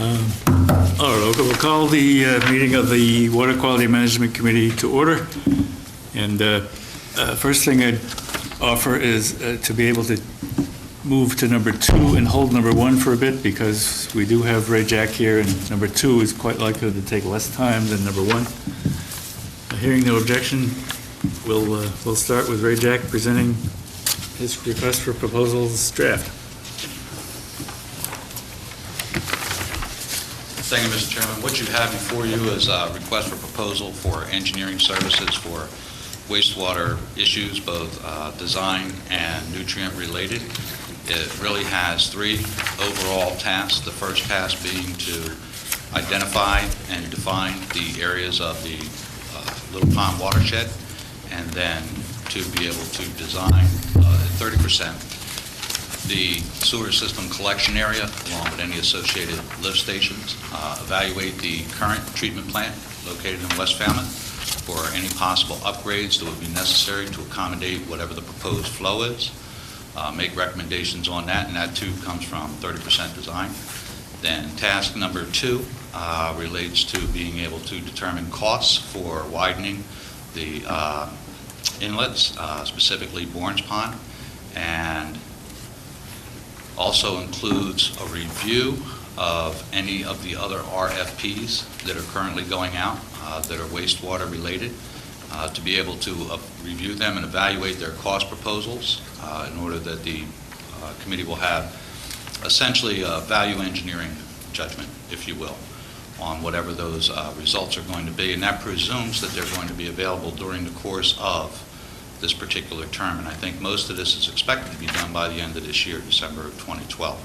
All right, we'll call the meeting of the Water Quality Management Committee to order. And first thing I'd offer is to be able to move to number 2 and hold number 1 for a bit, because we do have Ray Jack here, and number 2 is quite likely to take less time than number 1. Hearing no objection, we'll start with Ray Jack presenting his request for proposals draft. Thank you, Mr. Chairman. What you have before you is a request for proposal for engineering services for wastewater issues, both design and nutrient related. It really has 3 overall tasks. The first task being to identify and define the areas of the Little Pond watershed, and then to be able to design 30% the sewer system collection area, along with any associated lift stations, evaluate the current treatment plant located in West Falmouth for any possible upgrades that would be necessary to accommodate whatever the proposed flow is, make recommendations on that, and that too comes from 30% design. Then task number 2 relates to being able to determine costs for widening the inlets, specifically Bourne's Pond, and also includes a review of any of the other RFPs that are currently going out that are wastewater related, to be able to review them and evaluate their cost proposals in order that the committee will have essentially a value engineering judgment, if you will, on whatever those results are going to be. And that presumes that they're going to be available during the course of this particular term, and I think most of this is expected to be done by the end of this year, December of 2012.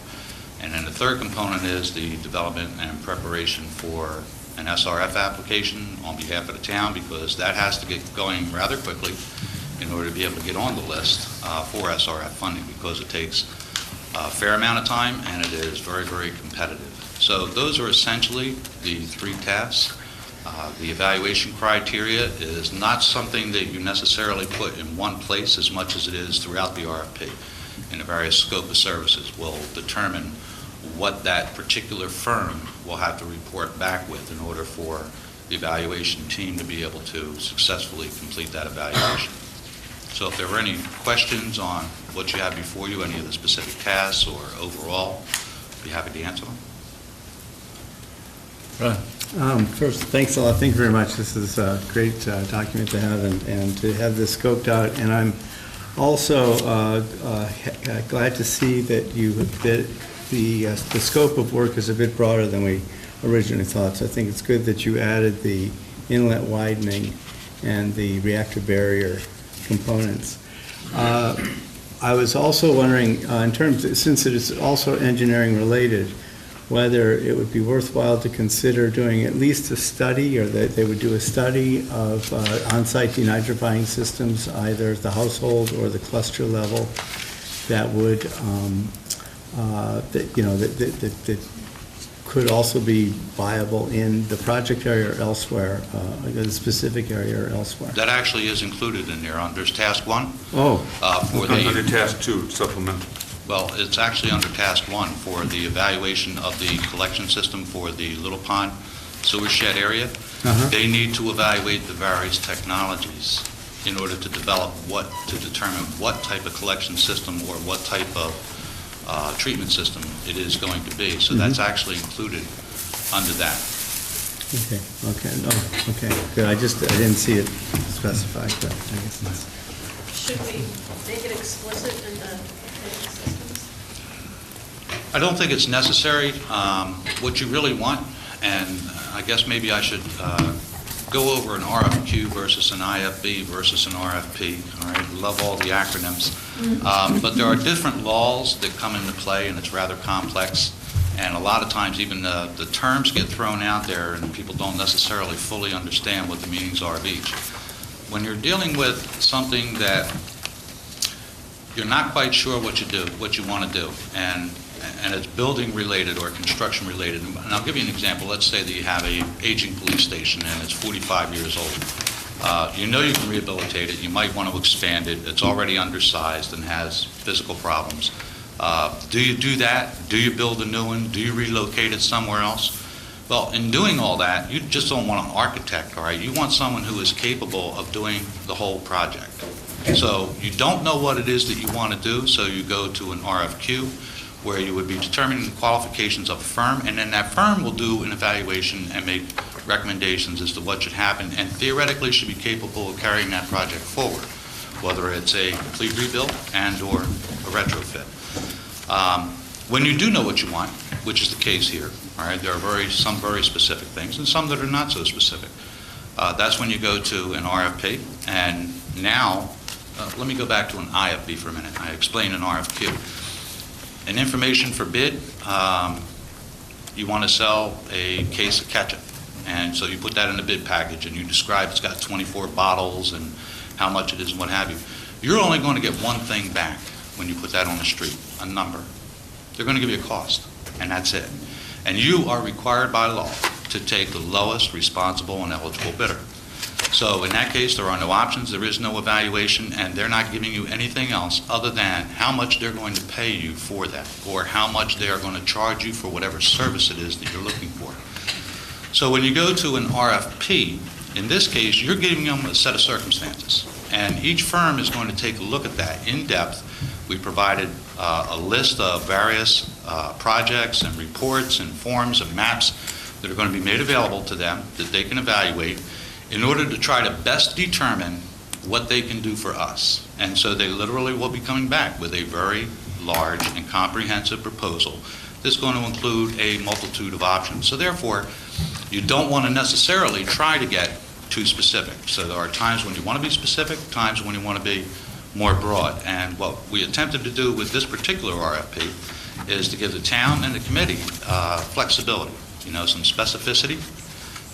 And then the third component is the development and preparation for an SRF application on behalf of the town, because that has to get going rather quickly in order to be able to get on the list for SRF funding, because it takes a fair amount of time and it is very, very competitive. So those are essentially the 3 tasks. The evaluation criteria is not something that you necessarily put in one place as much as it is throughout the RFP. And the various scope of services will determine what that particular firm will have to report back with in order for the evaluation team to be able to successfully complete that evaluation. So if there were any questions on what you have before you, any of the specific tasks or overall, I'd be happy to answer them. Right. First, thanks a lot. Thank you very much. This is a great document to have, and to have this scoped out. And I'm also glad to see that the scope of work is a bit broader than we originally thought. So I think it's good that you added the inlet widening and the reactor barrier components. I was also wondering, in terms, since it is also engineering related, whether it would be worthwhile to consider doing at least a study, or that they would do a study of on-site denitrifying systems, either at the household or the cluster level, that would that could also be viable in the project area or elsewhere, a specific area or elsewhere. That actually is included in there. There's task 1. Oh. For Under task 2, supplemental. Well, it's actually under task 1 for the evaluation of the collection system for the Little Pond sewer shed area. They need to evaluate the various technologies in order to determine what type of collection system or what type of treatment system it is going to be. So that's actually included under that. Okay. Good. I didn't see it specified, but I guess that's... Should we make it explicit in the systems? I don't think it's necessary. What you really want, and I guess maybe I should go over an RFQ versus an IFB versus an RFP. All right, love all the acronyms. But there are different laws that come into play, and it's rather complex. And a lot of times even the terms get thrown out there, and people don't necessarily fully understand what the meanings are of each. When you're dealing with something that you're not quite sure what you want to do, and it's building related or construction related, and I'll give you an example. Let's say that you have a aging police station and it's 45 years old. You know you can rehabilitate it. You might want to expand it. It's already undersized and has physical problems. Do you do that? Do you build a new one? Do you relocate it somewhere else? Well, in doing all that, you just don't want an architect, all right? You want someone who is capable of doing the whole project. So you don't know what it is that you want to do, so you go to an RFQ where you would be determining the qualifications of a firm, and then that firm will do an evaluation and make recommendations as to what should happen, and theoretically should be capable of carrying that project forward, whether it's a complete rebuild and/or a retrofit. When you do know what you want, which is the case here, all right, there are some very specific things and some that are not so specific. That's when you go to an RFP, and now, let me go back to an IFB for a minute. I explained an RFQ. An information for bid, you want to sell a case of ketchup, and so you put that in the bid package, and you describe it's got 24 bottles and how much it is and what have you. You're only going to get one thing back when you put that on the street, a number. They're going to give you a cost, and that's it. And you are required by law to take the lowest responsible and eligible bidder. So in that case, there are no options, there is no evaluation, and they're not giving you anything else other than how much they're going to pay you for that, or how much they are going to charge you for whatever service it is that you're looking for. So when you go to an RFP, in this case, you're giving them a set of circumstances, and each firm is going to take a look at that in depth. We provided a list of various projects and reports and forms and maps that are going to be made available to them that they can evaluate in order to try to best determine what they can do for us. And so they literally will be coming back with a very large and comprehensive proposal that's going to include a multitude of options. So therefore, you don't want to necessarily try to get too specific. So there are times when you want to be specific, times when you want to be more broad. And what we attempted to do with this particular RFP is to give the town and the committee flexibility, some specificity,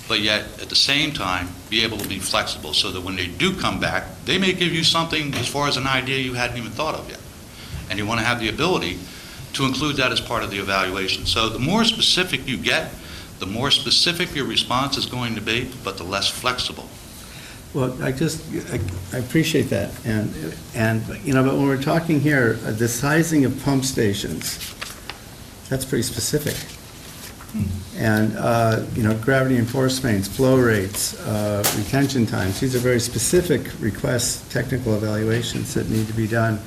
but yet at the same time be able to be flexible so that when they do come back, they may give you something as far as an idea you hadn't even thought of yet. And you want to have the ability to include that as part of the evaluation. So the more specific you get, the more specific your response is going to be, but the less flexible. Well, I appreciate that, and but when we're talking here, the sizing of pump stations, that's pretty specific. And, gravity and force mains, flow rates, retention times, these are very specific requests, technical evaluations that need to be done.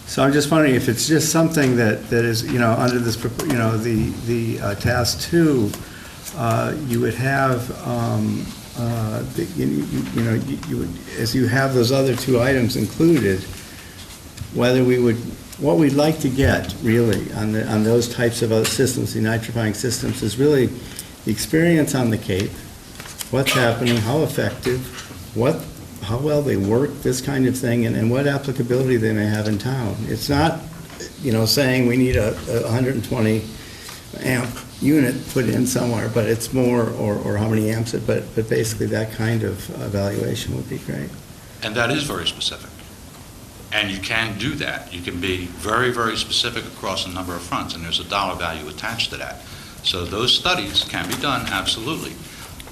So I'm just wondering if it's just something that is, under this, the task 2, you would have, you would, as you have those other 2 items included, what we'd like to get really on those types of systems, the nitrifying systems, is really the experience on the Cape, what's happening, how effective, how well they work, this kind of thing, and what applicability they may have in town. It's not, saying we need a 120 amp unit put in somewhere, but it's more, or how many amps, but basically that kind of evaluation would be great. And that is very specific. And you can do that. You can be very, very specific across a number of fronts, and there's a dollar value attached to that. So those studies can be done, absolutely.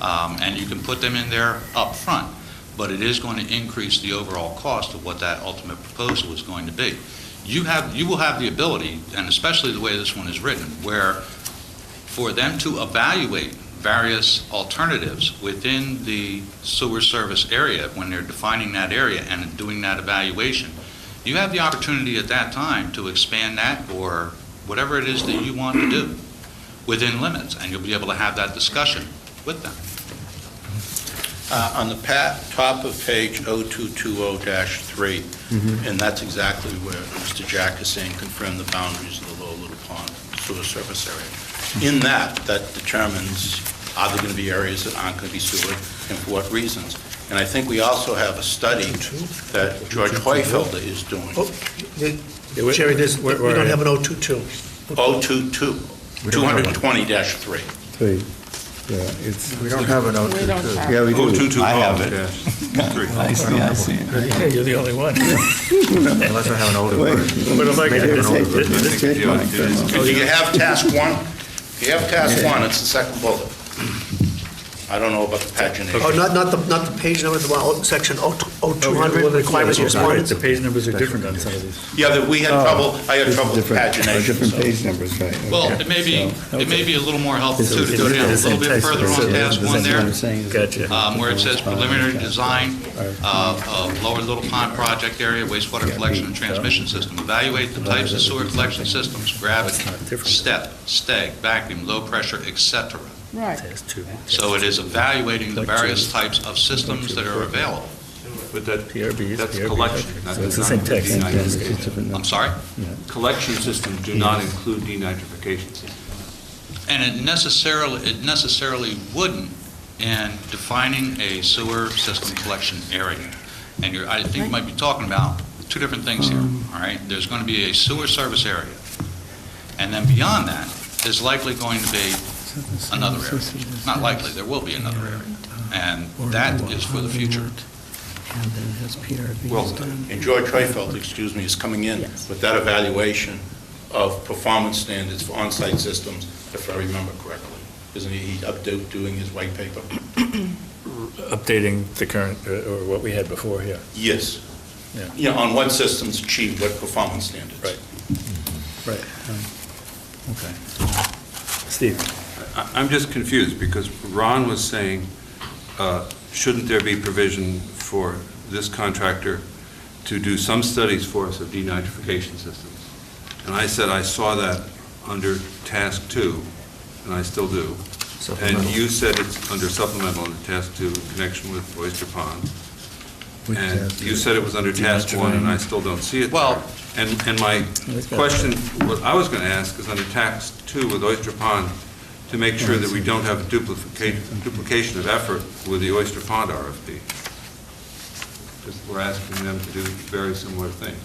And you can put them in there up front, but it is going to increase the overall cost of what that ultimate proposal is going to be. You will have the ability, and especially the way this one is written, where for them to evaluate various alternatives within the sewer service area when they're defining that area and doing that evaluation, you have the opportunity at that time to expand that or whatever it is that you want to do within limits, and you'll be able to have that discussion with them. On the top of page 0220-3, and that's exactly where Mr. Jack is saying confirm the boundaries of the Lower Little Pond sewer service area. In that determines are there going to be areas that aren't going to be sewered and for what reasons. And I think we also have a study that George Hoyfelder is doing. Jerry, we don't have an 022. 022, 220-3. We don't have an 022. Yeah, we do. 022. I have it. I see it. Yeah, you're the only one. Unless I have an older version. But if I Maybe it's If you have task 1, it's the second bullet. I don't know about the pagination. Oh, not the page number, section 0200 requirements and The respondents? page numbers are different on some of these. Yeah, we had trouble, I had trouble with pagination. Different so- page numbers, right. Well, okay. it may be a little more helpful This too is- to go down a it's little bit in text, further so on that's task what one there. I'm saying is- Gotcha. Where it says preliminary design of Lower Little Pond project area, wastewater collection and transmission system. Evaluate the types of sewer collection systems, gravity, step, steg, vacuum, low pressure, etc. Right. Test two. So it is evaluating the various types of systems that are available. But that, PRBs, that's PRBs. collection. That So it's does the not same include text. It's denitrification. different. I'm sorry? Collection systems do not include denitrification systems. And it necessarily wouldn't in defining a sewer system collection area. And I think you might be talking about two different things here, all right? There's going to be a sewer service area. And then beyond that, there's likely going to be another area. Not likely, there will be another area. And that is for the future. Well, and George Treifeld, excuse me, is coming in with that evaluation of performance standards for on-site systems, if I remember correctly. Isn't he doing his white paper? Updating the current, or what we had before here. Yes. Yeah. Yeah, on what systems achieve what performance standards. Right. Right. Okay. Steve? I'm just confused, because Ron was saying, shouldn't there be provision for this contractor to do some studies for us of denitrification systems? And I said I saw that under task 2, and I still do. And you said it's under supplemental under task 2, in connection with Oyster Pond. And you said it was under task 1, and I still don't see it Well- there. And my question, what I was going to ask is under task 2 with Oyster Pond, to make sure that we don't have duplication of effort with the Oyster Pond RFP. Because we're asking them to do very similar things.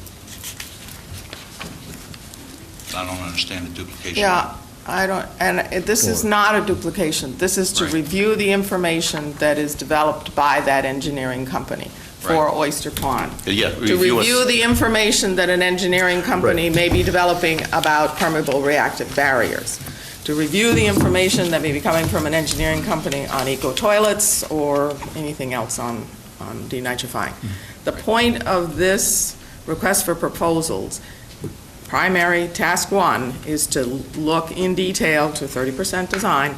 I don't understand the duplication. Yeah, I don't, and this is not a duplication. This is to Right. review the information that is developed by that engineering company for Right. Oyster Pond. Yeah, To review the information that an engineering company may be developing about permeable reactive barriers. To review the information that may be coming from an engineering company on eco-toilets or anything else on denitrifying. The point of this request for proposals, primary task 1, is to look in detail to 30% design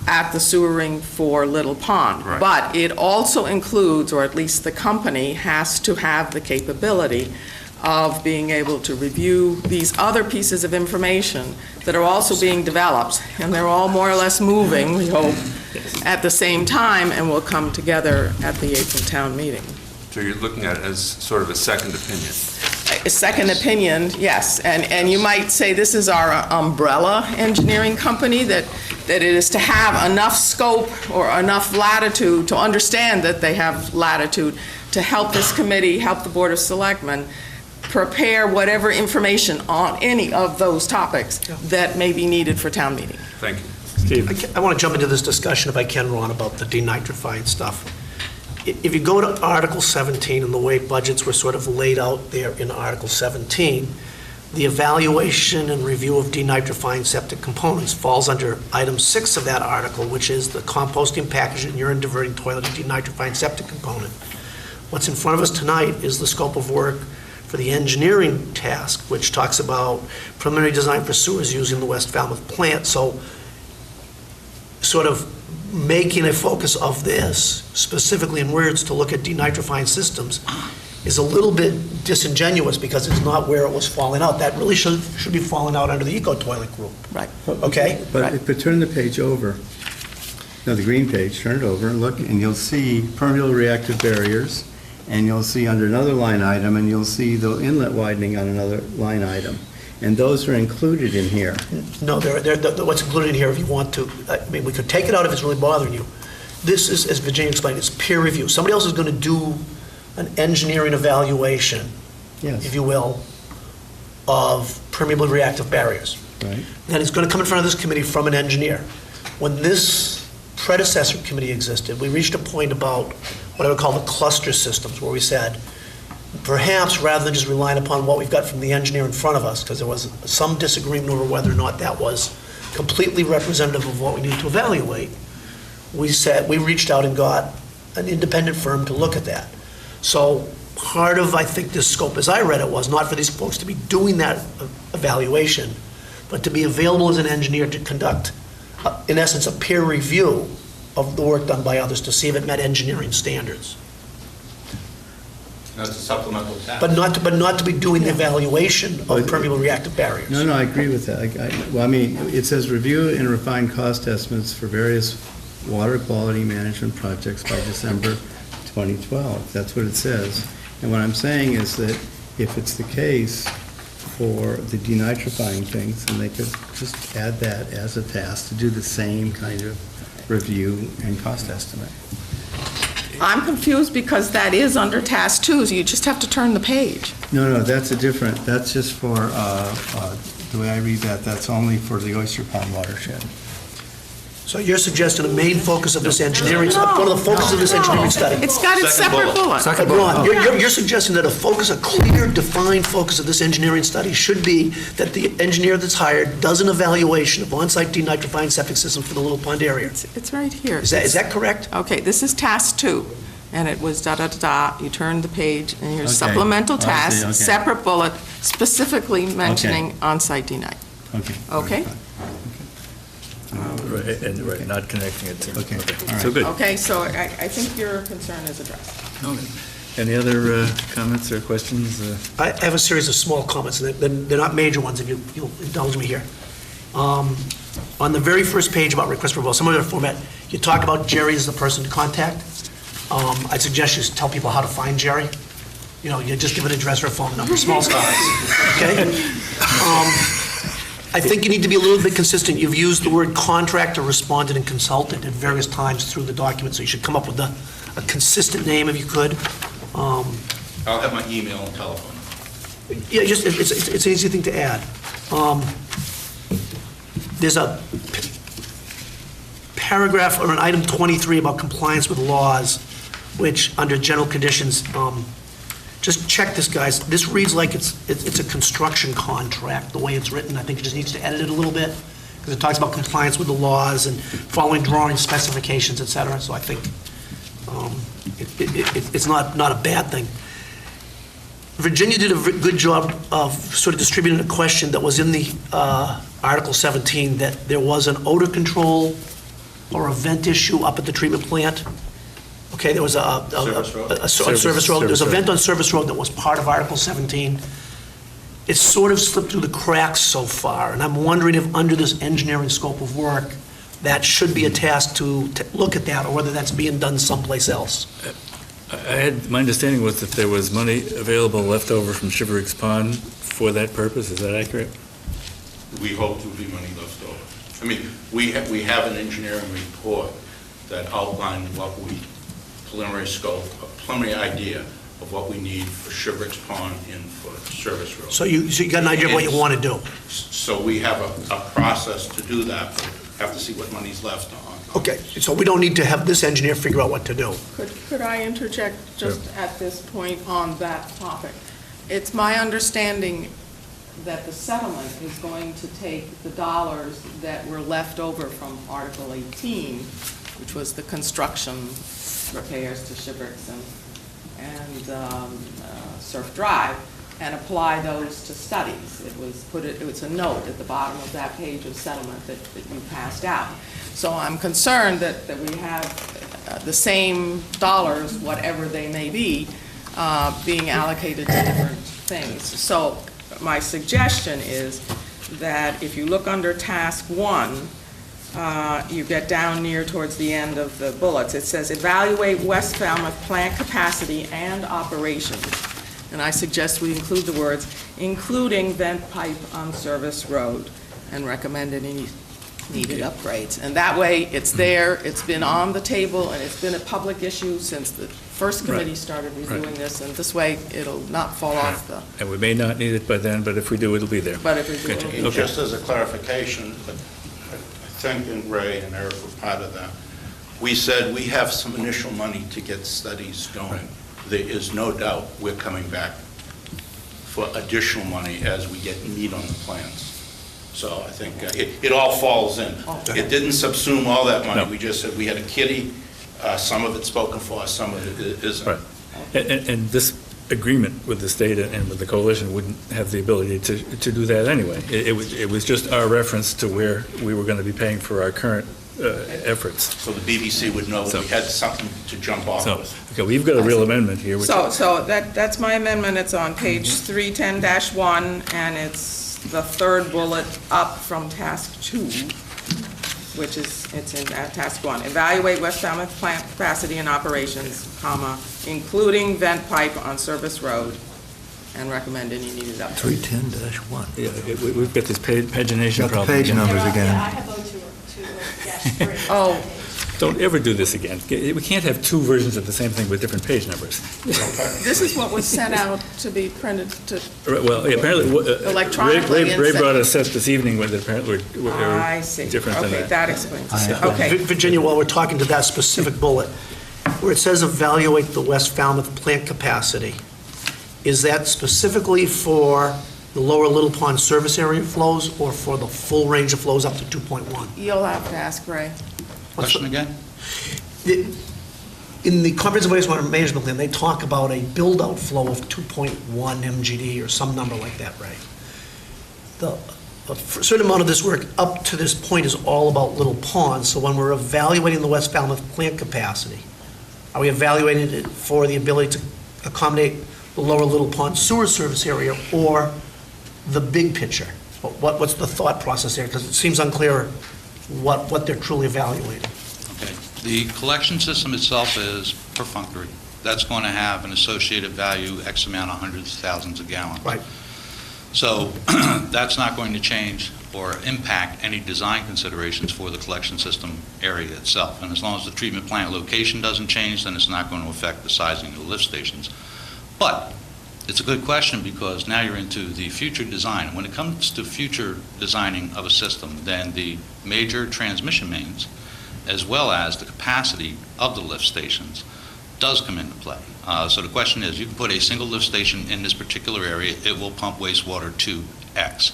at the sewering for Little Pond. Right. But it also includes, or at least the company has to have the capability of being able to review these other pieces of information that are also being developed, and they're all more or less moving, we hope, at the same time, and will come together at the April town meeting. So you're looking at it as sort of a second opinion. A second opinion, yes, and you might say this is our umbrella engineering company, that it is to have enough scope or enough latitude to understand that they have latitude to help this committee, help the Board of Selectmen prepare whatever information on any of those topics that may be needed for town meeting. Thank you. Steve? I want to jump into this discussion, if I can, Ron, about the denitrifying stuff. If you go to Article 17 and the way budgets were sort of laid out there in Article 17, the evaluation and review of denitrifying septic components falls under item 6 of that article, which is the composting package and urine diverting toilet and denitrifying septic component. What's in front of us tonight is the scope of work for the engineering task, which talks about preliminary design for sewers using the West Falmouth plant. So sort of making a focus of this, specifically in words to look at denitrifying systems, is a little bit disingenuous because it's not where it was falling out. That really should be falling out under the eco-toilet group. Right. Okay? But turn the page over, no, the green page, turn it over and look, and you'll see permeable reactive barriers, and you'll see under another line item, and you'll see the inlet widening on another line item. And those are included in here. No, what's included in here, if you want to, I mean, we could take it out if it's really bothering you. This is, as Virginia explained, it's peer review. Somebody else is going to do an engineering evaluation, Yes, if you will, of permeable reactive barriers. right? Then it's going to come in front of this committee from an engineer. When this predecessor committee existed, we reached a point about what I would call the cluster systems, where we said, perhaps rather than just relying upon what we've got from the engineer in front of us, because there was some disagreement over whether or not that was completely representative of what we need to evaluate, we reached out and got an independent firm to look at that. So part of, I think, this scope, as I read it, was not for these folks to be doing that evaluation, but to be available as an engineer to conduct, in essence, a peer review of the work done by others to see if it met engineering standards. That's a supplemental task. But not to be doing the evaluation of permeable reactive barriers. No, I agree with that. Well, I mean, it says review and refine cost estimates for various water quality management projects by December 2012. That's what it says. And what I'm saying is that if it's the case for the denitrifying things, then they could just add that as a task to do the same kind of review and cost estimate. I'm confused because that is under task 2, so you just have to turn the page. No, that's that's just for, the way I read that, that's only for the Oyster Pond watershed. So you're suggesting the main focus of this engineering, one of the focuses of this engineering study. It's got its separate bullet. But Ron, you're suggesting that a clear, defined focus of this engineering study should be that the engineer that's hired does an evaluation of on-site denitrifying septic systems for the Little Pond area. It's right here. Is that correct? Okay, this is task 2, and it was da-da-da-da, you turn the page, and here's Okay. supplemental I see, task, okay. separate bullet, specifically mentioning on-site denit. Okay? Right, not connecting it to. Okay, all right. So good. Okay, so I think your concern is addressed. Any other comments or questions? I have a series of small comments, and they're not major ones, if you'll indulge me here. On the very first page about request for vote, some of the format, you talk about Jerry as the person to contact. I suggest you tell people how to find Jerry. You know, you just give an address or a phone number, small stuff, okay? I think you need to be a little bit consistent. You've used the word contractor, respondent, and consultant at various times through the document, so you should come up with a consistent name if you could. I'll have my email and telephone. Yeah, just, it's an easy thing to add. There's a paragraph or an item 23 about compliance with laws, which, under general conditions, just check this, guys. This reads like it's a construction contract, the way it's written. I think it just needs to edit it a little bit, because it talks about compliance with the laws and following drawing specifications, et cetera. So I think it's not a bad thing. Virginia did a good job of sort of distributing a question that was in the Article 17, that there was an odor control or a vent issue up at the treatment plant. Okay, there was a service road. There was a vent on Service Road that was part of Article 17. It's sort of slipped through the cracks so far, and I'm wondering if under this engineering scope of work, that should be a task to look at that, or whether that's being done someplace else. My understanding was that there was money available left over from Shiverick's Pond for that purpose. Is that accurate? We hope to be money left over. I mean, we have an engineering report that outlined what we, preliminary scope, a preliminary idea of what we need for Shiverick's Pond and for Service Road. So you got an idea of what you want to do? So we have a process to do that, but have to see what money's left on. Okay, so we don't need to have this engineer figure out what to do. Could I interject just at this point on that topic? It's my understanding that the settlement is going to take the dollars that were left over from Article 18, which was the construction repairs to Shiverick's and Surf Drive, and apply those to studies. It was a note at the bottom of that page of settlement that you passed out. So I'm concerned that we have the same dollars, whatever they may be, being allocated to different things. So my suggestion is that if you look under task 1, you get down near towards the end of the bullets. It says, evaluate West Falmouth plant capacity and operations. And I suggest we include the words, including vent pipe on Service Road, and recommend any needed upgrades. And that way, it's there, it's been on the table, and it's been a public issue since the first committee started reviewing this, and this way, it'll not fall off the... And we may not need it by then, but if we do, it'll be there. But if we do, it'll be And Okay. just as a clarification, but I think, and Ray and Eric were part of that, we said we have some initial money to get studies going. There is no doubt we're coming back for additional money as we get meat on the plans. So I think it all falls in. It didn't subsume all that money. No. We just said we had a kitty, some of it spoken for, some of it isn't. Right. And this agreement with the state and with the coalition wouldn't have the ability to do that anyway. It was just our reference to where we were going to be paying for our current efforts. So the BBC would know we had something to jump off So, with. okay, we've got a real amendment here. which- So that's my amendment. It's on page 310-1, and it's the third bullet up from task 2, which is, it's in task 1. Evaluate West Falmouth plant capacity and operations, comma, including vent pipe on service road, and recommend any needed updates. 310-1. Yeah, we've got this pagination Got the problem. page again. numbers Yeah, again. I have 02-3. Oh. Don't ever do this again. We can't have two versions of the same thing with different page numbers. This is what was sent out to be printed to, Well, apparently, Electronically Ray and brought a set this evening with apparently I see. different than Okay, that. that explains I- it. Okay. Virginia, while we're talking to that specific bullet, where it says evaluate the West Falmouth plant capacity, is that specifically for the lower Little Pond service area flows or for the full range of flows up to 2.1? You'll have to ask Ray. Question again? In the Comprehensive Wastewater Management Plan, they talk about a build-out flow of 2.1 MGD or some number like that, right? A certain amount of this work up to this point is all about Little Pond, so when we're evaluating the West Falmouth plant capacity, are we evaluating it for the ability to accommodate the lower Little Pond sewer service area or the big picture? What's the thought process there? Because it seems unclear what they're truly evaluating. Okay. The collection system itself is perfunctory. That's going to have an associated value, X amount of hundreds of thousands of gallons. Right. So that's not going to change or impact any design considerations for the collection system area itself. And as long as the treatment plant location doesn't change, then it's not going to affect the sizing of the lift stations. But it's a good question because now you're into the future design. When it comes to future designing of a system, then the major transmission mains, as well as the capacity of the lift stations, does come into play. So the question is, you can put a single lift station in this particular area, it will pump wastewater to X.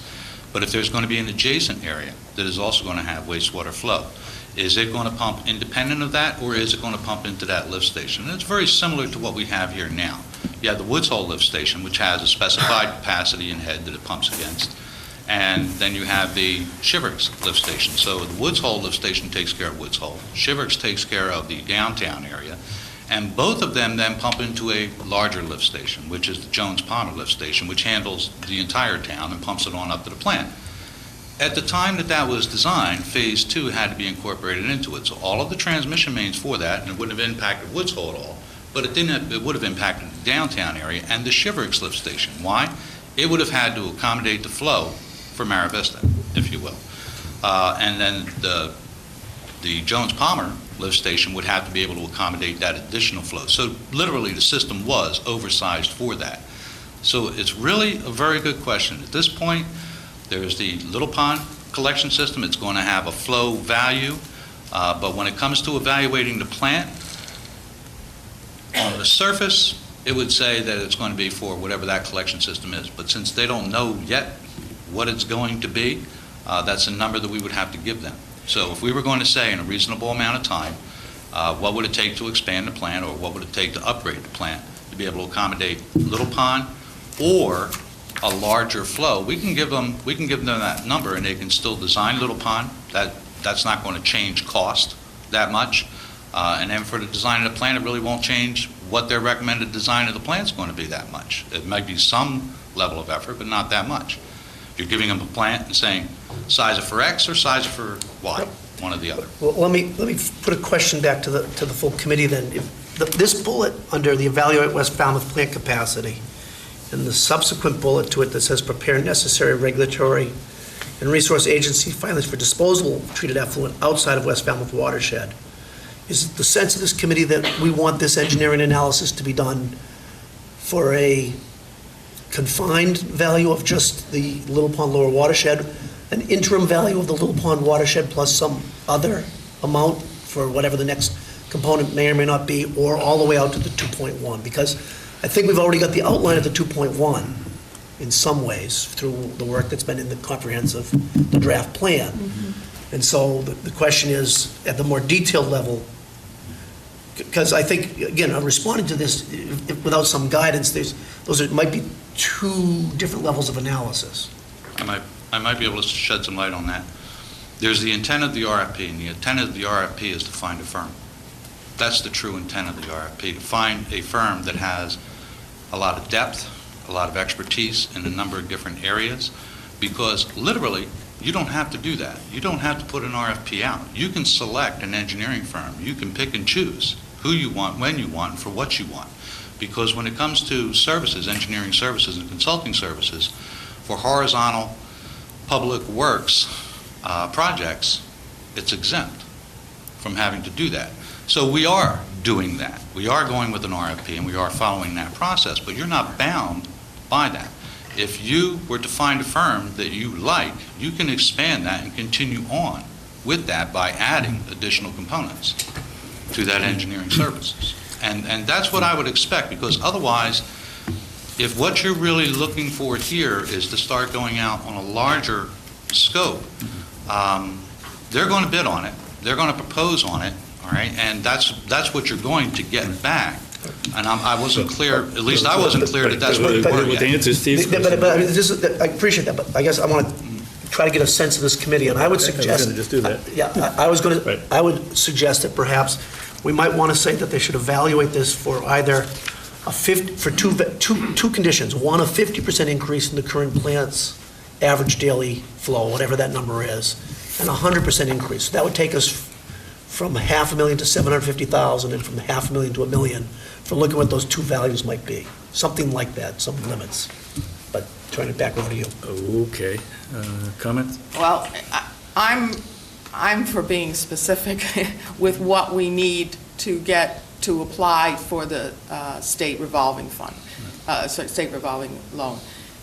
But if there's going to be an adjacent area that is also going to have wastewater flow, is it going to pump independent of that, or is it going to pump into that lift station? And it's very similar to what we have here now. You have the Woods Hole lift station, which has a specified capacity and head that it pumps against. And then you have the Shiverks lift station. So the Woods Hole lift station takes care of Woods Hole. Shiverks takes care of the downtown area. And both of them then pump into a larger lift station, which is the Jones Palmer lift station, which handles the entire town and pumps it on up to the plant. At the time that that was designed, Phase 2 had to be incorporated into it. So all of the transmission mains for that, and it wouldn't have impacted Woods Hole at all, but it would have impacted the downtown area and the Shiverks lift station. Why? It would have had to accommodate the flow for Mara Vista, if you will. And then the Jones Palmer lift station would have to be able to accommodate that additional flow. So literally, the system was oversized for that. So it's really a very good question. At this point, there's the Little Pond collection system. It's going to have a flow value, but when it comes to evaluating the plant, on the surface, it would say that it's going to be for whatever that collection system is. But since they don't know yet what it's going to be, that's a number that we would have to give them. So if we were going to say in a reasonable amount of time, what would it take to expand the plant, or what would it take to upgrade the plant to be able to accommodate Little Pond or a larger flow, we can give them that number, and they can still design Little Pond. That's not going to change cost that much. And then for the design of the plant, it really won't change what their recommended design of the plant is going to be that much. It might be some level of effort, but not that much. You're giving them a plant and saying, size it for X or size it for Y, one or the other. Well, let me put a question back to the full committee then. If this bullet under the evaluate West Falmouth plant capacity and the subsequent bullet to it that says prepare necessary regulatory and resource agency filings for disposal of treated effluent outside of West Falmouth watershed, is it the sense of this committee that we want this engineering analysis to be done for a confined value of just the Little Pond lower watershed, an interim value of the Little Pond watershed plus some other amount for whatever the next component may or may not be, or all the way out to the 2.1? Because I think we've already got the outline of the 2.1, in some ways through the work that's been in the comprehensive, the draft plan. And so the question is, at the more detailed level, because I think, again, I'm responding to this without some guidance, might be two different levels of analysis. I might be able to shed some light on that. There's the intent of the RFP, and the intent of the RFP is to find a firm. That's the true intent of the RFP, to find a firm that has a lot of depth, a lot of expertise in a number of different areas, because literally, you don't have to do that. You don't have to put an RFP out. You can select an engineering firm. You can pick and choose who you want, when you want, and for what you want. Because when it comes to services, engineering services and consulting services, for horizontal public works projects, it's exempt from having to do that. So we are doing that. We are going with an RFP, and we are following that process, but you're not bound by that. If you were to find a firm that you like, you can expand that and continue on with that by adding additional components to that engineering services. And that's what I would expect, because otherwise, if what you're really looking for here is to start going out on a larger scope, they're going to bid on it, they're going to propose on it, all right, and that's what you're going to get back. And I wasn't clear, at least I wasn't clear that that's what we were With the getting. answer to Steve's But question. I mean, I appreciate that, but I guess I want to try to get a sense of this committee, and I would suggest... gonna just do that. Yeah, I was going Right. to, I would suggest that perhaps we might want to say that they should evaluate this for either two conditions. One, a 50% increase in the current plant's average daily flow, whatever that number is, and a 100% increase. That would take us from $500,000 to $750,000, and from $500,000 to $1 million, for looking at what those two values might be. Something like that, some limits. But turn it back over to you. Okay. Comments? Well, I'm for being specific with what we need to get to apply for the state revolving fund, state revolving loan.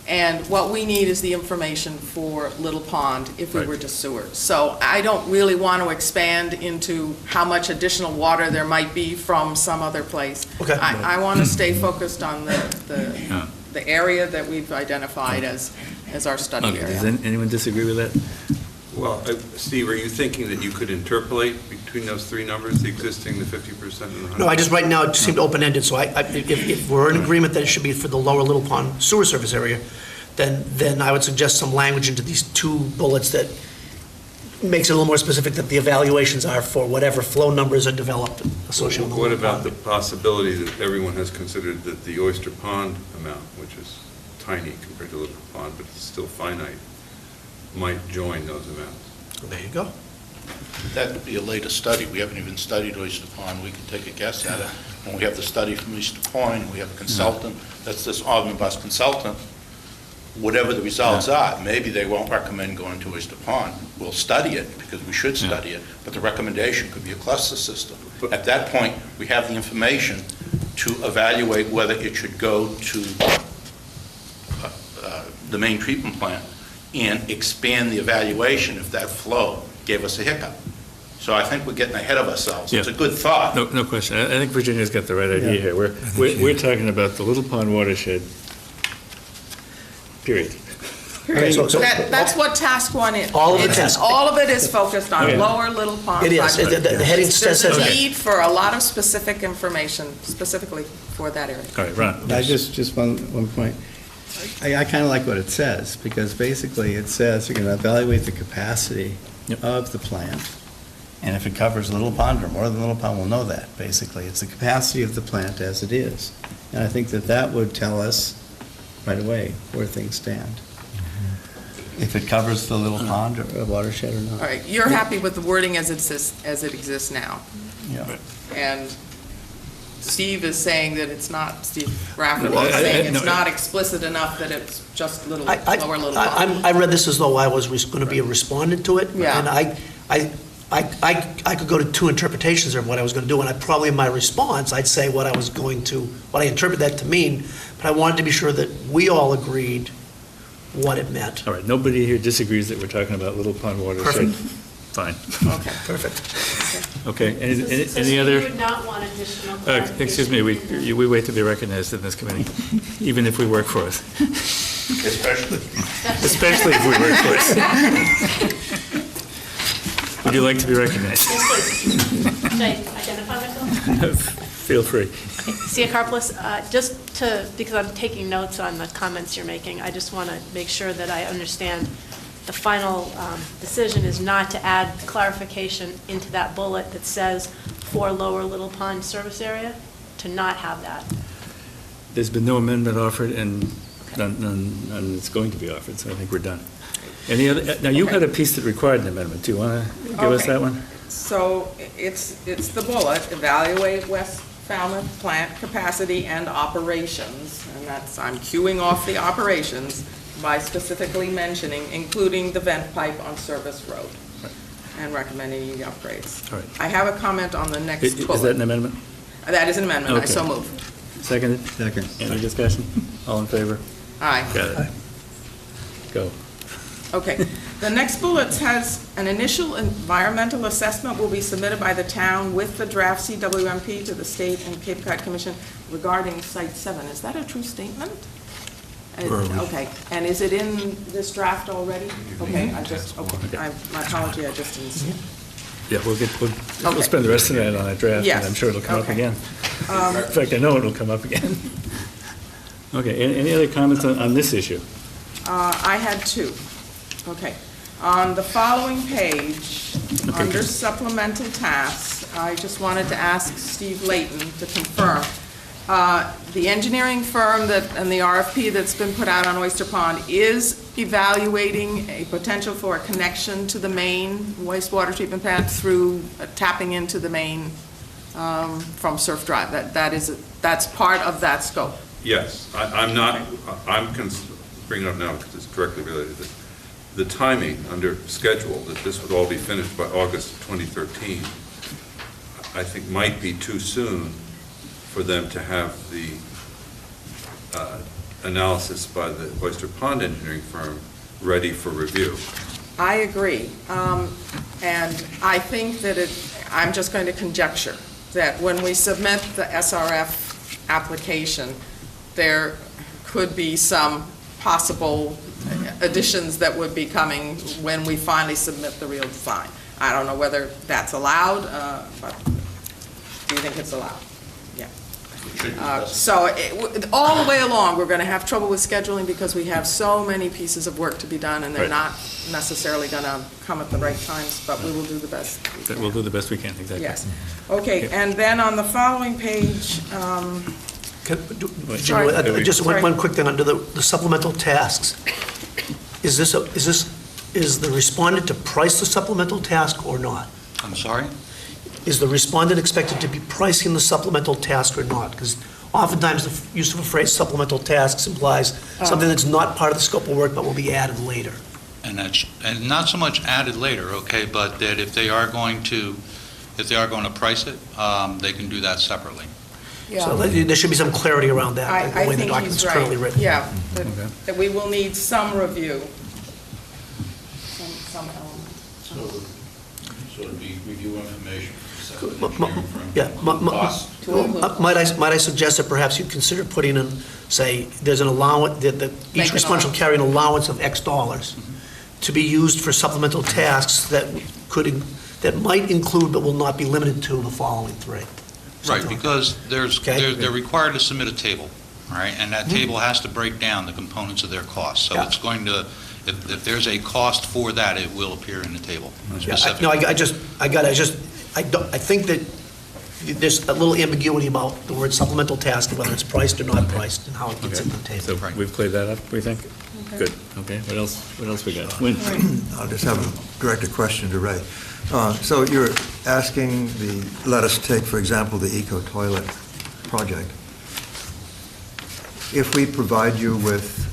And what we need is the information for Little Pond if we Right. were to sewer. So I don't really want to expand into how much additional water there might be from some other place. Okay. I want to stay focused on the area that we've identified as our study Okay, does area. anyone disagree with that? Well, Steve, are you thinking that you could interpolate between those three numbers, the existing, the 50%, and the 100%? No, I just, right now, it seemed open-ended, so if we're in agreement that it should be for the lower Little Pond sewer service area, then I would suggest some language into these two bullets that makes it a little more specific that the evaluations are for whatever flow numbers are developed associated with the What Little about the Pond. possibility that everyone has considered that the Oyster Pond amount, which is tiny compared to Little Pond, but it's still finite, might join those amounts? There you go. That would be a later study. We haven't even studied Oyster Pond. We can take a guess at it. When we have the study from Oyster Pond, we have a consultant, that's this omnibus consultant, whatever the results are, maybe they won't recommend going to Oyster Pond. We'll study it, because we should study it, but the recommendation could be a cluster system. At that point, we have the information to evaluate whether it should go to the main treatment plant and expand the evaluation if that flow gave us a hiccup. So I think we're getting ahead of ourselves. It's a Yeah. good thought. No question. I think Virginia's got the right idea here. We're talking about the Little Pond watershed, period. Okay, so- That's what task one is. All of the It's- task- All of it is focused Okay. on lower Little Pond. It is. project. The heading says There's a that. need for a lot of specific information specifically for that area. All right, Ron. I just one point. I kind of like what it says, because basically it says you're going to evaluate the capacity Yep. of the plant. And if it covers Little Pond or more than Little Pond, we'll know that, basically. It's the capacity of the plant as it is. And I think that would tell us right away where things stand. If it covers the Little Pond or a watershed or not. All right, you're happy with the wording as it exists now? Yeah. And Steve is saying that it's not, Steve Rafferty No, is saying no, it's not explicit enough that it's just lower Little I Pond. read this as though I was going to be a respondent to it. Yeah. And I could go to two interpretations of what I was going to do, and I probably, in my response, I'd say what I interpret that to mean, but I wanted to be sure that we all agreed what it meant. All right, nobody here disagrees that we're talking about Little Pond watershed. Perfect. Fine. Okay. Perfect. Okay, So any you other? would not want additional Excuse me, clarification? we wait to be recognized in this committee, even if we work for us. Especially. Especially if we work twice. Would you like to be recognized? Yes, please. Should I identify myself? Feel free. Sia Karplus, because I'm taking notes on the comments you're making, I just want to make sure that I understand the final decision is not to add clarification into that bullet that says for Lower Little Pond service area, to not have that. There's been no amendment offered, and none is going to be offered, so I think we're done. Any other, now, you had a piece that required an amendment. Do you want to give us Okay. that one? So it's the bullet, evaluate West Falmouth plant capacity and operations. And that's, I'm queuing off the operations by specifically mentioning, including the vent pipe on Service Road and recommending the upgrades. All right. I have a comment on the next Is bullet. that an amendment? That is an amendment, I Okay. so move. Seconded? Second. Any discussion? All in favor? Aye. Got it. Go. Okay. The next bullet has an initial environmental assessment will be submitted by the town with the draft CWMP to the State and Cape Cod Commission regarding Site 7. Is that a true statement? Okay. And is it in this draft already? Okay, my apology, I just didn't see it. Yeah, we'll Okay. spend the rest of the night on that draft, and Yes. I'm sure it'll come up Okay. again. In fact, I know it'll come up again. Okay, any other comments on this issue? I had two. Okay. On the following page, under supplemental tasks, I just wanted to ask Steve Layton to confirm. The engineering firm and the RFP that's been put out on Oyster Pond is evaluating a potential for a connection to the main wastewater treatment plant through tapping into the main from Surf Drive. That's part of that scope. Yes, I'm not, bringing it up now because it's directly related. The timing under schedule, that this would all be finished by August 2013, I think might be too soon for them to have the analysis by the Oyster Pond engineering firm ready for review. I agree. And I think that I'm just going to conjecture that when we submit the SRF application, there could be some possible additions that would be coming when we finally submit the real design. I don't know whether that's allowed, but do you think it's allowed? Yeah. So all the way along, we're going to have trouble with scheduling because we have so many pieces of work to be done, and they're Right. not necessarily going to come at the right times, but we will do the best we can. We'll do the best we can, exactly. Yes. Okay, and then on the following page, Sorry. Just Sorry. one quick thing, under the supplemental tasks. Is the respondent to price the supplemental task or not? I'm sorry? Is the respondent expected to be pricing the supplemental task or not? Because oftentimes the use of a phrase supplemental tasks implies something that's not part of the scope of work but will be added later. And not so much added later, okay, but that if they are going to price it, they can do that separately. So there should be some clarity around that, I the way the think document's he's currently right. written. Yeah, that we will need some review, some element. So it'd be review information. Yeah. To include. Might I suggest that perhaps you consider putting in, say, there's an allowance, that Make each an respondent shall carry an allowance of X dollars to be used for supplemental tasks that might include but will not be limited to the following three. Right, Something like because Okay. they're required to submit a table, all right? And that table has to break down the components of their cost. So Yeah. it's going to, if there's a cost for that, it will appear in the table Yeah, specifically. I think that there's a little ambiguity about the word supplemental task, and whether it's priced or not priced, and how it gets in the table. So Right. we've cleared that up, we think? Good, okay. What else we got? Win? I'll just have a directed question to Ray. So you're asking let us take, for example, the eco toilet project. If we provide you with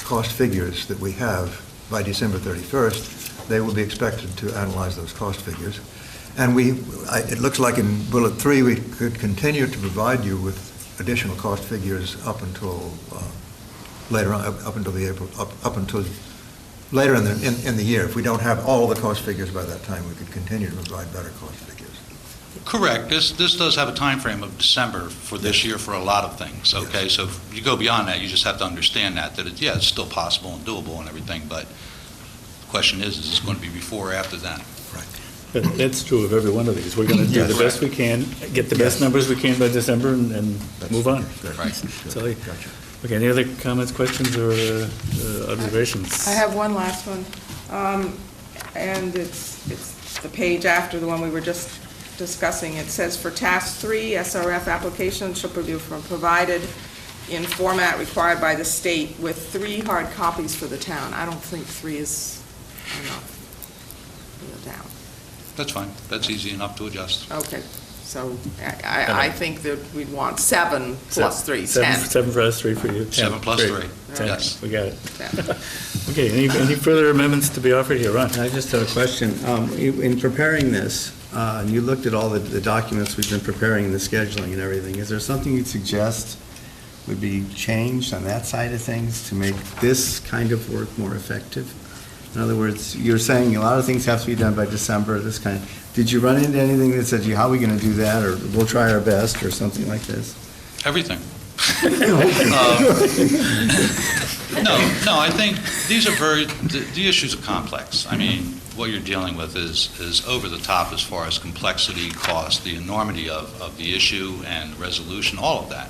cost figures that we have by December 31st, they will be expected to analyze those cost figures. And it looks like in bullet 3, we could continue to provide you with additional cost figures up until later on, up until later in the year. If we don't have all the cost figures by that time, we could continue to provide better cost figures. Correct. This does have a time frame of December for this year for a lot of things, okay? So if you go beyond that, you just have to understand that it's still possible and doable and everything, but the question is it going to be before or after that? That's true of every one of these. We're going to do the best we can, get the best numbers we can by December and move on. Right. So, okay, any other comments, questions, or observations? I have one last one, and it's the page after the one we were just discussing. It says, for task 3, SRF applications shall be provided in format required by the state with 3 hard copies for the town. I don't think 3 is enough for the town. That's fine. That's easy enough to adjust. Okay, so I think that we'd want 7 plus 3, 10. 7 plus 3 for you. 10. 7 plus Great. 3, 10. yes. We got it. 10. Okay, any further amendments to be offered here, Ron? I just have a question. In preparing this, and you looked at all the documents we've been preparing, the scheduling and everything, is there something you'd suggest would be changed on that side of things to make this kind of work more effective? In other words, you're saying a lot of things have to be done by December, this kind of, did you run into anything that said, how are we going to do that, or we'll try our best, or something like this? Everything. No, I think these are the issues are complex. I mean, what you're dealing with is over the top as far as complexity, cost, the enormity of the issue and resolution, all of that.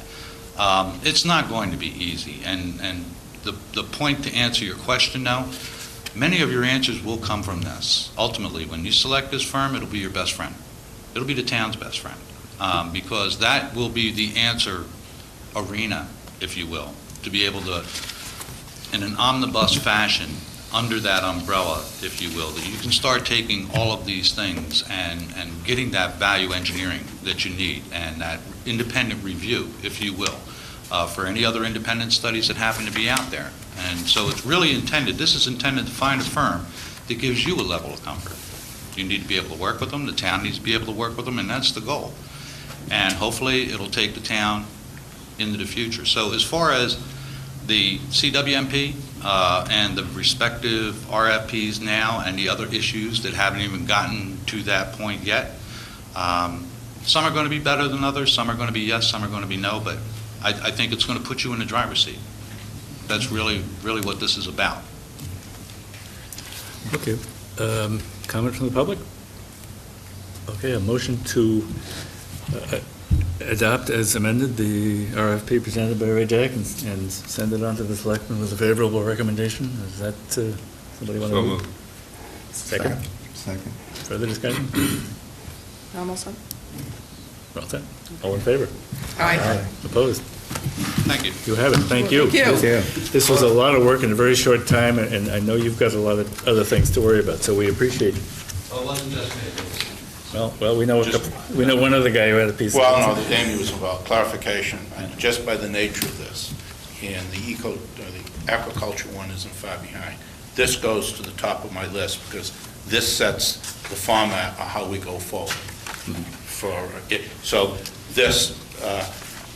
It's not going to be easy. And the point to answer your question now, many of your answers will come from this. Ultimately, when you select this firm, it'll be your best friend. It'll be the town's best friend, because that will be the answer arena, if you will, to be able to, in an omnibus fashion, under that umbrella, if you will, that you can start taking all of these things and getting that value engineering that you need and that independent review, if you will, for any other independent studies that happen to be out there. And so it's really intended, this is intended to find a firm that gives you a level of comfort. You need to be able to work with them, the town needs to be able to work with them, and that's the goal. And hopefully it'll take the town into the future. So as far as the CWMP and the respective RFPs now and the other issues that haven't even gotten to that point yet, some are going to be better than others, some are going to be yes, some are going to be no, but I think it's going to put you in the driver's seat. That's really what this is about. Okay. Comment from the public? Okay, a motion to adopt as amended the RFP presented by Ray Jack and send it on to the selectmen with a favorable recommendation. Is that, somebody want to So move? moved. Second? Second. Further discussion? Almost done? Well said. All in favor? Aye. Opposed? Thank you. You have it. Thank you. Thank you. This was a lot of work in a very short time, and I know you've got a lot of other things to worry about, so we appreciate it. Well, it wasn't just me. Well, we know one other guy who had a piece of it. Well, no, Amy was about clarification, just by the nature of this, and the aquaculture one isn't far behind. This goes to the top of my list, because this sets the format of how we go forward for it. So this,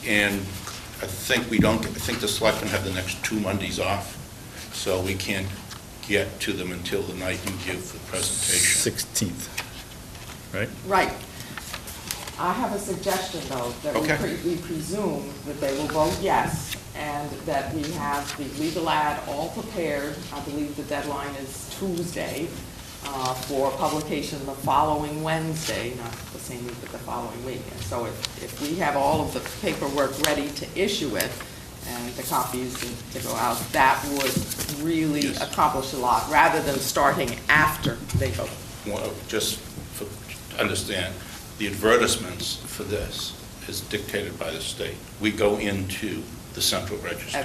and I think the selectmen have the next 2 Mondays off, so we can't get to them until the night you give the presentation. 16th, right? Right. I have a suggestion, though, that we presume that they will vote yes, and that we have the legal ad all prepared. I believe the deadline is Tuesday for publication the following Wednesday, not the same week, but the following week. And so if we have all of the paperwork ready to issue it, and the copies to go out, that would really accomplish a lot, rather than starting after they vote. Well, just to understand, the advertisements for this is dictated by the state. We go into the central register.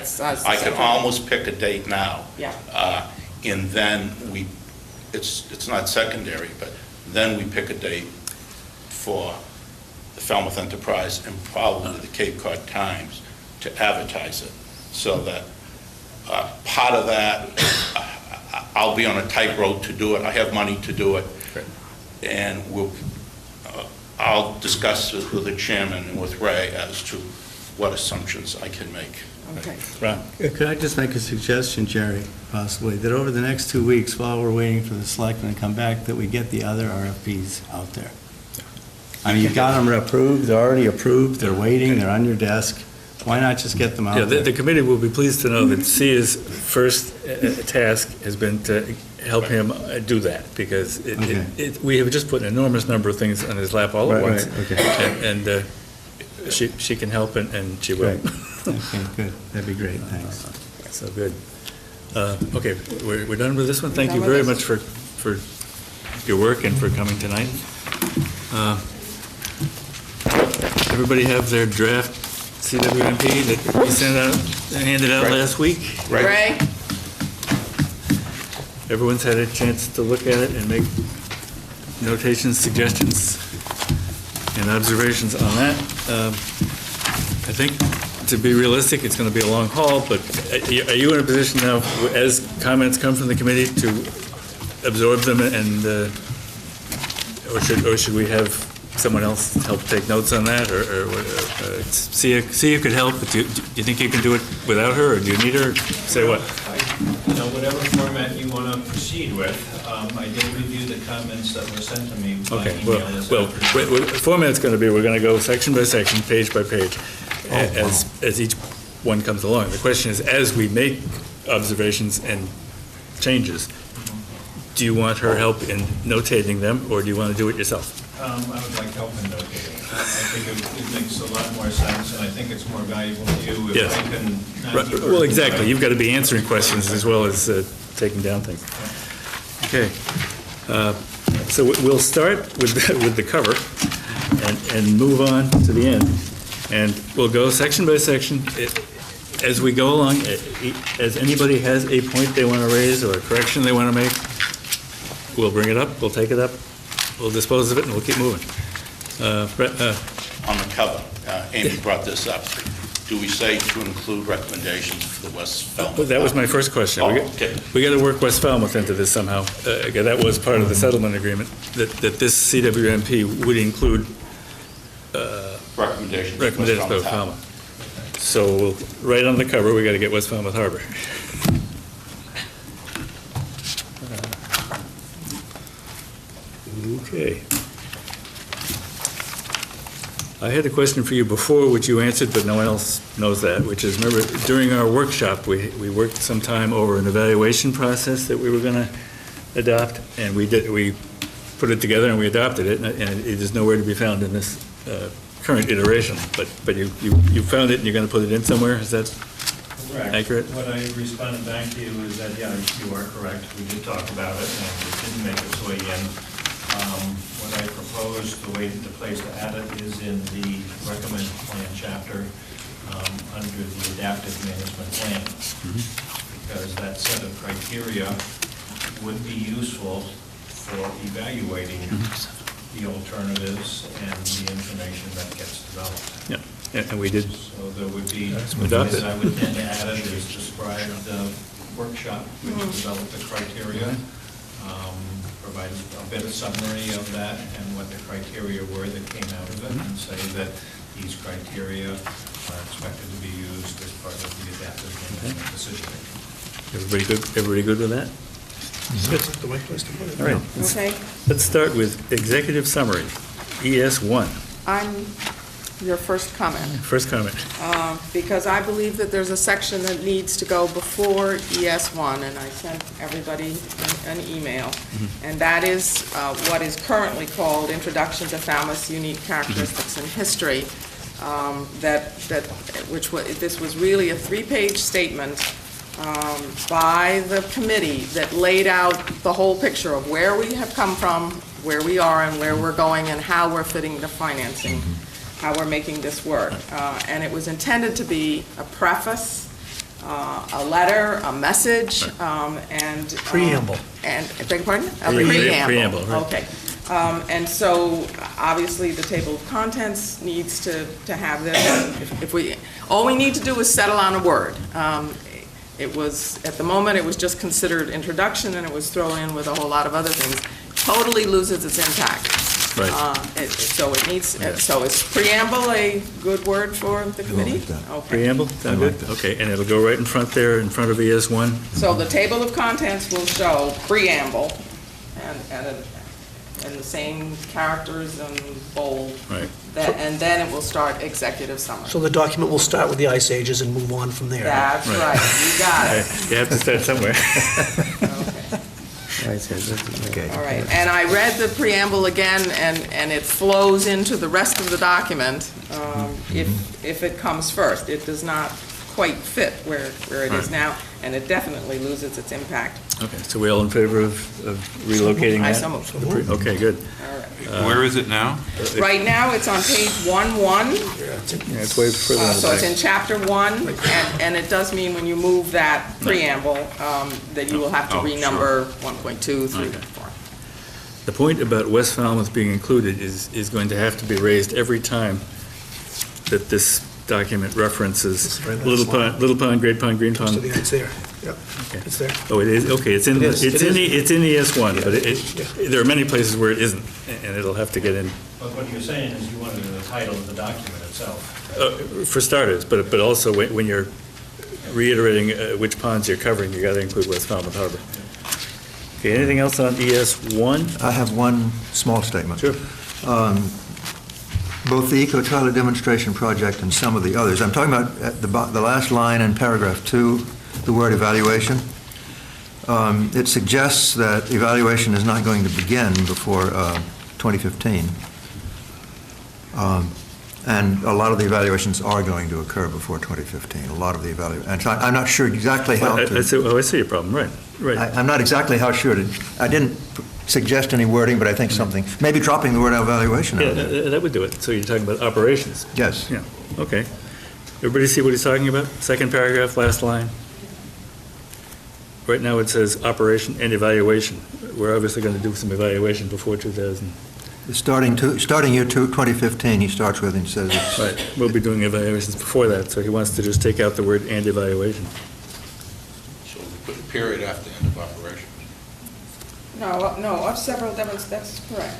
I can almost pick a date now. Yeah. And then it's not secondary, but then we pick a date for the Falmouth Enterprise and probably the Cape Cod Times to advertise it, so that part of that, I'll be on a tightrope to do it. I have money to do it. And I'll discuss it with the chairman and with Ray as to what assumptions I can make. Okay. Ron? Could I just make a suggestion, Jerry, possibly, that over the next 2 weeks, while we're waiting for the selectmen to come back, that we get the other RFPs out there? I mean, you've got them approved, they're already approved, they're waiting, they're on your desk. Why not just get them out Yeah, there? the committee will be pleased to know that Sia's first task has been to help him do that, because Okay. we have just put an enormous number of things on his lap all at Right, once. right, okay. And she can help, and she will. Great. Okay, good, that'd be great, thanks. So good. Okay, we're done with this one. Thank you Done with very this. much for your work and for coming tonight. Everybody have their draft CWMP that we sent out, handed out last week? Ray? Everyone's had a chance to look at it and make notations, suggestions, and observations on that. I think, to be realistic, it's going to be a long haul, but are you in a position now, as comments come from the committee, to absorb them and, or should we have someone else help take notes on that, or see if could help, but do you think you can do it without her, or do you need her? Say what? Whatever format you want to proceed with. I did review the comments that were sent to me by Okay, email this afternoon. well, the format's going to be, we're going to go section by section, page by page, as each one comes along. The question is, as we make observations and changes, do you want her help in notating them, or do you want to do it yourself? I would like help in notating. I think it makes a lot more sense, and I think it's more valuable to you if Yes. I can not Right, keep her- well, exactly, you've got to be answering questions as well as taking down things. Okay, so we'll start with the cover and move on to the end. And we'll go section by section. As we go along, as anybody has a point they want to raise or a correction they want to make, we'll bring it up, we'll take it up, we'll dispose of it, and we'll keep moving. On the cover, Amy brought this up. Do we say to include recommendations for the West Falmouth? That was my first question. Oh, okay. We got to work West Falmouth into this somehow. That was part of the settlement agreement, that this CWMP would include Recommendations. recommendations by West Falmouth. Falmouth. So right on the cover, we got to get West Falmouth Harbor. Okay. I had a question for you before, which you answered, but no one else knows that, which is, remember, during our workshop, we worked some time over an evaluation process that we were going to adopt, and we put it together and we adopted it, and it is nowhere to be found in this current iteration, but you found it and you're going to put it in somewhere, is that Correct. accurate? What I responded back to you is that, yeah, you are correct. We did talk about it, and it didn't make its way in. What I proposed, the place to add it is in the recommended plan chapter under the adaptive management plan. Because that set of criteria would be useful for evaluating the alternatives and the information that gets developed. Yeah, and we did, So there would be, Adopted. as I would then add it, is describe the workshop which developed the criteria, provide a bit of summary of that and what the criteria were that came out of it, and say that these criteria are expected to be used as part of the adaptive management decision making. everybody good with that? That's the right place to put it. All right, Okay, let's start with executive summary, ES1, I'm your first comment. first comment. Because I believe that there's a section that needs to go before ES1, and I sent everybody an email, and that is what is currently called Introduction to Falmouth's Unique Characteristics and History, this was really a three-page statement by the committee that laid out the whole picture of where we have come from, where we are, and where we're going, and how we're fitting the financing, how we're making this work. And it was intended to be a preface, a letter, a message, and... Preamble. And, beg your pardon? A Preamble, preamble. right. Okay. And so, obviously, the table of contents needs to have this. If we, all we need to do is settle on a word. It was, at the moment, it was just considered introduction, and it was thrown in with a whole lot of other things. Totally loses its impact. Right. So it needs, so is preamble a good word for the committee? Okay. Preamble, sound good? Okay, and it'll go right in front there, in front of ES1? So the table of contents will show preamble, and in the same characters and bold. Right. And then it will start executive summary. So the document will start with the ice ages and move on from there. That's right, you got it. You have to start somewhere. Okay. I said, okay. All right, and I read the preamble again, and it flows into the rest of the document if it comes first. It does not quite fit where it is now, and it definitely loses its impact. Okay, so we're all in favor of relocating I that? so moved. Okay, good. All right. Where is it now? Right now, it's on page 1-1. Yeah, it's way further in the So it's back. in chapter 1, and it does mean when you move that preamble, that you will have to Oh, renumber 1.2, 3, Okay. 4. The point about West Falmouth being included is going to have to be raised every time that this document references It's right last Little Pond, Great Pond, Green So Pond. it's there, yep, Okay. it's there. Oh, it is, okay, it's in, It is, it's it in is. the ES1, but Yeah. there are many places where it isn't, and it'll have to get in, But what you're saying is you wanted the title of the document itself. for starters, but also when you're reiterating which ponds you're covering, you gotta include West Falmouth Harbor. Okay, anything else on ES1? I have one small statement. Sure. Both the eco-toilet demonstration project and some of the others, I'm talking about at the last line in paragraph 2, the word evaluation. It suggests that evaluation is not going to begin before 2015. And a lot of the evaluations are going to occur before 2015, a lot of the evaluations. And so I'm not sure exactly how to... I see your problem, right. I'm not exactly how sure to... I didn't suggest any wording, but I think something, maybe dropping the word evaluation out Yeah, of there. that would do it. So you're talking about operations. Yes. Yeah, okay. Everybody see what he's talking about? Second paragraph, last line. Right now it says operation and evaluation. We're obviously going to do some evaluation before 2000. Starting year 2015, he starts with and says it's... Right, we'll be doing evaluations before that, so he wants to just take out the word and evaluation. So we put a period after the end of operation. No, of several that's correct.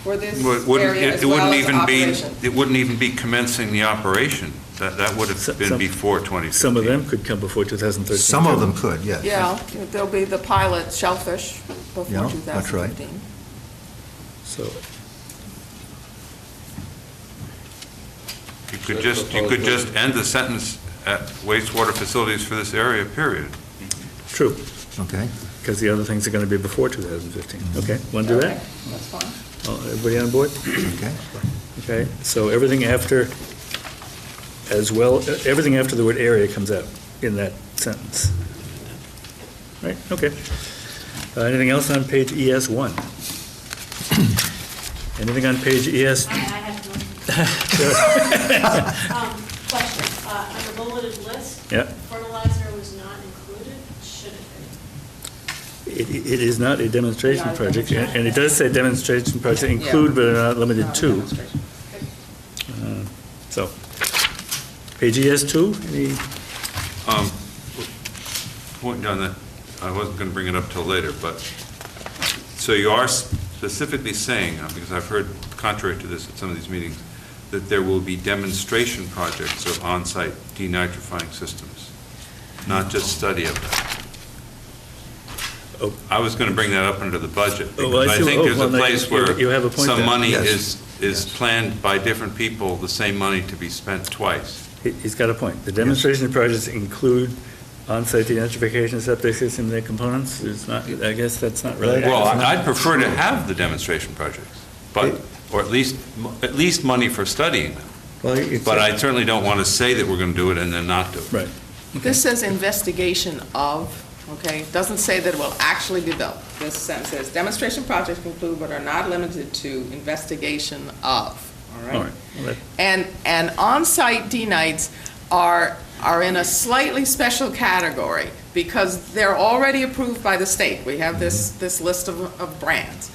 For this Well, it wouldn't- area it as well wouldn't as even be- operation. It wouldn't even be commencing the operation. That would have been Some- before 2015. Some of them could come before 2013. Some of them could, yes. Yeah, there'll be the pilot shellfish before Yeah, 2015. that's right. So, You could just end the sentence at wastewater facilities for this area, period. true, Okay. because the other things are going to be before 2015. Okay, want to do Okay, that? that's fine. Everybody on board? Okay. Okay, so everything after, as well, everything after the word area comes out in that sentence. Right, okay. Anything else on page ES1? Anything on page ES? I have one. Question, on the bulleted list, Yeah. fertilizer was not included, should it be? It is not a demonstration Not a project, demonstration. and it does say demonstration project include but are not limited No, to. demonstration. So, page ES2, any, Point on that, I wasn't going to bring it up till later, but, so you are specifically saying, because I've heard contrary to this at some of these meetings, that there will be demonstration projects of on-site denitrifying systems, not just study of them. Oh. I was going to bring that up under the budget, Oh, because I I see. think Oh, there's a well, now place you where have a point some there. money Yes. is planned by different people, the same money to be spent twice. he's got a point. The demonstration projects include on-site denitrification, septic system, and their components. It's not, I guess that's not really. Well, I'd prefer to have the demonstration projects, but, or at least money for studying them. Well, it's- But I certainly don't want to say that we're going to do it and then not do it. Right. This says investigation of, okay? It doesn't say that it will actually be built. This sentence says demonstration projects include but are not limited to investigation of, all All right? right. Well, that- And on-site denites are in a slightly special category because they're already approved by the state. We have this list of brands.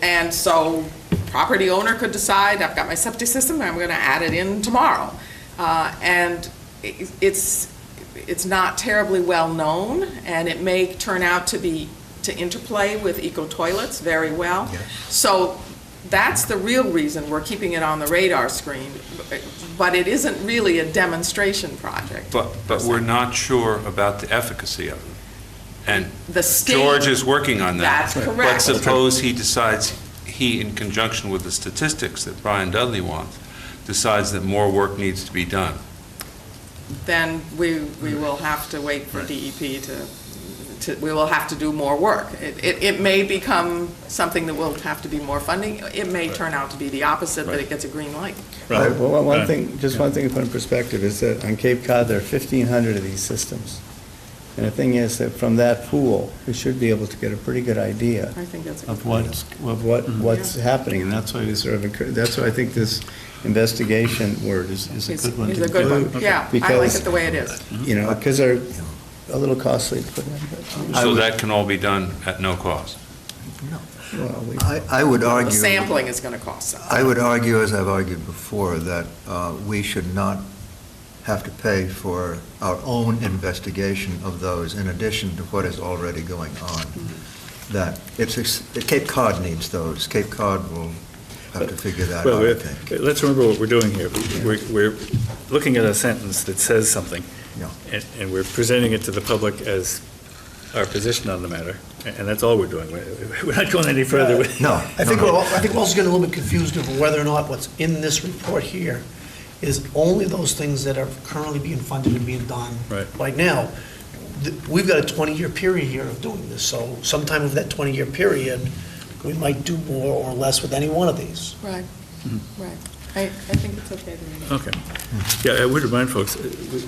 And so property owner could decide, I've got my septic system, I'm going to add it in tomorrow. And it's not terribly well-known, and it may turn out to interplay with eco-toilets very well. Yes. So that's the real reason we're keeping it on the radar screen, but it isn't really a demonstration project. But we're not sure about the efficacy of them. And The state. George is working on that. That's But correct. suppose he decides, in conjunction with the statistics that Brian Dudley wants, decides that more work needs to be done. Then we will have to wait for DEP we will have to do more work. It may become something that will have to be more funding. It may turn out to be the opposite, but it gets a green light. Right. Well, one Right. thing, just one thing to put in perspective is that on Cape Cod, there are 1,500 of these systems. And the thing is that from that pool, we should be able to get a pretty good idea I think that's a of good point. what's happening. And that's why we sort of, that's why I think this investigation word is a good one to It's a good one. include. Yeah, I like Because, it the way it is. you know, because they're a little costly to put in. but- So that can all be done at no cost. Well, we- I would The argue. sampling is going to cost something. I would argue, as I've argued before, that we should not have to pay for our own investigation of those in addition to what is already going on. That Cape Cod needs those. Cape Cod will have to figure that Well, out, I think. let's remember what we're doing here. We're looking at a sentence that says something, Yeah. and we're presenting it to the public as our position on the matter, and that's all we're doing. We're not going any further with. No. I think we're also getting a little bit confused over whether or not what's in this report here is only those things that are currently being funded and being done. Right. Right now, we've got a 20-year period here of doing this, so sometime over that 20-year period, we might do more or less with any one of these. Right, right. I think it's okay to read it. Okay. Yeah, I would remind folks,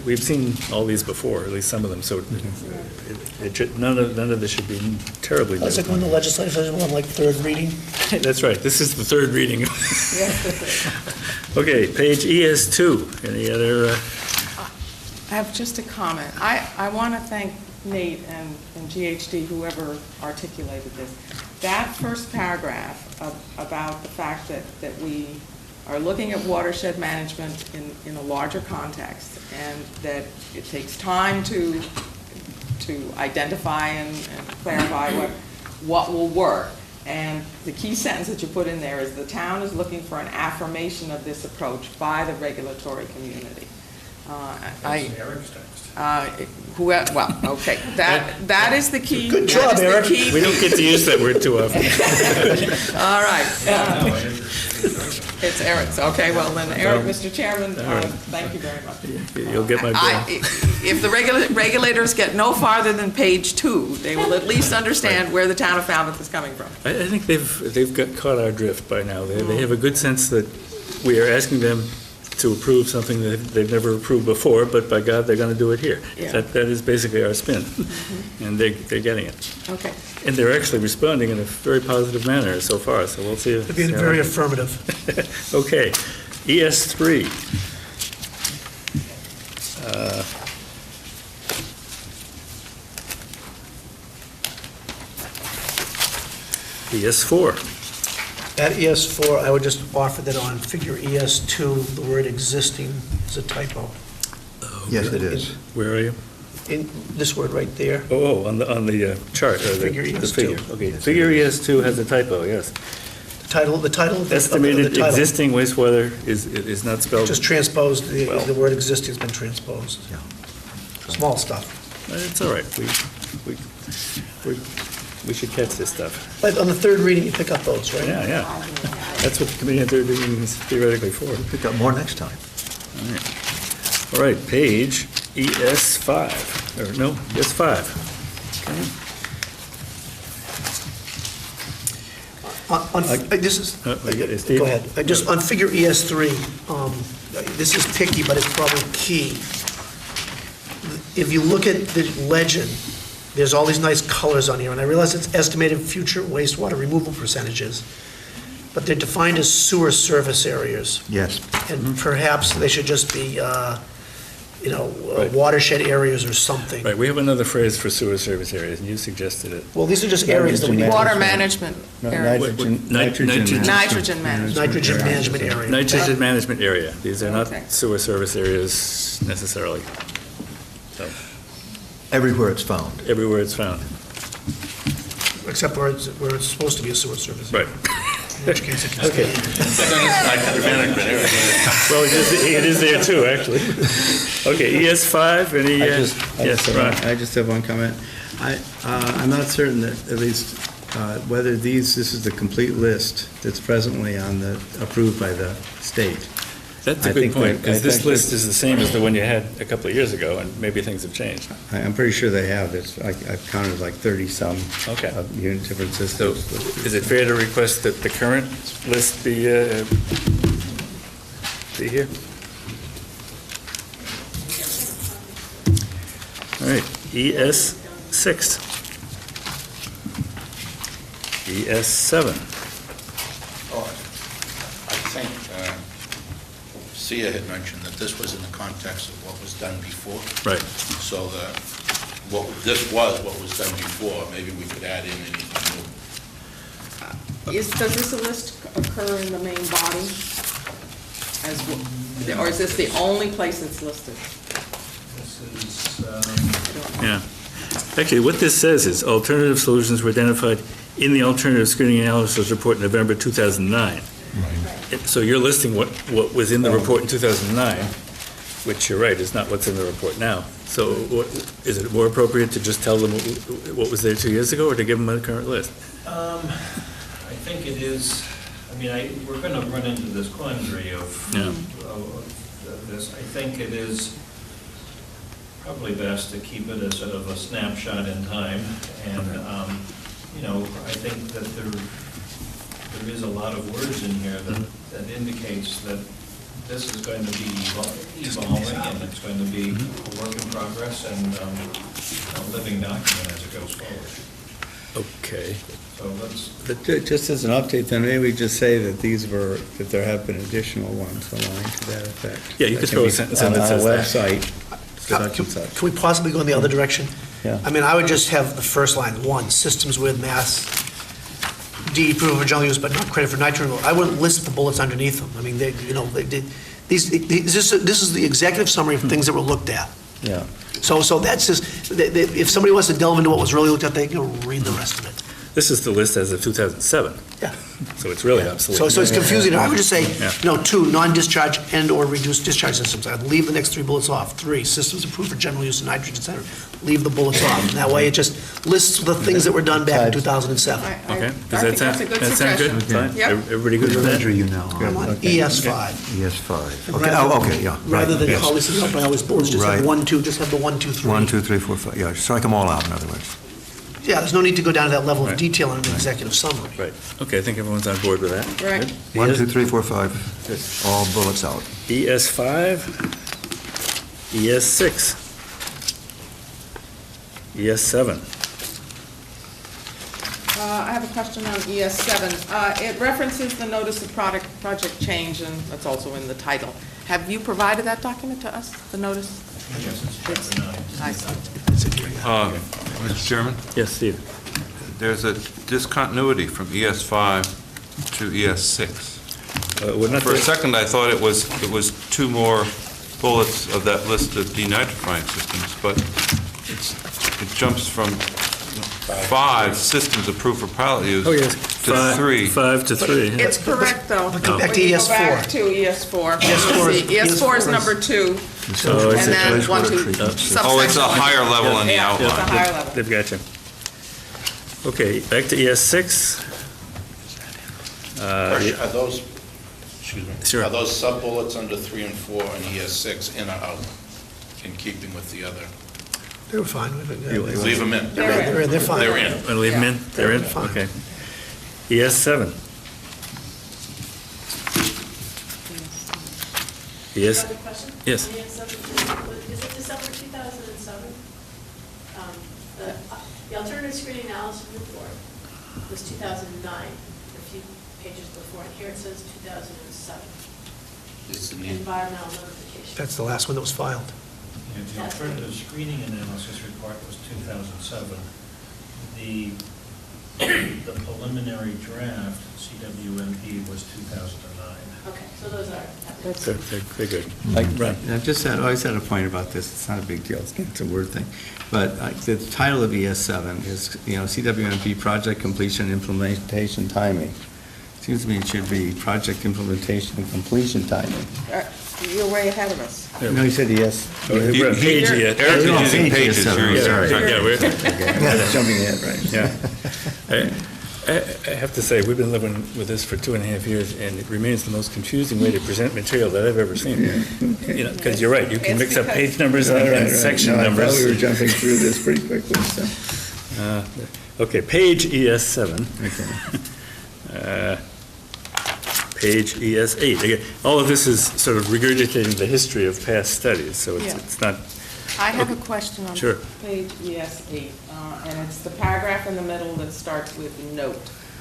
we've seen all these before, at least some of them, so none of this should be terribly new. That's like when the legislative session went like third reading. That's right, this is the third reading. Okay, page ES2, any other, I have just a comment. I want to thank Nate and GHD, whoever articulated this. That first paragraph about the fact that we are looking at watershed management in a larger context, and that it takes time to identify and clarify what will work. And the key sentence that you put in there is the town is looking for an affirmation of this approach by the regulatory community. Eric's text. Well, okay, that is the key. Good job, that is the Eric. key we don't get to use that word too often. All right. It's Eric's. Okay, well then, Eric, Mr. Chairman, thank you very much. You'll get my bill. If the regulators get no farther than page 2, they will at least understand where the town of Falmouth is coming from. I think they've got caught our drift by now. They have a good sense that we are asking them to approve something that they've never approved before, but by God, they're going to do it here. Yeah. That is basically our spin, and they're getting it. Okay. And they're actually responding in a very positive manner so far, so we'll see. They're being very affirmative. Okay, ES3. ES4. At ES4, I would just offer that on figure ES2, the word existing is a typo. Yes, it is. Where are you? In this word right there, Oh, on the chart, or the Figure the ES2. figure. Okay, figure ES2 has a typo, yes. the title of the Estimated title. existing wastewater is not spelled. Just transposed, Well. the word existing has been transposed. Yeah. Small stuff. It's all right. We should catch this stuff. But on the third reading, you pick up those, right? Yeah. That's what the committee on third reading is theoretically for. Pick up more next time. All right, page ES5, or no, ES5. This is, Steve? go ahead. Just on figure ES3, this is picky, but it's probably key. If you look at the legend, there's all these nice colors on here, and I realize it's estimated future wastewater removal percentages, but they're defined as sewer service areas, Yes. and perhaps they should just be, Right. watershed areas or something. Right, we have another phrase for sewer service areas, and you suggested it. Well, these are just areas that we need. Water management No, area. Nitrogen Nitrogen management. Nitrogen management. Nitrogen management area. Nitrogen management area. These are not Okay. sewer service areas necessarily. So, Everywhere it's found. everywhere it's found. Except where it's supposed to be a sewer service. Right. In which case it can Okay. stay. Well, it is there too, actually. Okay, ES5, any, yes, Ron? I just have one comment. I'm not certain that, at least, whether this is the complete list that's presently approved by the state. That's a I good think point, that- because I this think list is the same as the one you had a couple of years ago, and maybe things have changed. I'm pretty sure they have. I've counted like 30-some Okay. different So systems. is it fair to request that the current list be here? All right, ES6. ES7. Oh, I think Sia had mentioned that this was in the context of what was done before. Right. So that what was done before, maybe we could add in anything new. Does this list occur in the main body? Or is this the only place it's listed? This is, Yeah. Actually, what this says is alternative solutions were identified in the alternative screening analysis report in November 2009. So you're listing what was in the report in 2009, which you're right, is not what's in the report now. So is it more appropriate to just tell them what was there 2 years ago, or to give them a current list? I think it is, I mean, we're going to run into this quandary of this. I think it is probably best to keep it as sort of a snapshot in time. And, I think that there is a lot of words in here that indicates that this is going to be evolving, and it's going to be a work in progress and a living document as it goes forward. Okay. So let's, But just as an update, then maybe we just say that that there have been additional ones aligned to that effect. Yeah, you could throw a sentence in that says on that. a website, such and such. Can we possibly go in the other direction? Yeah. I mean, I would just have the first line, 1, systems with mass, DEP approval for general use, but not credit for nitrogen. I wouldn't list the bullets underneath them. I mean, this is the executive summary of things that were looked at. Yeah. So that's just, if somebody wants to delve into what was really looked at, they can read the rest of it. This is the list as of 2007, Yeah. so it's really obsolete. So it's confusing. I would just say, Yeah. 2, non-discharge and/or reduced discharge systems. I'd leave the next 3 bullets off. 3, systems approved for general use of nitrogen center. Leave the bullets off. And that way it just lists the things that were done back in 2007. Okay, I think that's a good suggestion. Fine? Yep. Everybody good with that? Are you now I'm on ES5. ES5. And Okay, okay, yeah. Rather than yes. all these bullets, just have Right. 1, 2, just have the 1, 2, 3. 1, 2, 3, 4, 5, yeah, strike them all out, in other words. Yeah, there's no need to go down to that level of Right. detail in an executive summary. Right, okay, I think everyone's on board with that. Right. Good. 1, 2, 3, 4, 5, all bullets out. ES5, ES6, ES7. I have a question on ES7. It references the notice of project change, and that's also in the title. Have you provided that document to us, the notice? yes, it's chapter 9. I see. Mr. Chairman, Yes, Steve? there's a discontinuity from ES5 to ES6. We're not For a there. second, I thought it was 2 more bullets of that list of denitrifying systems, but it jumps from 5 systems approved for pilot use Oh, yes. to 3. 5 to 3. yeah. It's correct, though. But go back to When you ES4. Go back to ES4. ES4 is- ES4 is number 2, Oh, and it's then a- 1, 2, treatment subsection. Oh, it's a higher level in the Yeah, it's a outline. higher level. They've got you. Okay, back to ES6. Are those, excuse me, Sure. are those sub-bullets under 3 and 4 and ES6 in or out, in keeping with the other? They were fine with it. yeah. Leave them in. They're fine. They're in. Want to leave them in? They're in? Fine. Okay. ES7. ES, Another question? yes. Is it December 2007? The alternative screening analysis report was 2009, a few pages before, and here it says 2007. It's in the, Environmental notification. That's the last one that was filed. Yeah, the alternative screening analysis report was 2007. The preliminary draft, CWMP, was 2009. Okay, so those are. They're good. Right. I've just always had a point about this, it's not a big deal, it's a word thing. But the title of ES7 is, CWMP Project Completion Implementation Timing. Excuse me, it should be project implementation and completion timing. You're way ahead of us. No, you said yes. We're on page Eric yet. is You're on using page pages. seven, You're- sorry. Yeah, we're, Jumping ahead, right. yeah. I have to say, we've been living with this for 2.5 years, and it remains the most confusing way to present material that I've ever seen. You know, because you're right, you can mix up page numbers and section No, numbers. I thought we were jumping through this pretty quickly, so. Okay, page ES7. Okay. Page ES8. Again, all of this is sort of regurgitating the history of past studies, so Yeah. it's not, I have a question on Sure. page ES8, and it's the paragraph in the middle that starts with note.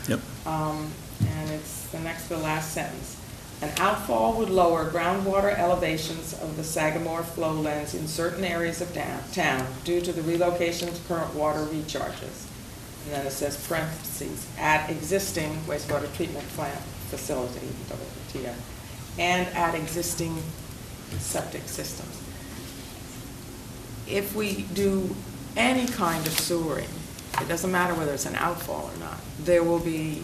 Yep. And it's the next to the last sentence. An outfall would lower groundwater elevations of the Sagamore flowlands in certain areas of town due to the relocation of current water recharges. And then it says parentheses, at existing wastewater treatment plant facility, WTF, and at existing septic systems. If we do any kind of sewering, it doesn't matter whether it's an outfall or not, there will be,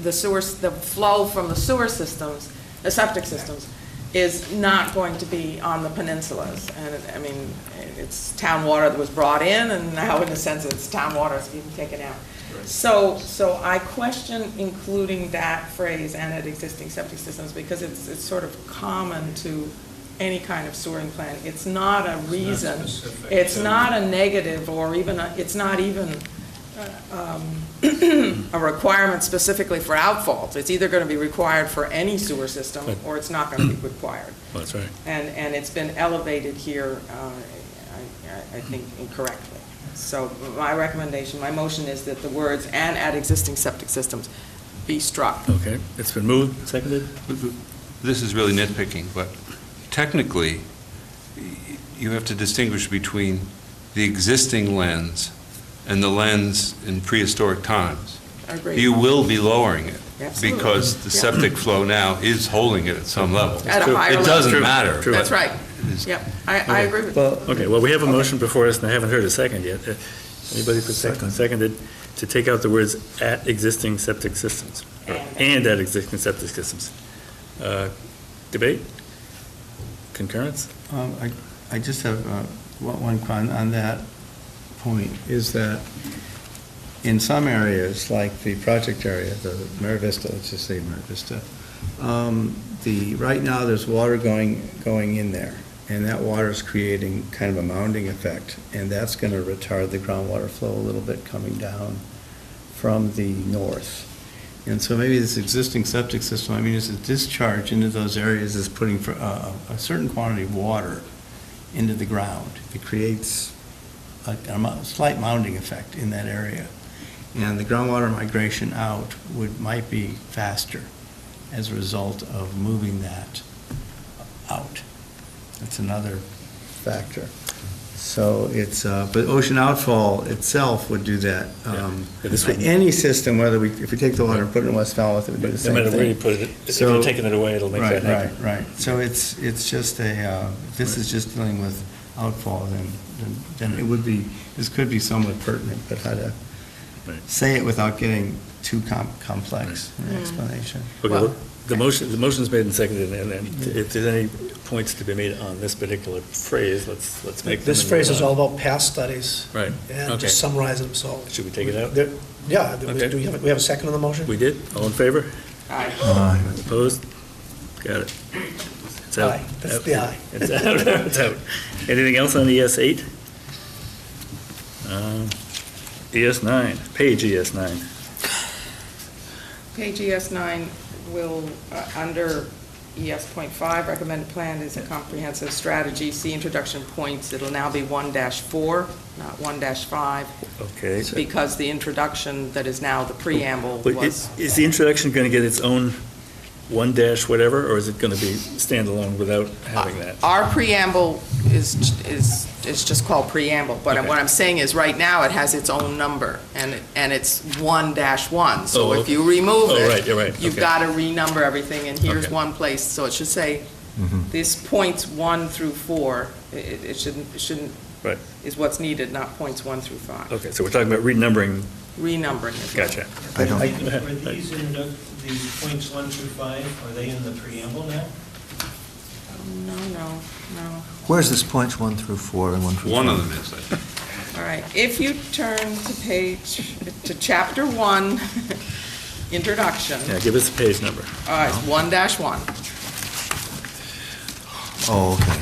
the flow from the sewer systems, the septic systems, is not going to be on the peninsulas. And, I mean, it's town water that was brought in, and now in a sense it's town water that's being taken out. So I question including that phrase, and at existing septic systems, because it's sort of common to any kind of sewering plan. It's not a reason, it's not a negative, or even, it's not even a requirement specifically for outfalls. It's either going to be required for any sewer system, or it's not going to be required. well, that's right. And it's been elevated here, I think incorrectly. So my recommendation, my motion is that the words "and at existing septic systems" be struck. Okay, it's been moved, seconded? This is really nitpicking, but technically, you have to distinguish between the existing lens and the lens in prehistoric times. Agreed. You will be lowering it, Absolutely. because the Yeah. septic flow now is holding it at some level. At a higher level. It doesn't matter. True. That's right. Yep, I agree with Well, that. Okay, well, we have a motion before us, and I haven't heard a second yet. Anybody put seconded to take out the words "at existing septic systems," or "and at existing septic systems"? Debate? Concurrence? I just have one comment on that point, is that in some areas, like the project area, the Mara Vista, let's just say Mara Vista, right now, there's water going in there, and that water is creating kind of a mounding effect, and that's going to retard the groundwater flow a little bit coming down from the north. And so maybe this existing septic system, I mean, as a discharge into those areas is putting a certain quantity of water into the ground. It creates a slight mounding effect in that area. And the groundwater migration out might be faster as a result of moving that out. That's another factor. So it's, but ocean outfall itself would do that. Yeah, this would- Any system, if we take the water and put it in West Falmouth, it would do the No same matter where you thing. put it, if So- you're taking it away, it'll make that happen. Right. So it's just if this is just dealing with outfall, then it would be, this could be somewhat pertinent, but how to Right. say it without getting too complex in explanation. Okay, Well- well, the motion's made and seconded, and if there's any points to be made on this particular phrase, let's make them. This and phrase move is on. all about past studies. Right, And okay. just summarize them, so. Should we take it out? Yeah, Okay. do we have a second on the motion? We did? All in favor? Aye. Opposed? Got it. It's out. Aye. That's the aye. It's out, it's out. Anything else on ES8? ES9, page ES9. Page ES9 will, under ES.5, recommended plan is a comprehensive strategy. See introduction points. It'll now be 1-4, not 1-5, Okay. because the introduction that is now the preamble But was. is the introduction going to get its own 1- whatever, or is it going to be standalone without having that? Our preamble is just called preamble, but Okay. what I'm saying is, right now, it has its own number, and it's 1-1. So Oh, if okay. you remove Oh, it, right, you're right, you've okay. got to renumber everything, and here's Okay. one place, so it should say, this points 1 through 4, it shouldn't, Right. is what's needed, not points 1 through 5. Okay, so we're talking about renumbering renumbering it. Gotcha. I don't, Are these these points 1 through 5, are they in the preamble now? No. where's this points 1 through 4 and 1 through 5? One of them is, I think. All right, if you turn to chapter 1, introduction, Yeah, give us the page number. it's 1-1. Oh, okay.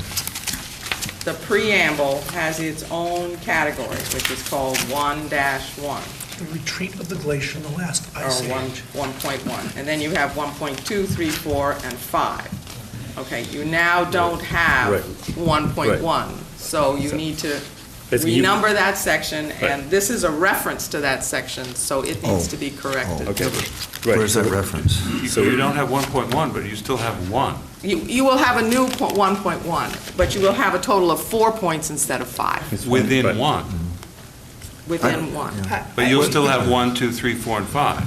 The preamble has its own category, which is called 1-1, The retreat of the glacier in the last or ice age. 1.1. And then you have 1.2, 3, 4, and 5. Okay, you now don't have Right. 1.1, so you need to Basically, you- renumber that section, Right. and this is a reference to that section, so it needs Oh. to be corrected. Okay. Where's that reference? So you don't have 1.1, but you still have 1. You will have a new 1.1, but you will have a total of 4 points instead of 5, Within Right. 1. within one. But you'll still have 1, 2, 3, 4, and 5.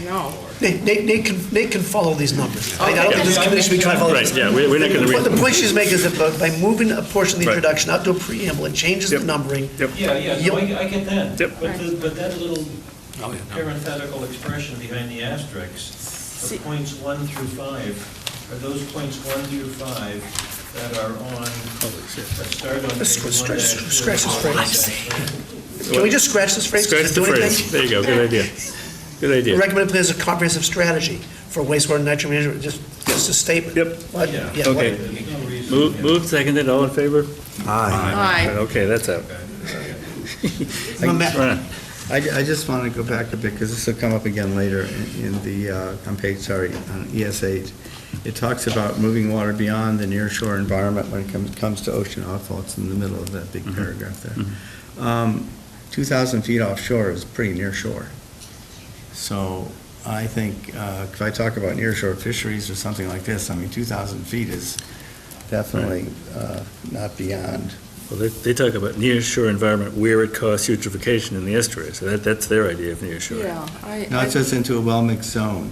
No. Nate can follow these numbers. I don't think this committee should be trying to follow Right, these. yeah, we're not going to read. The point she's making is that by moving a portion of the Right. introduction out to a preamble and changes the Yep. numbering, Yep. Yeah, no, I get that. Yep. But that little Oh, yeah. parenthetical expression behind the asterisks, See- the points 1 through 5, are those points 1 through 5 that are on, that start on Let's page scratch this 1-2? phrase. Can we just scratch this phrase? Scratch Does it the do anything? phrase. There you go, good idea. Good The idea. recommended plan is a comprehensive strategy for wastewater and nitrogen management, just a statement. Yep. What? Yeah. Yeah, Okay. what- There's no reason. Move, seconded, all in favor? Aye. Aye. Okay, that's out. I just want to go back a bit, because this will come up again later in the, on ES8. It talks about moving water beyond the nearshore environment when it comes to ocean outfall. It's in the middle of that big paragraph there. 2,000 feet offshore is pretty near shore. So I think if I talk about nearshore fisheries or something like this, I mean, 2,000 feet is definitely not beyond. Well, they talk about near-shore environment where it causes eutrophication in the estuary, so that's their idea of near-shore. Yeah, No, it says into a well-mixed zone,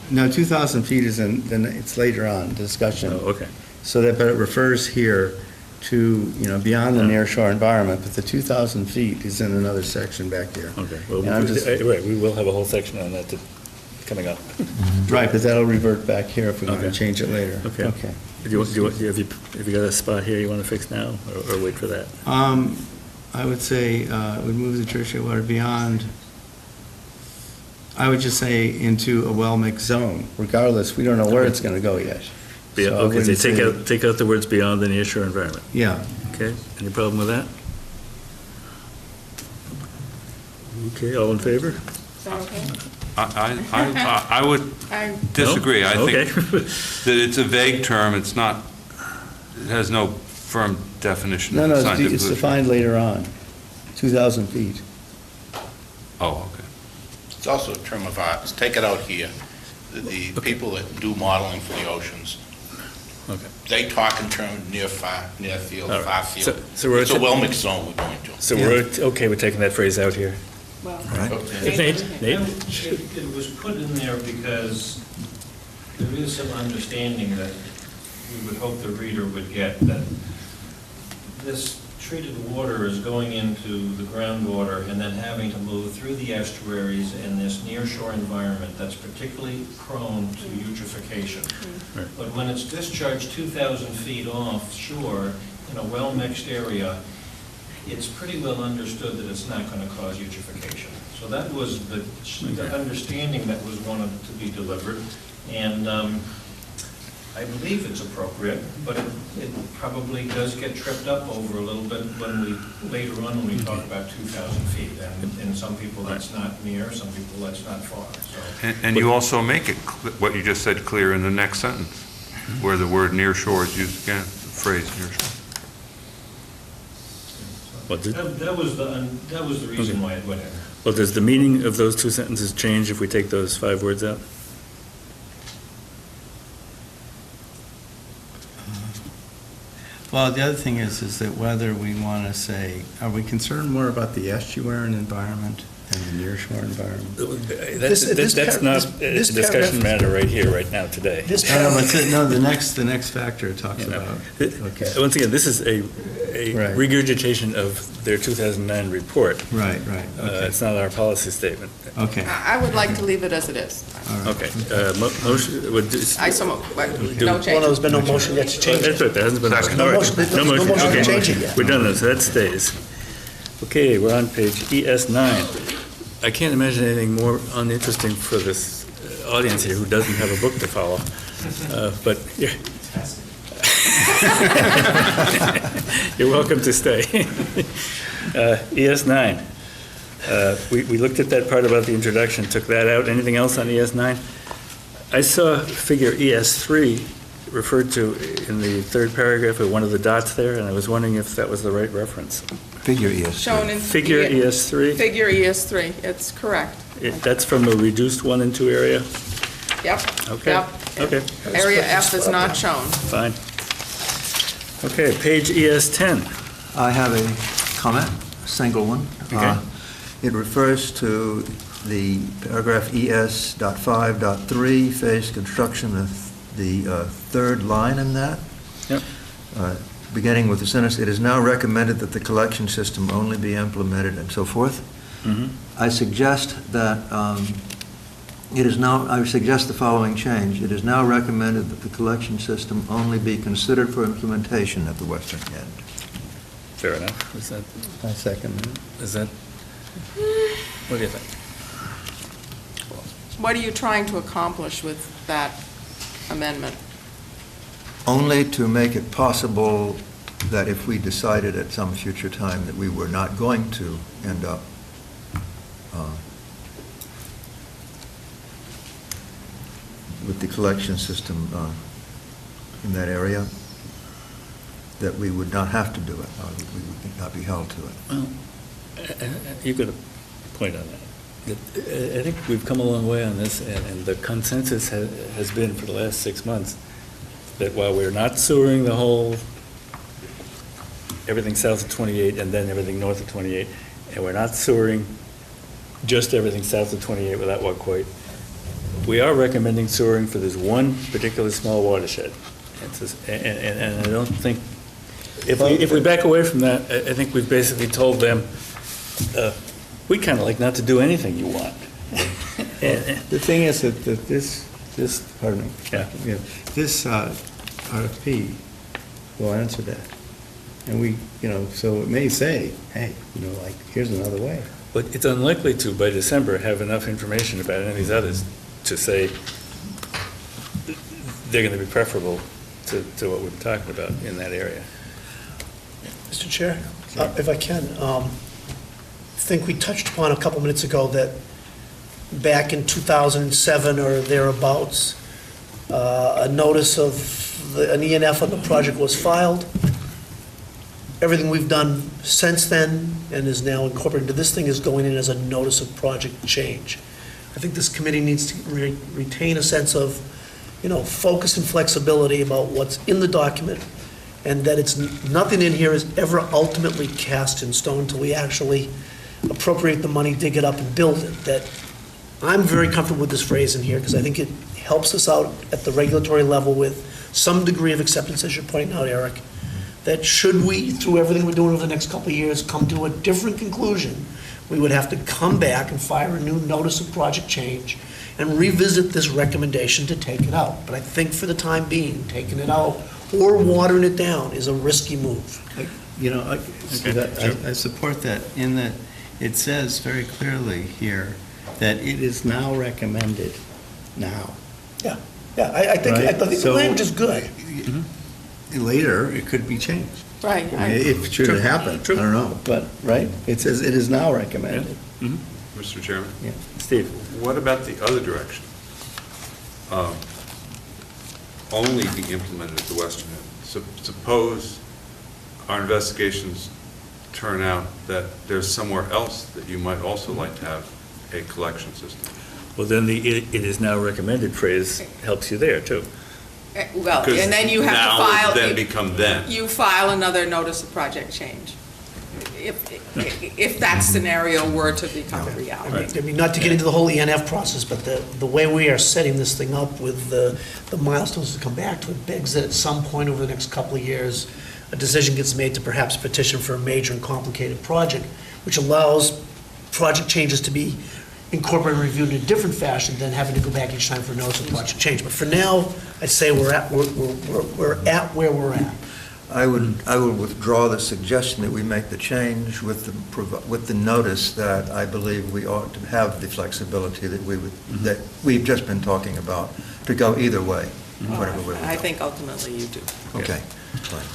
No, 2,000 feet is then it's later on, discussion. Oh, okay. So that, but it refers here to, beyond the Yeah. nearshore environment, but the 2,000 feet is in another section back here. Okay, well, And I'm just- right, we will have a whole section on that coming up. Right, but that'll revert back here if we want to Okay. change it later. Okay. Okay. Have you got a spot here you want to fix now, or wait for that? I would say, would move the tertiary water beyond, I would just say into a well-mixed zone. Regardless, we don't know where it's going to go yet. Yeah, So I okay, wouldn't so take out the words beyond the near-shore environment, Yeah. okay? Any problem with that? Okay, all in favor? Is that okay? I would I- disagree. I No? think Okay. that it's a vague term, it's not, it has no firm definition. No, it's scientifically. defined later on, 2,000 feet. Oh, okay. It's also a term of art. Let's take it out here. The people that do modeling for the oceans, Okay. they talk in terms near field, All right. far So- field. so we're It's a at- well-mixed zone we're going to. So we're, okay, we're taking that phrase out here. Well, Okay. Nate? It was put in there because there is some understanding that we would hope the reader would get, that this treated water is going into the groundwater and then having to move through the estuaries in this nearshore environment that's particularly prone to eutrophication. Right. But when it's discharged 2,000 feet offshore in a well-mixed area, it's pretty well understood that it's not going to cause eutrophication. So that was the understanding that was wanted to be delivered, and I believe it's appropriate, but it probably does get tripped up over a little bit later on when we talk about 2,000 feet. And in some people, that's not near, some people, that's not far, so. And you also make it, what you just said, clear in the next sentence, where the word near shore is used again, the phrase near shore. That was the reason why it went in. Well, does the meaning of those two sentences change if we take those 5 words out? Well, the other thing is that whether we want to say, are we concerned more about the estuarine environment And the nearshore environment. That's not a this discussion paragraph- matter right here, right now, today. This No, paragraph, the next factor it talks You know, about. Okay. Once again, this is a Right. regurgitation of their 2009 report. Right, okay, It's not our policy statement. okay. I would like to leave it as it is. All right. Okay. Motion, would. I so moved, but Do- no well, change. there's been no motion yet to change That's it. right, there hasn't been a motion. No All right. motion. There's No no motion, motion to okay. change it yet. We're done, so that stays. Okay, we're on page ES9. I can't imagine anything more uninteresting for this audience here who doesn't have a book to follow. But you're welcome to stay. ES9. We looked at that part about the introduction, took that out. Anything else on ES9? I saw figure ES3 referred to in the third paragraph with one of the dots there, and I was wondering if that was the right reference. Figure ES3. Shown in. Figure ES3, Figure ES3, it's correct. that's from a reduced 1 and 2 area? Yep. Okay, Yep. okay, Area F is not shown. fine. Okay, page ES10. I have a comment, a single one. Okay. It refers to the paragraph ES.5.3, phase construction, the third line in that. Yep. Beginning with the sentence, "It is now recommended that the collection system only be implemented," and so forth. Mhm. I suggest that I suggest the following change. It is now recommended that the collection system only be considered for implementation at the western end. Fair enough. I second that. Is that, what do you think? What are you trying to accomplish with that amendment? Only to make it possible that if we decided at some future time that we were not going to end up with the collection system in that area, that we would not have to do it, we would not be held to it. Well, you got a point on that. I think we've come a long way on this, and the consensus has been for the last 6 months that while we're not sewering the whole, everything south of 28 and then everything north of 28, and we're not sewering just everything south of 28 without Waquoit, we are recommending sewering for this one particular small watershed. And I don't think, if we back away from that, I think we've basically told them, we kind of like not to do anything you want. The thing is that this, pardon me. Yeah. This RFP will answer that. And we, so it may say, hey, like, here's another way. But it's unlikely to, by December, have enough information about any of these others to say they're going to be preferable to what we're talking about in that area. Mr. Chair, if I can, I think we touched upon a couple minutes ago that back in 2007 or thereabouts, a notice of an ENF on the project was filed. Everything we've done since then and is now incorporated into this thing is going in as a notice of project change. I think this committee needs to retain a sense of, focus and flexibility about what's in the document, and that it's, nothing in here is ever ultimately cast in stone until we actually appropriate the money, dig it up, and build it. That I'm very comfortable with this phrase in here, because I think it helps us out at the regulatory level with some degree of acceptance, as you're pointing out, Eric, that should we, through everything we're doing over the next couple of years, come to a different conclusion, we would have to come back and file a new notice of project change and revisit this recommendation to take it out. But I think for the time being, taking it out or watering it down is a risky move. I support that in that it says very clearly here that it is now recommended now. Yeah, I think Right. the So- language is good. Later, it could be changed. Right. If it should have happened, I don't know, but, right? It says it is now recommended. Mr. Chairman? Steve? What about the other direction? Only be implemented at the western end. Suppose our investigations turn out that there's somewhere else that you might also like to have a collection system. Well, then the "it is now recommended" phrase helps you there, too. Well, and then you have to Because now file. would then become then. You file another notice of project change. if that scenario were to become a reality. I mean, not to get into the whole ENF process, but the way we are setting this thing up with the milestones to come back to, it begs that at some point over the next couple of years, a decision gets made to perhaps petition for a major and complicated project, which allows project changes to be incorporated and reviewed in a different fashion than having to go back each time for notice of project change. But for now, I'd say we're at where we're at. I would withdraw the suggestion that we make the change with the notice that I believe we ought to have the flexibility that we've just been talking about, to go either way, whatever way we go. I think ultimately you do. Okay, fine.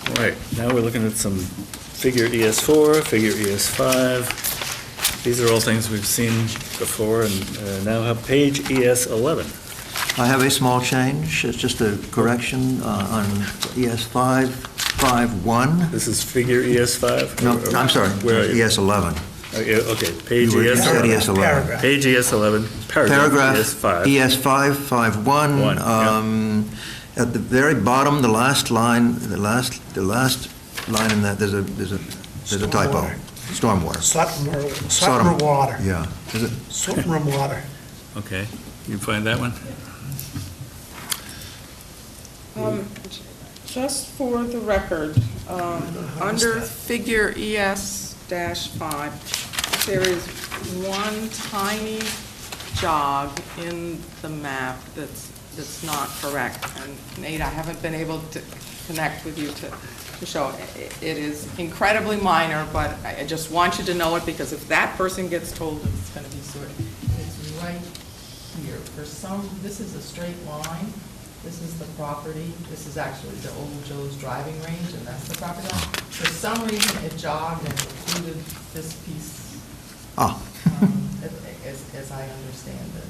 All right, now we're looking at some figure ES4, figure ES5. These are all things we've seen before, and now have page ES11. I have a small change, it's just a correction on ES5, 5.1. This is figure ES5? No, I'm sorry, Where are you? ES11. Okay, page You said ES11. ES11. Page ES11, paragraph ES5. ES5, 5.1. At the very bottom, the last line in that, there's a typo. Stormwater. Sotmer water. Yeah. Is it? Sotmer water. Okay, you find that one? Just for the record, under figure ES-5, there is one tiny jog in the map that's not correct. And Nate, I haven't been able to connect with you to show it. It is incredibly minor, but I just want you to know it, because if that person gets told, it's going to be sort of, it's right here. This is a straight line. This is the property. This is actually the old Joe's driving range, and that's the property line. For some reason, it jogged and included this piece, as I understand it.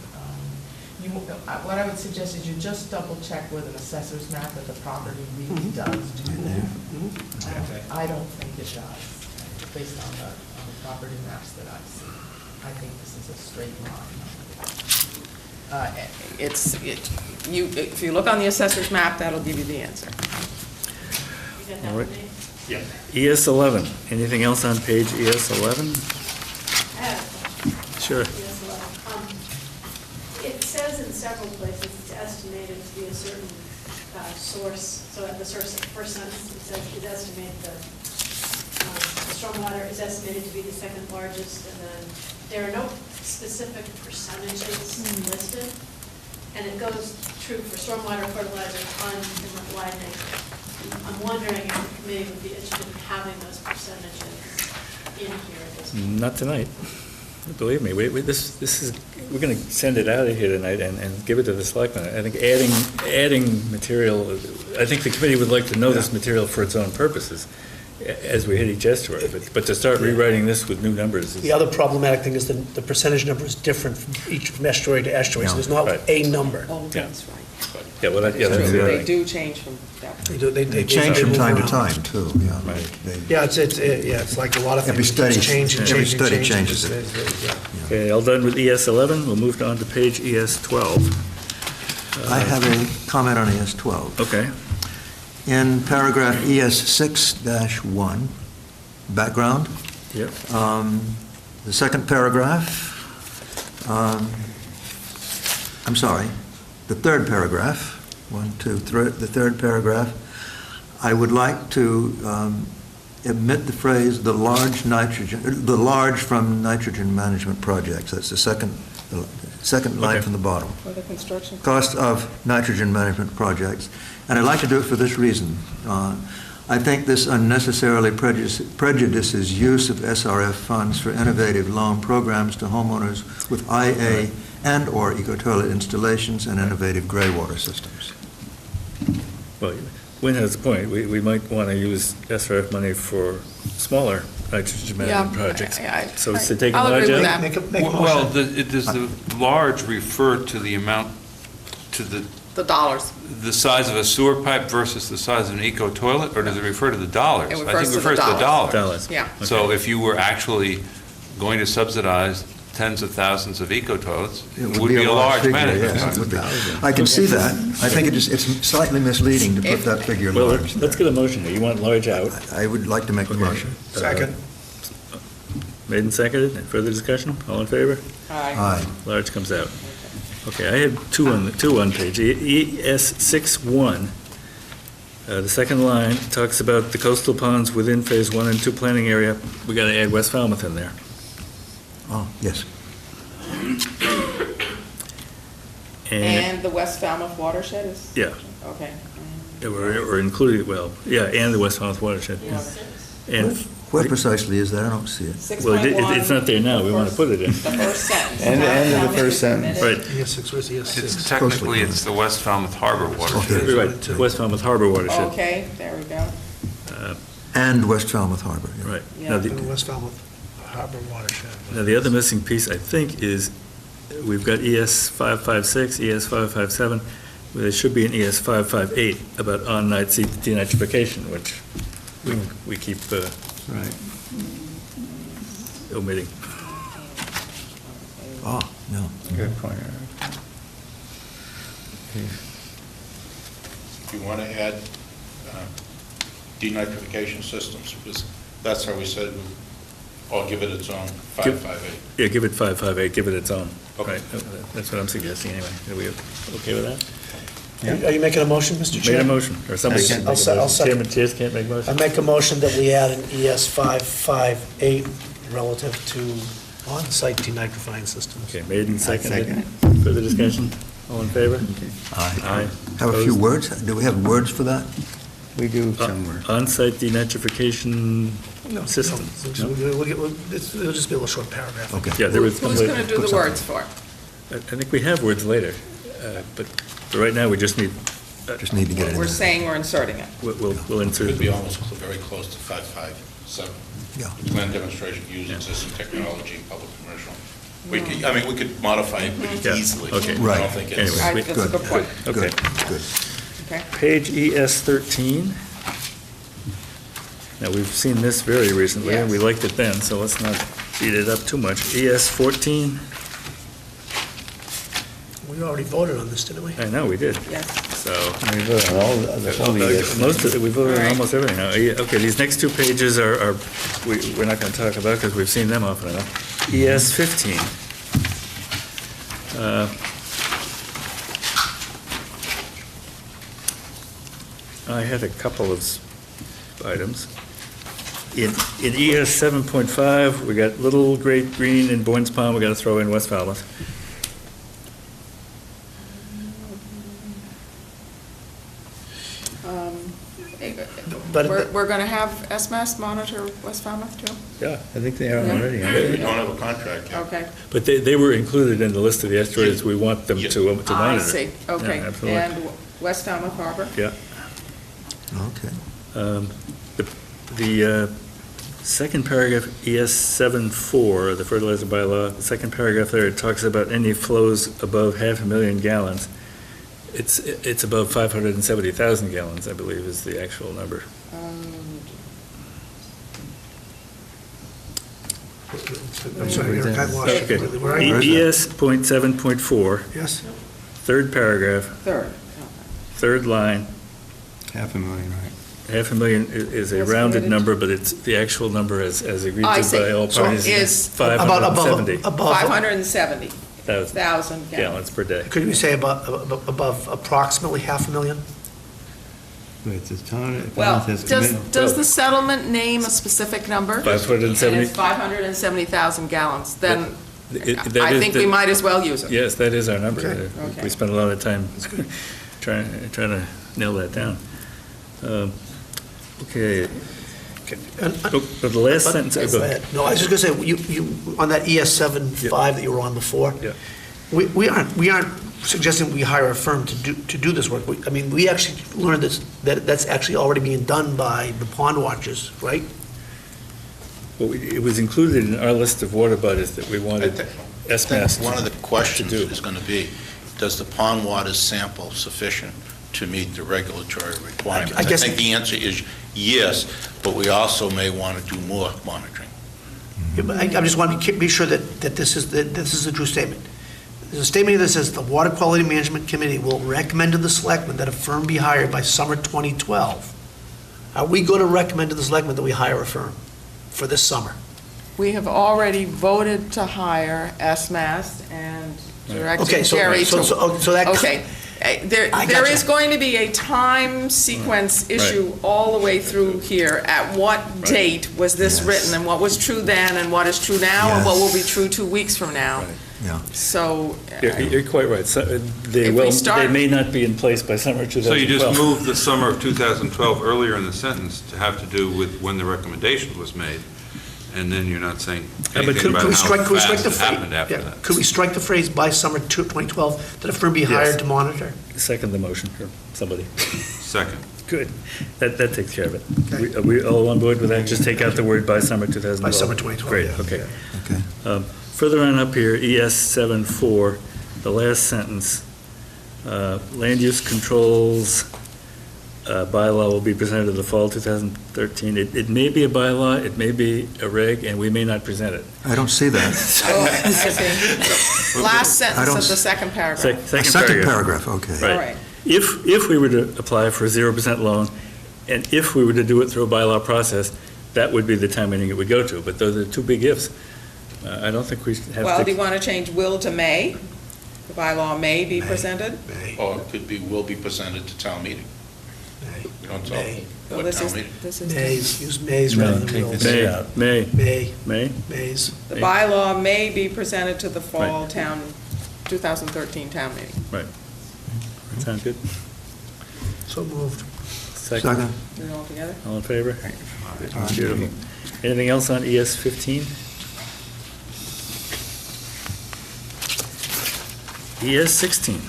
What I would suggest is you just double check with an assessor's map that the property really does do that. I don't think it does, based on the property maps that I've seen. I think this is a straight line. If you look on the assessor's map, that'll give you the answer. All right. Yeah. ES11, anything else on page ES11? I have a question. Sure. It says in several places it's estimated to be a certain source. So at the source of the first sentence, it says it's estimated the stormwater is estimated to be the second largest, and then there are no specific percentages listed. And it goes true for stormwater, fertilizer, fund, and widening. I'm wondering if the committee would be interested in having those percentages in here at this point. Not tonight. Believe me, we're going to send it out of here tonight and give it to the selectmen. I think adding material, I think the committee would like to know this material for its own purposes as we hit each estuary, but to start rewriting this with new numbers is... The other problematic thing is the percentage number is different from estuary to estuary, so there's not Right. a number. Oh, that's right. Yeah, well, that's the True. other They thing. do change from that. They change from move time to around. time, too, yeah. Right. Yeah, it's like a lot of Every things. It keeps study- changing, every changing, study changing. changes it. Yeah. Okay, all done with ES11, we'll move on to page ES12. I have a comment on ES12. Okay. In paragraph ES6-1, background, Yep. the second paragraph, I'm sorry, the third paragraph, 1, 2, 3, the third paragraph, I would like to omit the phrase, the large from nitrogen management projects. That's the second line Okay. from the bottom. For the construction. Cost of nitrogen management projects. And I'd like to do it for this reason. I think this unnecessarily prejudices use of SRF funds for innovative loan programs to homeowners with IA and/or eco-toilet installations and innovative gray water systems. Well, Wynn has a point. We might want to use SRF money for smaller nitrogen management projects. So it's to take a I'll large agree with out? that. Make a Well, motion. does the large refer to the amount, to the dollars. size of a sewer pipe versus the size of an eco-toilet, or does it refer to the dollars? It I refers think to the dollars. Dollars. Yeah. So if you were actually going to subsidize tens of thousands of eco-toilets, It it would be a large figure, management yes, it would be. contract. I can see that. I think it's slightly misleading to put that figure Well, large. let's get a motion here. You want large out? I would like to make the motion. Second. Made and seconded. Further discussion? All in favor? Aye. Aye. Large comes out. Okay, I had two on page. ES 6.1, the second line talks about the coastal ponds within Phase 1 and 2 planning area. We got to add West Falmouth in there. Oh, yes. And the West Falmouth watershed is? Yeah. Okay. Or including, well, yeah, and the West Falmouth watershed. And, Where precisely is that? I don't see it. 6.1. well, it's not there now. We want to put it in. The first sentence. And the first sentence. Right, ES6, where's ES6? It's technically, it's the West Falmouth Harbor watershed. right, West Falmouth Harbor watershed. Okay, there we go. And West Falmouth Harbor. yeah. Right. Yeah. Now, And the the, West Falmouth Harbor watershed. now, the other missing piece, I think, is we've got ES 556, ES 557, well, there should be an ES 558 about on-night denitrification, which we keep Right. omitting. Oh, no. Good point. If you want to add denitrification systems, because that's how we said, or give it its own 558. Yeah, give it 558, give it its own. Okay. Right, that's what I'm suggesting anyway. Are we okay with that? Are you making a motion, Mr. Made a Chair? motion, or somebody Second. can make a I'll motion. second. Chairs can't make I motions? make a motion that we add an ES 558 relative to on-site denitrifying systems. Okay, made and seconded. second Further discussion? All in favor? Aye. Aye. Have a few Opposed? words? Do we have words for that? We do somewhere. On-site denitrification system. It'll just be a little short paragraph. Okay. Yeah, there was. Who's going to do the words for? I think we have words later, but for right now, we just need, Just need to get it in We're there. saying we're inserting it. we'll insert. Could be almost very close to 557. Yeah. Plan demonstration using existing technology in public commercial. We could, I mean, we could modify it pretty Yeah, easily. okay. I Right. don't think it's. Anyway. All right, that's a good point. Okay. Good. Okay. Page ES 13. Now, we've seen this very recently, and we Yes. liked it then, so let's not beat it up too much. ES 14, We already voted on this, didn't we? I know, we did, Yes. so. We voted on all the Most of it, we voted on All right. almost everything now. Okay, these next two pages are we're not going to talk about because we've seen them often enough. ES 15. I had a couple of items. In ES 7.5, we got Little Great Green in Boynes Pond, we got to throw in West Falmouth. But We're going to have SMAS monitor West Falmouth too? Yeah. I think they are already, We aren't they? don't have a contract yet. Okay. But they were included in the list of the estuaries we want them to monitor. I see, okay. Yeah, absolutely. And West Falmouth Harbor? Yeah. Okay. The second paragraph, ES 7.4, the fertilizer bylaw, the second paragraph there, it talks about any flows above 500,000 gallons. It's above 570,000 gallons, I believe, is the actual number. I'm sorry, Eric, I lost you Okay. completely. Where are you? ES .7.4, Yes? third paragraph, Third. third line, 500,000, right? 500,000 is a That's rounded committed. number, but it's the actual number as agreed I to see. by all So parties. is- About, 570,000 above, 570,000 gallons per day. could we say above approximately 500,000? But it's a ton, Well, Falmouth has does committed. the settlement name a specific number? 570. And it's 570,000 gallons, then That I is think the- we might as well use it. Yes, that is our number. Okay. Okay. We spent a lot of time trying to nail that down. Okay. And- But the last But- sentence, Go ahead. No, I was just going to say, you, on that ES 7.5 that you were on before, Yeah. we aren't suggesting we hire a firm to do this work. I mean, we actually learned that's actually already being done by the pond watchers, right? Well, it was included in our list of water bodies that we I wanted think SMAS one of the questions to do. is going to be, does the pond water sample sufficient to meet the regulatory requirements? I guess- I think the answer is yes, but we also may want to do more monitoring. I just want to be sure that this is a true statement. There's a statement here that says, "The Water Quality Management Committee will recommend to the selectmen that a firm be hired by summer 2012." Are we going to recommend to the selectmen that we hire a firm for this summer? We have already voted to hire SMAS and directed Okay, Jerry to... so that... Okay, there I there gotcha. is going to be a time sequence issue all the way through here. At what date was this Yes. written, and what was true then, and what is true now, and what will be true 2 weeks from now? Yeah. So, You're quite right. So, They If we will, start- they may not be in place by summer 2012. So you just moved the summer of 2012 earlier in the sentence to have to do with when the recommendation was made, and then you're not saying But anything about how could we strike fast the it happened after yeah, that. Could we strike the phrase by summer 2012, that a firm be hired to monitor? Second the motion, or somebody. Second. Good. That takes care of it. Okay. Are we all on board with that? Just take out the word by summer 2012? By summer 2012, Great, yeah. okay. Okay. Further on up here, ES 7.4, the last sentence, land use controls bylaw will be presented in the fall 2013. It may be a bylaw, it may be a reg, and we may not present it. I don't see that. oh, I see. Last sentence don't of the s- second paragraph. A second paragraph, okay. All right. If we were to apply for a 0% loan, and if we were to do it through a bylaw process, that would be the town meeting it would go to, but those are two big ifs. I don't think we should have to... Well, do you want to change will to may? The bylaw may be presented? May. Or it could be, will be presented to town meeting. We don't tell May. So what this town is, meeting. this is. Mays, use mays rather than wills. May, May, May, mays. The bylaw may be presented to the fall 2013 town meeting. sound good? So moved. Second. Do it all together? All in favor? Beautiful. Anything else on ES 15? ES 16.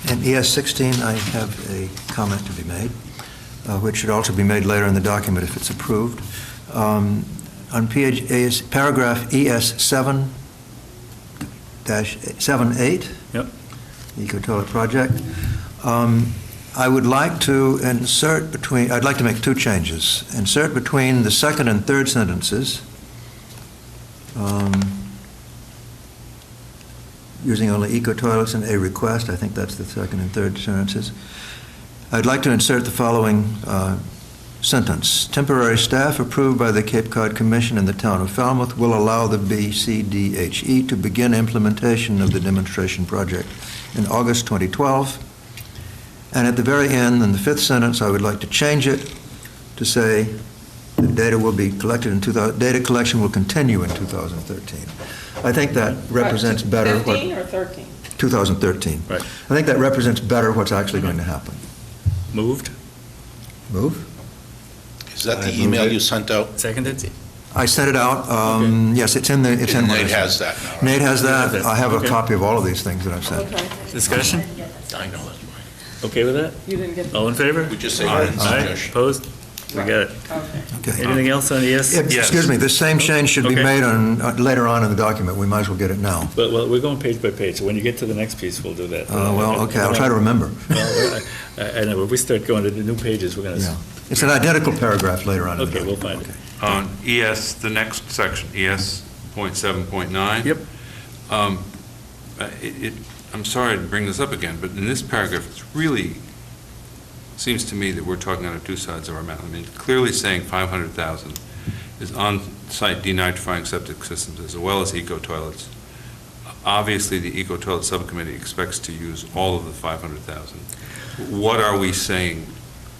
And ES 16, I have a comment to be made, which should also be made later in the document if it's approved. On paragraph ES 7-78. Yep. Eco Toilet Project. I would like to insert between, I'd like to make two changes. Insert between the second and third sentences, using only eco toilets and a request. I think that's the second and third sentences. I'd like to insert the following sentence. Temporary staff approved by the Cape Cod Commission and the town of Falmouth will allow the BCDHE to begin implementation of the demonstration project in August 2012. And at the very end, in the fifth sentence, I would like to change it to say that data will be collected in data collection will continue in 2013. I think that represents better what... 15 or 13? 2013. Right. I think that represents better what's actually going to happen. Moved? Move? Is that I the move email it. you sent out? Seconded? I sent it out. Yes, it's in the... It's in Nate what I has sent. that now, right? Nate has that. I have a Okay. copy of all of these things that I've sent. Okay. Discussion? I know it. Okay with that? You didn't get... All in favor? We just say Aye. written Aye. suggestion. Opposed? We got it. Okay. Okay. Anything else on ES? Excuse me, the same change should be Okay. made on, later on in the document. We might as well get it now. Well, we're going page by page, so when you get to the next piece, we'll do that. Well, okay, I'll try to remember. Well, I know, if we start going to the new pages, we're going Yeah. to... It's an identical paragraph later on in the Okay, we'll document. find it. On ES, the next section, ES.7.9. Yep. I'm sorry to bring this up again, but in this paragraph, it's really, seems to me that we're talking out of two sides of our mouth. I mean, clearly saying 500,000 is on-site denitrifying septic systems as well as eco-toilets. Obviously, the eco-toilet subcommittee expects to use all of the 500,000. What are we saying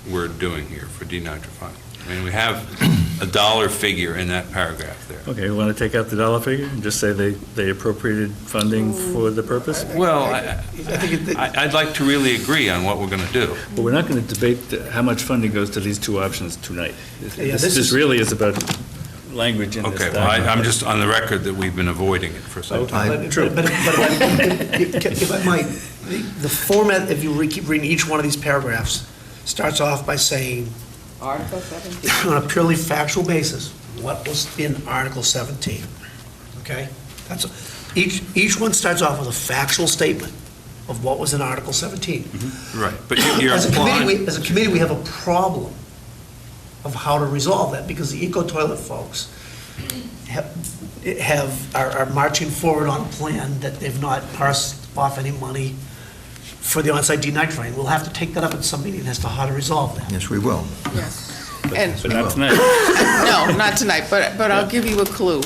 we're doing here for denitrifying? I mean, we have a dollar figure in that paragraph there. Okay, we want to take out the dollar figure and just say they appropriated funding for the purpose? Well, think I'd like to really agree on what we're going to do. But we're not going to debate how much funding goes to these two options tonight. Yeah, This really is about language in this Okay, well, document. I'm just on the record that we've been avoiding it for some time. But True. if I might, the format, if you keep reading each one of these paragraphs, starts off by saying, Article 17. on a purely factual basis, what was in Article 17, okay? That's, each one starts off with a factual statement of what was in Article 17. Right, but you're As a implying... committee, we have a problem of how to resolve that, because the eco-toilet folks are marching forward on a plan that they've not parsed off any money for the on-site denitrifying. We'll have to take that up at some meeting as to how to resolve that. Yes, we will. Yes. And, But not tonight. no, not tonight, but I'll give you a clue.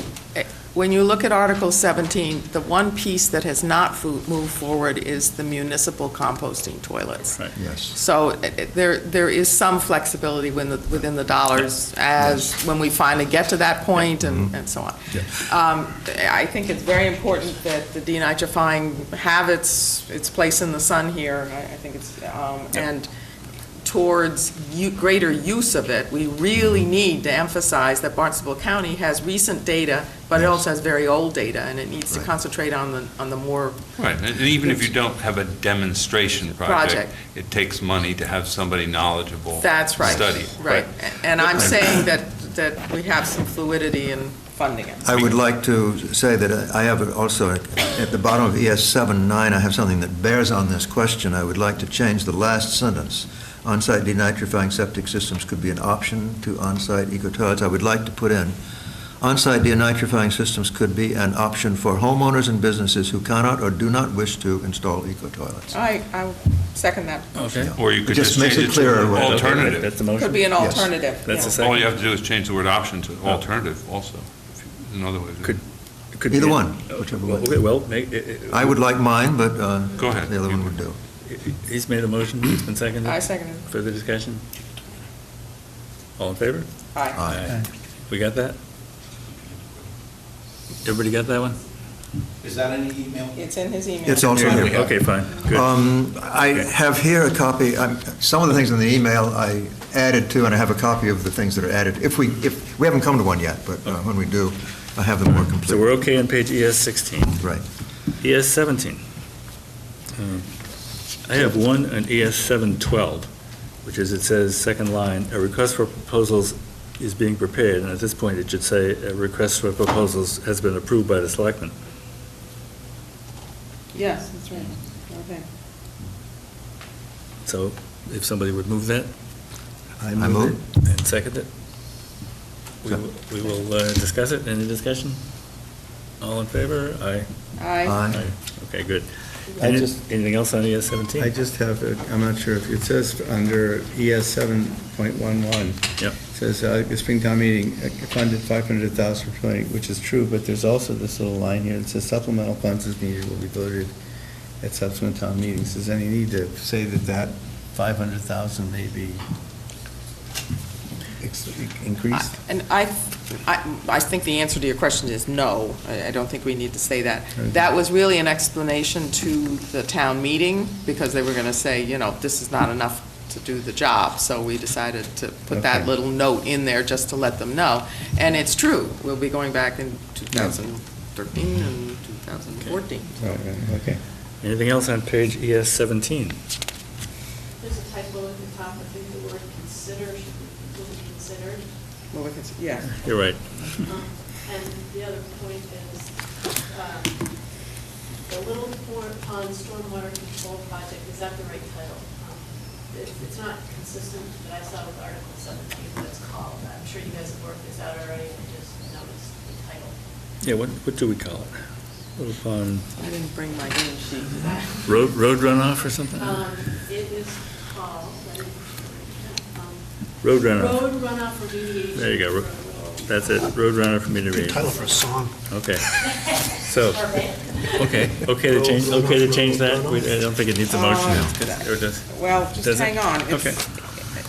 When you look at Article 17, the one piece that has not moved forward is the municipal composting toilets. Right. Yes. So there is some flexibility within the dollars as, when we finally get to that point and so on. I think it's very important that the denitrifying have its place in the sun here. I think it's, and towards greater use of it, we really need to emphasize that Barnstable County has recent data, but it also has very old data, and it needs to Right. concentrate on the more. Right, and even if you don't have a demonstration project, it takes money to have somebody knowledgeable That's right. study. Right, and I'm saying that we have some fluidity in funding it. I would like to say that I have also, at the bottom of ES 7-9, I have something that bears on this question. I would like to change the last sentence. On-site denitrifying septic systems could be an option to on-site eco-toilets. I would like to put in, on-site denitrifying systems could be an option for homeowners and businesses who cannot or do not wish to install eco-toilets. I second that. Okay. Or you could Just just makes change it it clearer to what- Okay, alternative. That's the motion? Could be an Yes. alternative. That's yeah. the All you second? have to do is change the word option to alternative also, if you- another way. to- Could- could Either be- one, whichever way. Okay, well, I would like mine, but Go ahead. the other one would do. he's made a motion, it's been seconded? I second it. Further discussion? All in favor? Aye. Aye. We got that? Everybody got that one? Is that in the email? It's in his email. It's also here. Okay, fine, good. I have here a copy, some of the things in the email I added to, and I have a copy of the things that are added. If we haven't come to one yet, but when we do, I have them more complete. So we're okay on page ES 16. Right. ES 17. I have one on ES 712, which is, it says, second line, a request for proposals is being prepared, and at this point, it should say, a request for proposals has been approved by the selectmen. Yes, that's right. Okay. So if somebody would move that I move. and second it, we will discuss it. Any discussion? All in favor? Aye. Aye. Aye. Okay, good. I just- Anything else on ES 17? I just have, I'm not sure if it says under ES 7.11. Yep. It says, the Springtown meeting funded $500,000 for planning, which is true, but there's also this little line here that says supplemental funds as needed will be voted at subsequent town meetings. Is there any need to say that 500,000 may be increased? And I think the answer to your question is no. I don't think we need to say that. Okay. That was really an explanation to the town meeting, because they were going to say, this is not enough to do the job. So we decided to put that Okay. little note in there just to let them know. And it's true. We'll be going back in 2013 and 2014. Right, okay. Anything else on page ES 17? There's a typo at the top, I think the word consider should be considered. Well, we can, yeah. You're right. And the other point is, the Little Pond Stormwater Control Project, is that the right title? It's not consistent, but I saw with Article 17 what it's called. I'm sure you guys have worked this out already, I just noticed the title. Yeah, what do we call it? Little Pond I didn't bring my name sheet. road runoff or something? It is called, Road runoff. Road Runoff Remediation. There you go. That's it, road runoff from Good title for a song. Okay. So, okay to change that? I don't think it needs a motion. Or does- Well, just Does it? hang on. Okay.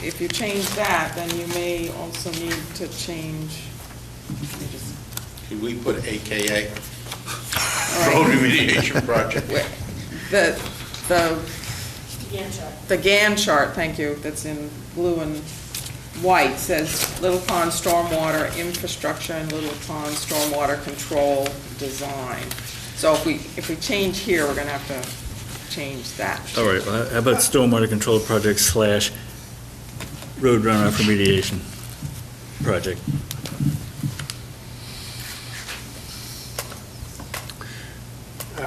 If you change that, then you may also need to change. Could we put AKA, All right. Road Remediation Project? The Gantt chart. the Gantt chart, thank you, that's in blue and white, says Little Pond Stormwater Infrastructure and Little Pond Stormwater Control Design. So if we change here, we're going to have to change that. All right, well, how about stormwater control project / road runoff remediation project?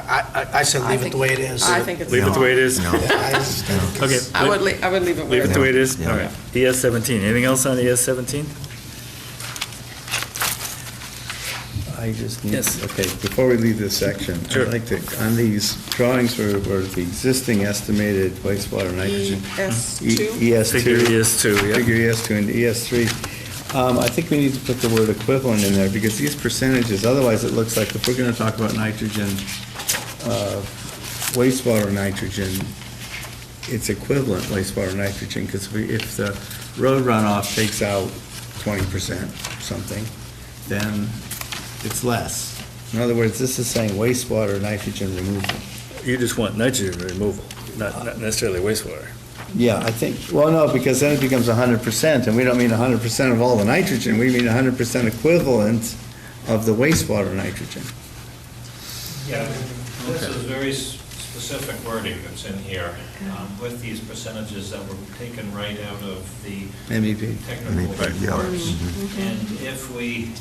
I said leave it the way it is. I think it's. Leave it the way it is? No. Okay. I would leave it where Leave it the way it is? Yeah. All right. ES 17, anything else on ES 17? I just need, Yes. okay, before we leave this section, Sure. I'd like to, on these drawings where the existing estimated wastewater nitrogen. ES2? ES2. Figure ES2, yeah. Figure ES2 and ES3. I think we need to put the word equivalent in there, because these percentages, otherwise it looks like if we're gonna talk about nitrogen, wastewater nitrogen, it's equivalent wastewater nitrogen, because if the road runoff takes out 20% something, then it's less. In other words, this is saying wastewater nitrogen removal. You just want nitrogen removal, not necessarily wastewater. Yeah, I think, well, no, because then it becomes 100%, and we don't mean 100% of all the nitrogen, we mean 100% equivalent of the wastewater nitrogen. Yeah, this is very specific wording that's in here, with these percentages that were taken right out of the MEP. technical Yeah. reports. And if we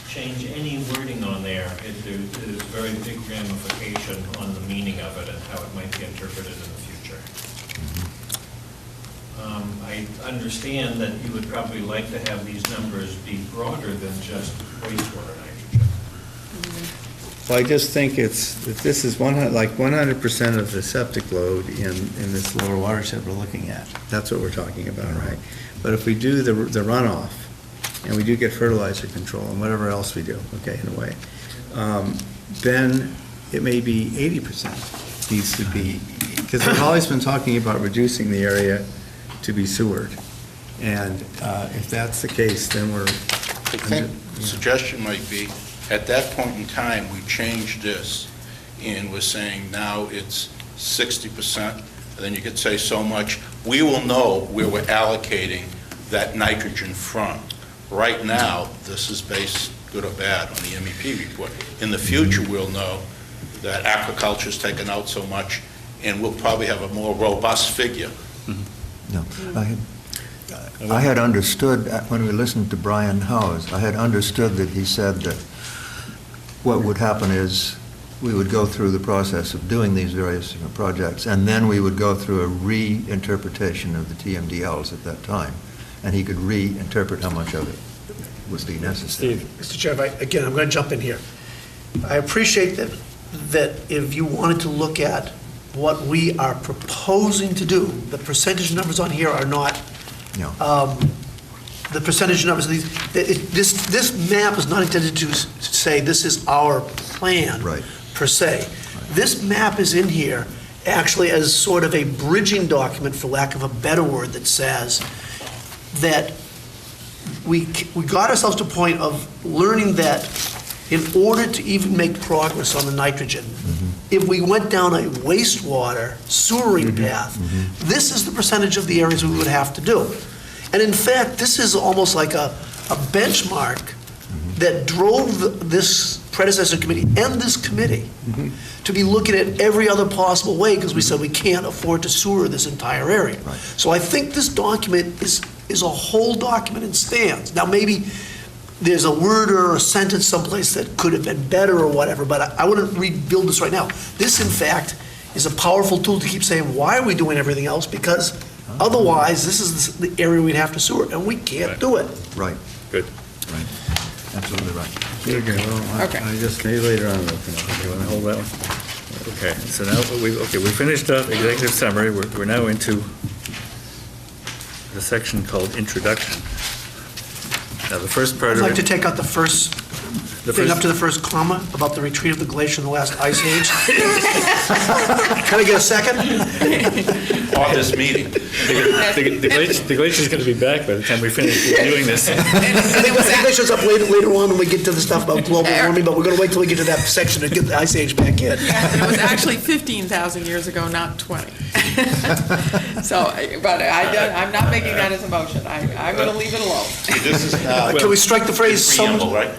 change any wording on there, there's very big ramification on the meaning of it and how it might be interpreted in the future. I understand that you would probably like to have these numbers be broader than just wastewater nitrogen. Well, I just think that this is 100% of the septic load in this lower watershed we're looking at. That's what we're talking about, right? But if we do the runoff, and we do get fertilizer control and whatever else we do, okay, in a way, then it may be 80% needs to be, because we've always been talking about reducing the area to be sewered. And if that's the case, then we're... I think the suggestion might be, at that point in time, we changed this, and we're saying now it's 60%, and then you could say so much. We will know where we're allocating that nitrogen from. Right now, this is based, good or bad, on the MEP report. In the future, we'll know that aquaculture's taken out so much, and we'll probably have a more robust figure. No, I had understood, when we listened to Brian Howes, I had understood that he said that what would happen is we would go through the process of doing these various projects, and then we would go through a reinterpretation of the TMDLs at that time, and he could reinterpret how much of it would be necessary. Steve. Mr. Chair, again, I'm going to jump in here. I appreciate that if you wanted to look at what we are proposing to do, the percentage numbers on here are not, No. the percentage numbers of these, this map is not intended to say this is our plan, Right. per se. This map is in here actually as sort of a bridging document, for lack of a better word, that says that we got ourselves to a point of learning that in order to even make progress on the nitrogen, if we went down a wastewater sewering path, this is the percentage of the areas we would have to do. And in fact, this is almost like a benchmark that drove this predecessor committee and this committee to be looking at every other possible way, because we said we can't afford to sewer this entire area. Right. So I think this document is a whole document and stands. Now, maybe there's a word or a sentence someplace that could have been better or whatever, but I wouldn't rebuild this right now. This, in fact, is a powerful tool to keep saying, why are we doing everything else? Because otherwise, this is the area we'd have to sewer, and we can't do it. Right. Good. Right. Absolutely right. Okay, well, Okay. I just, maybe later on, You want to hold that one? Okay, so now, we finished up executive summary. We're now into the section called introduction. Now, the first part I'd of like to it... take out the first thing up to the first comma about the retreat of the glacier in the last ice age. Can I get a second? Or this meeting. The glacier's going to be back by the time we finish reviewing this. I think the glacier's up later on when we get to the stuff about global warming, but we're going to wait till we get to that section to get the ice age back in. It was actually 15,000 years ago, not 20. So, but I'm not making that as a motion. I'm going to leave it alone. This is now Can we strike the phrase the some? preamble, right?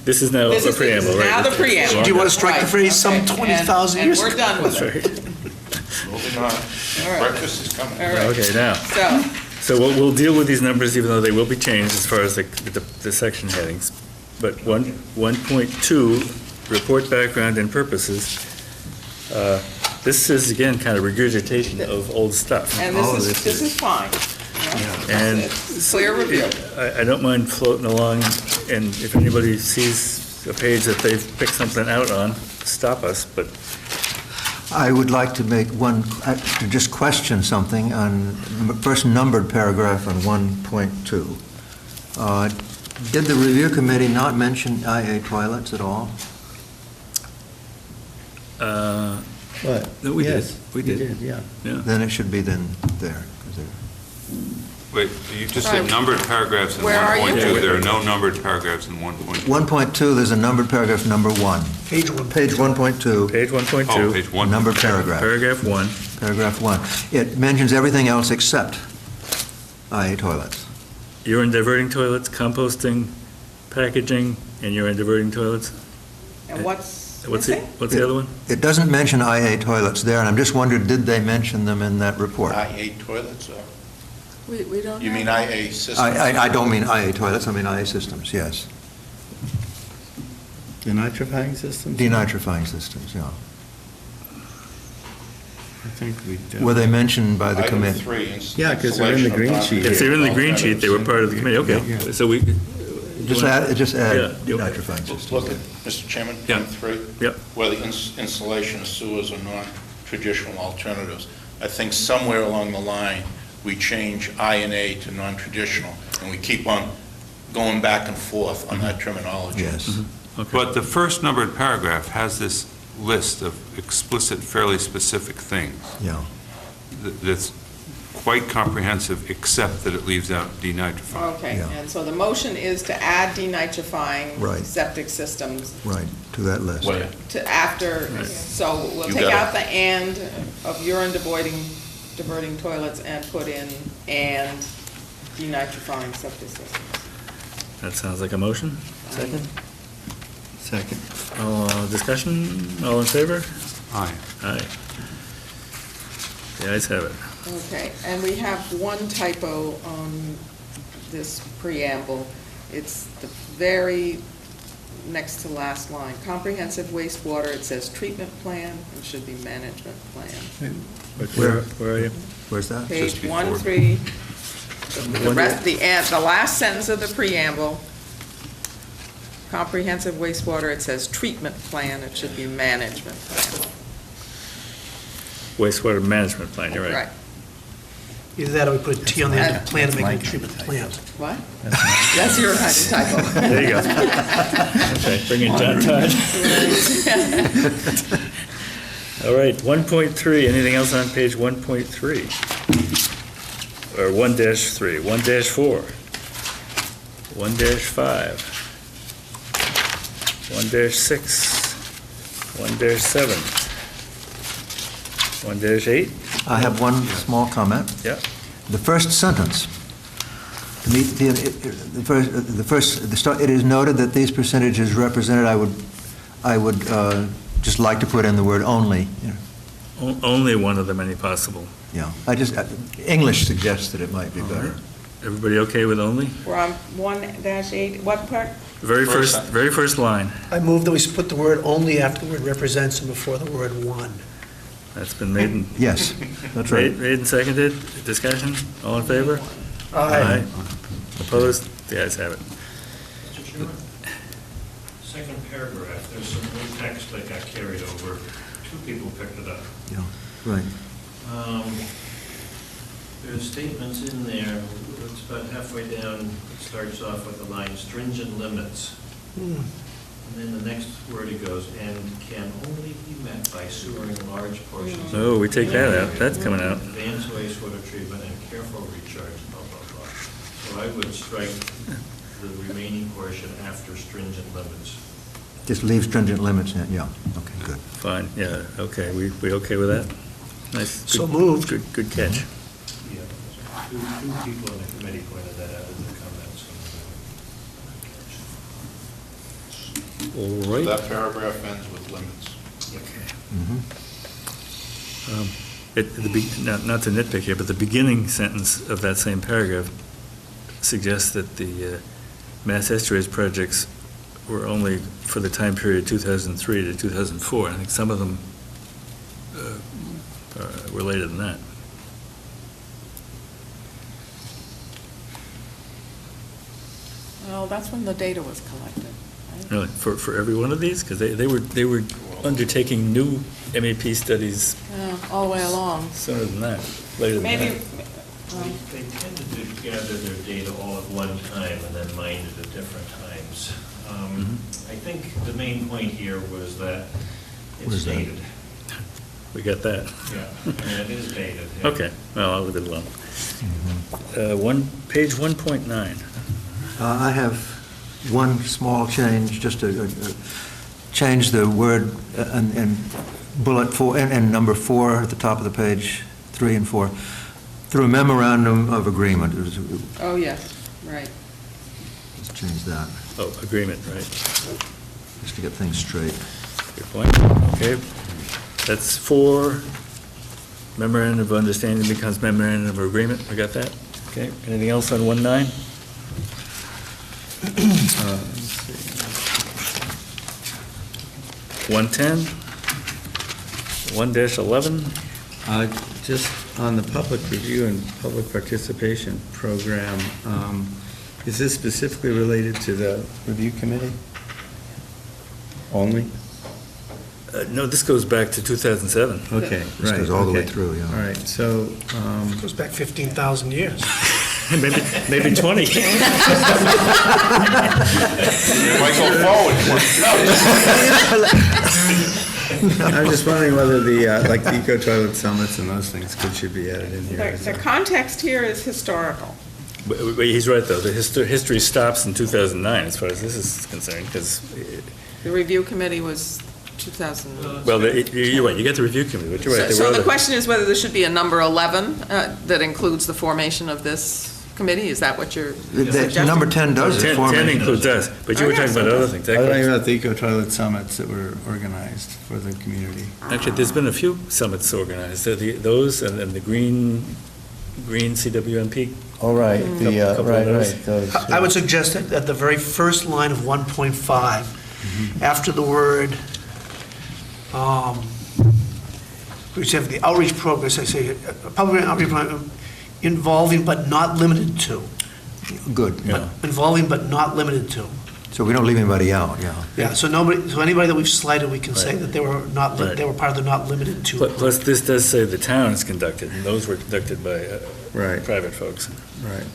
This is now This a is preamble, right? now the preamble. Do you want to strike the Right, phrase some okay. 20,000 years And ago? we're done with That's it. right. Moving on. All right. Breakfast is coming. All right. Okay, now, So, so we'll deal with these numbers even though they will be changed as far as the section headings. But 1.2, report background and purposes, this is again kind of regurgitation of old stuff. and Oh, this is fine. And It's clear review. I don't mind floating along, and if anybody sees a page that they've picked something out on to stop us, but I would like to make to just question something on first numbered paragraph on 1.2. Did the review committee not mention IA toilets at all? What? No, we did. Yes, We did. yeah. yeah. Then it should be then there. 'Cause they're- Wait, you just said numbered paragraphs in Where are you? 1.2. There are no numbered paragraphs in 1.2. 1.2, there's a numbered paragraph, number 1. Page 1. Page 1.2, Page 1.2. Oh, page 1. numbered paragraph, Paragraph 1. paragraph 1. It mentions everything else except IA toilets. Urine diverting toilets, composting, packaging, and urine diverting toilets. And what's What's missing? the other one? It doesn't mention IA toilets there, and I'm just wondering, did they mention them in that report? IA toilets, We don't you mean have- IA systems? I don't mean IA toilets, I mean IA systems, yes. Denitrifying systems? Denitrifying systems, yeah. I think we did. Were they mentioned by the Item committee? 3, Yeah, 'cause they're in the green sheet. If they're in the green sheet, they were part of the committee, okay. Yeah. So we, Just add Yeah. denitrifying systems. Look at, Mr. Chairman, Yeah. point 3. Yep. Where the installation of sewers or non-traditional alternatives. I think somewhere along the line, we change I and A to non-traditional, and we keep on going back and forth on that terminology. Yes. okay. But the first numbered paragraph has this list of explicit, fairly specific things Yeah. that's quite comprehensive, except that it leaves out denitrifying. Okay, Yeah. and so the motion is to add denitrifying Right. septic systems Right, to that list. Where? to after, so we'll You take got out the "and" of urine diverting toilets and put in "and denitrifying septic systems." That sounds like a motion. Second? Second. Discussion, all in favor? Aye. Aye. The ayes have it. Okay, and we have one typo on this preamble. It's the very next to last line. Comprehensive wastewater, it says treatment plan, it should be management plan. Where are you? Where's that? Page Just before. 1-3, the One- rest, the last sentence of the preamble, comprehensive wastewater, it says treatment plan, it should be management plan. Wastewater management plan, you're right. Right. Either that or we put a T on the end of the plan That's and make my it treatment kind of plant. What? That's your kind of typo. There you go. Okay, bring in John Todd. All right, 1.3, anything else on page 1.3? Or 1-3, 1-4, 1-5, 1-6, 1-7, 1-8, I have one small comment. yeah. The first sentence, it is noted that these percentages represented, I would just like to put in the word only. Only one of the many possible. Yeah, English suggests that it might be better. Everybody okay with only? We're on 1-8, what part? Very first line. I move that we put the word "only" after the word "represents" and before the word "one." That's been made and, Yes, that's right. made and seconded. Discussion, all in favor? Aye. Opposed? The ayes have it. Mr. Chairman, second paragraph, there's some new text that got carried over. Two people picked it up. Yeah, right. There's statements in there, it's about halfway down, it starts off with the line stringent limits. And then the next word it goes, and can only be met by sewering large portions. of Oh, we take that out. That's coming out. Advanced wastewater treatment and careful recharge, blah, blah, blah. So I would strike the remaining portion after stringent limits. Just leave stringent limits in, yeah, okay, good. Fine, yeah, okay. We okay with that? Nice. So good- moved. Good catch. Yeah, two people on the committee pointed that out in the comments. All right. That paragraph ends with limits. Not to nitpick here, but the beginning sentence of that same paragraph suggests that the Mass Estuaries projects were only for the time period 2003 to 2004. I think some of them were later than that. Well, that's when the data was collected. Really, for every one of these? Because they were undertaking new MEP studies Yeah, all the way along. sooner than that, later than Maybe, that. They tended to gather their data all at one time and then mine it at different times. I think the main point here was that it's Where's that? dated. We got that. Yeah, and it is dated. yeah. Okay, well, I'll leave it alone. Page 1.9. I have one small change, just to change the word in bullet 4, and number 4 at the top of the page, 3 and 4, through a memorandum of agreement. oh, yes, right. Let's change that, Oh, agreement, right. just to get things straight. Good point. Okay. That's 4. Memorandum of understanding becomes memorandum of agreement. We got that? Okay. Anything else on 1.9? Let's see. 1.10? 1-11? Just on the public review and public participation program, is this specifically related to the review committee only? No, this goes back to 2007. Okay, right. This goes all the way okay. through, yeah. All right, so, Goes back 15,000 years. Maybe 20. Might go forward. I'm just wondering whether the, like the eco toilet summits and those things should be added in here. The context here is historical. But he's right, though. The history stops in 2009, as far as this is concerned, because, The review committee was 2000. well, you're right, you get the review committee, but you're right. there So were the other- question is whether there should be a number 11 that includes the formation of this committee? Is that what you're suggesting? Number 10 does it 10 for 10 me. includes us, but you were Oh, talking yes, about okay. other things. I That was talking goes- about the eco toilet summits that were organized for the community. Actually, there's been a few summits organized, those and then the green CWMP. Oh, right, Couple of those. those. I would suggest that at the very first line of 1.5, after the word, we have the outreach programs, I say, public outreach program involving but not limited to. Good, Yeah. Involving but not limited to. so we don't leave anybody out, yeah. Yeah, so anybody that we've slighted, we can say Right. that they were not, Right. they were part of the not limited to. Plus, this does say the town is conducted, and those were conducted by Right. private folks, Right.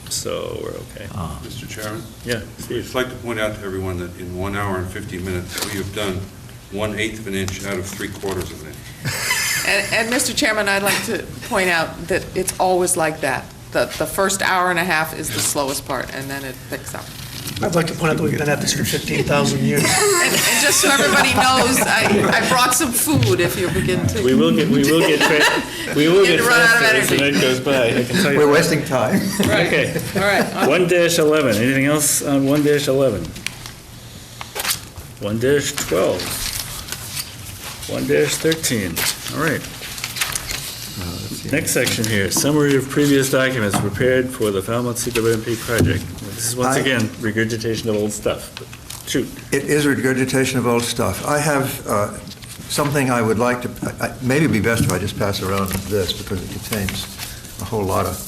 so we're okay. Mr. Chairman? Yeah, I'd Steve? just like to point out to everyone that in 1 hour and 50 minutes, we have done 1/8 of an inch out of 3/4 of an inch. And Mr. Chairman, I'd like to point out that it's always like that. The first hour and a half is the slowest part, and then it picks up. I'd like to point out that we've been at this for 15,000 years. And just so everybody knows, I brought some food if you begin to. We will get Begin to run out of faster as the energy. night goes by, I can tell you. We're that. wasting time. Okay. All right. 1-11, anything else on 1-11? 1-12. 1-13, all right. Next section here, summary of previous documents prepared for the Falmouth CWMP project. This is once again regurgitation of old stuff. Shoot. It is regurgitation of old stuff. I have something I would like to, maybe it'd be best if I just pass around this, because it contains a whole lot of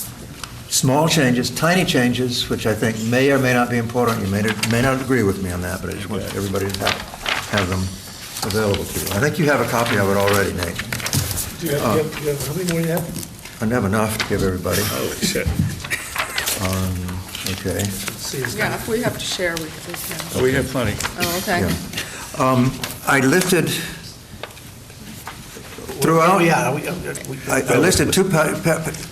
small changes, tiny changes, which I think may or may not be important. You may not agree with me on that, but I just want everybody to have them available to you. I think you have a copy of it already, Nate. Do you have, how many more do you have? I have enough to give everybody. Holy shit. Okay. Yeah, if we have to share, we can. Oh, we have plenty. Oh, okay. Yeah. I listed throughout. Oh, yeah. I listed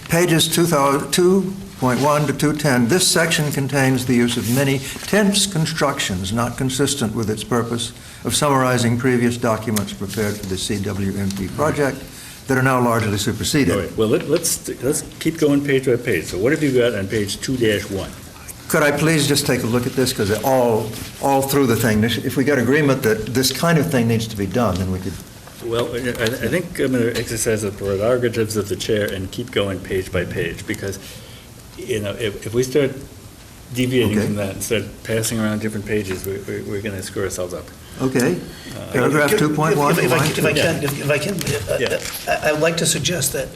pages 2.1 to 210. This section contains the use of many tense constructions not consistent with its purpose of summarizing previous documents prepared for the CWMP project that are now largely superseded. All right, well, let's keep going page by page. So what have you got on page 2-1? Could I please just take a look at this, because all through the thing, if we get agreement that this kind of thing needs to be done, then we could. Well, I think I'm going to exercise the prerogatives of the chair and keep going page by page, because, you know, if we start deviating Okay. from that and start passing around different pages, we're going to screw ourselves up. Okay. Paragraph 2.1. If I can, Yeah. I'd like to suggest that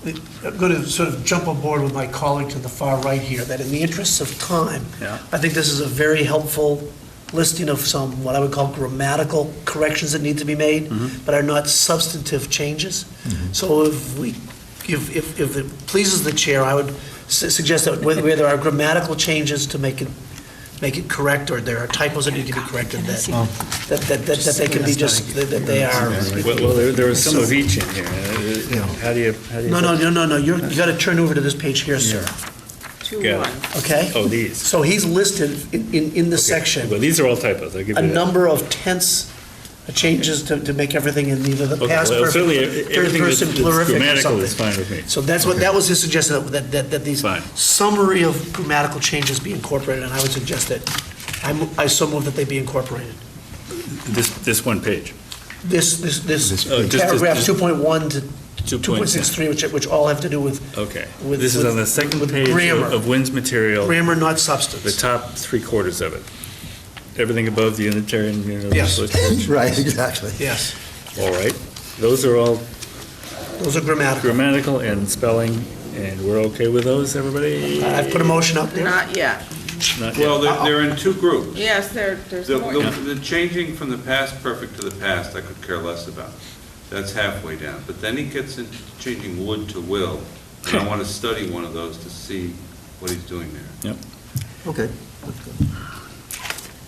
I'm going to sort of jump on board with my colleague to the far right here, that in the interests of time, Yeah. I think this is a very helpful listing of some, what I would call grammatical corrections that need to be made, but are not substantive changes. So if it pleases the chair, I would suggest that where there are grammatical changes to make it correct, or there are typos that need to be corrected, that they can be just, that they are. Well, there was some of each in here. How do you? No, you got to turn over to this page here, sir, Got it. okay? Oh, these. So he's listed in the section, Well, these are all typos, I'll give you a that. number of tense changes to make everything in either the Okay, past well, perfect, certainly, third everything that's person plurific or grammatical is something. fine with me. So that's what, that was his suggestion, that these Fine. summary of grammatical changes be incorporated, and I would suggest that, I so move that they be incorporated. This one page. This Oh, just- paragraph just- 2.1 to 2.63, 2.63, which all have to do with Okay. with- This is on the with- second with page grammar. of Wynn's material, grammar, not the substance. top 3/4 of it. Everything above the Unitarian Yes. Universalist Church. Right, exactly. Yes, All right. Those are all those are grammatical. grammatical and spelling, and we're okay with those, everybody? I've put a motion up there. Not yet. Not yet. Well, they're in two groups. Yes, there's The, more. the changing from the past perfect to the past, I could care less about. That's halfway down. But then he gets into changing would to will, and I want to study one of those to see what he's doing there. Yep. Okay. that's good.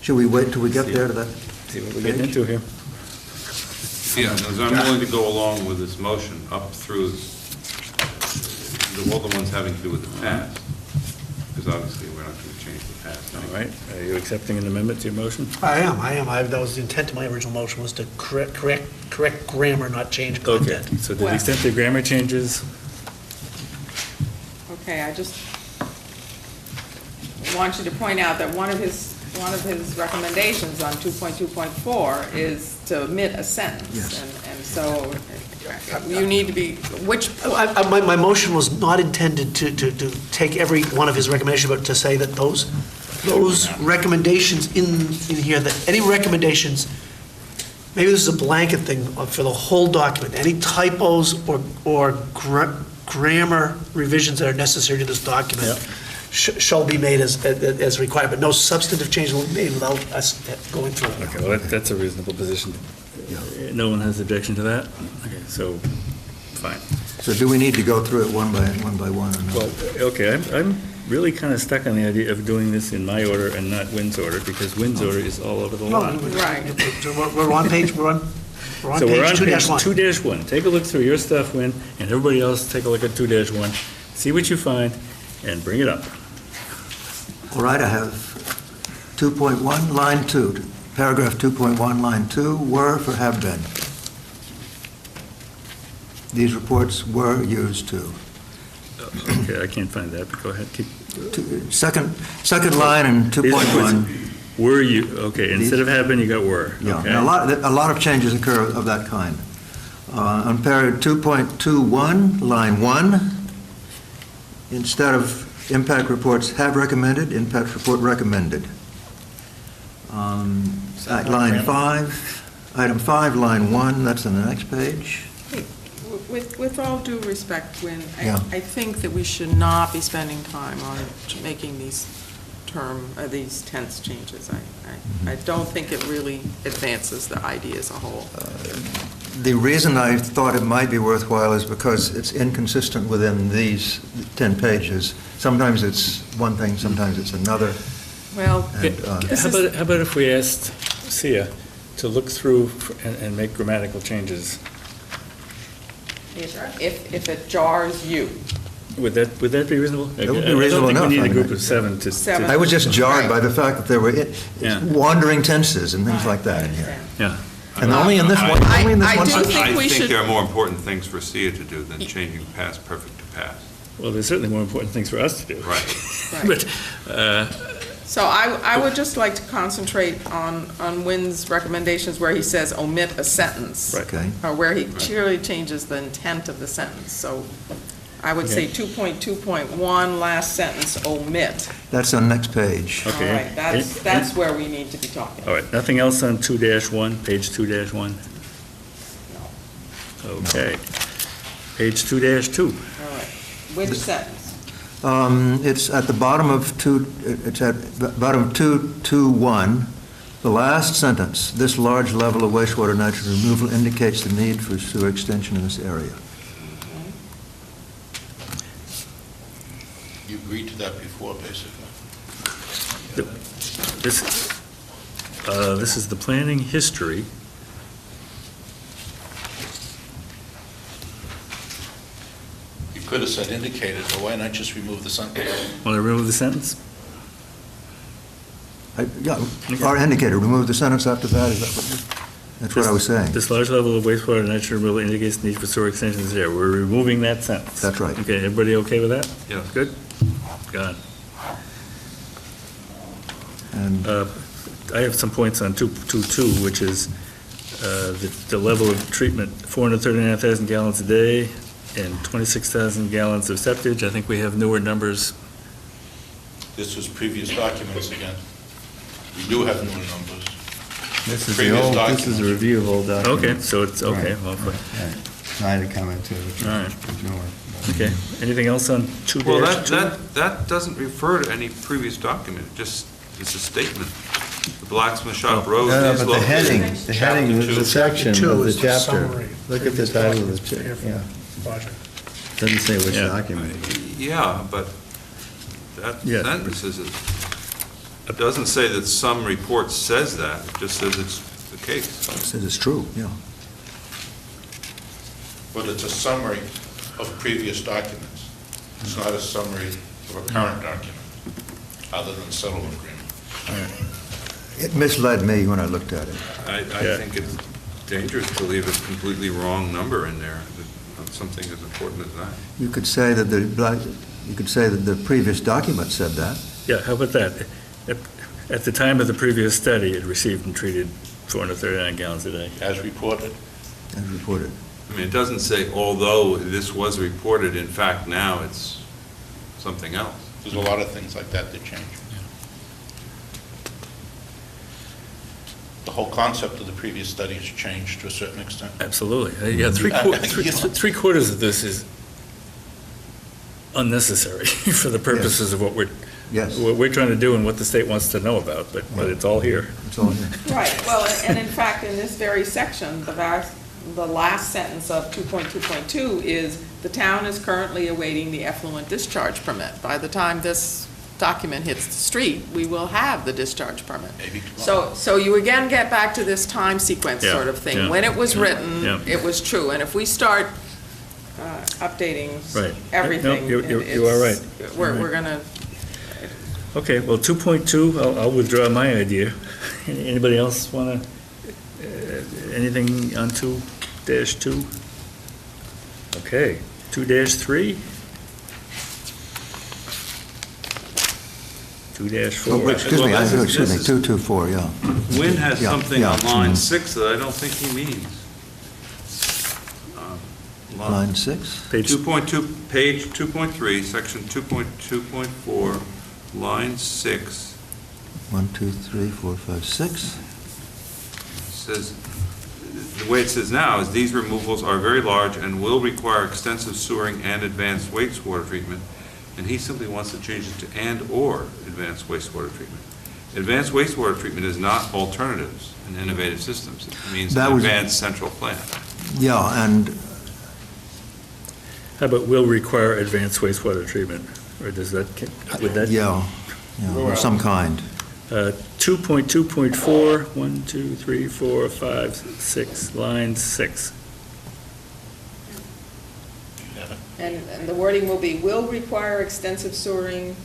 Should we wait till we get there to that? See what we're getting into here. Yeah, because I'm willing to go along with this motion up through all the ones having to do with the past, because obviously we're not going to change the past. All right. Are you accepting an amendment to your motion? I am. That was the intent of my original motion, was to correct grammar, not change Okay. content. So to the extent the grammar changes, Okay, I just want you to point out that one of his recommendations on 2.2.4 is to omit a sentence. Yes. And so you need to be, which, My motion was not intended to take every one of his recommendations, but to say that those recommendations in here, that any recommendations, maybe this is a blanket thing for the whole document, any typos or grammar revisions that are necessary to this document shall be made as required, but no substantive change will be made without us going through it. okay, well, that's a reasonable position. No one has objection to that? Okay, so, fine. So do we need to go through it one by one or not? Well, okay, I'm really kind of stuck on the idea of doing this in my order and not Wynn's order, because Wynn's order is all over the lot. Right. We're on page, we're on So we're on page page 2-1. 2-1. Take a look through your stuff, Wynn, and everybody else, take a look at 2-1, see what you find, and bring it up. All right, I have 2.1, line 2, paragraph 2.1, line 2, were for have been. These reports were used to. Okay, I can't find that, but go ahead, keep. Second line in These reports 2.1. Were you, okay, instead of have been, you got were, Yeah, okay? and a lot of changes occur of that kind. On paragraph 2.21, line 1, instead of impact reports have recommended, impact report recommended. At line 5, item 5, line 1, that's on the next page. with all due respect, Wynn, Yeah. I think that we should not be spending time on making these these tense changes. I don't think it really advances the idea as a whole. The reason I thought it might be worthwhile is because it's inconsistent within these 10 pages. Sometimes it's one thing, sometimes it's another. Well, And, How about if we asked Sia to look through and make grammatical changes? if it jars you. Would that be reasonable? That would be reasonable I enough, don't think we need I a group mean. of 7 to. Seven. I was just jarred by the fact that there were Yeah. wandering tenses and things like that in here. Yeah. And only in this one, I- only in this I one do section. think I we think should- there are more important things for Sia to do than changing past perfect to past. Well, there's certainly more important things for us to do. Right. But, So I would just like to concentrate on Wynn's recommendations where he says omit a sentence. Right. Okay. Or where he clearly changes the intent of the sentence. So I would say 2.2.1, last sentence, omit. That's on the next page. All Okay. right, that's where we need to be talking. all right, nothing else on 2-1, page 2-1? Okay. Page 2-2. All Which sentence? It's at the bottom of it's at bottom of 2.2.1, the last sentence. This large level of wastewater nitrogen removal indicates the need for sewer extension in this area. You agreed to that before, basically. This is the planning history. You could have said indicated, but why not just remove the sentence? Want to remove the sentence? Yeah, or indicator, remove the sentence after that, is that that's what I was saying. This large level of wastewater nitrogen removal indicates the need for sewer extension in this area. We're removing that sentence. That's right. Okay, everybody okay with that? Yeah. Good? Got it. And I have some points on 2.2.2, which is the level of treatment, 439,000 gallons a day and 26,000 gallons of septage. I think we have newer numbers. This was previous documents again. We do have newer numbers. This is Previous this is a documents. review of old documents. Okay, so it's, okay, Right. well, Right. Trying to come into the All right. newer. okay. Anything else on 2-2? Well, that doesn't refer to any previous document, it just, it's a statement. The Blacksmith Shop Road No, is but the located. heading is two. the section Chapter of two the is the chapter. summary. Look at the Previous title of the, documents prepared for yeah, Project. doesn't say which Yeah. document. Yeah, but that Yeah. sentence is, it doesn't say that some report says that, it just says it's the case. it says it's true, yeah. But it's a summary of previous documents. It's not a summary of a current document, other than settlement agreement. It misled me when I looked at it. I Yeah. think it's dangerous to leave a completely wrong number in there, on something as important as that. You could say that the previous document said that. Yeah, how about that? At the time of the previous study, it received and treated 439 gallons a day. As reported, And reported. I mean, it doesn't say, although this was reported, in fact, now it's something else. there's a lot of things like that that change. The whole concept of the previous study has changed to a certain extent. Absolutely. Yeah, three quarters of this is unnecessary for the purposes of what Yes, we're trying to do and what the state wants to know about, but it's all here. it's all here. Right, well, and in fact, in this very section, the last sentence of 2.2.2 is, the town is currently awaiting the effluent discharge permit. By the time this document hits the street, we will have the discharge permit. Maybe tomorrow. So you again get back to this time sequence Yeah, sort of thing. yeah, When it was yeah, written, yeah. it was true, and if we start updating Right. everything, No, you are right. We're gonna, Okay, well, 2.2, I'll withdraw my idea. Anybody else want to, anything on 2-2? Okay, 2-3? 2-4? Oh, excuse me, Well, this is- excuse me, this is- 224, yeah. Wynn has Yeah, something yeah. on line 6 that I don't think he means. Line 6? Page 2.2, page 2.3, section 2.2.4, line 6, 1, 2, 3, 4, 5, 6. says, the way it says now is these removals are very large and will require extensive sewering and advanced wastewater treatment, and he simply wants to change it to and/or advanced wastewater treatment. Advanced wastewater treatment is not alternatives in innovative systems. It means That an was- advanced central plant. Yeah, and How about will require advanced wastewater treatment? Or does that, would that? yeah, of some kind. 2.2.4, 1, 2, 3, 4, 5, 6, line 6. and the wording will be, will require extensive sewering.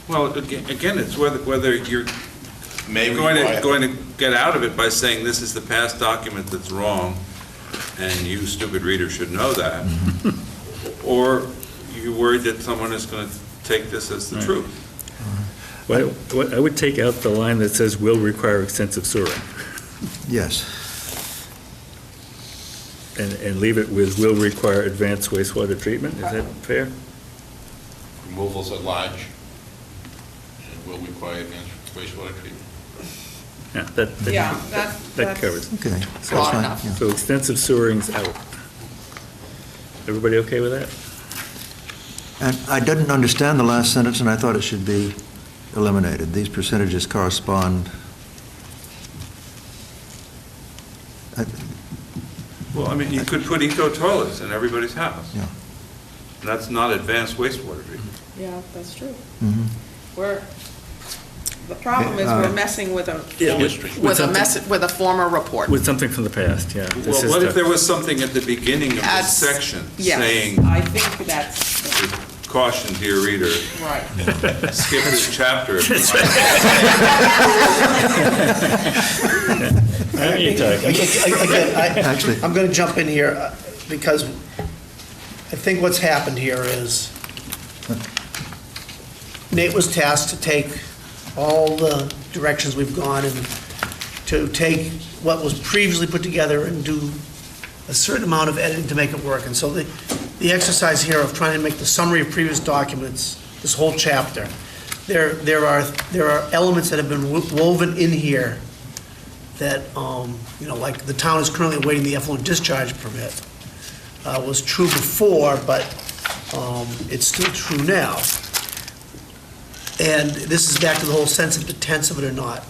Well, again, it's whether you're May going require- to get out of it by saying this is the past document that's wrong, and you stupid reader should know that, or you're worried that someone is going to take this as the Right. truth. Well, I would take out the line that says will require extensive sewering, Yes. and leave it with will require advanced wastewater treatment. Is that fair? Removals at large and will require advanced wastewater treatment. Yeah, Yeah, that that's covers. Okay. that's broad fine, enough. yeah. So extensive sewering's out. Everybody okay with that? And I didn't understand the last sentence, and I thought it should be eliminated. These percentages correspond. Well, I mean, you could put eco-toilets in everybody's house. Yeah. And that's not advanced wastewater treatment. Yeah, that's true. Mhm. The problem is we're messing with a, with a former report. With something from the past, yeah. This Well, is what the- if there was something at the beginning of That's- this section Yes, saying, I think that's, caution, dear reader, right. skip this chapter. Again, I'm going to jump in here because I think what's happened here is Nate was tasked to take all the directions we've gone and to take what was previously put together and do a certain amount of editing to make it work. And so the exercise here of trying to make the summary of previous documents, this whole chapter, there are elements that have been woven in here that, like the town is currently awaiting the effluent discharge permit. Was true before, but it's still true now. And this is back to the whole sense of the tense of it or not.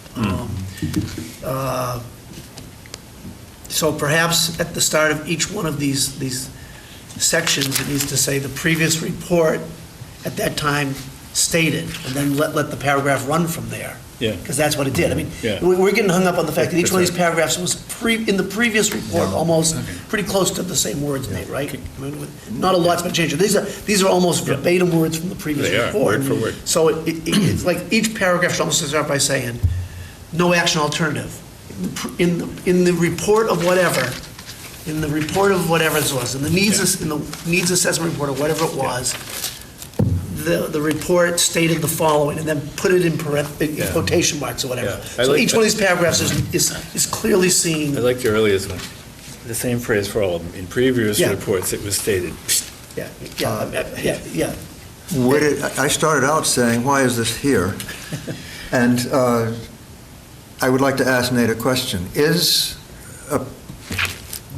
So perhaps at the start of each one of these sections, it needs to say the previous report at that time stated, and then let the paragraph run from there. Yeah. Because that's what it did. I mean, Yeah. we're getting hung up on the fact that each one of these paragraphs was in the previous report, almost pretty close to the same words, Nate, right? I mean, not a lot's been changed. These are almost verbatim words from the previous They are, report. word for word. So it's like each paragraph should almost start by saying, no action alternative. In the report of whatever, this was, in the needs assessment report or whatever it was, the report stated the following, and then put it in quotation marks or whatever. Yeah. So each one of these paragraphs is clearly seen. I like the earliest one. The same phrase for all of them. In previous Yeah. reports, it was stated. Yeah. I started out saying, why is this here? And I would like to ask Nate a question. Is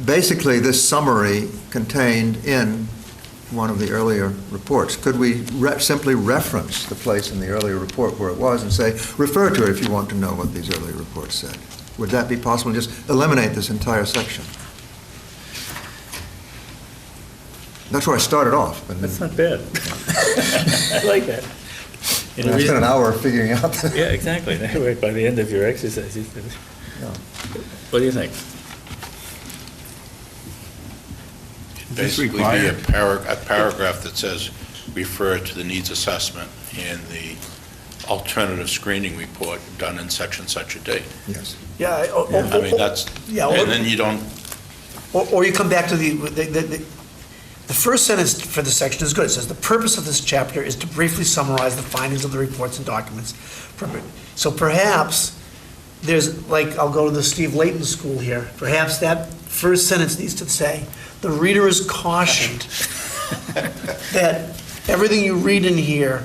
basically this summary contained in one of the earlier reports? Could we simply reference the place in the earlier report where it was and say, refer to it if you want to know what these earlier reports said? Would that be possible? Just eliminate this entire section? That's where I started off. That's not bad. I like that. And I spent an hour figuring out that. Yeah, exactly. By the end of your exercise, what do you think? Basically be a paragraph that says, refer to the needs assessment and the alternative screening report done in such and such a date. Yes. Yeah. I mean, that's, Yeah, and then you don't, Or you come back to the first sentence for the section is good. It says, "The purpose of this chapter is to briefly summarize the findings of the reports and documents." So perhaps there's, I'll go to the Steve Layton school here. Perhaps that first sentence needs to say, "The reader is cautioned that everything you read in here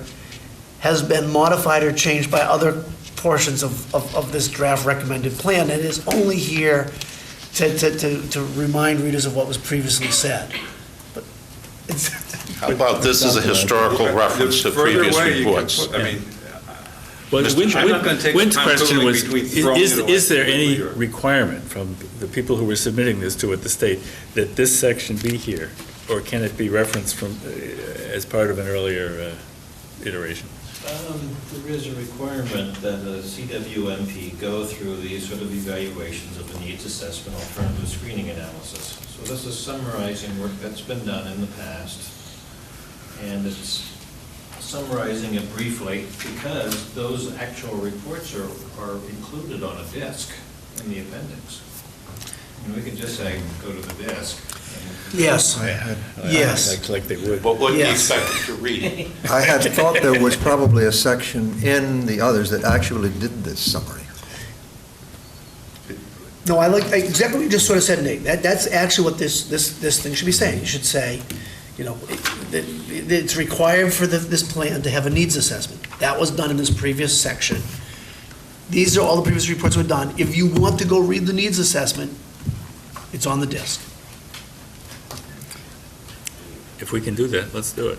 has been modified or changed by other portions of this draft recommended plan. It is only here to remind readers of what was previously said." But it's how about this is a historical reference to previous reports? Well, I'm not gonna take the Wynn's time question totally was, between throwing it away is there any or- requirement from the people who were submitting this to the state that this section be here? Or can it be referenced from, as part of an earlier iteration? There is a requirement that a CWMP go through these sort of evaluations of the needs assessment, alternative screening analysis. So this is summarizing work that's been done in the past, and it's summarizing it briefly because those actual reports are included on a disc in the appendix. And we could just say, go to the disc. yes, yes. Like they would. But what do you Yes. expect them to read? I had thought there was probably a section in the others that actually did this summary. No, I like exactly what you just sort of said, Nate. That's actually what this thing should be saying. You should say, it's required for this plan to have a needs assessment. That was done in this previous section. These are all the previous reports were done. If you want to go read the needs assessment, it's on the disc. If we can do that, let's do it.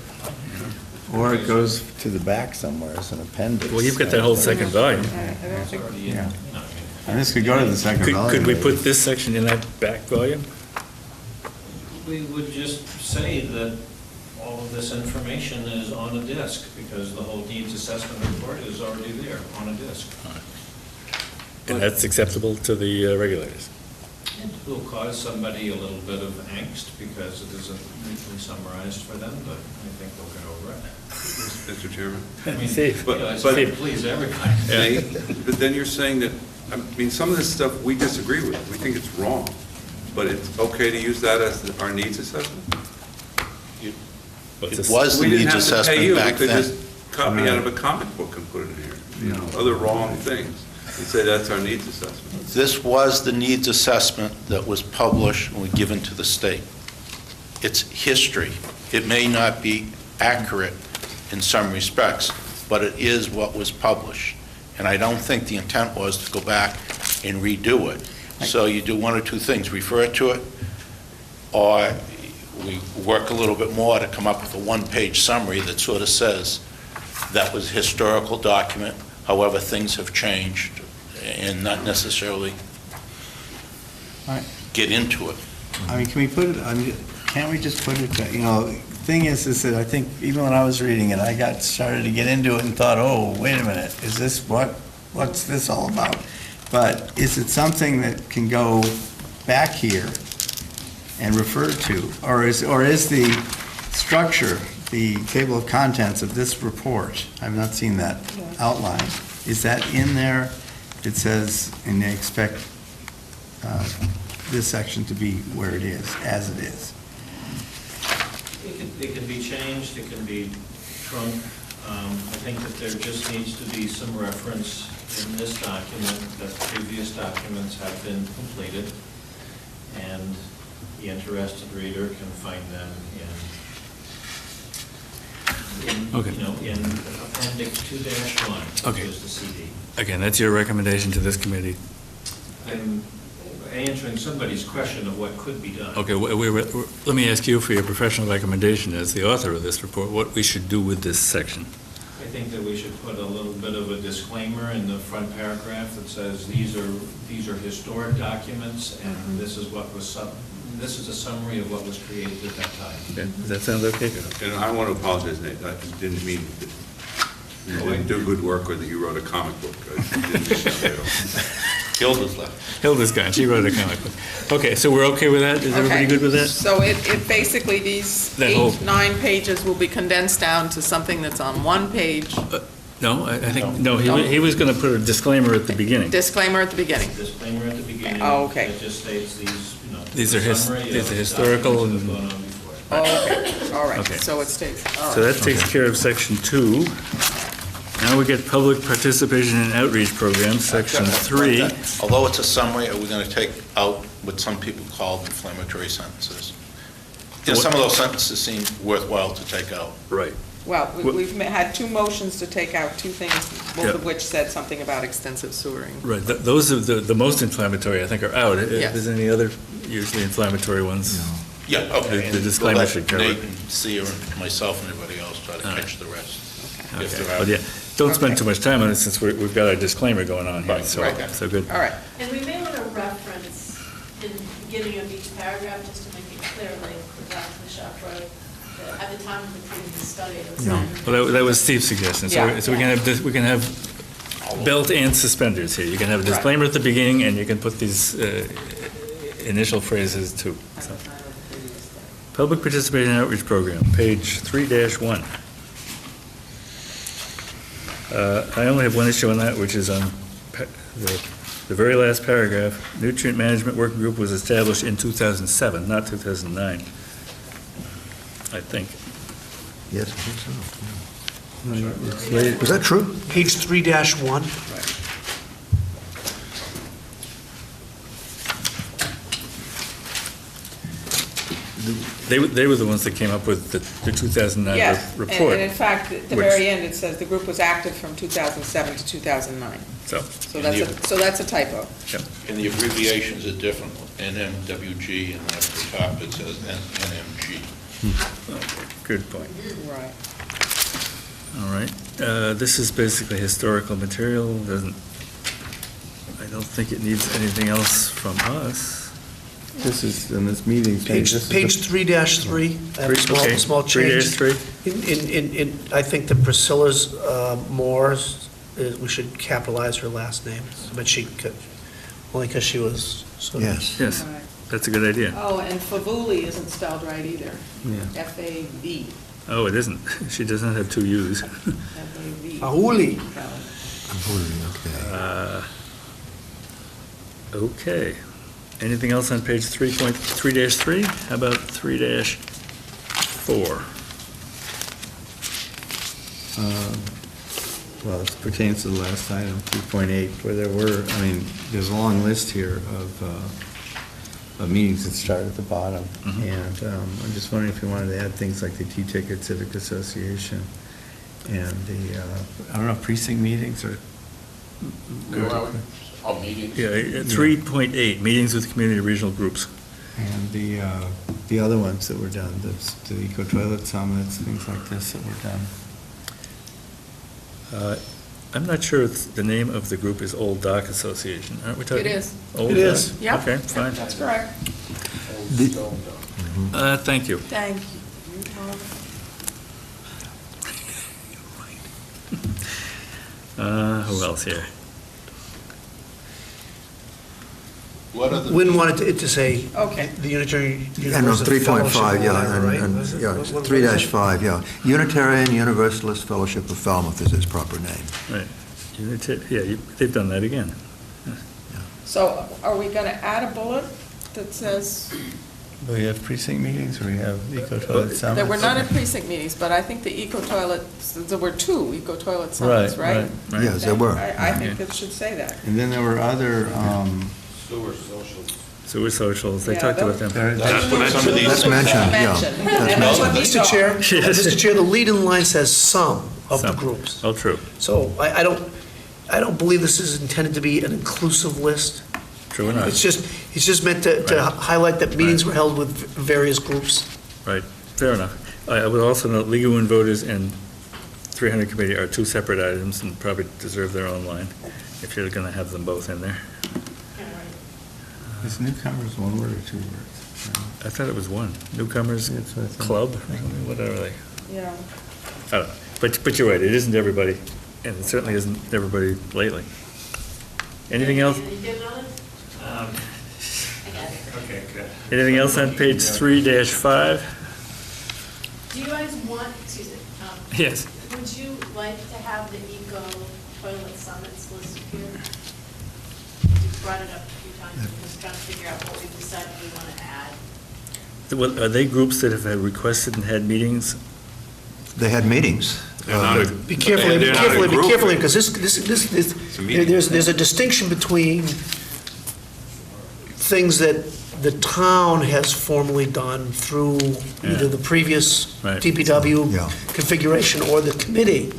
Or it goes to the back somewhere as an appendix. Well, you've got that whole second volume. It's already in, Yeah. you know, And this could go to the second volume. Could we maybe. put this section in that back volume? we would just say that all of this information is on a disk, because the whole needs assessment report is already there on a disk. And that's acceptable to the regulators? It will cause somebody a little bit of angst, because it isn't neatly summarized for them, but I think they'll get over it. Mr. Chairman? I mean, Safe. you know, it's But- to please everybody. But then you're saying that, I mean, some of this stuff we disagree with. We think it's wrong. But it's okay to use that as our needs assessment? What's It this? was the We didn't needs have to pay you. assessment back We could then. just copy out of a comic book and put it in here. You know, other wrong things. And say that's our needs assessment. This was the needs assessment that was published and given to the state. It's history. It may not be accurate in some respects, but it is what was published. And I don't think the intent was to go back and redo it. So you do one or two things, refer to it, or we work a little bit more to come up with a one-page summary that sort of says that was a historical document, however, things have changed, and not necessarily Right. get into it. I mean, can we put it, can't we just put it, you know, thing is that I think even when I was reading it, I started to get into it and thought, oh, wait a minute, is this, what's this all about? But is it something that can go back here and refer to? Or is the structure, the table of contents of this report, I've not seen that outline, is that in there? It says, and they expect this section to be where it is, as it is. It can be changed, it can be shrunk. I think that there just needs to be some reference in this document that previous documents have been completed, and the interested reader can find them Okay. in Appendix 2-1, Okay. which is the CD. Again, that's your recommendation to this committee. I'm answering somebody's question of what could be done. Okay, let me ask you for your professional recommendation as the author of this report, what we should do with this section. I think that we should put a little bit of a disclaimer in the front paragraph that says these are historic documents, and this is this is a summary of what was created at that time. Okay, does that sound okay? And I want to apologize, Nate. I didn't mean that you didn't do good work or that you wrote a comic book. I didn't mean that at all. Hilda's left. Hilda's gone, she wrote a comic book. Okay, so we're okay with that? Is everybody Okay. good with that? So it basically, these That whole- 8-9 pages will be condensed down to something that's on one page. No, I think, no, he was going to put a disclaimer at the beginning. Disclaimer at the beginning. Disclaimer at the beginning. Oh, okay. That just states these, These are summary of these are historical documents that and, have gone on before. Oh, okay, all right, Okay. so it stays, all so right. that takes care of section 2. Now we get public participation in outreach programs, section 3. Although it's a summary, are we going to take out what some people call inflammatory sentences? You know, some of those sentences seem worthwhile to take out. Right. Well, we've had 2 motions to take out 2 things, both Yep. of which said something about extensive sewering. Right, those are the most inflammatory, I think, are out. If Yes. there's any other usually inflammatory ones? Yeah, okay. The disclaimer We'll let should cover it. Nate and Sia and myself and everybody else try to catch the rest. If Okay, there are- but yeah, don't spend Okay. too much time on it since we've got our disclaimer going on here, Right, so, right. so good. All right, And we may want to reference in the beginning of each paragraph, just to make it clear, like, without the shop road, that at the time of the previous study, it was. Well, that was Steve's suggestion, so Yeah. so we can have belt and suspenders here. You can have a disclaimer at the beginning, and you can put these initial phrases too. So. Public participation outreach program, page 3-1. I only have one issue on that, which is on the very last paragraph. Nutrient Management Working Group was established in 2007, not 2009, I think. Yes, I think so. It's late. Was that true? Page 3-1. They were the ones that came up with the 2009 yes, report. and in fact, at the which- very end, it says the group was active from 2007 to 2009. So, So that's a typo. And the abbreviations are different, NMWG, and then at the top it says NMG. good point. Right. All right. This is basically historical material, I don't think it needs anything else from us. This is, in this meeting. Page 3-3, I have a Okay, small change. 3-3. I think that Priscilla's Moore's, we should capitalize her last name, but she could, only because she was sort of. Yes. Yes, that's a good idea. Oh, and Favuli isn't spelled right either. Yeah. F-A-V, Oh, it isn't. She does not have two U's. F-A-V. Ahuli. Okay. Anything else on page 3.3-3? How about 3-4? Well, this pertains to the last item, 2.8, where there were, I mean, there's a long list here of meetings that start at the bottom. Mhm. And I'm just wondering if you wanted to add things like the T-Ticket Civic Association and the, I don't know, precinct meetings or? Oh, meetings? Yeah, 3.8, meetings with community regional groups. And the other ones that were done, the Eco Toilet Summits, things like this that were done. I'm not sure if the name of the group is Old Dock Association, aren't we talking? It is. Old It Dock? is. Yep. Okay, fine. That's correct. Thank you. Thank you. Who else here? What are the? Wynn wanted it to say, Okay. the Unitarian Yeah, no, Universalist 3.5, Fellowship, yeah, whatever, right? and, Was it- yeah, what- what- 3-5, yeah. Unitarian Universalist Fellowship of Falmouth is its proper name. Right. Yeah, they've done that again. So are we going to add a bullet that says, Do we have precinct meetings or we have Eco Toilet Summits? there were none at precinct meetings, but I think the eco-toilet, there were 2 eco-toilet summits, right? Right. Yes, there were. I think that should say that. And then there were other, Sewer socials, they Yeah, talked about those- them. That's what some of these. That's mentioned, yeah. Mentioned. That's And that's what mentioned. we Mr. Chair, Yes. Mr. Chair, the lead-in line says some of the Some. groups. Oh, true, So I don't believe this is intended to be an inclusive list. true enough. It's just meant to Right. highlight that meetings Right. were held with various groups. Right, fair enough. I would also note League of Women Voters and 300 Committee are two separate items and probably deserve their own line, if you're going to have them both in there. is newcomers one word or 2 words? I thought it was one. Newcomers That's what I thought. Club, or something, whatever they, Yeah. I don't know. But you're right, it isn't everybody, and it certainly isn't everybody lately. Anything else? Okay, good. Anything else on page 3-5? Do you guys want, excuse me, Yes. would you like to have the eco toilet summits listed here? You brought it up a few times, I'm just trying to figure out what we decided we want to add. Well, are they groups that have requested and had meetings? They had meetings. They're not a- Be careful, be they're not a careful, be group. careful, because this, a meeting. there's a distinction between things that the town has formally done through either the previous Right. DPW Yeah. configuration or the committee,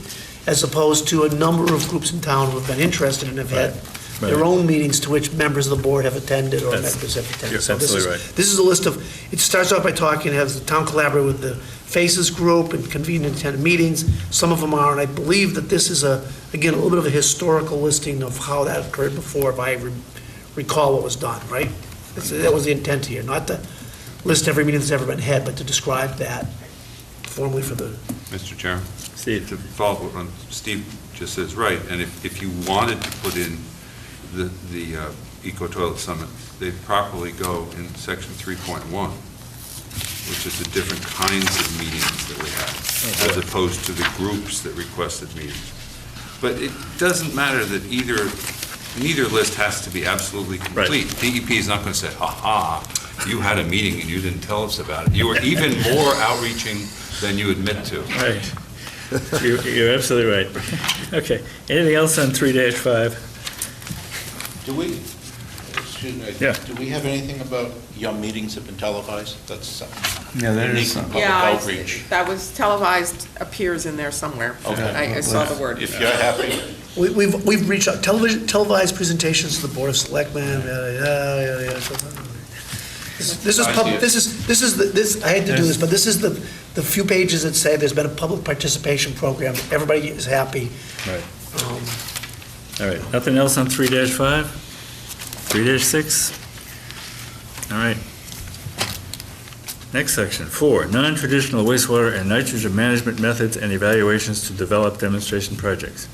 as opposed to a number of groups in town who have been interested and have had Right. their own meetings to which members of the board have attended or That's- members have attended. you're So this absolutely is- right. This is a list of, it starts off by talking, has the town collaborate with the Faces Group and convene and attend meetings. Some of them are, and I believe that this is again, a little bit of a historical listing of how that occurred before, if I recall what was done, right? That was the intent here, not to list every meeting that's ever been had, but to describe that formally for the, Mr. Chairman? Steve? To follow up on Steve just says, right, and if you wanted to put in the Eco Toilet Summit, they'd properly go in section 3.1, which is the different kinds of meetings that we have, as opposed to the groups that requested meetings. But it doesn't matter that neither list has to be absolutely complete. DEP is not going to say, ha-ha, you had a meeting and you didn't tell us about it. You were even more outreaching than you admit to. Right. You're absolutely right. Okay. Anything else on 3-5? Do we, excuse me, Yeah. do we have anything about your meetings have been televised? That's Yeah, there is unique some. public Yeah, outreach. that was televised, appears in there somewhere. Okay. I saw the word. If you're happy, we've reached out, televised presentations to the Board of Selectmen, yada. This is, I see public. it. This is, I hate to do this, but this is the the few pages that say there's been a public participation program, everybody is happy. Right. All right, nothing else on 3-5? 3-6? All right. Next section, 4, non-traditional wastewater and nitrogen management methods and evaluations to develop demonstration projects.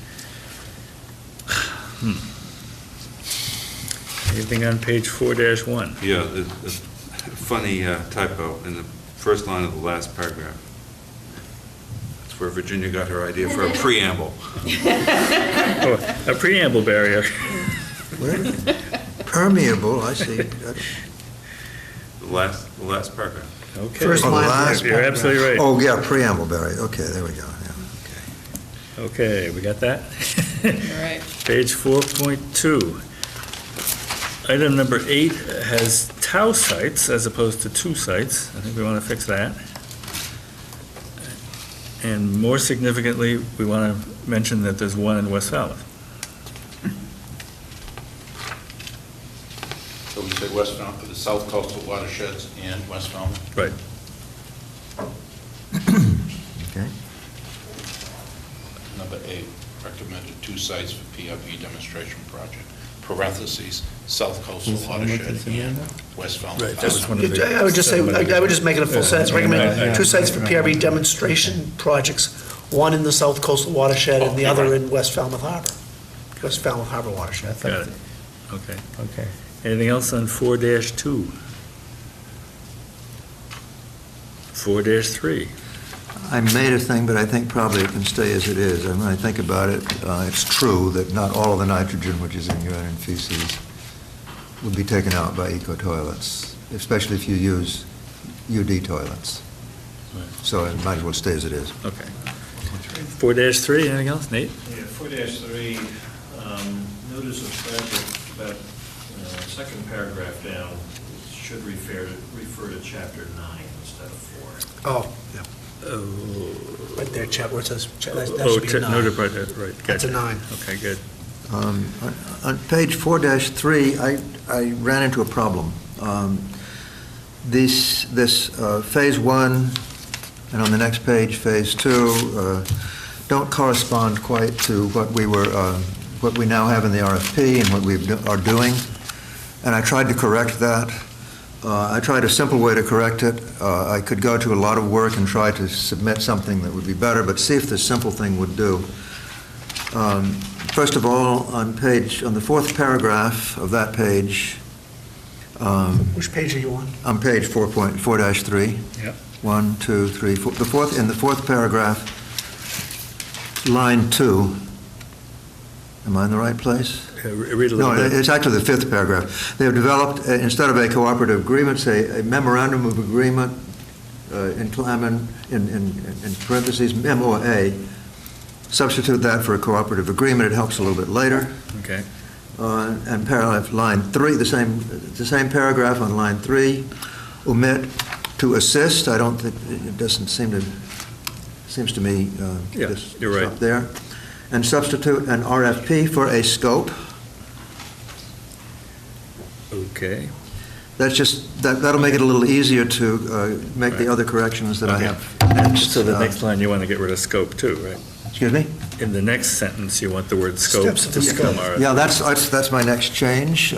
Anything on page 4-1? Yeah, the funny typo in the first line of the last paragraph. That's where Virginia got her idea for a preamble. Oh, a preamble barrier. Where? Permeable, I see. The last paragraph. Okay. First Oh, the line. last You're absolutely right. Oh, yeah, preamble, Barry. Okay, there we go. Yeah, Okay, we got that? All right. Page 4.2. Item number 8 has tau sites as opposed to 2 sites. I think we want to fix that. And more significantly, we want to mention that there's one in West Falmouth. So we say West Falmouth, the South Coastal Watersheds and West Falmouth. Right. okay. Number 8, recommended 2 sites for PRB demonstration project. Parentheses, South Coastal Watershed and West Falmouth. Right, that was one of the. I would just say, I would just make it a full sentence, recommend Yeah. 2 sites for PRB demonstration projects, one in the South Coastal Watershed and the other in West Falmouth Harbor, West Falmouth Harbor Watershed. Got it. Okay. Okay. Anything else on 4-2? 4-3. I made a thing, but I think probably it can stay as it is. And when I think about it, it's true that not all of the nitrogen which is in urine and feces will be taken out by eco-toilets, especially if you use UD toilets. Right. So it might as well stay as it is. Okay. 4-3, anything else, Nate? Yeah, 4-3, notice of project, about second paragraph down, should refer to chapter 9 instead of 4. Oh, yeah. Right there, chat, where it says, that should be a 9. Noted project, right, That's a gotcha. 9. Okay, good. On page 4-3, I ran into a problem. This phase 1, and on the next page, phase 2, don't correspond quite to what we now have in the RFP and what we are doing. And I tried to correct that. I tried a simple way to correct it. I could go to a lot of work and try to submit something that would be better, but see if this simple thing would do. First of all, on the 4th paragraph of that page, Which page are you on? on page 4.4-3. Yep. 1, 2, 3, 4. In the 4th paragraph, line 2. Am I in the right place? Read a No, little bit. it's actually the 5th paragraph. They have developed, instead of a cooperative agreement, say a memorandum of agreement, in parentheses, MOA. Substitute that for a cooperative agreement. It helps a little bit later. Okay. And paragraph line 3, the same paragraph on line 3, omit to assist. I don't think, it doesn't seem to, seems to me, Yeah, just you're right. stop there. And substitute an RFP for a scope. Okay. That's just, that'll make it a little easier to make the Right. other corrections that I Okay. have next. So the next line, you want to get rid of scope too, right? Excuse me? In the next sentence, you want the word scope Steps of to the become scope. our. Yeah, that's my next change,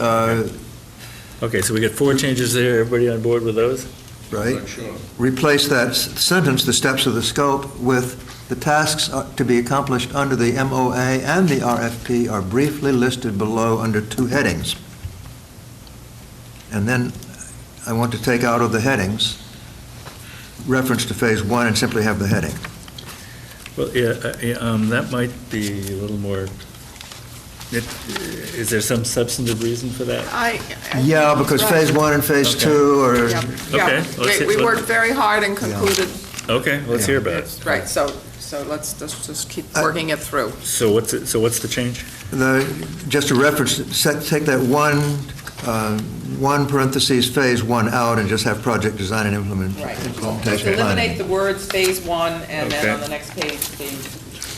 Okay, so we get 4 changes there. Everybody on board with those? right? Sure. Replace that sentence, the steps of the scope, with the tasks to be accomplished under the MOA and the RFP are briefly listed below under 2 headings. And then I want to take out of the headings reference to phase 1 and simply have the heading. Well, yeah, that might be a little more, is there some substantive reason for that? Yeah, because phase 1 and phase Okay. 2 are, Yeah, Okay, yeah. let's We see- worked very hard and concluded, Okay, let's hear about it. right, so let's just keep working it through. So what's the change? just a reference, take that 1 parentheses phase 1 out and just have project design and Right. implementation planning. Eliminate the words phase 1, and then Okay. on the next page,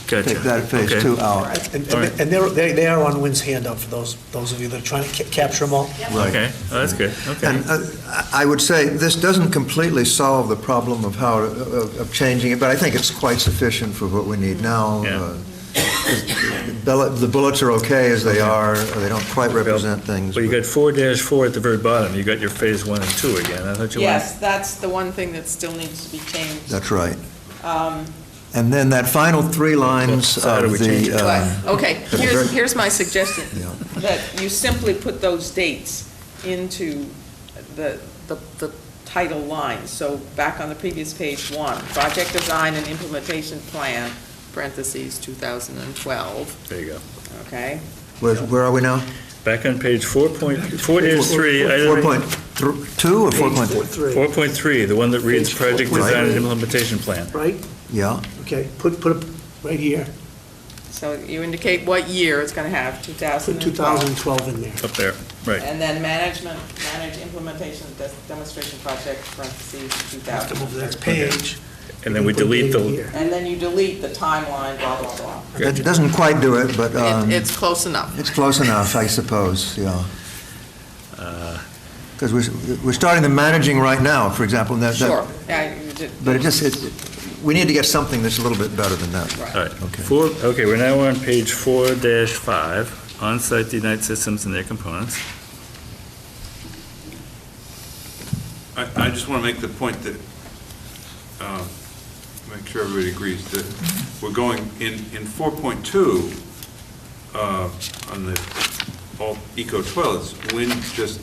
Gotcha. take that phase Okay. 2 out. And All right. and they are on Wynn's handout for those of you that are trying to capture them all. Right. Okay, oh, that's good, okay. And I would say this doesn't completely solve the problem of of changing it, but I think it's quite sufficient for what we need now. Yeah. The bullets are okay as they are, they don't quite represent things. Well, you but- got 4-4 at the very bottom, you got your phase 1 and 2 again, I thought you wanted... Yes, that's the one thing that still needs to be changed. That's right. And then that final 3 lines So how do of we change the... it? Okay, here's my suggestion, Yeah. that you simply put those dates into the title line. So back on the previous page 1, project design and implementation plan, parentheses, 2012, There you go. okay? Where are we now? Back on page 4.3, item 4.2 or 4.3? 4.3, the one that reads Page project 4.3. design and implementation plan. Right? Yeah. Okay, put it right here. So you indicate what year it's going to have, Put 2012. 2012 in there. Up there, right. And then manage implementation demonstration project, parentheses, Have to move to the 2013. next page. And then we delete Put it the, here. And then you delete the timeline, blah, blah, blah. That doesn't quite do it, but It's close enough. it's close enough, I suppose, yeah. Because we're starting the managing right now, for example. Sure. Yeah, you did. But we need to get something that's a little bit better than that. Right. all right. Okay. Okay, we're now on page 4-5, on-site denied systems and their components. I just want to make the point that, make sure everybody agrees, that we're going, in 4.2, on the all eco toilets, Wynn just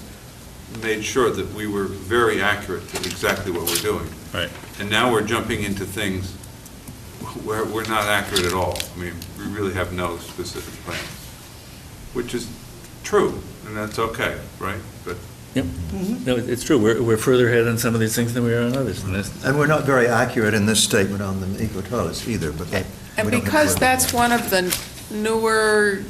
made sure that we were very accurate to exactly what we're doing. Right. And now we're jumping into things where we're not accurate at all. I mean, we really have no specific plan, which is true, and that's okay, right? But Yep. No, it's true, we're further ahead on some of these things than we are on others. And that's- And we're not very accurate in this statement on the eco toilets either, but that... And we don't have to because worry about that's one of the newer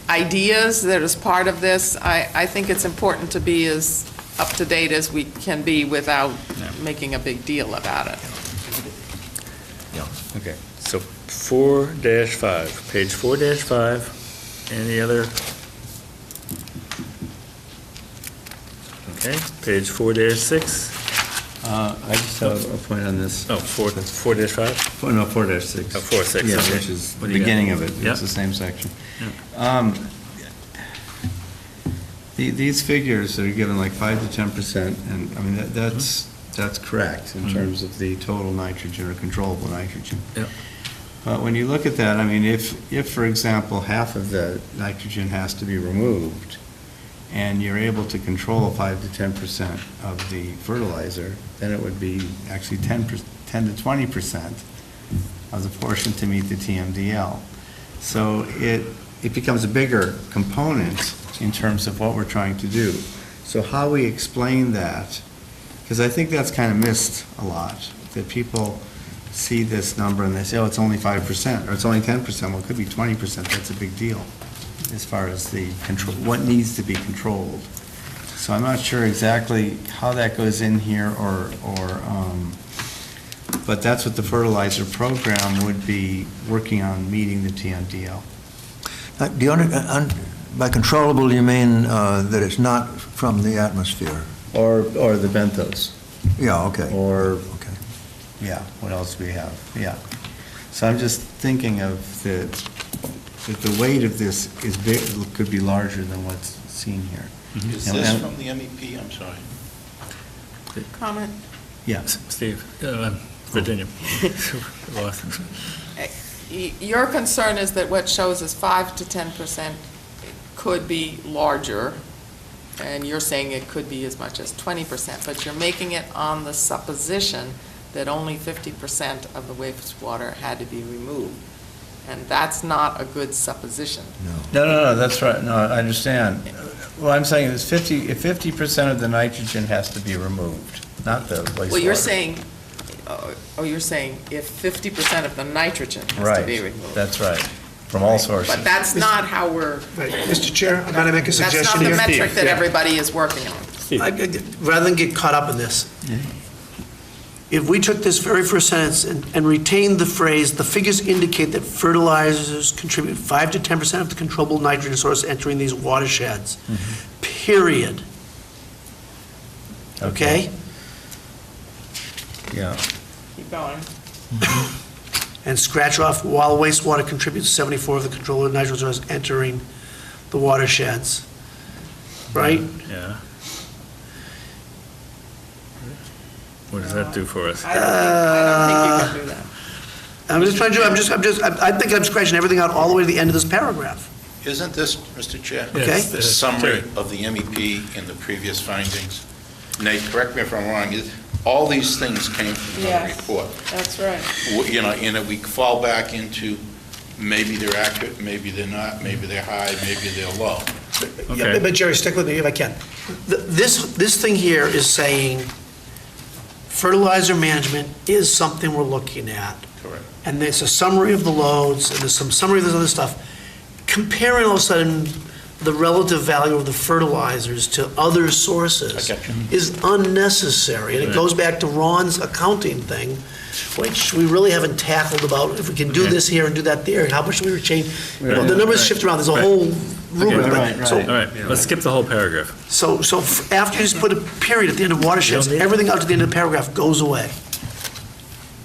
ideas that is part of this, I think it's important to be as up-to-date as we can be without making a big deal about it. Okay, so 4-5, page 4-5, any other? Okay, page 4-6, I just have a point on this. oh, 4-5? No, 4-6. Oh, 4-6, Yeah, okay. which is the What do you got? beginning of it. Yeah. It's the same section. Yeah. These figures that are given, like 5 to 10%, and, I mean, that's correct in terms of the total nitrogen or controllable nitrogen. Yeah. But when you look at that, I mean, if, for example, half of the nitrogen has to be removed, and you're able to control 5 to 10% of the fertilizer, then it would be actually 10 to 20% of the portion to meet the TMDL. So it becomes a bigger component in terms of what we're trying to do. So how we explain that, because I think that's kind of missed a lot, that people see this number and they say, oh, it's only 5%, or it's only 10%, well, it could be 20%, that's a big deal, as far as the control, what needs to be controlled. So I'm not sure exactly how that goes in here, but that's what the fertilizer program would be working on, meeting the TMDL. Do you by controllable, you mean that it's not from the atmosphere? Or the benthos, Yeah, okay. or, Okay. yeah, what else do we have? Yeah. So I'm just thinking of that the weight of this is big, could be larger than what's seen here. Is And- this and- from the MEP? I'm sorry. Comment? Yes. Steve, Virginia. Lost. Your concern is that what shows is 5 to 10% could be larger, and you're saying it could be as much as 20%, but you're making it on the supposition that only 50% of the wastewater had to be removed. And that's not a good supposition. No, that's right, no, I understand. What I'm saying is if 50% of the nitrogen has to be removed, not the wastewater. Well, you're saying if 50% of the nitrogen has to be removed. Right, that's right, from all sources. But that's not how we're, Right. Mr. Chair, I'm going to make a that's not suggestion the here. metric that Yeah. everybody is working on. Steve. Rather than get caught up in this, if we took this very first sentence and retained the phrase, "The figures indicate that fertilizers contribute 5 to 10% of the controllable nitrogen source entering these watersheds," period. Okay? Yeah. Keep going. And scratch off, while wastewater contributes 74 of the controllable nitrogen source entering the watersheds. Right? Yeah. What does that do for us? I don't think you can do that. I'm just trying to, I think I'm scratching everything out all the way to the end of this paragraph. Isn't this, Mr. Chair? Okay. The summary of the MEP and the previous findings? Nate, correct me if I'm wrong, all these things came from the Yes. report. That's right. You know, and we fall back into maybe they're accurate, maybe they're not, maybe they're high, maybe they're low. Yeah, Okay. but Jerry, stick with me if I can. This thing here is saying fertilizer management is something we're looking at. Correct. And there's a summary of the loads, and there's some summary of this other stuff. Comparing all of a sudden the relative value of the fertilizers to other sources I got you. is unnecessary. And it Right. goes back to Ron's accounting thing, which we really haven't tackled about, if we can do Okay. this here and do that there, and how much do we change? You know, Right. the numbers Right. shift around, there's a Right. whole rubric. Okay, but- right, so- right. All right, let's skip the whole paragraph. So after you just put a period at the end of watersheds, You don't need it. everything out to the end of the paragraph goes away.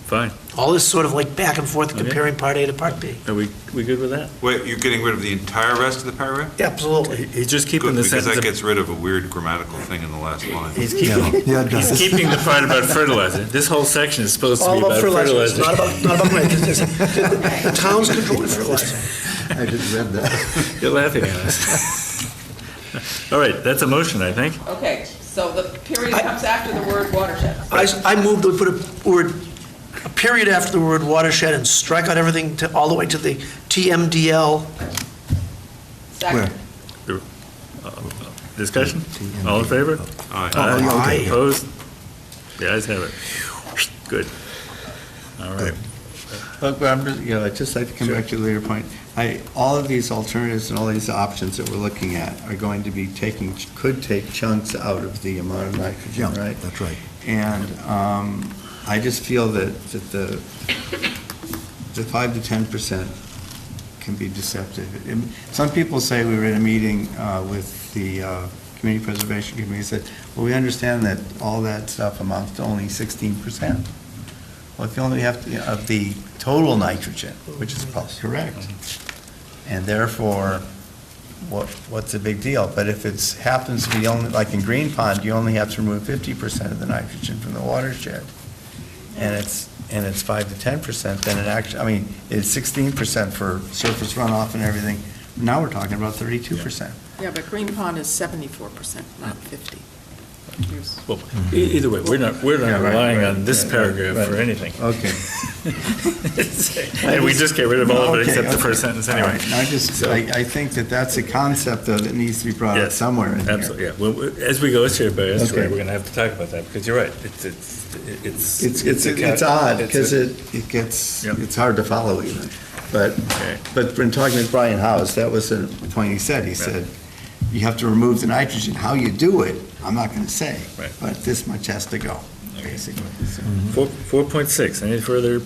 Fine. All this sort of like back and forth Okay. comparing part A to part B. Are we good with that? Wait, you're getting rid of the entire rest of the paragraph? Absolutely. He's just keeping Good, the because sentence. that gets rid of a weird grammatical thing in the last line. He's keeping, Yeah, it he's does. keeping the part about fertilizer. This whole section is supposed to All be about about fertilizer, it's fertilizer. not about money. The town's controlling fertilizer. I just read that. You're laughing at us. All right, that's a motion, I think. Okay, so the period comes after the word watershed. I moved to put a period after the word watershed and strike out everything all the way to the TMDL. Second. Discussion? All in favor? All right. Aye. Opposed? The ayes have it. Good. All right. Look, but I'm just, I'd just like to come back to the later point. All of these alternatives and all these options that we're looking at are going to be could take chunks out of the amount of nitrogen, Yeah, right? that's right. And I just feel that the 5 to 10% can be deceptive. Some people say, we were in a meeting with the Community Preservation Committee, said, well, we understand that all that stuff amounts to only 16%. Well, if you only have, of the total nitrogen, which is probably correct, and therefore, what's the big deal? But if it happens to be only, like in Green Pond, you only have to remove 50% of the nitrogen from the watershed, and it's 5 to 10%, then it actually, I mean, it's 16% for surface runoff and everything. Now we're talking about 32%. Yeah, but Green Pond is 74%, not 50. Well, either way, we're not Yeah, right, relying right, on this right, paragraph right. for anything. Okay. And we just get rid of all of it Okay, except the okay. first sentence All anyway. right. I think that's a concept, though, that needs to be brought up Yes, somewhere in here. absolutely, yeah. Well, as we go estuary by estuary, Okay. we're going to have to talk about that, because you're right. It's odd, because Yep. it's hard to follow even. But when talking with Brian House, that was the point he said. He said, you have to remove the nitrogen. How you do it, I'm not going to say. Right. But this much has to go, basically. So- 4.6, any further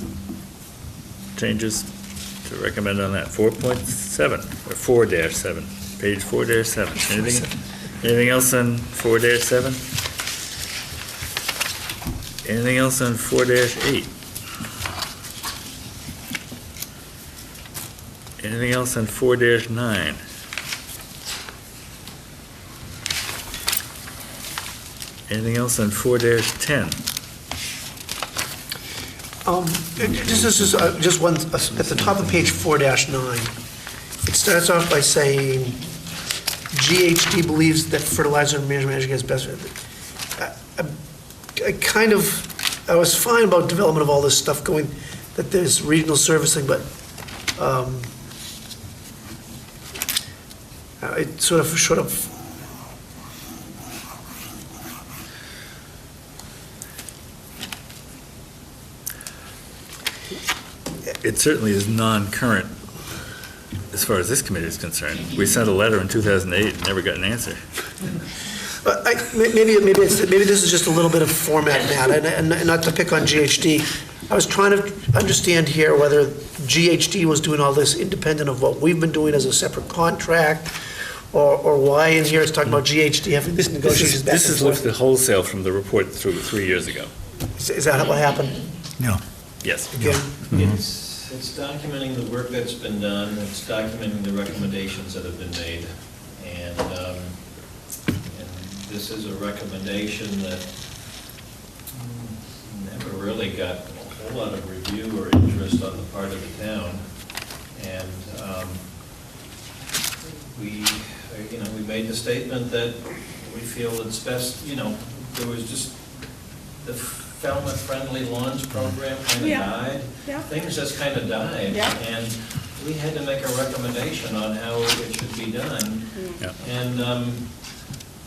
changes to recommend on that? 4.7, or 4-7, page 4-7. Anything else on 4-7? Anything else on 4-8? Anything else on 4-9? Anything else on 4-10? This is just one, at the top of page 4-9, it starts off by saying, GHD believes that fertilizer management is best. I was fine about development of all this stuff going, that there's regional servicing, but it sort of It certainly is non-current as far as this committee is concerned. We sent a letter in 2008 and never got an answer. Maybe this is just a little bit of format, Matt, and not to pick on GHD. I was trying to understand here whether GHD was doing all this independent of what we've been doing as a separate contract, or why in here it's talking about GHD having this negotiations back and This is forth. lifted wholesale from the report through 3 years ago. Is that what happened? No. Yes. Again? It's documenting the work that's been done, it's documenting the recommendations that have been made. And this is a recommendation that never really got a whole lot of review or interest on the part of the town. And we made the statement that we feel it's best, there was just the Falmouth Friendly Lawns program kind of Yeah. died. Yeah. Things just kind of died. Yeah. And we had to make a recommendation on how it should be done. Yeah. And,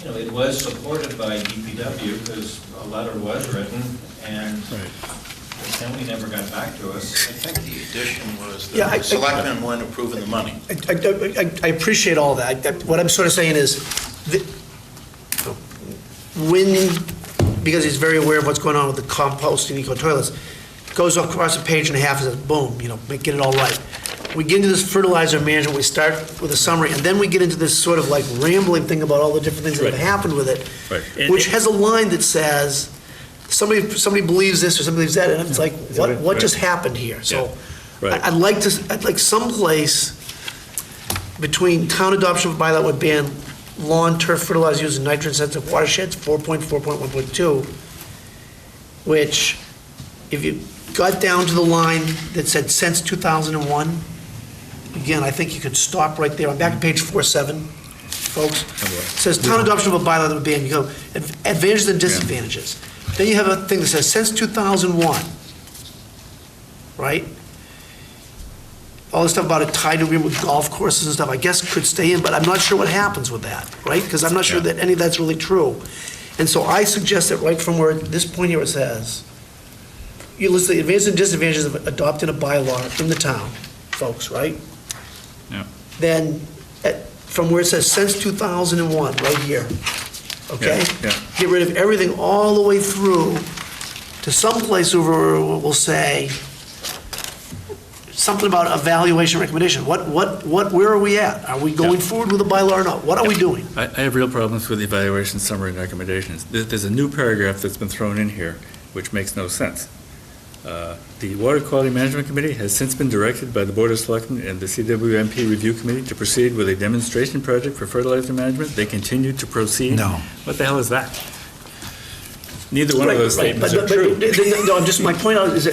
it was supported by DPW because a letter was written, and the county never got back to us. I think the addition was Yeah, that the selectmen weren't approving the money. I appreciate all that. What I'm sort of saying is, because he's very aware of what's going on with the composting eco toilets, goes across a page and a half and says, boom, get it all right. We get into this fertilizer management, we start with a summary, and then we get into this sort of like rambling thing about all the different things that have Right. happened with it, Right. which has a line that says, somebody believes this or somebody believes that, and it's like, what just happened here? So Right. I'd like someplace between town adoption of a bylaw would ban lawn, turf, fertilizer used in nitrogen-sensitive watersheds, 4.4.1.2, which, if you got down to the line that said since 2001, again, I think you could stop right there. I'm back to page 47, folks. It says town adoption of a bylaw that would ban, you go, advantages and disadvantages. Then you have a thing that says since 2001, right? All this stuff about a tidal agreement with golf courses and stuff, I guess could stay in, but I'm not sure what happens with that, right? Because I'm not sure that any of that's really true. And so I suggest that right from where, this point here it says, you list the advantages and disadvantages of adopting a bylaw in the town, folks, right? Yeah. Then, from where it says since 2001, right here, okay? Yeah. Get rid of everything all the way through to someplace where we'll say, something about evaluation recommendation. Where are we at? Are we going forward with a bylaw or not? What are we doing? I have real problems with evaluation summary and recommendations. There's a new paragraph that's been thrown in here, which makes no sense. The Water Quality Management Committee has since been directed by the Board of Selectmen and the CWMP Review Committee to proceed with a demonstration project for fertilizer management. They continue to proceed. No. What the hell is that? Neither one of those statements are true. No, my point is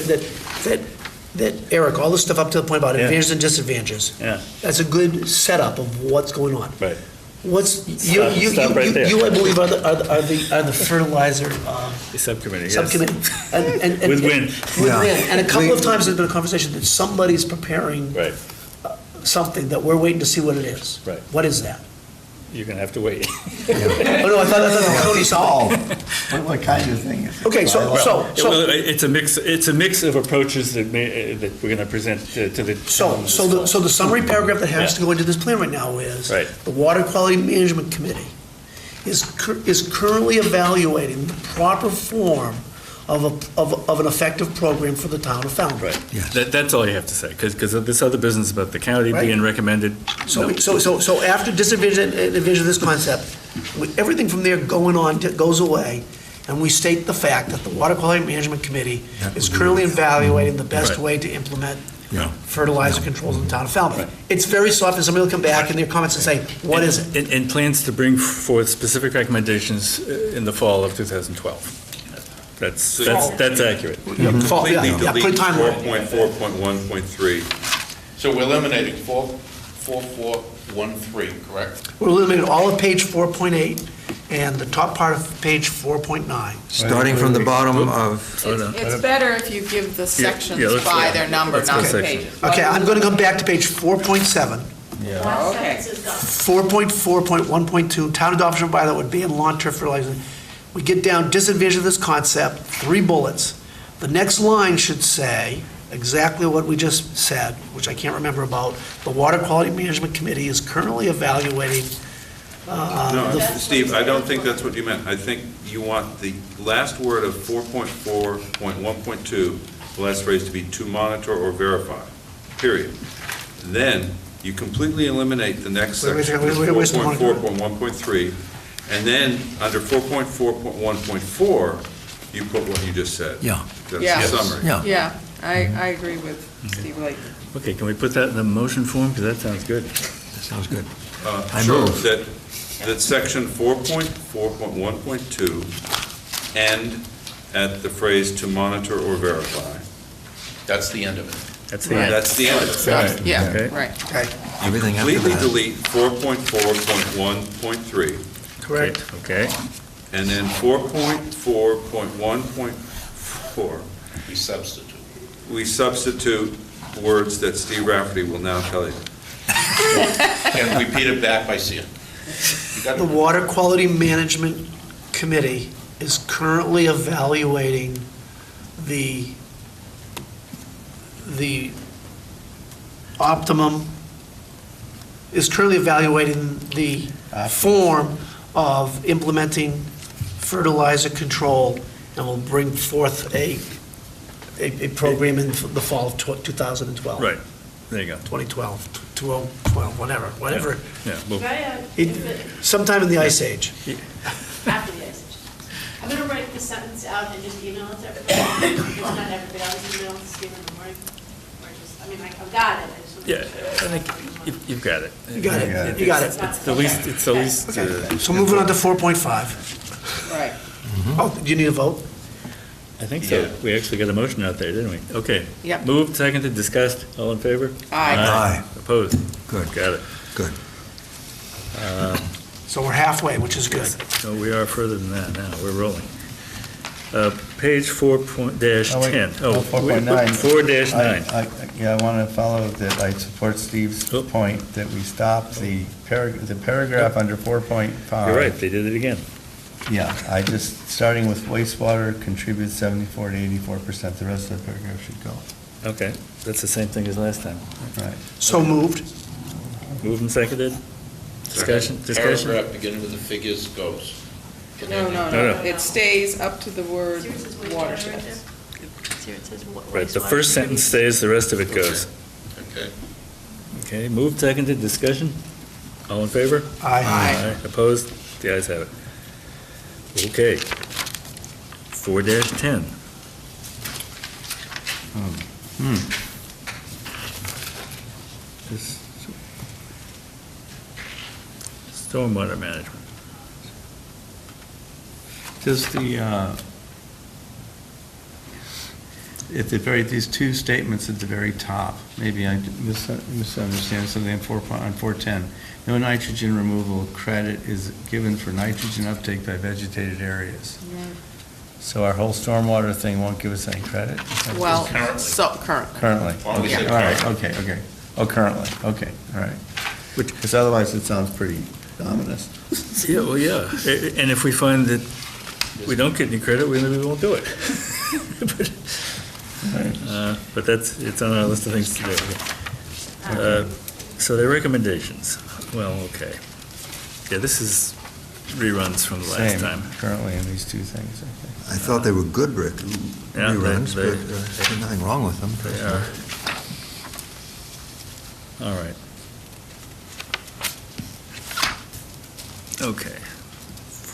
that, Eric, all this stuff up to the point about Yeah. advantages and disadvantages, Yeah, that's a good setup of what's going on. right. Stop right there. You, I believe, are the fertilizer The subcommittee, yes. subcommittee. And- With Win. With Yeah. Win. And a couple of times there's been a conversation that somebody's preparing Right, something that we're waiting to see what it is. Right. What is that? you're going to have to wait. Oh, no, I thought the county saw. What kind of thing is it? Okay, so, Well, it's a mix of approaches that we're going to present to the. town this fall. So the summary paragraph that has Yeah. to go into this plan right now is, Right. the Water Quality Management Committee is currently evaluating the proper form of an effective program for the town of Falmouth. Right. Yes. That's all you have to say, because of this other business about the county Right. being recommended. no. So after disadvantage and advantage of this concept, everything from there going on goes away, and we state the fact that the Water Quality Management Committee That is would be currently with- evaluating the best Right. way to implement Yeah. fertilizer controls in the town of Falmouth. It's very soft, and somebody will come back in their comments and say, what is it? And plans to bring forth specific recommendations in the fall of 2012. That's accurate. Fall- yeah, Completely yeah, put a delete timeline. 4.4.1.3. So we're eliminating 4.4.1.3, correct? We're eliminating all of page 4.8 and the top part of page 4.9. Starting from the bottom of, Hold on. It's better if you give the sections let's- by their number, let's go not the section. pages. Okay, I'm going to come back to page 4.7. Last Okay. sentence is gone. 4.4.1.2, town adoption of bylaw would ban lawn turf fertilizer. We get down disadvantage of this concept, 3 bullets. The next line should say exactly what we just said, which I can't remember about. The Water Quality Management Committee is currently evaluating No, Steve, I don't think that's what you meant. I think you want the last word of 4.4.1.2, the last phrase to be to monitor or verify, period. Then you completely eliminate the next Wait a section, second, where's the monitor? 4.4.1.3, and then under 4.4.1.4, you put what you just said. Yeah. That's Yeah. the summary. Yeah, I agree with Steve Lake. Okay, can we put that in the motion form? Because that sounds good. That sounds good. I Sure, move. that section 4.4.1.2 end at the phrase to monitor or verify. That's the end of it. That's the Right. end. That's the end of it. Right. Yeah, Okay. right. Everything after Completely that. delete 4.4.1.3, Correct. Okay, and then 4.4.1.4, We substitute. we substitute words that Steve Rafferty will now tell you. And repeat it back by seeing. The Water Quality Management Committee is currently evaluating the optimum, is currently evaluating the form of implementing fertilizer control, and will bring forth a program in the fall of 2012. right, there you go. 2012, 2012, whatever. Yeah, well, Can I, Sometime in the Ice Age. after the ice age. I'm going to write the sentence out and just email it to everybody. It's not everybody, I'll just email it to Steve in the morning. Or just, I mean, I've got it. I just want to yeah, make sure. I think you've got it. You got it, you got it. It's the least, So moving on to 4.5. Right. Oh, do you need a vote? I think so. Yeah. We actually got a motion out there, didn't we? Okay. Yep. Moved, seconded, discussed, all in favor? Aye. Aye. Opposed? Good. Got it. Good. So we're halfway, which is good. So we are further than that now, we're rolling. Page 4.10. Oh, 4.9. 4-9. Yeah, I want to follow that, I support Steve's Oh. point that we stop the paragraph under 4.5. You're right, they did it again. Yeah, I just, starting with wastewater contributes 74 to 84%, the rest of the paragraph should go. Okay, that's the same thing as last time. Right. So moved. Moved and seconded? Discussion? Paragraph beginning with the figures goes. No, no, No, no. no. It stays up to the word See where it says wastewater right watersheds. there? See where it says wastewater. Right, the first sentence stays, the rest of it goes. Okay. Okay, moved, seconded, discussion? All in favor? Aye. Opposed? The ayes have it. Okay. 4-10. This- Stormwater management. Just these two statements at the very top, maybe I misunderstand something on 410. No nitrogen removal credit is given for nitrogen uptake by vegetated areas. So our whole stormwater thing won't give us any credit? Is that- Well, Currently. so, currently. Currently? Why we Okay, say all right, currently. okay. Oh, currently, okay, all right. Because otherwise it sounds pretty ominous. Yeah, well, yeah, and if we find that we don't get any credit, we won't do it. But that's, it's on our list of things to do. So their recommendations, well, okay. Yeah, this is reruns from the last Same, time. currently in these two things, I think. I thought they were good Yeah, reruns, they- but there's nothing wrong with them. They are. All right. Okay.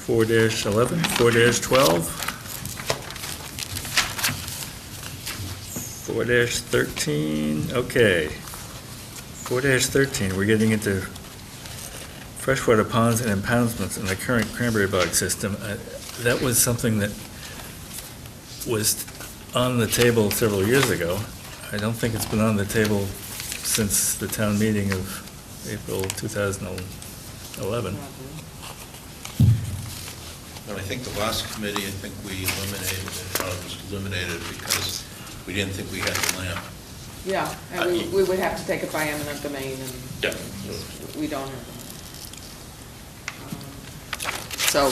4-11, 4-12, 4-13, okay. 4-13, we're getting into freshwater ponds and impoundments in the current cranberry bog system. That was something that was on the table several years ago. I don't think it's been on the table since the town meeting of April 2011. But I think the last committee, I think we eliminated it, or it was eliminated because we didn't think we had the lamp. Yeah, and we would have to take it by eminent domain, and Yeah. we don't have them. So,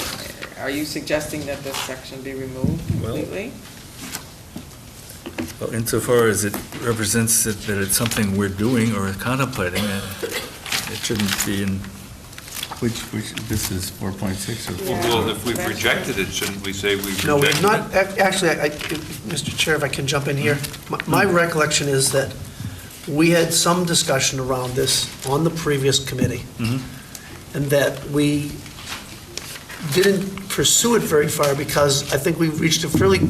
are you suggesting that this section be removed Well- completely? Well, insofar as it represents that it's something we're doing or contemplating, it shouldn't be in This is 4.6 or? Well, if we've rejected it, shouldn't we say we've rejected it? No, we've not, actually, Mr. Chair, if I can jump in here. My recollection is that we had some discussion around this on the previous committee, and that we didn't pursue it very far because I think we reached a fairly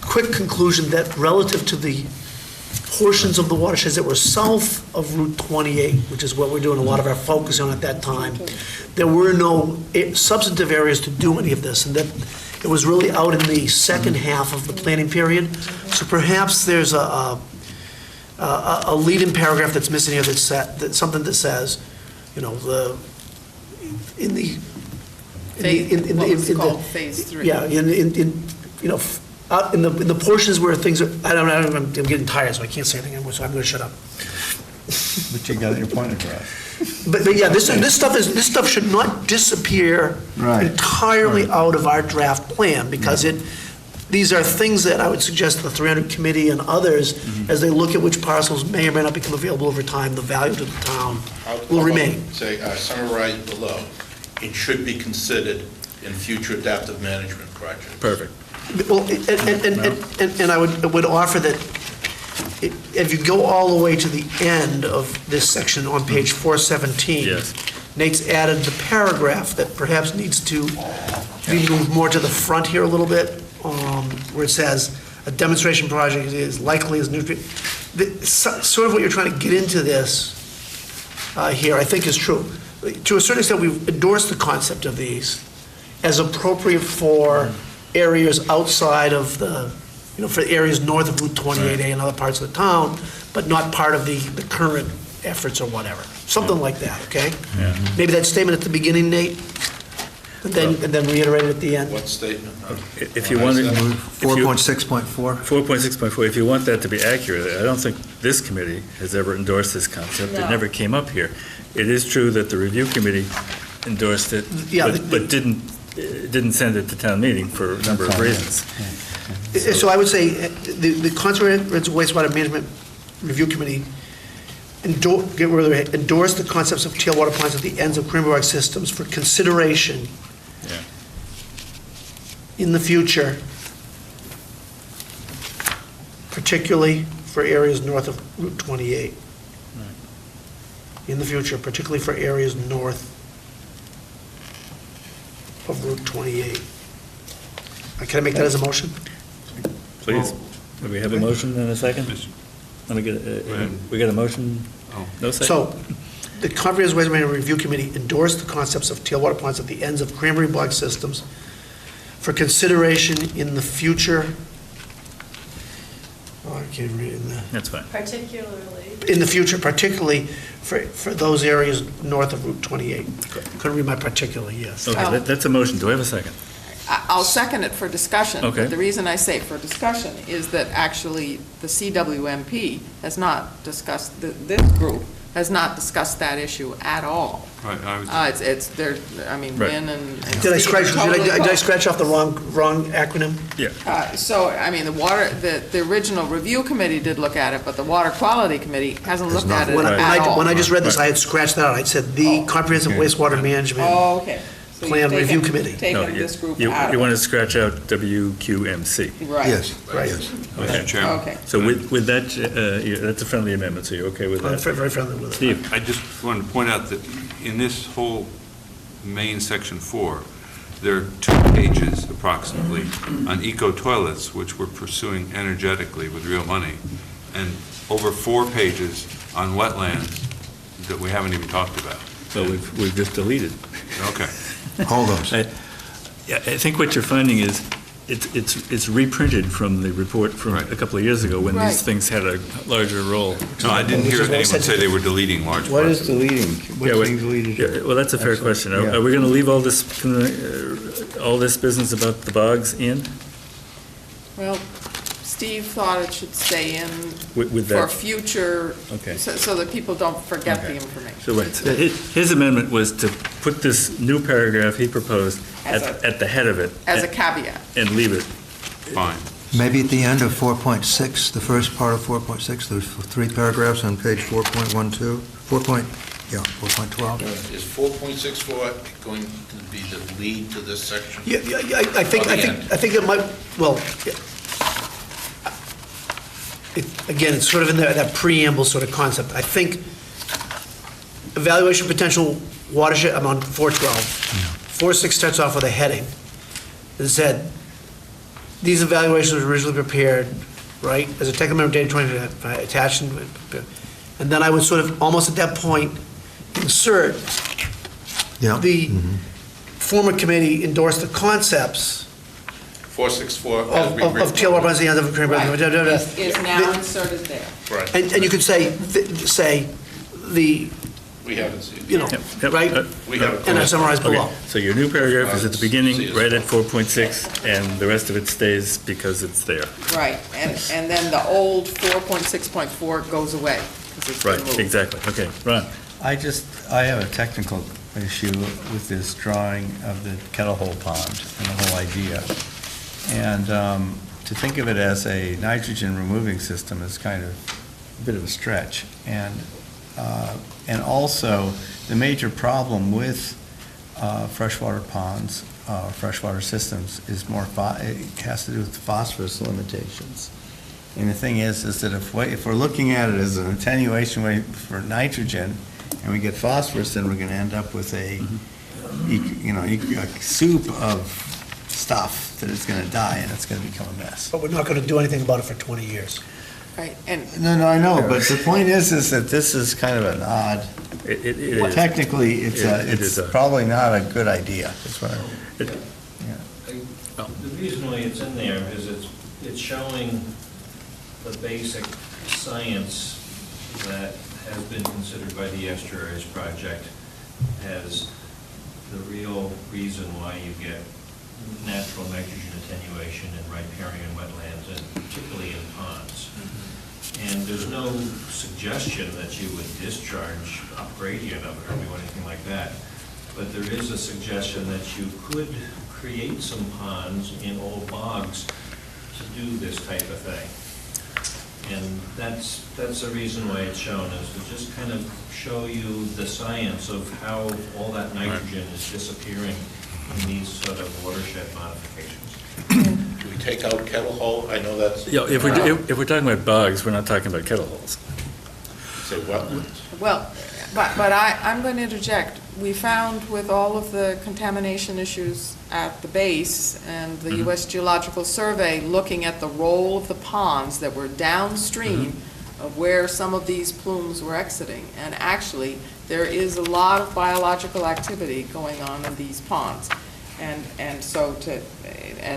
quick conclusion that relative to the portions of the watersheds that were south of Route 28, which is what we're doing a lot of our focus on at that time, there were no substantive areas to do any of this, and that it was really out in the second half of the planning period. So perhaps there's a lead-in paragraph that's missing here that's something that says, you know, What was called Phase 3. Yeah, you know, out in the portions where things are, I'm getting tired, so I can't say anything anymore, so I'm going to shut up. But you got your point across. But yeah, this stuff should not disappear Right. entirely out of our draft plan, because these are things that I would suggest the 300 committee and others, as they look at which parcels may or may not become available over time, the value to the town will remain. Say, summarize below, it should be considered in future adaptive management projects. Perfect. Well, and I would offer that if you go all the way to the end of this section on page 417, Yes. Nate's added the paragraph that perhaps needs to be moved more to the front here a little bit, where it says, a demonstration project is likely as nutrient. Sort of what you're trying to get into this here, I think is true. To a certain extent, we've endorsed the concept of these as appropriate for areas outside of the, you know, for areas north of Route 28A and other parts of the town, but not part of the current efforts or whatever. Something like that, okay? Yeah. Maybe that statement at the beginning, Nate, and then reiterate it at the end. What statement? If you want it, 4.6.4? 4.6.4, if you want that to be accurate, I don't think this committee has ever endorsed this concept. It No. never came up here. It is true that the review committee endorsed it, Yeah, but didn't send it to town meeting for a number of reasons. So I would say, the Comprehensive Wastewater Management Review Committee endorse the concepts of tailwater plants at the ends of cranberry bog systems for consideration Yeah. in the future, particularly for areas north of Route 28. In the future, particularly for areas north of Route 28. Can I make that as a motion? Please. Do we have a motion and a second? Let me get, we got a motion? Oh. No second? So, the Comprehensive Wastewater Management Review Committee endorsed the concepts of tailwater plants at the ends of cranberry bog systems for consideration in the future. Oh, I can't read it in the. That's fine. Particularly. In the future, particularly for those areas north of Route 28. Couldn't read my particularly, yes. Okay, that's a motion. Do I have a second? I'll second it for discussion. Okay. But the reason I say for discussion is that actually the CWMP has not discussed, this group has not discussed that issue at all. Right, I was- It's, there, I mean, Right. Wynn and. Did I Steve are scratch, totally did I opposed. scratch off the wrong acronym? Yeah. So, I mean, the original review committee did look at it, but the water quality committee hasn't looked at it When at all. I just read this, I had scratched that out. I said, the Comprehensive Wastewater Management. Oh, okay. So you've Plan taken- Review Committee. No, Taken you- this group you- out You of want it. to scratch out WQMC. Right. Yes, Right. yes. Mr. Chairman. Okay. So with that, that's a friendly amendment, so you're okay with I'm that? very friendly with it. Steve? I just wanted to point out that in this whole main section 4, there are 2 pages approximately on eco-toilets, which we're pursuing energetically with real money, and over 4 pages on wetlands that we haven't even talked about. So we've just deleted. Okay. Hold those. Yeah, I think what you're finding is, it's reprinted from the report from Right. a couple of years ago, when Right. these things had a larger role. No, I didn't hear Which is what I anyone said. say they were deleting large What parts. is deleting? Yeah, What's what- being deleted? yeah, well, that's a fair Excellent. question. Yeah. Are we going to leave all this business about the bogs in? Well, Steve thought it should stay in With for that? future, Okay. so that people don't forget the Okay. information. So wait, so his amendment was to put this new paragraph he proposed As at the head of it. As a caveat. And leave it. Fine. Maybe at the end of 4.6, the first part of 4.6, there's 3 paragraphs on page 4.12, Yeah, 4.12. Is 4.64 going to be the lead to this section? Yeah, I think it might, well, again, it's sort of in that preamble sort of concept. I think evaluation potential watershed, I'm on 412. 4.6 starts off with a heading. It said, these evaluations were originally prepared, right, as a technical member data 20 attached, and then I would sort of, almost at that point, insert Yeah. the former committee endorsed the concepts 464 as of tailwater ponds, the end of Is now inserted there. Right. And you could say the, We haven't seen. you know, Yep. right? We have. And I summarized below. Okay, so your new paragraph is at the beginning, right at 4.6, and the rest of it stays because it's there. Right, and then the old 4.6.4 goes away, because it's been Right, moved. exactly, okay, Ron. I have a technical issue with this drawing of the kettle hole pond and the whole idea. And to think of it as a nitrogen removing system is kind of a bit of a stretch. And also, the major problem with freshwater ponds, freshwater systems, is it has to do with phosphorus limitations. And the thing is that if we're looking at it as an attenuation way for nitrogen, and we get phosphorus, then we're going to end up with a soup of stuff that is going to die, and it's going to become a mess. But we're not going to do anything about it for 20 years. Right, and No, I know, but the point is that this is kind of an odd, It is. technically, It is it's probably not a good idea. That's what The reason why it's in there is it's showing the basic science that has been considered by the estuaries project as the real reason why you get natural nitrogen attenuation in riparian wetlands, and particularly in ponds. And there's no suggestion that you would discharge a gradient of it or do anything like that. But there is a suggestion that you could create some ponds in old bogs to do this type of thing. And that's the reason why it's shown, is to just kind of show you the science of how all that nitrogen is disappearing in these sort of watershed modifications. Do we take out kettle hole? I know that's. Yeah, if we're talking about bugs, we're not talking about kettle holes. Say wetlands. well, but I'm going to interject. We found with all of the contamination issues at the base and the U.S. Geological Survey looking at the role of the ponds that were downstream of where some of these plumes were exiting. And actually, there is a lot of biological activity going on in these ponds. And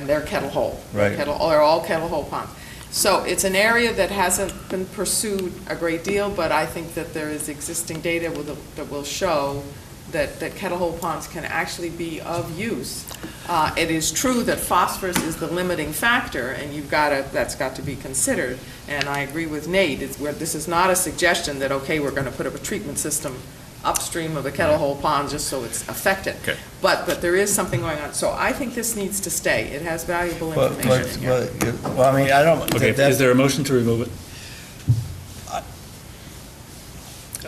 they're kettle hole. Right. They're all kettle hole ponds. So it's an area that hasn't been pursued a great deal, but I think that there is existing data that will show that kettle hole ponds can actually be of use. It is true that phosphorus is the limiting factor, and that's got to be considered. And I agree with Nate, this is not a suggestion that, okay, we're going to put up a treatment system upstream of the kettle hole pond just so it's affected. Okay. But there is something going on. So I think this needs to stay. It has valuable information here. Well, I mean, I don't. Okay, is there a motion to remove it?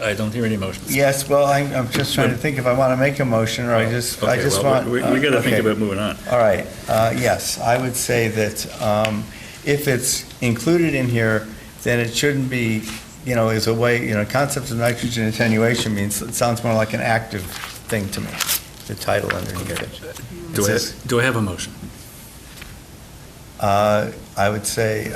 I don't hear any motions. Yes, well, I'm just trying to think if I want to make a motion, or I just Okay, well, want. we got to think okay. about moving on. All right, yes, I would say that if it's included in here, then it shouldn't be, as a way, concept of nitrogen attenuation means, it sounds more like an active thing to me, the title underneath it. Do I have a motion? I would say,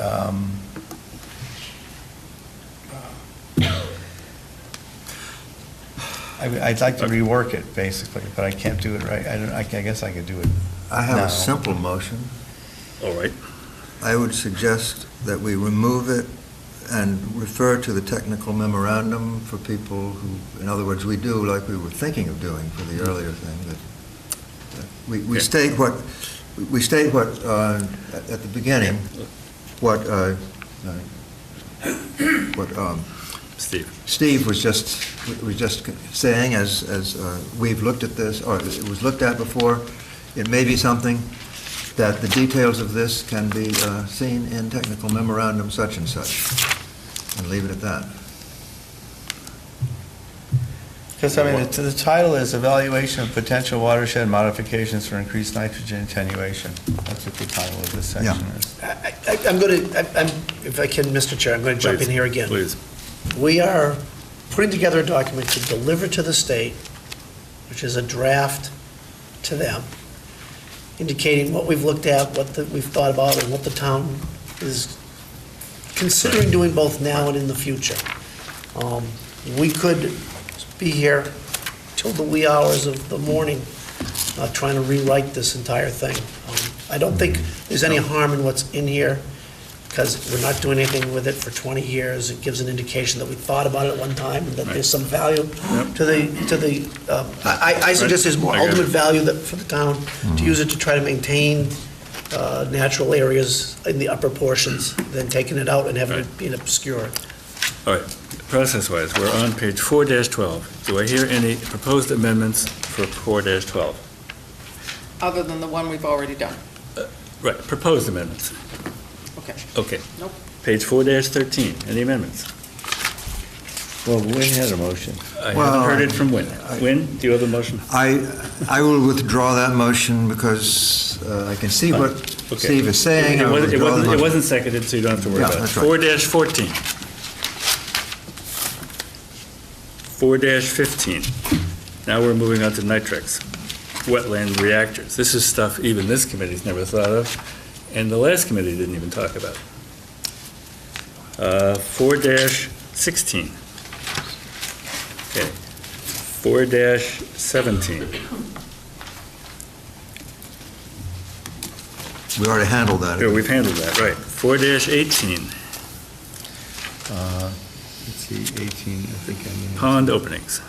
I'd like to rework it, basically, but I can't do it right. I guess I could do it. I have No. a simple motion. All right. I would suggest that we remove it and refer to the technical memorandum for people who, in other words, we do like we were thinking of doing for the earlier thing, that we Okay. state what, at the beginning, what Steve was just saying, as we've looked at this, or it was looked at before. It may be something that the details of this can be seen in technical memorandum such and such, and leave it at that. Because, I mean, the title is Evaluation of Potential Watershed Modifications for Increased Nitrogen Attenuation. That's what the title of this section Yeah. is. I'm going to, if I can, Mr. Chair, I'm going to jump in here again. Please. We are putting together a document to deliver to the state, which is a draft to them, indicating what we've looked at, we've thought about, and what the town is considering doing both now and in the future. We could be here till the wee hours of the morning trying to rewrite this entire thing. I don't think there's any harm in what's in here, because we're not doing anything with it for 20 years. It gives an indication that we thought about it at one time, and that there's some value to the, I suggest there's more I agree. ultimate value for the town to use it to try to maintain natural areas in the upper portions than taking it out and having it being obscure. All right, process-wise, we're on page 4-12. Do I hear any proposed amendments for 4-12? Other than the one we've already done. Right, proposed amendments. Okay. Okay. Nope. Page 4-13, any amendments? Well, Wynn had a motion. I Well, haven't heard it from Wynn. Wynn, do you have a motion? I will withdraw that motion because I can see what Okay. Steve is saying. I will It withdraw the wasn't, it motion. wasn't seconded, so you don't have to worry Yeah, about it. that's right. 4-14. 4-15. Now we're moving on to nitrates, wetland reactors. This is stuff even this committee's never thought of, and the last committee didn't even talk about. 4-16. Okay. 4-17. We already handled that. Yeah, we've handled that, right. 4-18, Let's see, 18, I think I mean. pond openings.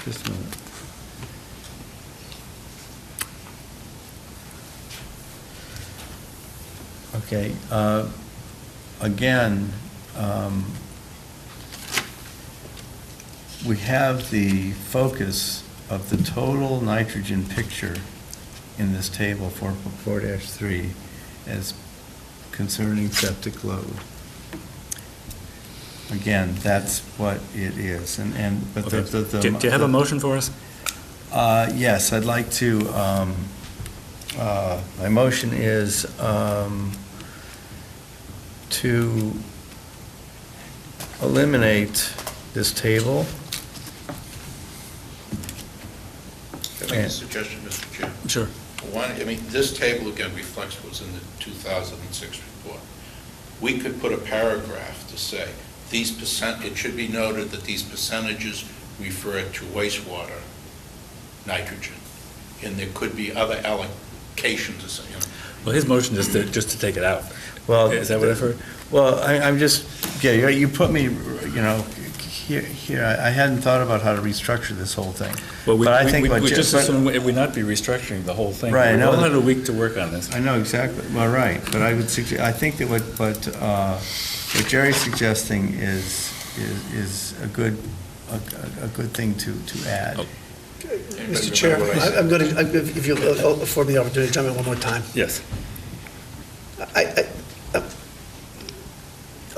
Just a minute. Okay, again, we have the focus of the total nitrogen picture in this table, 4-3, as concerning septic load. Again, that's what it is, but Okay. the. Do you have a motion for us? Yes, I'd like to, my motion is to eliminate this table. Can I make a suggestion, Mr. Chair? Sure. One, I mean, this table again reflects what's in the 2006 report. We could put a paragraph to say, it should be noted that these percentages refer to wastewater nitrogen, and there could be other allocations, you know. Well, his motion is just to take it out. Well, Is that what I've heard? Well, I'm just, yeah, you put me, here, I hadn't thought about how to restructure this whole thing. Well, we But I think what just but- assume we not be restructuring the whole thing. Right, I know We've that- had a week to work on this. I know exactly, well, right, but I would suggest, I think that what Jerry's suggesting is a good thing to add. Oh. Mr. Chair, I'm going to, if you'll afford me the opportunity to jump in one more time. Yes.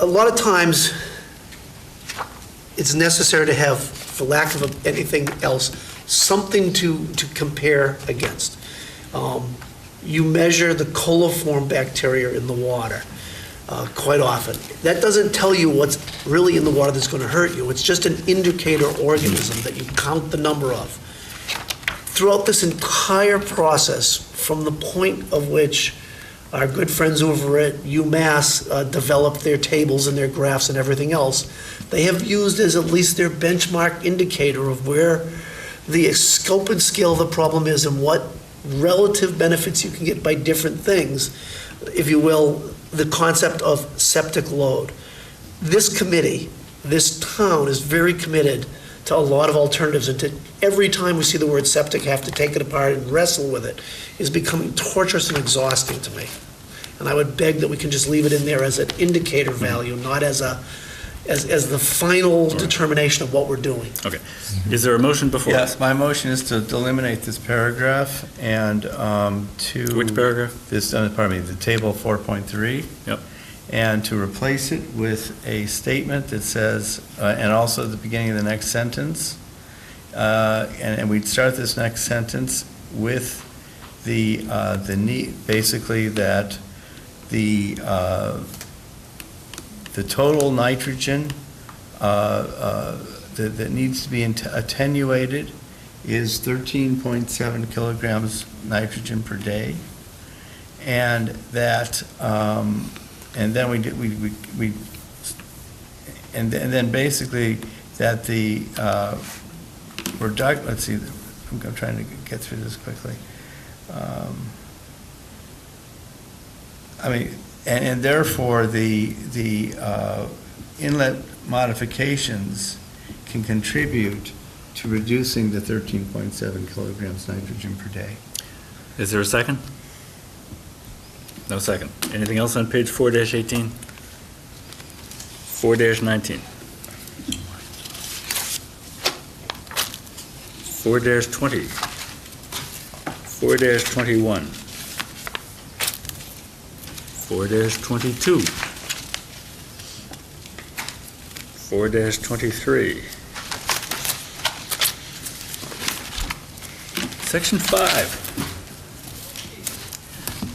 A lot of times, it's necessary to have, for lack of anything else, something to compare against. You measure the coliform bacteria in the water quite often. That doesn't tell you what's really in the water that's going to hurt you. It's just an indicator organism that you count the number of. Throughout this entire process, from the point of which our good friends over at UMass developed their tables and their graphs and everything else, they have used as at least their benchmark indicator of where the scope and scale of the problem is and what relative benefits you can get by different things, if you will, the concept of septic load. This committee, this town is very committed to a lot of alternatives, and to every time we see the word septic, have to take it apart and wrestle with it, is becoming torturous and exhausting to me. And I would beg that we can just leave it in there as an indicator value, not as the final determination of what we're doing. Okay. Is there a motion before us? Yes, my motion is to eliminate this paragraph and to. Which paragraph? This, pardon me, the table 4.3. Yep. and to replace it with a statement that says, and also at the beginning of the next sentence, and we'd start this next sentence with the need, basically that the total nitrogen that needs to be attenuated is 13.7 kilograms nitrogen per day, and that, and then and then basically that the let's see, I'm trying to get through this quickly. I mean, and therefore the inlet modifications can contribute to reducing the 13.7 kilograms nitrogen per day. Is there a second? No second. Anything else on page 4-18? 4-19? 4-20? 4-21? 4-22? 4-23? Section 5.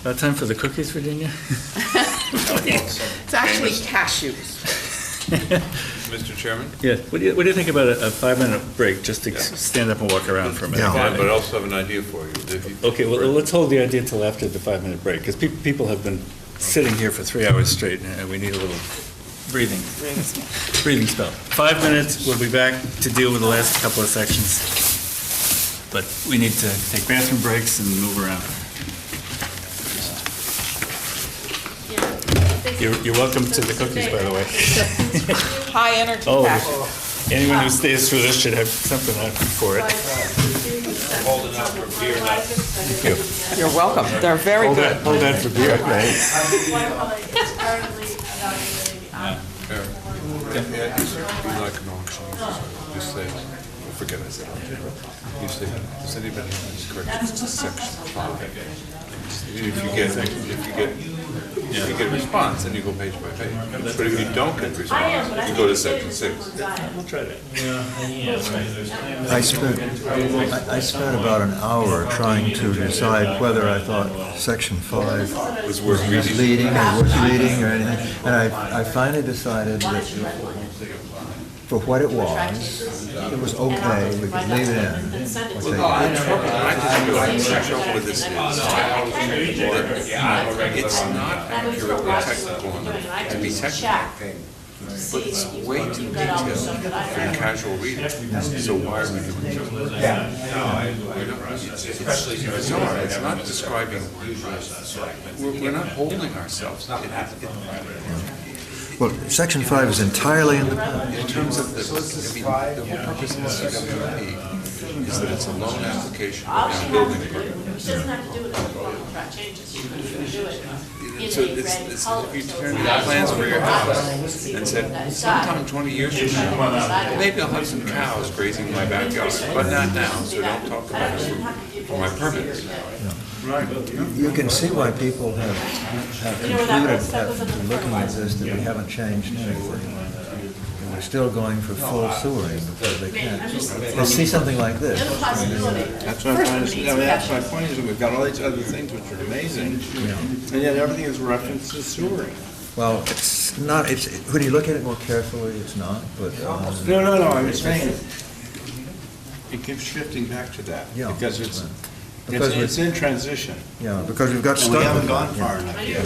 About time for the cookies, Virginia? It's actually cashews. Mr. Chairman? Yeah, what do you think about a 5-minute break, just to stand up and walk around for a minute? Yeah. But I also have an idea for you. Okay, well, let's hold the idea till after the 5-minute break, because people have been sitting here for 3 hours straight, and we need a little breathing spell. 5 minutes, we'll be back to deal with the last couple of sections, but we need to take bathroom breaks and move around. You're welcome to the cookies, by the way. High energy Oh, cashews. anyone who stays through this should have something for it. Holding out for beer, not You're welcome. They're very good. Hold that for beer, right? It's currently evaluating be like an auction. Just say, forget I said it. You say, does anybody have any corrections to section 5? If you get a response, then you go page by page. But if you don't get a response, you go to section 6. We'll try that. I spent about an hour trying to decide whether I thought section 5 Was worth was reading. misleading or worth reading or anything. And I finally decided that for what it was okay, we could leave it in. I just feel like the trouble with this is that it's not accurately technical enough to be technical. But it's way too detailed for the casual reader. So why are we doing it? It's not describing, we're not holding ourselves. Well, section 5 is entirely independent. In terms of the whole purpose of the CWP is that it's a loan application on building permit. Which doesn't have to do with the contract changes. You can do it So in a it's, red if color. you turn in plans for your house and said, sometime 20 years from now, maybe I'll have some cows grazing in my backyard, but not now, so don't talk about it for my permit. You can see why people have concluded that looking at this that we haven't changed anything. And we're still going for full sewering because they can't. They see something like this. That's what I'm trying to say. I mean, that's my point, is that we've got all these other things which are amazing, and yet everything is referenced to sewering. Well, it's not, when you look at it more carefully, it's not, but. No, I'm saying it keeps shifting back to that, Yeah. because it's in transition, Yeah, because we've got and stuff. we haven't with gone it. far enough yet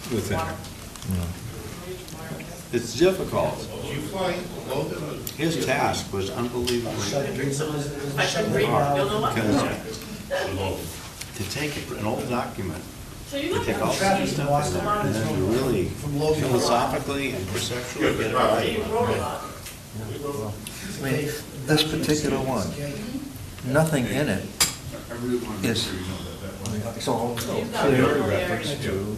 with it. It's difficult. His task was unbelievably because to take an old document, to take all that stuff and then to really philosophically and perceptually get it right. I mean, this particular one, nothing in it is, it's all clear reference to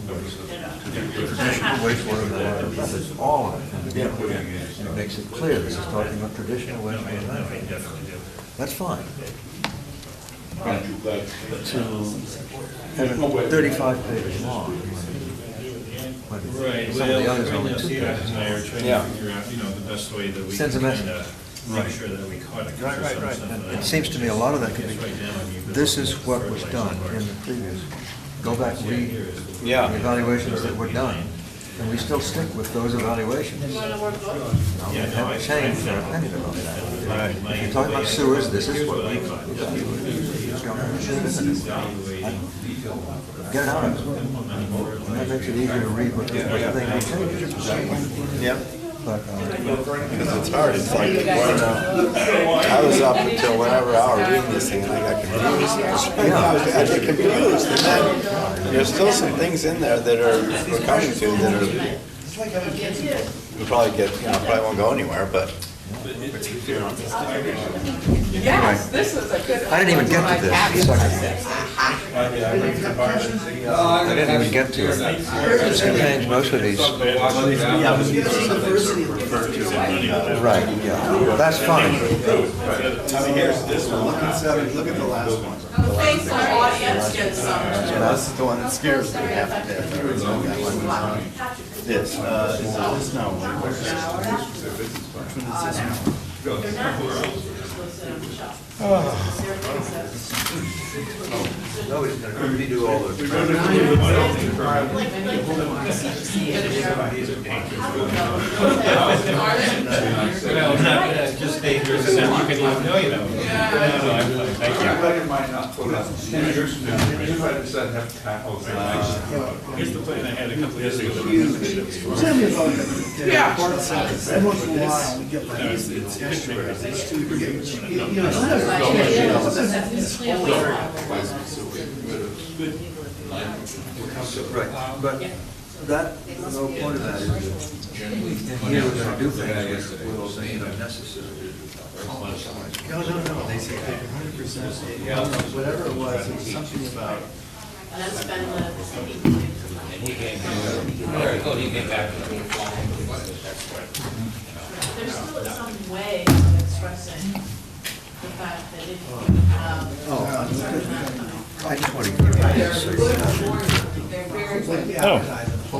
traditional wastewater management. It's all of it from the beginning. And it makes it clear this is talking about traditional wastewater management. That's fine. But to have it 35 pages long, but Right, some of the well, others are right only now, 2 Steve pages. and I are trying Yeah. to figure out, the best way that we Sends a can message. kind of make sure that we caught it. Right. It seems to me a lot of that could be, this is what was done in the previous, go back and read the evaluations that were done, and we still stick with those evaluations. You want to work both? We haven't changed our opinion about that. If you're talking about sewers, this is what we get it out of it. And that makes it easier to read what the thing changes. But, Because it's hard, it's like, I was up until whatever hour reading this thing, and I got confused. I get confused, and then there's still some things in there that we're coming to that are, we'll probably get, probably won't go anywhere, but. Yes, this is a good. I didn't even get to this. I didn't even get to it. This contains most of these. Right, yeah. Well, that's fine. Here's this one, look at the last one. Thanks, our audience gets some. This is the one that scares me half to death. This, is this now? Which one is this one? Nobody's going to redo all the. Just dangerous, and then you can let know, Thank you. Everybody might not put up. Here's Here's the plan I had a couple years ago. Yeah. Once in a while, we get like these estuaries, these 2 years. Right, but that, the whole point of that is that here we're going to do things that will make it unnecessary. No, they said 100%, whatever it was something about. That's been the. There's still some way of expressing the fact that if you have. I just want to give you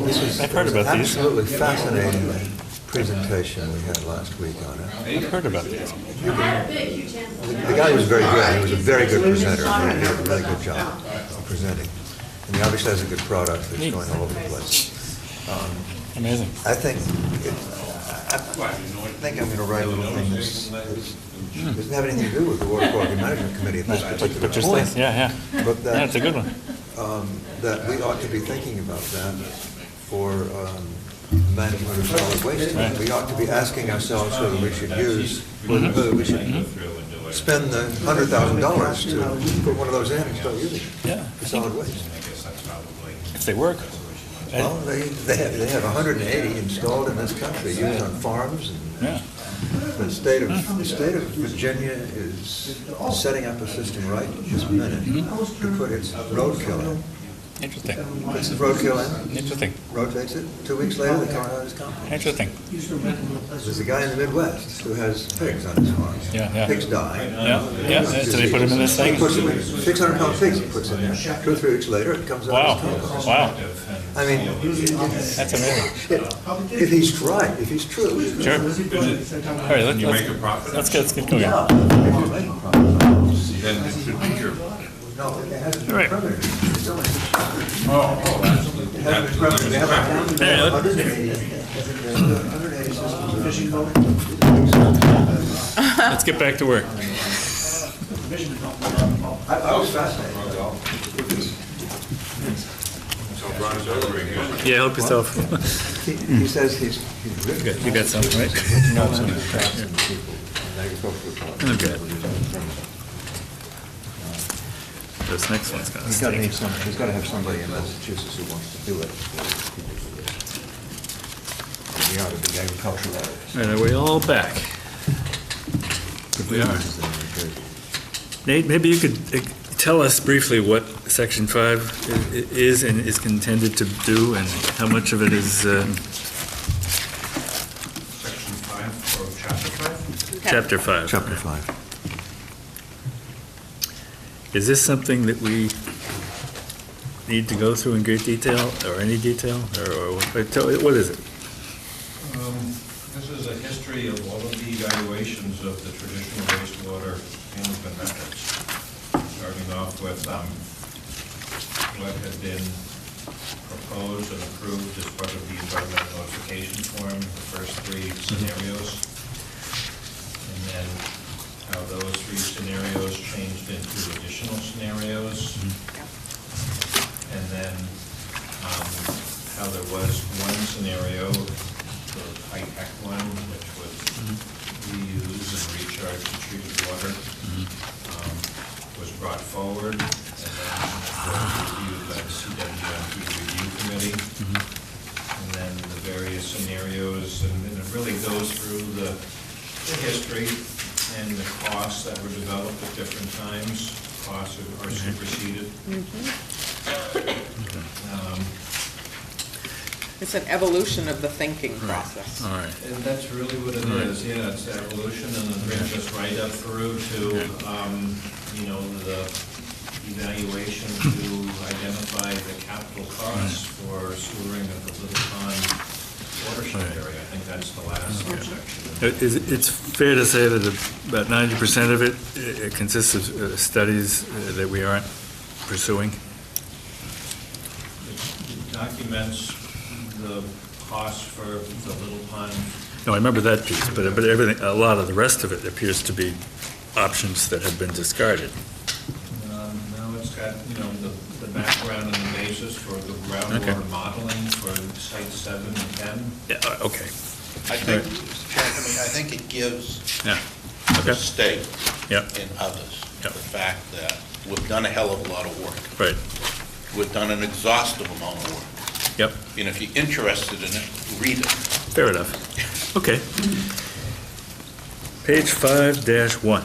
this. I've heard about these. Absolutely fascinating presentation we had last week on it. I've heard about these. The guy was very good. He was a very good presenter. He did a really good job of presenting. And he obviously has a good product that's going all over the place. Amazing. I think I'm going to write a little thing that doesn't have anything to do with the Water Quality Management Committee at this particular But just point. this, yeah. But Yeah, it's a good one. that we ought to be thinking about that for management of solid waste. Right. We ought to be asking ourselves whether we should use, whether we should spend the $100,000 to put one of those in and start using it Yeah. for solid waste. If they work. Well, they have 180 installed in this country, used on farms. And Yeah. the state of Virginia is setting up a system right this minute to put its roadkill in. Interesting. Puts the roadkill in, Interesting. rotates it, 2 weeks later, they come out of his compost. Interesting. There's a guy in the Midwest who has pigs on his farm. Yeah. Pigs die. Yeah. So they put them in this thing? He puts them in, 600-pound pigs he puts in there. 2 or 3 weeks later, it comes out of his compost. Wow. I mean, That's amazing. if he's right, if he's true. Sure. All right, let's get going. Then it should be your. No, it hasn't All right. been permitted. It's only- It hasn't been permitted. They have Yeah, look. 180 systems of fishing boat. Let's get back to work. I was fascinated. Yeah, help yourself. He says he's written. Good. You got some, right? Okay. This next one's gonna He's got to stink. need some, he's got to have somebody in Massachusetts who wants to do it. We ought to be agricultural. All right, are we all back? We are. Nate, maybe you could tell us briefly what Section 5 is and is intended to do, and how much of it is... Section 5 or Chapter 5? Chapter 5. Chapter 5. Is this something that we need to go through in great detail, or any detail, or what is it? This is a history of all of the evaluations of the traditional wastewater management methods, starting off with what had been proposed and approved as part of the environmental notification form, the first three scenarios, and then how those three scenarios changed into additional scenarios, and then how there was one scenario, the high-tech one, which would reuse and recharge the treated water, was brought forward, and then was reviewed by the CWMP Review Committee, and then the various scenarios, and it really goes through the history and the costs that were developed at different times. Costs are superseded. It's an evolution of the thinking process. All right. And that's really what it is, yeah, it's evolution, and it brings us right up through to, the evaluation to identify the capital costs for sewering of the Little Pond watershed area. I think that's the last subsection. It's fair to say that about 90% of it consists of studies that we aren't pursuing? It documents the cost for the Little Pond. No, I remember that piece, but everything, a lot of the rest of it appears to be options that have been discarded. No, it's got, the background and the basis for the groundwater modeling for sites 7 and 10. Yeah, okay. I think, Mr. Chairman, I think it gives Yeah. the Okay. state Yeah. and others Yep. the fact that we've done a hell of a lot of work. Right. We've done an exhaustive amount of work. Yep. And if you're interested in it, read it. Fair enough. Okay. Page 5-1.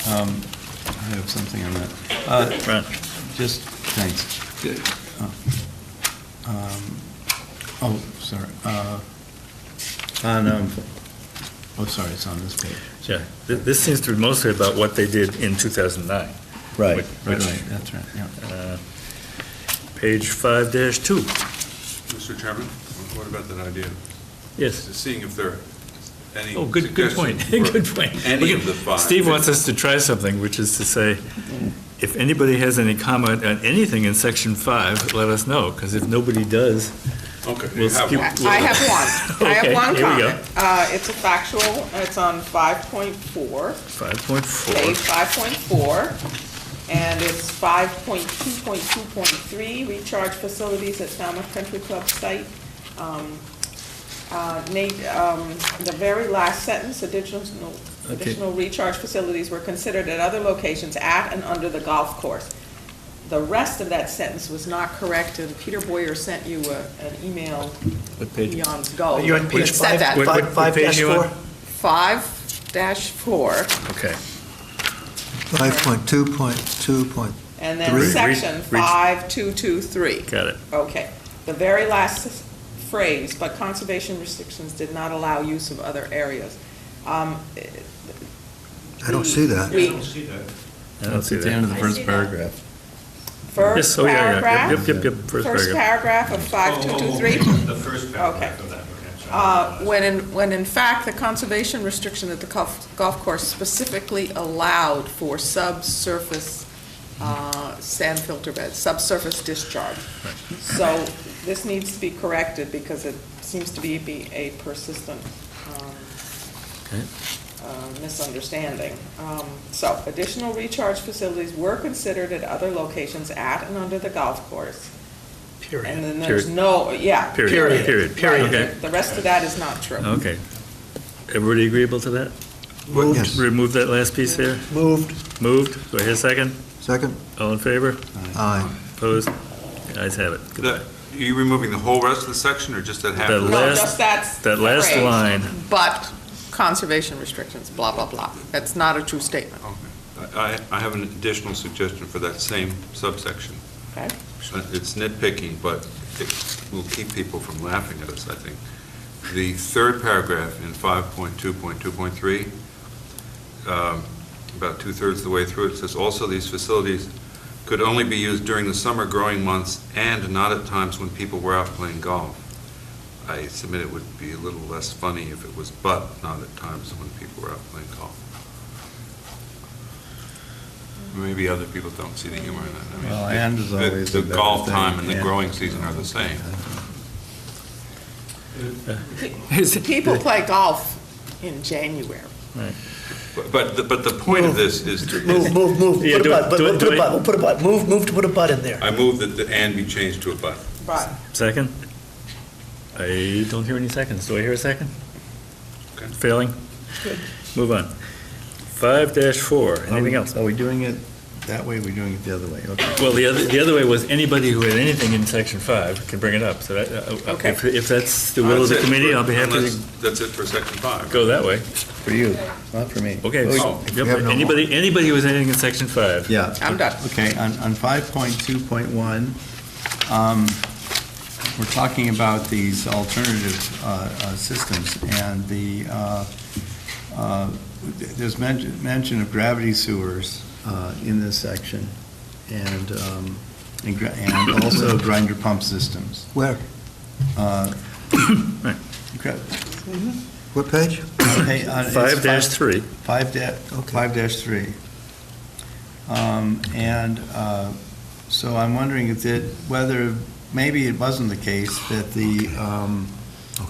I have something on that. Ron. Just, thanks. Sorry. Sorry, it's on this page. Yeah, this seems to be mostly about what they did in 2009. Right, Which- that's right, yeah. Page 5-2. Mr. Chairman, what about that idea? Yes. Seeing if there are any Oh, good point. suggestions for Good point. any of the five. Steve wants us to try something, which is to say, if anybody has any comment on anything in section 5, let us know, because if nobody does, Okay, we'll you have skip. one. I have one. I have Okay, one here we go. comment. It's a factual, it's on 5.4, 5.4. page 5.4, and it's 5.2.2.3, recharge facilities at Falmouth Country Club site. Nate, the very last sentence, additional recharge facilities were considered at other locations at and under the golf course. The rest of that sentence was not correct, and Peter Boyer sent you an email What page? eons ago. You're on page that said that. What page you on? 5-4, Okay. 5.2.2. and then Three. section Reach. 5.2.2.3. Got it. Okay. The very last phrase, but conservation restrictions did not allow use of other areas. I don't see that. We- I don't see that. I don't see At the end of that. the first paragraph. First Yes, oh, yeah, yeah. paragraph? Yep, first First paragraph. paragraph of 5.2.2.3? The first paragraph of that, okay. Sorry. When in fact, the conservation restriction at the golf course specifically allowed for subsurface sand filter beds, subsurface discharge. So this needs to be corrected because it seems to be a persistent misunderstanding. So additional recharge facilities were considered at other locations at and under the golf course. And Period. then there's Period. no, yeah. Period, period. Right. Okay. The rest of that is not true. Okay. Everybody agreeable to that? Yes. Remove that last piece there? Moved. Moved. Do I hear a second? Second? All in favor? Aye. Opposed? The ayes have it. Goodbye. Are you removing the whole rest of the section, or just that half? The of the- No, last- just that last phrase. line. But conservation restrictions, blah, blah, blah. That's not a true statement, Okay. I have an additional suggestion for that same subsection. okay? It's nitpicking, but it will keep people from laughing at us, I think. The third paragraph in 5.2.2.3, about two-thirds of the way through, it says, also these facilities could only be used during the summer growing months and not at times when people were out playing golf. I submit it would be a little less funny if it was but not at times when people were out playing golf. Maybe other people don't see the humor in that. I mean, Well, and is always the a better golf thing, time and the yeah. growing season are the same. People play golf in January. But the point of this is, Move. Yeah, Put a do it- button, do it- put do a it. button, we'll put a button. Move to put a button in there. I move that the and be changed to a but. But Second? I don't hear any seconds. Do I hear a second? Okay. Failing? Move on. 5-4, anything else? Are we doing it that way, or are we doing it the other way? Okay. Well, the other way was anybody who had anything in section 5 can bring it up. So that, Okay. if that's the will of the That's it committee, for- I'll be happy unless- to That's it for section 5. go that way. For you, not for me. Okay. Oh, if Yep, we have no more- Anybody who has anything in section 5. Yeah. I'm done. Okay, on 5.2.1, we're talking about these alternative systems, and there's mention of gravity sewers in this section, and also grinder pump systems. Where? Right. What page? Okay, it's 5-3. 5-3. So I'm wondering whether, maybe it wasn't the case that the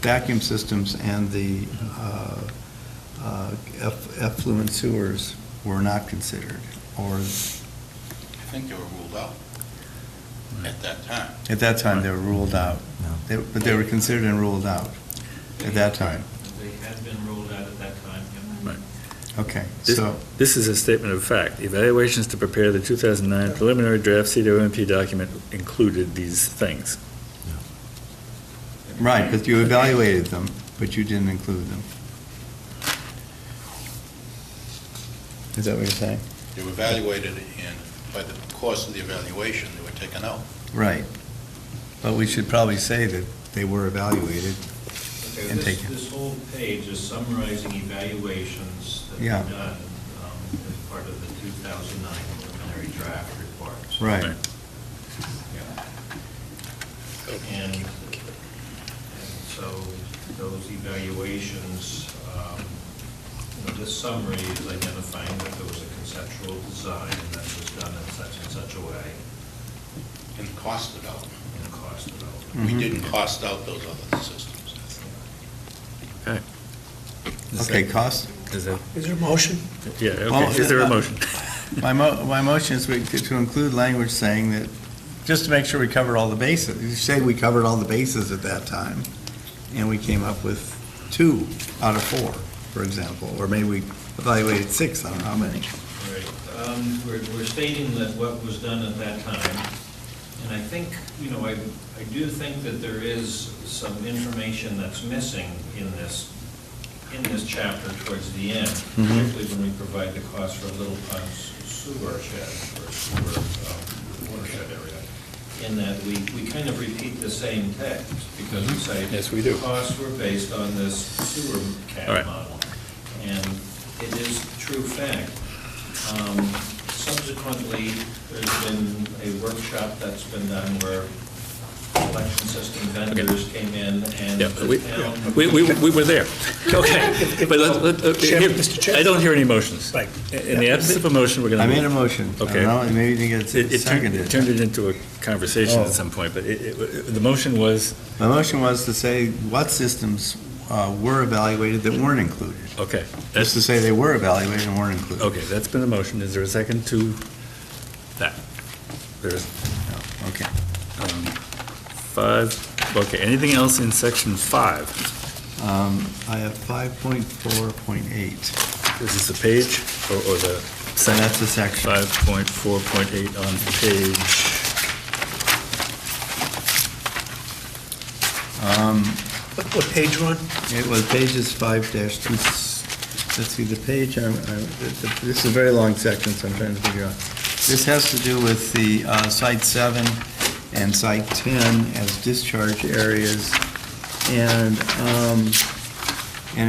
vacuum systems and the effluent sewers were not considered, or I think they were ruled out at that time. at that time they were ruled out. But they were considered and ruled out at that time. They had been ruled out at that time, yep. Okay, This- so, This is a statement of fact. Evaluations to prepare the 2009 preliminary draft CWMP document included these things. right, but you evaluated them, but you didn't include them. Is that what you're saying? They were evaluated, and by the course of the evaluation, they were taken out. Right. But we should probably say that they were evaluated. Okay, And this, take it. this whole page is summarizing evaluations that Yeah. were done as part of the 2009 preliminary draft reports. Right. And so those evaluations, this summary is identifying that there was a conceptual design that was done in such and such a way And costed out. in cost development. Mm-hmm. We didn't cost out those other systems. Okay. Okay, cost? Is that, Is there a motion? yeah, Well, okay. Is there a motion? My motion is to include language saying that, just to make sure we cover all the bases. You say we covered all the bases at that time, and we came up with 2 out of 4, for example, or maybe we evaluated 6, I don't know how many. Right. We're stating that what was done at that time, and I think, I do think that there is some information that's missing in this chapter towards the end, particularly when we provide the cost for a Little Pond sewer shed or sewer watershed area, in that we kind of repeat the same text, because we say Yes, we do. the costs were based on this sewer All cap right. model. And it is true fact. Subsequently, there's been a workshop that's been done where collection system vendors came in and Yeah, the we town. were there. Okay. But Chairman, Mr. Chair. I don't hear any motions. Right. In the absence of a motion, we're going to I move. made a motion. I Okay. don't know, maybe you didn't get It seconded. turned it into a conversation Oh. at some point, but the motion was, My motion was to say what systems were evaluated that weren't included. okay. Just That's, to say they were evaluated and weren't included. okay, that's been the motion. Is there a second to that? There's No, okay. 5, okay, anything else in section 5? I have 5.4.8. This is the page or the So section? that's the section. 5.4.8 on page, What page, Ron? It was pages 5-2, let's see, the page, this is a very long section, so I'm trying to figure out. This has to do with the Site 7 and Site 10 as discharge areas. And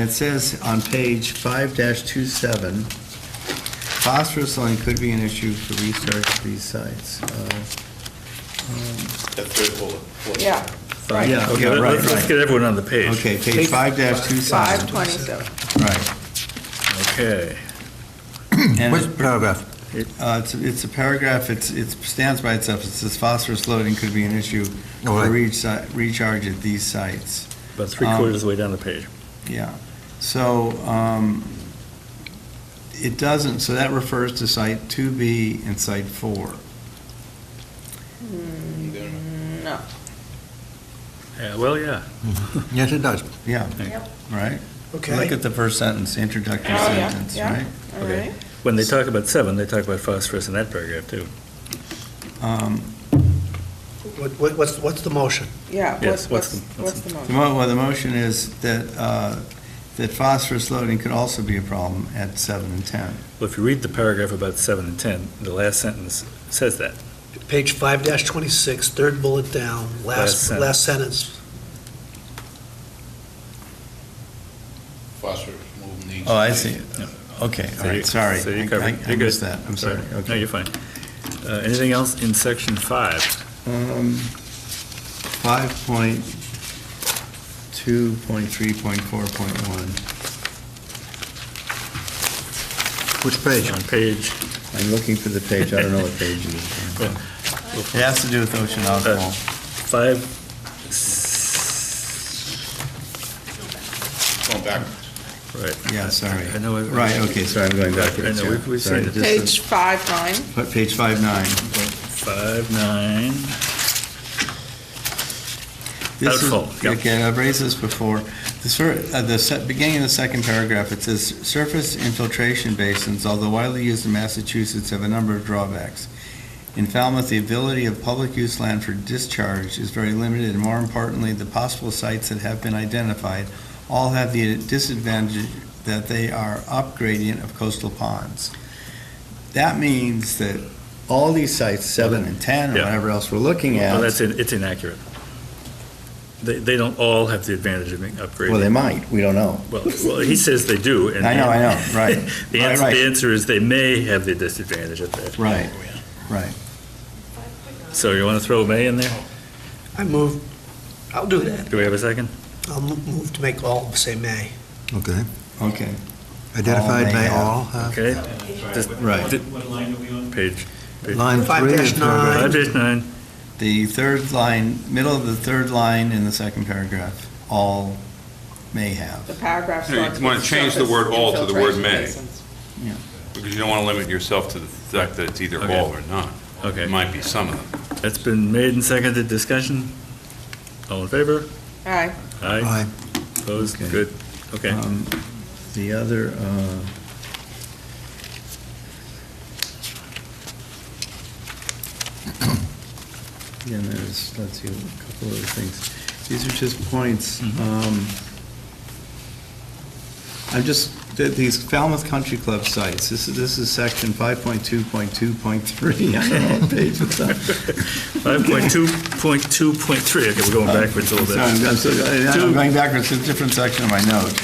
it says on page 5-27, phosphorus loading could be an issue for restart these sites. That third bullet. Yeah, right. Yeah, Okay, yeah, right, let's right. get everyone on the page. Okay, page 5-27. 527. Right. Okay. And Which paragraph? It's a paragraph, it stands by itself. It says phosphorus loading could be an issue All for right. recharge at these sites. About three-quarters of the way down the page. Yeah. So it doesn't, so that refers to site 2B and site 4. No. Yeah, well, yeah. Yes, it does. Yeah, Yep. right? Okay. Look at the first sentence, introductory Oh, yeah, sentence, yeah. right? All Okay. right. When they talk about 7, they talk about phosphorus in that paragraph, too. What's the motion? Yeah, Yes, what's what's the The motion? well, the motion is that, that phosphorus loading could also be a problem at 7 and 10. Well, if you read the paragraph about 7 and 10, the last sentence says that. Page 5-26, third bullet down, Last last sentence. sentence. Phosphorus removal needs. Oh, I see. Yeah. Okay, all So right, you- sorry. so you I- covered. I You're good. missed that, I'm sorry. No, Okay. you're fine. Anything else in section 5? 5.2.3.4.1. Which page? On page, I'm looking for the page, I don't know what page it is. It has to do with ocean alcohol. 5, Going back. right. Yeah, sorry. I know. Right, okay, sorry, I'm going backwards. I know, yeah. we've Sorry, seen it. just Page 5-9. Page 5.9. 5.9. This is- Outfall, yep. Okay, I've raised this before. Beginning of the second paragraph, it says, "Surface infiltration basins, although widely used in Massachusetts, have a number of drawbacks. In Falmouth, the ability of public use land for discharge is very limited, and more importantly, the possible sites that have been identified all have the disadvantage that they are upgradient of coastal ponds." That means that all these sites, 7 and 10, or Yeah. whatever else we're looking at. Well, it's inaccurate. They don't all have the advantage of being upgraded. Well, they might, we don't know. Well, he says they do. and- I know, right. The Right, answer, right. the answer is they may have the disadvantage of that. Right, right. So you want to throw may in there? I move, I'll do that. Do we have a second? I'll move to make all say may. Okay. Okay, Identified may may have. all have. Okay? Just- right. What line are we on? Page. Line 3 of 5-9. paragraph. 5-9. The third line, middle of the third line in the second paragraph, all may have. The paragraph Yeah, you starts wanna with change the surface word all to the word infiltration may. basins. Because you don't want to limit yourself to the fact that it's either Okay. all or none. Okay. It might be some of them. That's been made and seconded. Discussion? All in favor? Aye. Aye. Aye. Opposed? Okay. Good. Okay. The other, again, there's, let's see, a couple other things. These are just points. I'm just, these Falmouth Country Club sites, this is section 5.2.2.3, I don't know what page it's on. 5.2.2.3. Okay, we're going backwards a little bit. I'm going backwards to a different section of my note,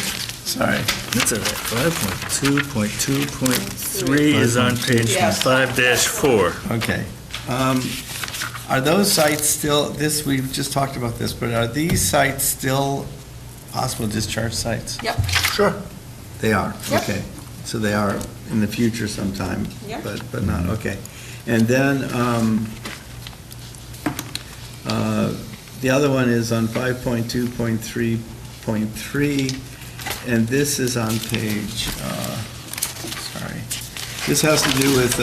sorry. That's all right. 5.2.2.3 is on page Yes. 5-4. Okay. Are those sites still, we've just talked about this, but are these sites still possible discharge sites? Yep. Sure. They are, Yep. okay. So they are in the future sometime, Yep. but not, okay. And then, the other one is on 5.2.3.3, and this is on page, sorry. This has to do with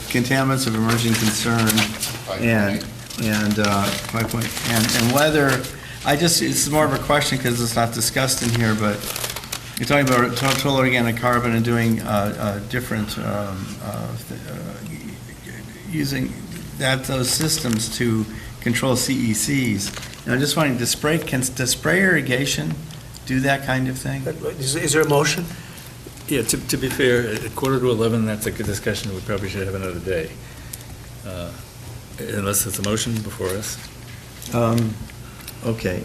contaminants of emerging concern and 5 and whether, it's more of a question because it's not discussed in here, but you're talking about total organic carbon and doing different, using those systems to control CECs. And I'm just wondering, does spray irrigation do that kind of thing? Is there a motion? Yeah, to be fair, at 10:45, that's a good discussion. We probably should have another day. Unless there's a motion before us. Okay.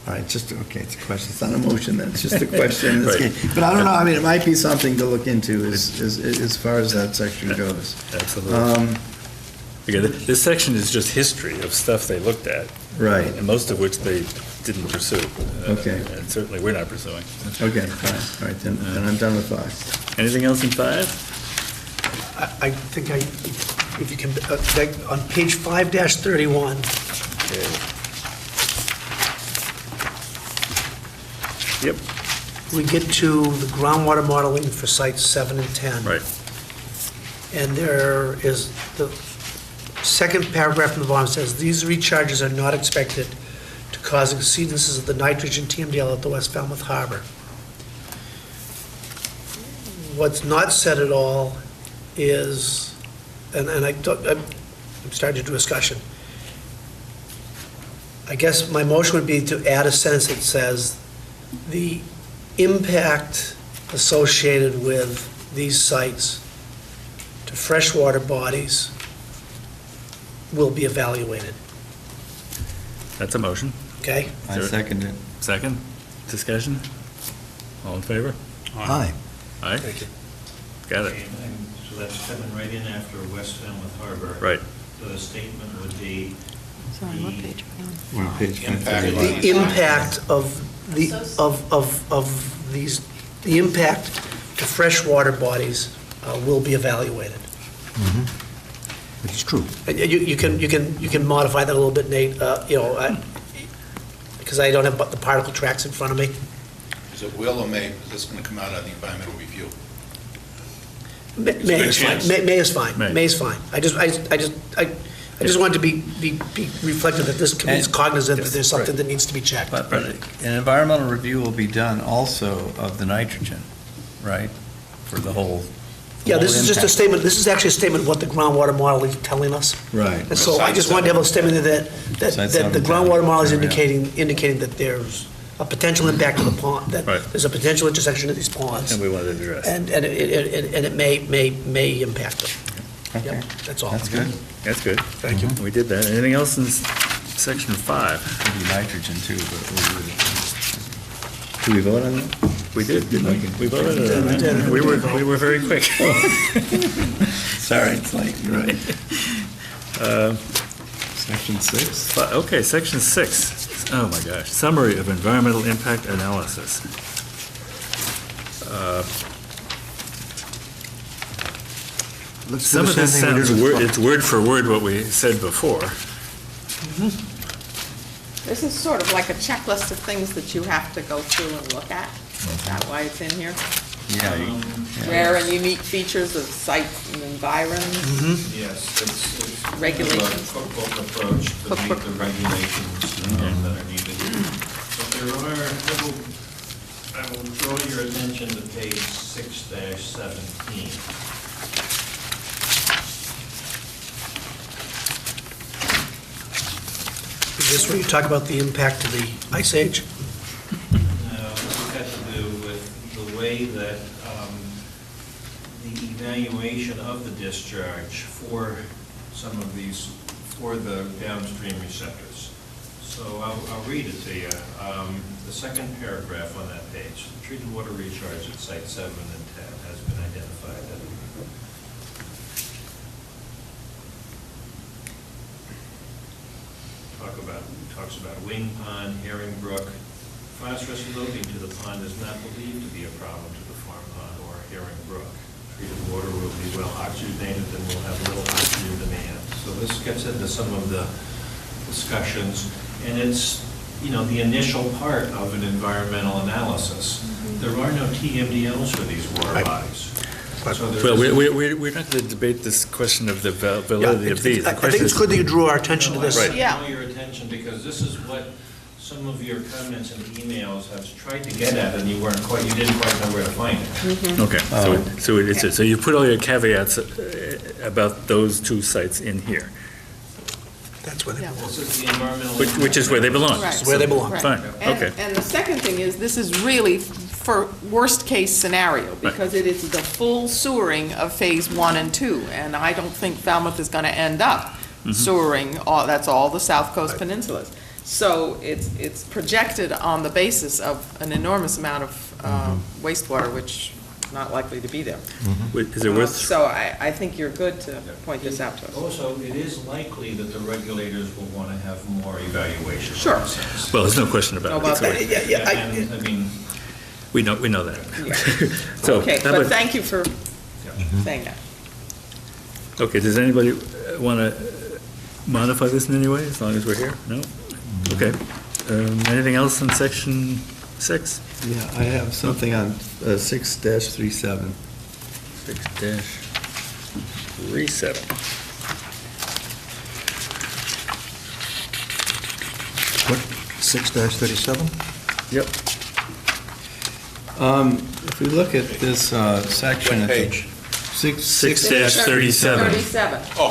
All right, just, okay, it's a question, it's not a motion, then, it's just a question. It's- Right. But I don't know, I mean, it might be something to look into as far as that section goes. Absolutely. Okay, this section is just history of stuff they looked at. Right. And most of which they didn't pursue. Okay. And certainly we're not pursuing. Okay, fine, all right, then I'm done with 5. Anything else in 5? I think if you can, on page 5-31, Yep. we get to the groundwater modeling for sites 7 and 10. Right. And there is, the second paragraph from the bottom says, "These recharges are not expected to cause exceedances of the nitrogen TMDL at the West Falmouth Harbor." What's not said at all is, and I'm starting to do a discussion. I guess my motion would be to add a sentence that says, "The impact associated with these sites to freshwater bodies will be evaluated," That's a motion. okay? I second it. Second? Discussion? All in favor? Aye. Aye? Thank you. Got it. And so that's coming right in after West Falmouth Harbor. Right. So the statement would be, Sorry, what page are we on? We're on page Impact. 531. The impact of these, the impact to freshwater bodies will be evaluated. Which is true. And you can modify that a little bit, Nate, because I don't have the particle tracks in front of me. Is it will or may? Is this going to come out of the environmental review? May is fine, May is fine, May. May is fine. I just wanted to be reflected that this committee is cognizant that there's something that needs to be checked. But an environmental review will be done also of the nitrogen, right? For the whole. Yeah, this is just a impact. statement, this is actually a statement of what the groundwater model is telling us. Right. And so I just wanted to have a statement that Site the 7, groundwater model is yeah. indicating that there's a potential impact to the pond, that Right. there's a potential intersection of these ponds, And we wanted to address. and it may impact them. Okay, Yep, that's all. that's good. That's good. Thank you. We did that. Anything else in section 5? Maybe nitrogen too, but do we vote on that? We did, didn't we? We voted on We did. that. We were very quick. Sorry, it's late, you're right. Section 6? Okay, section 6. Oh, my gosh. Summary of environmental impact analysis. Let's do Some the of this same thing we sounds, did with it's word for word what we said before. This is sort of like a checklist of things that you have to go through and look at. Is that why it's in here? Yeah. Rare and unique features of sites and environs. yes, it's kind of Regulations. a cookbook approach to meet Cookbook. the regulations that are needed. But there are, I will draw your attention to page 6-17. Is this where you talk about the impact of the ice age? This has to do with the way that the evaluation of the discharge for some of these, for the downstream receptors. So I'll read it to you. The second paragraph on that page, treated water recharge at site 7 and 10 has been identified. Talks about Wing Pond, Herring Brook. Phosphorus loading to the pond is not believed to be a problem to the Farm Pond or Herring Brook. Treated water will be well oxygenated and will have little oxygen demand. So this gets into some of the discussions, and it's, the initial part of an environmental analysis. There are no TMDLs for these water Right. bodies. So there Well, is- we're not going to debate this question of the validity of these. The I think question it's is- good that you drew our attention to this. Right. Yeah. Draw your attention, because this is what some of your comments and emails have tried to get at, and you didn't quite know where to find it. Okay, so you put all your caveats about those two sites in here, That's where they Yeah. belong. This is the environmental. which is where they belong. Right. It's where they belong. Right. Fine, And- okay. And the second thing is, this is really for worst-case scenario, because it is the full sewering of Phase 1 and 2, and I don't think Falmouth is going to end up sewering, that's all the South Coast peninsulas. So it's projected on the basis of an enormous amount of wastewater, which is not likely to be there. Is it worth? So I think you're good to point this out to us. Also, it is likely that the regulators will want to have more evaluation. Sure. process. Well, there's no question about it. About that. And, I mean, We know that. Yeah. So, Okay, how but about- thank you for saying that. Okay, does anybody want to modify this in any way, as long as we're here? No? Okay. Anything else in section 6? Yeah, I have something on 6-37. 6-37. What, 6-37? Yep. If we look at this section. What page? 6-37. 37. Oh,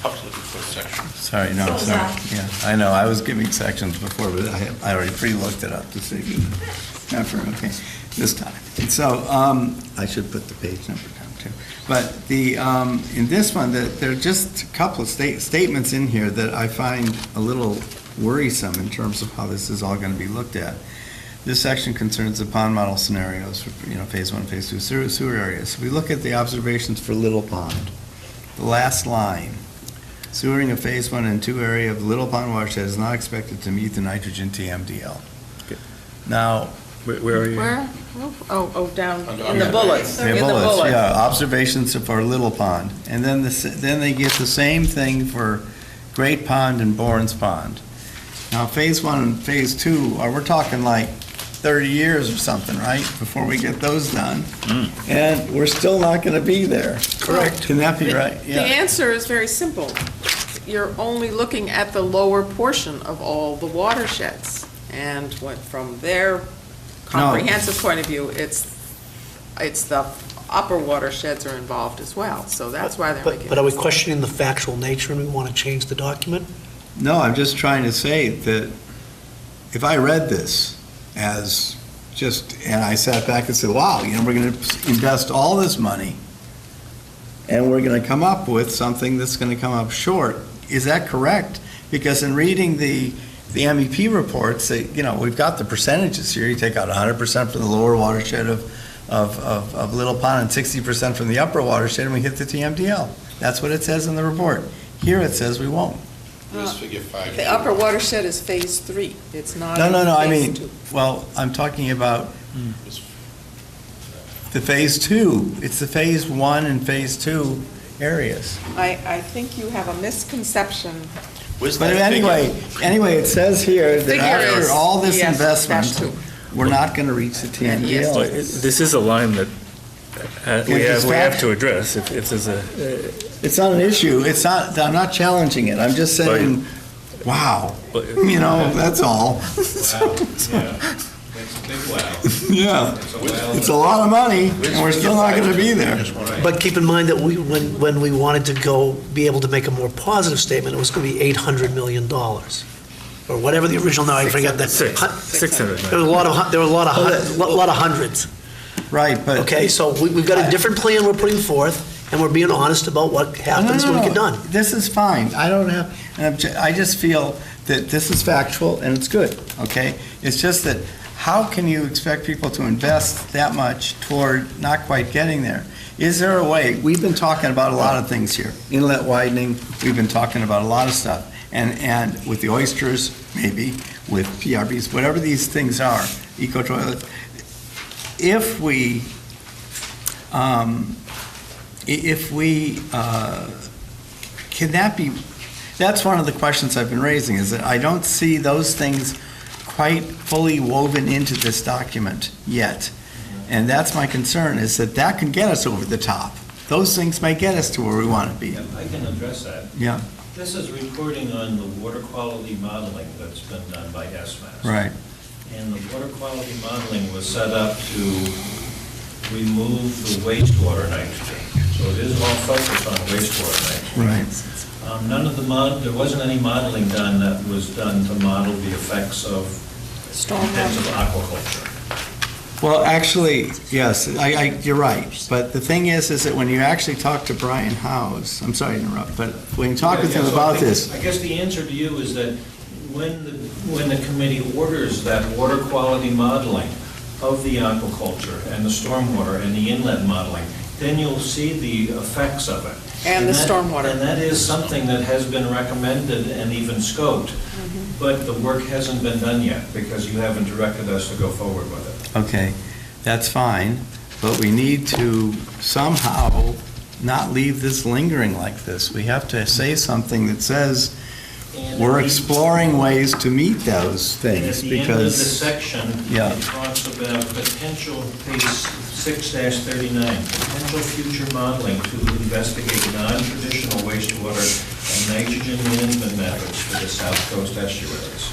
up to the first section. Sorry, no, So sorry. is Yeah, I know, I was giving sections before, but I already pre-looked it up to see. Okay, this time. And so, I should put the page number down too. But in this one, there are just a couple of statements in here that I find a little worrisome in terms of how this is all going to be looked at. This section concerns the pond model scenarios for, phase 1, phase 2 sewer areas. We look at the observations for Little Pond. The last line, sewering of phase 1 and 2 area of Little Pond watershed is not expected to meet the nitrogen TMDL. Okay. Now, Where are you? Where? Oh, down Under- in the bullets. the In the bullets, bullets. yeah, observations for Little Pond. And then then they get the same thing for Great Pond and Bourne's Pond. Now, phase 1 and phase 2, we're talking like 30 years or something, right, before we get those done? And we're still not going to be there. Correct. Can that be right? The answer is very simple. You're only looking at the lower portion of all the watersheds. And from their comprehensive point of view, it's the upper watersheds are involved as well. So that's why they're making. But are we questioning the factual nature and we want to change the document? No, I'm just trying to say that if I read this as and I sat back and said, wow, we're going to invest all this money and we're going to come up with something that's going to come up short, is that correct? Because in reading the MEP reports, we've got the percentages here. You take out 100% from the lower watershed of Little Pond and 60% from the upper watershed, and we hit the TMDL. That's what it says in the report. Here it says we won't. Where's figure 5? The upper watershed is phase 3. It's not. No, I phase mean, 2. well, I'm talking about the phase 2. It's the phase 1 and phase 2 areas. I think you have a misconception. Where's But that figure? anyway, it says here that Figure after is all this ES investment, -2. we're not going to reach the TMDL. Well, this is a line that we It's have to address if there's a, It's not an issue. I'm not challenging it. I'm just saying, wow, that's all. wow, yeah. It's a big wow. Yeah, It's a wow. it's a lot of money, and we're still not going to be there. But keep in mind that when we wanted to be able to make a more positive statement, it was going to be $800 million. Or whatever the original, now I forget that. 600. There were a lot of hundreds. Right, but. Okay, so we've got a different plan we're putting forth, and we're being honest about what happens when we get done. This is fine. I just feel that this is factual and it's good, okay? It's just that, how can you expect people to invest that much toward not quite getting there? Is there a way? We've been talking about a lot of things here. Inlet widening, we've been talking about a lot of stuff. And with the oysters, maybe, with PRBs, whatever these things are, eco-toilets, if we can that be, that's one of the questions I've been raising, is that I don't see those things quite fully woven into this document yet. And that's my concern, is that can get us over the top. Those things may get us to where we want to be. Yeah, I can address that. Yeah, This is reporting on the water quality modeling that's been done by SMAS. right. And the water quality modeling was set up to remove the wastewater nitrogen. So it is all focused on wastewater nitrogen. Right. There wasn't any modeling done that was done to model the effects of intensive aquaculture. Well, actually, yes, you're right. But the thing is that when you actually talk to Brian Howes, I'm sorry to interrupt, but when you talk with him So I about think- this, I guess the answer to you is that when the when the committee orders that water quality modeling of the aquaculture and the stormwater and the inlet modeling, then you'll see the effects of it. And the that- stormwater. And that is something that has been recommended and even scoped, but the work hasn't been done yet because you haven't directed us to go forward with it. Okay, that's fine, but we need to somehow not leave this lingering like this. We have to say something that says, And we're at the- exploring ways to meet those things, At the end of the because, section, Yeah. it talks about potential, page 6-39, potential future modeling to investigate non-traditional wastewater and nitrogen management methods for the South Coast estuaries.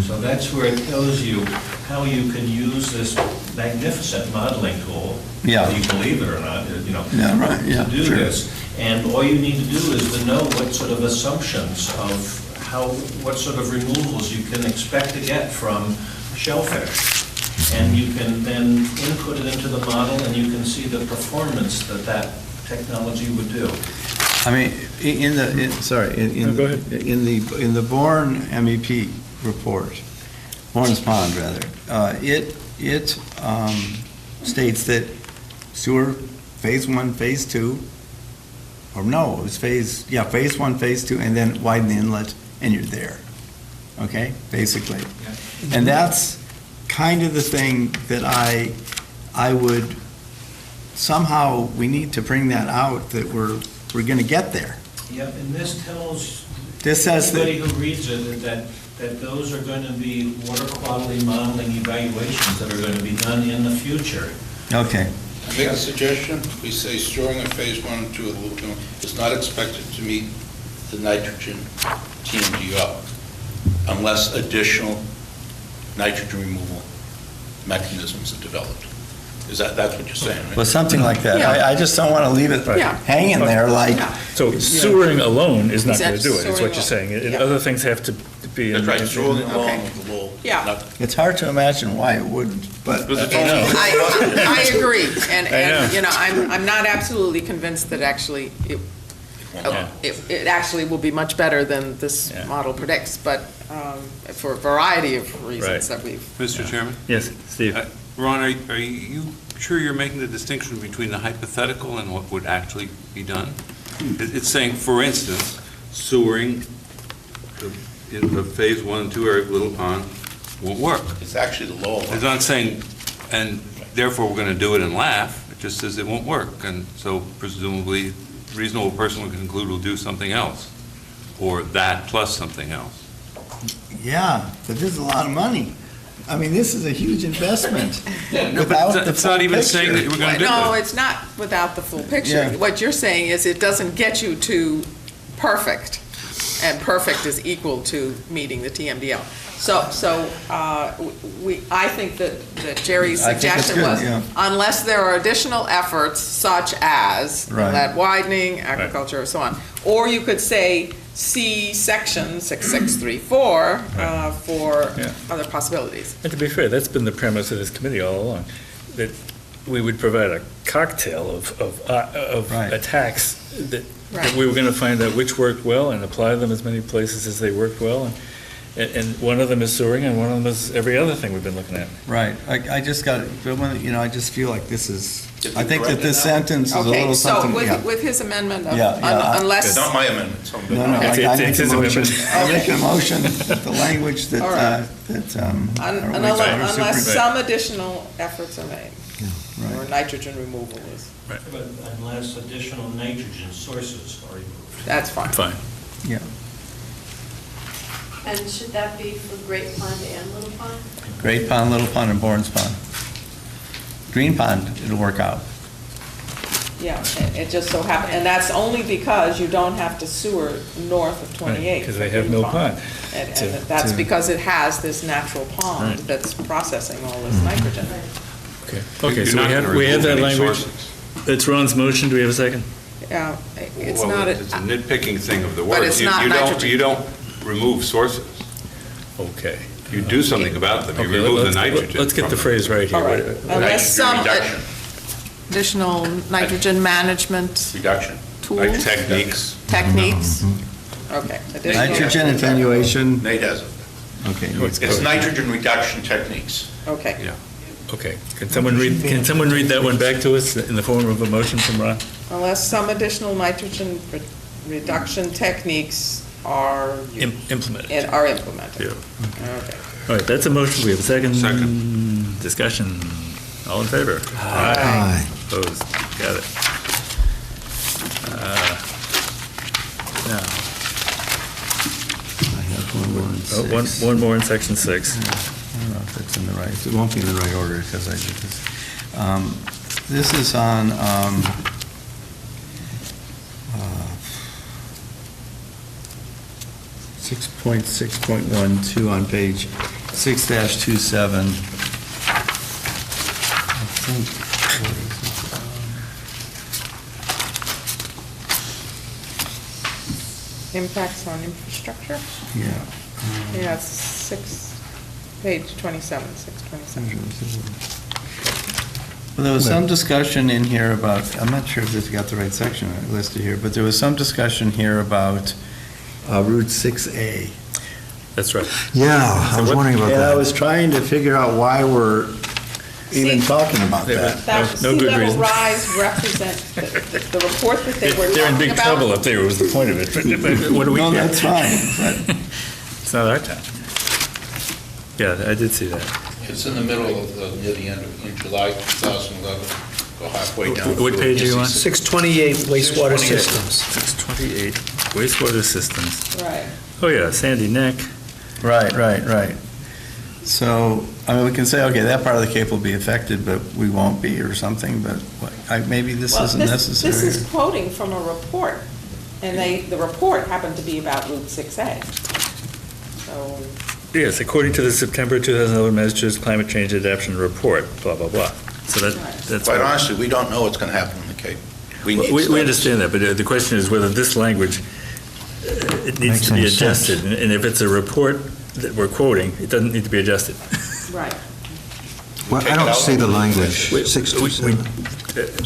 So that's where it tells you how you can use this magnificent modeling tool, Yeah. whether you believe it or not, you know, Yeah, right, yeah, to do sure. this. And all you need to do is to know what sort of assumptions of what sort of removals you can expect to get from shellfish. And you can then input it into the model, and you can see the performance that that technology would do. I mean, in the, No, go ahead. in the Bourne MEP report, Bourne's Pond, rather, it states that sewer Phase 1, Phase 2, or no, it was Phase 1, Phase 2, and then widen the inlet, and you're there. Okay, basically. And that's kind of the thing that I would, somehow, we need to bring that out, that we're going to get there. Yep, and this tells This says anybody that, who reads it that those are going to be water quality modeling evaluations that are going to be done in the future. okay, Make a suggestion, we say storing in phase 1 and 2 of the lagoon is not expected to meet the nitrogen TMDO unless additional nitrogen removal mechanisms are developed. That's what you're saying, right? well, something like that. Yeah. I just don't want to leave it Yeah. hanging there like, Yeah. So sewering alone is not going to That's do it, is what sewering you're saying. alone. And Yeah. other things have to be. That's right, storing Okay. along with the little. Yeah. it's hard to imagine why it wouldn't, but, I agree, and, I know. you know, I'm not absolutely convinced that actually it actually will be much better than this Yeah. model predicts, but for a variety of reasons Right. that we've. Mr. Chairman? Yes, Steve? Ron, are you sure you're making the distinction between the hypothetical and what would actually be done? It's saying, for instance, sewering the Phase 1 and 2 area of Little Pond won't work. It's actually the lower one. It's not saying, and therefore we're going to do it and laugh, it just says it won't work. And so presumably, a reasonable person would conclude we'll do something else, or that plus something else. yeah, but this is a lot of money. I mean, this is a huge investment. No, Without but the it's not full even saying that picture. we're going to do No, it. it's not without the full picture. Yeah. What you're saying is it doesn't get you to perfect, and perfect is equal to meeting the TMDL. So, I think that Jerry's I think it's suggestion good, was, yeah. unless there are additional efforts such as Right. inlet widening, agriculture, and so on, or you could say, see section 6634 for Yeah. other possibilities. And to be fair, that's been the premise of this committee all along, that we would provide a cocktail of Right. attacks that Right. we were going to find out which worked well and apply them as many places as they worked well. And one of them is sewering, and one of them is every other thing we've been looking at. Right, I just got, I just feel like this is, Did I we think correct that it this now? sentence is a Okay, little so something, yeah. with his amendment of, Yeah, yeah. unless. It's not my amendment, so. No, I It's make his a motion, amendment. I make a motion, that the language that, All right. Unless some additional efforts are made, or Right. nitrogen removal is, But unless additional nitrogen sources are removed. that's fine. Fine. Yeah, And should that be for Great Pond and Little Pond? Great Pond, Little Pond, and Bourne's Pond. Green Pond, it'll work out. Yeah, it just so happens, and that's only because you don't have to sewer north of 28. Because they have no pond. And to- that's to- because it has this natural pond Right. that's processing all this nitrogen. Okay, You're so not gonna we have remove that any language. sources. That's Ron's motion, do we have a second? Yeah, it's Well, not, it's a nitpicking thing of the But words. it's You- not you don't- nitrogen. You don't remove sources. Okay. You do something about them. You Okay, remove the let's- nitrogen. Let's get from the them. phrase right here. all right, unless Nitrogen some reduction. additional nitrogen management Reduction. Like tools, techniques. techniques. Okay. additional- Nitrogen attenuation, Nate has it. Okay. It's nitrogen reduction techniques. Okay. Okay, can someone read that one back to us in the form of a motion from Ron? Unless some additional nitrogen reduction techniques are Implemented. and are implemented. Yeah. Okay. All right, that's a motion. We have a second. Second. Discussion. All in favor? Aye. Opposed? Got it. Now, I have one more in six. one more in section 6. I don't know if it's in the right, it won't be in the right order because I did this. This is on 6.6.12 on page 6-27. I think, what is Impacts on infrastructure? it? Yeah. Yeah, it's page 27, 627. Well, there was some discussion in here about, I'm not sure if this got the right section listed here, but there was some discussion here about Route 6A. That's right. Yeah, I was wondering about And I that. was trying to figure out why we're even talking about that. That No good sea level reason. rise represents the report that they were They're in talking big trouble about. up there was the point of it. But what do we No, care? that's fine, but It's not our town. Yeah, I did see that. It's in the middle of, near the end of, in July 2011, go halfway down. What page are you on? 628 wastewater 628. systems. 628, wastewater systems. Right. Oh, yeah, Sandy Neck. right. So, I mean, we can say, okay, that part of the Cape will be affected, but we won't be or something, but maybe this Well, isn't This necessary. is quoting from a report, and the report happened to be about Route 6A. So, Yes, according to the September 2011 Massachusetts Climate Change Adaptation Report, blah, blah, blah. So that's. Quite honestly, we don't know what's going to happen in the Cape. We need We studies. understand that, but the question is whether this language, it needs Makes to be any sense. adjusted. And if it's a report that we're quoting, it doesn't need to be adjusted. right. Well, I don't see the language, We- 627.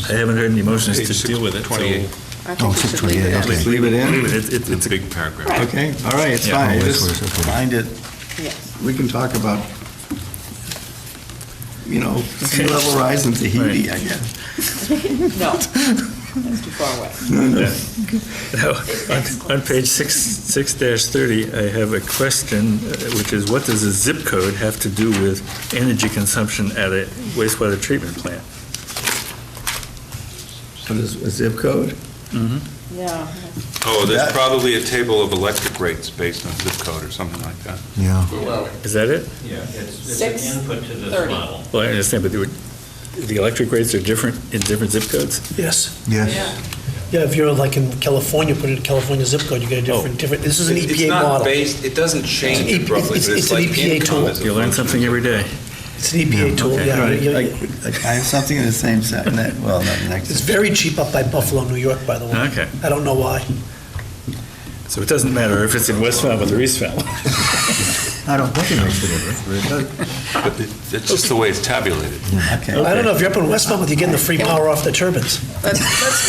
I haven't heard any motions Page to deal with it. so 628. I Oh, think we should leave it 628, in. okay. Leave it in? It's a big paragraph. Right. Okay, all right, it's Yeah. fine. Oh, Just wastewater, okay. find it, Yes. we can talk about, sea level rise in Tahiti, I guess. No, that's too far away. Now, on page 6-30, I have a question, which is, what does a zip code have to do with energy consumption at a wastewater treatment plant? What is a zip code? Yeah. Oh, there's That- probably a table of electric rates based on zip code or something like that. Yeah. Is that it? Yeah, it's an 6:30. input to this model. Well, I understand, but the electric rates are different in different zip codes? Yes. Yes. Yeah, if you're like in California, put in a California zip code, you get a different, this is an It's EPA not model. based, it doesn't change It's- abruptly, it's- but it's it's an like EPA income tool. as a You learn function something of every day. It's an EPA tool, okay. yeah. Right, You- I have something in the same set, well, not next. It's very cheap up by Buffalo, New York, by the way. Okay. I don't know why. So it doesn't matter if it's in West Falmouth or East Falmouth. I don't think it makes a difference, but it does. But it's just the way it's tabulated. Okay. I don't know, if you're up in West Falmouth, you're getting the free power off the turbines. Let's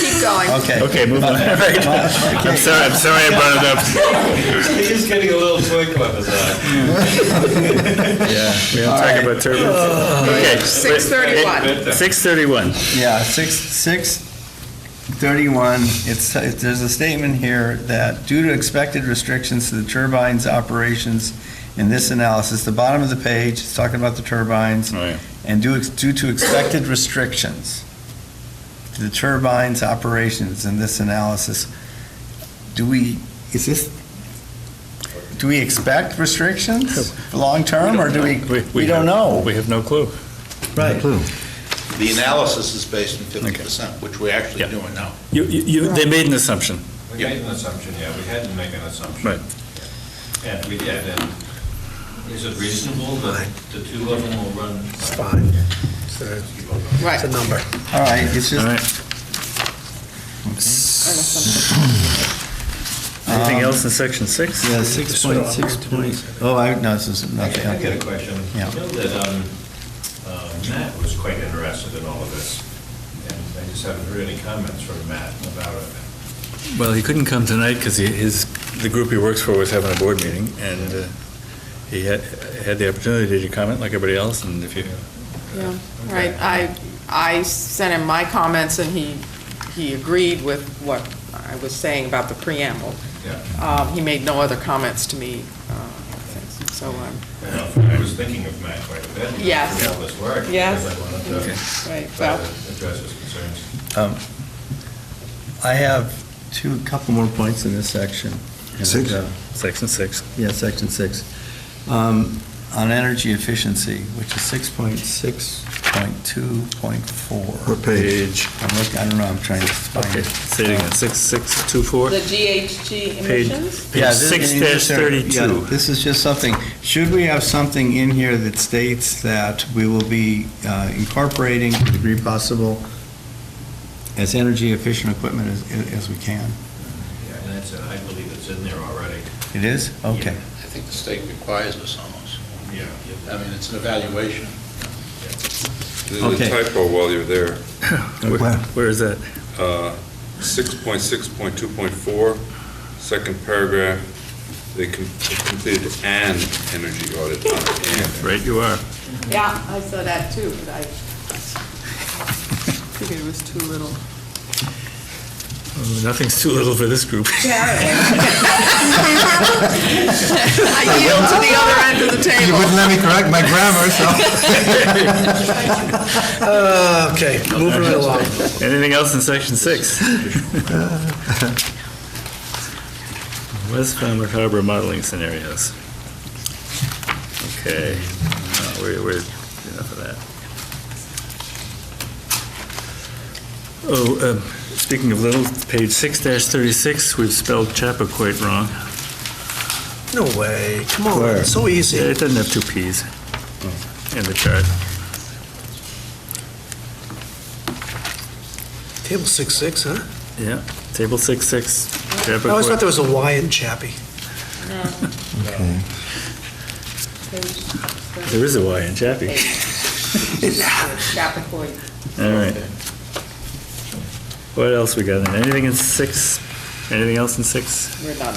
keep going. Okay. Okay, move on. All right. I'm sorry I brought it up. He's getting a little twinkle in his eye. Yeah, we don't talk about turbines. Okay. 6:31. 6:31. Yeah, 6:31, there's a statement here that due to expected restrictions to the turbines' operations in this analysis, the bottom of the page, it's talking about the turbines, Right. and due to expected restrictions to the turbines' operations in this analysis, do we expect restrictions long-term, or do we don't know? We have no clue. Right. Clue. The analysis is based on 50%, which we're actually Yeah. doing now. They made an assumption. We made an assumption, yeah, we had to make an assumption. Right. And we did, and is it reasonable that the two of them will run? It's fine. Right. It's a number. All right, it's All just, right. Anything else in section 6? yeah, 6.6. No, this is nothing, I got okay. a question. Yeah. I know that Matt was quite interested in all of this, and I just haven't heard any comments from Matt about it. Well, he couldn't come tonight because the group he works for was having a board meeting, and he had the opportunity, did you comment like everybody else? And if you, Yeah, right. I sent him my comments, and he agreed with what I was saying about the preamble. He made no other comments to me, so I was thinking of Matt quite a bit. Yes. How this worked. Yes. Because I wanted to right, try well, to address his concerns. I have couple more points in this section. And, Six? Section 6. Yeah, section 6. On energy efficiency, which is 6.6.2.4. What page? I don't know, I'm trying to find Okay, it. say it again, 6624. the GHG emissions? Page Yeah, this- 6-32. yeah, This is just something, should we have something in here that states that we will be incorporating to the degree possible as energy efficient equipment as we can? Yeah, and that's, I believe it's in there already. It is? Okay. I think the state requires us almost. Yeah. I mean, it's an evaluation. There's Okay. a typo while you're there. Where is that? 6.6.2.4, second paragraph, they completed an energy audit, not an. Right you are. Yeah, I saw that too, but I figured it was too little. Nothing's too little for this group. I yield to the other end of the You table. wouldn't let me correct my grammar, so. Okay, moving right along. Anything else in section 6? West Falmouth Harbor modeling scenarios. Okay, we're enough of that. Oh, speaking of little, page 6-36, we've spelled Chappaquiddick wrong. No way, come on, Where? it's so Yeah, easy. it doesn't have 2 Ps in the chart. Table 6.6, huh? Yeah, table 6-6, I always thought Chappaquiddick. there was a Y in Chappie. Okay. There is a Y in Chappie. Chappaquiddick. All right. What else we got? Anything in 6? Anything else in 6? We're done.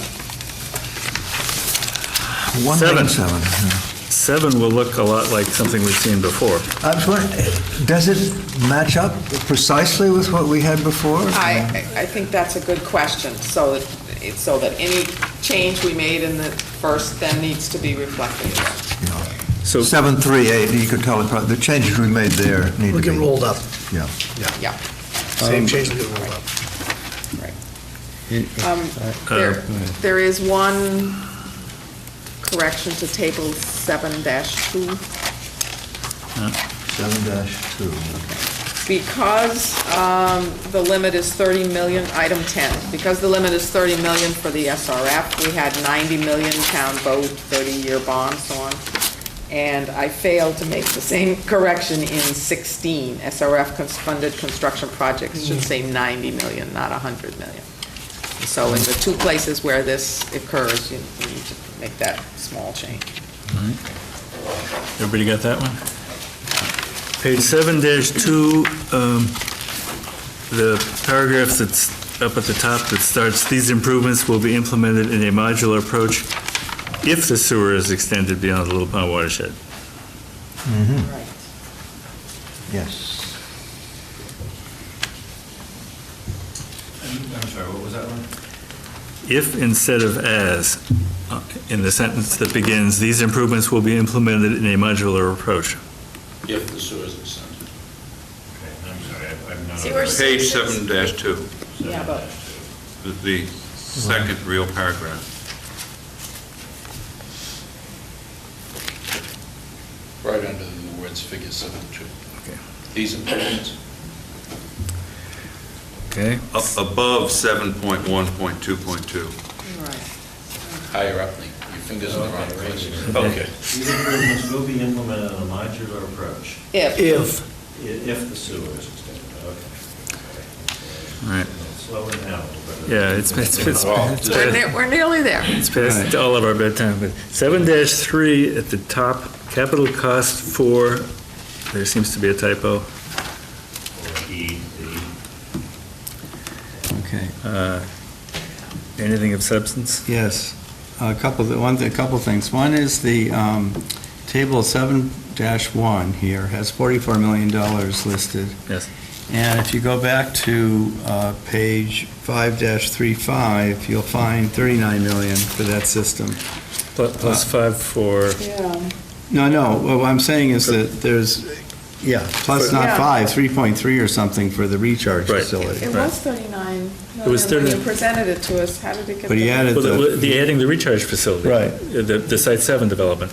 1.7. 7 will look a lot like something we've seen before. I was wondering, does it match up precisely with what we had before? I think that's a good question, so that any change we made in the first then needs to be reflected here. So 7.3.8, you could tell it, the changes we made there need to be. We get rolled up, Yeah. Yeah, same change, we get rolled up. right. Go There is one correction to table 7-2. 7-2. Because the limit is 30 million, item 10, because the limit is 30 million for the SRF, we had 90 million town vote, 30-year bond, so on. And I failed to make the same correction in 16. SRF funded construction projects should say 90 million, not 100 million. So in the 2 places where this occurs, you need to make that small change. everybody got that one? Page 7-2, the paragraph that's up at the top that starts, "These improvements will be implemented in a modular approach if the sewer is extended beyond the Little Pond watershed." Right. Yes. I'm sorry, what was that one? If instead of as, in the sentence that begins, "These improvements will be implemented in a modular approach." If the sewer is extended. Okay, I'm sorry, I'm not. See, we're Page 7-2, Yeah, but the second real paragraph. Right under the words figure 7.2. Okay. These improvements. Okay? Above 7.1.2.2. right. Higher up, Lee. Your finger's in the wrong place. Okay. These improvements will be implemented on a modular approach If, if the sewer is extended, okay. All right. Slow it down a little bit. Yeah, it's We're nearly there. It's past all of our bedtime, but 7-3 at the top, capital cost for, there seems to be a typo. Or E, Okay. Anything of substance? Yes. a couple things. One is the table 7-1 here has $44 million listed. Yes. And if you go back to page 5-35, you'll find 39 million for that system. Plus 5 for, No, what I'm saying is that there's, plus not Yeah. 5, 3.3 or something for the recharge Right. facility. It was 39 was million when 30 you presented it to us. How did it get? But he there? added the adding the recharge facility. Right. The Site 7 development.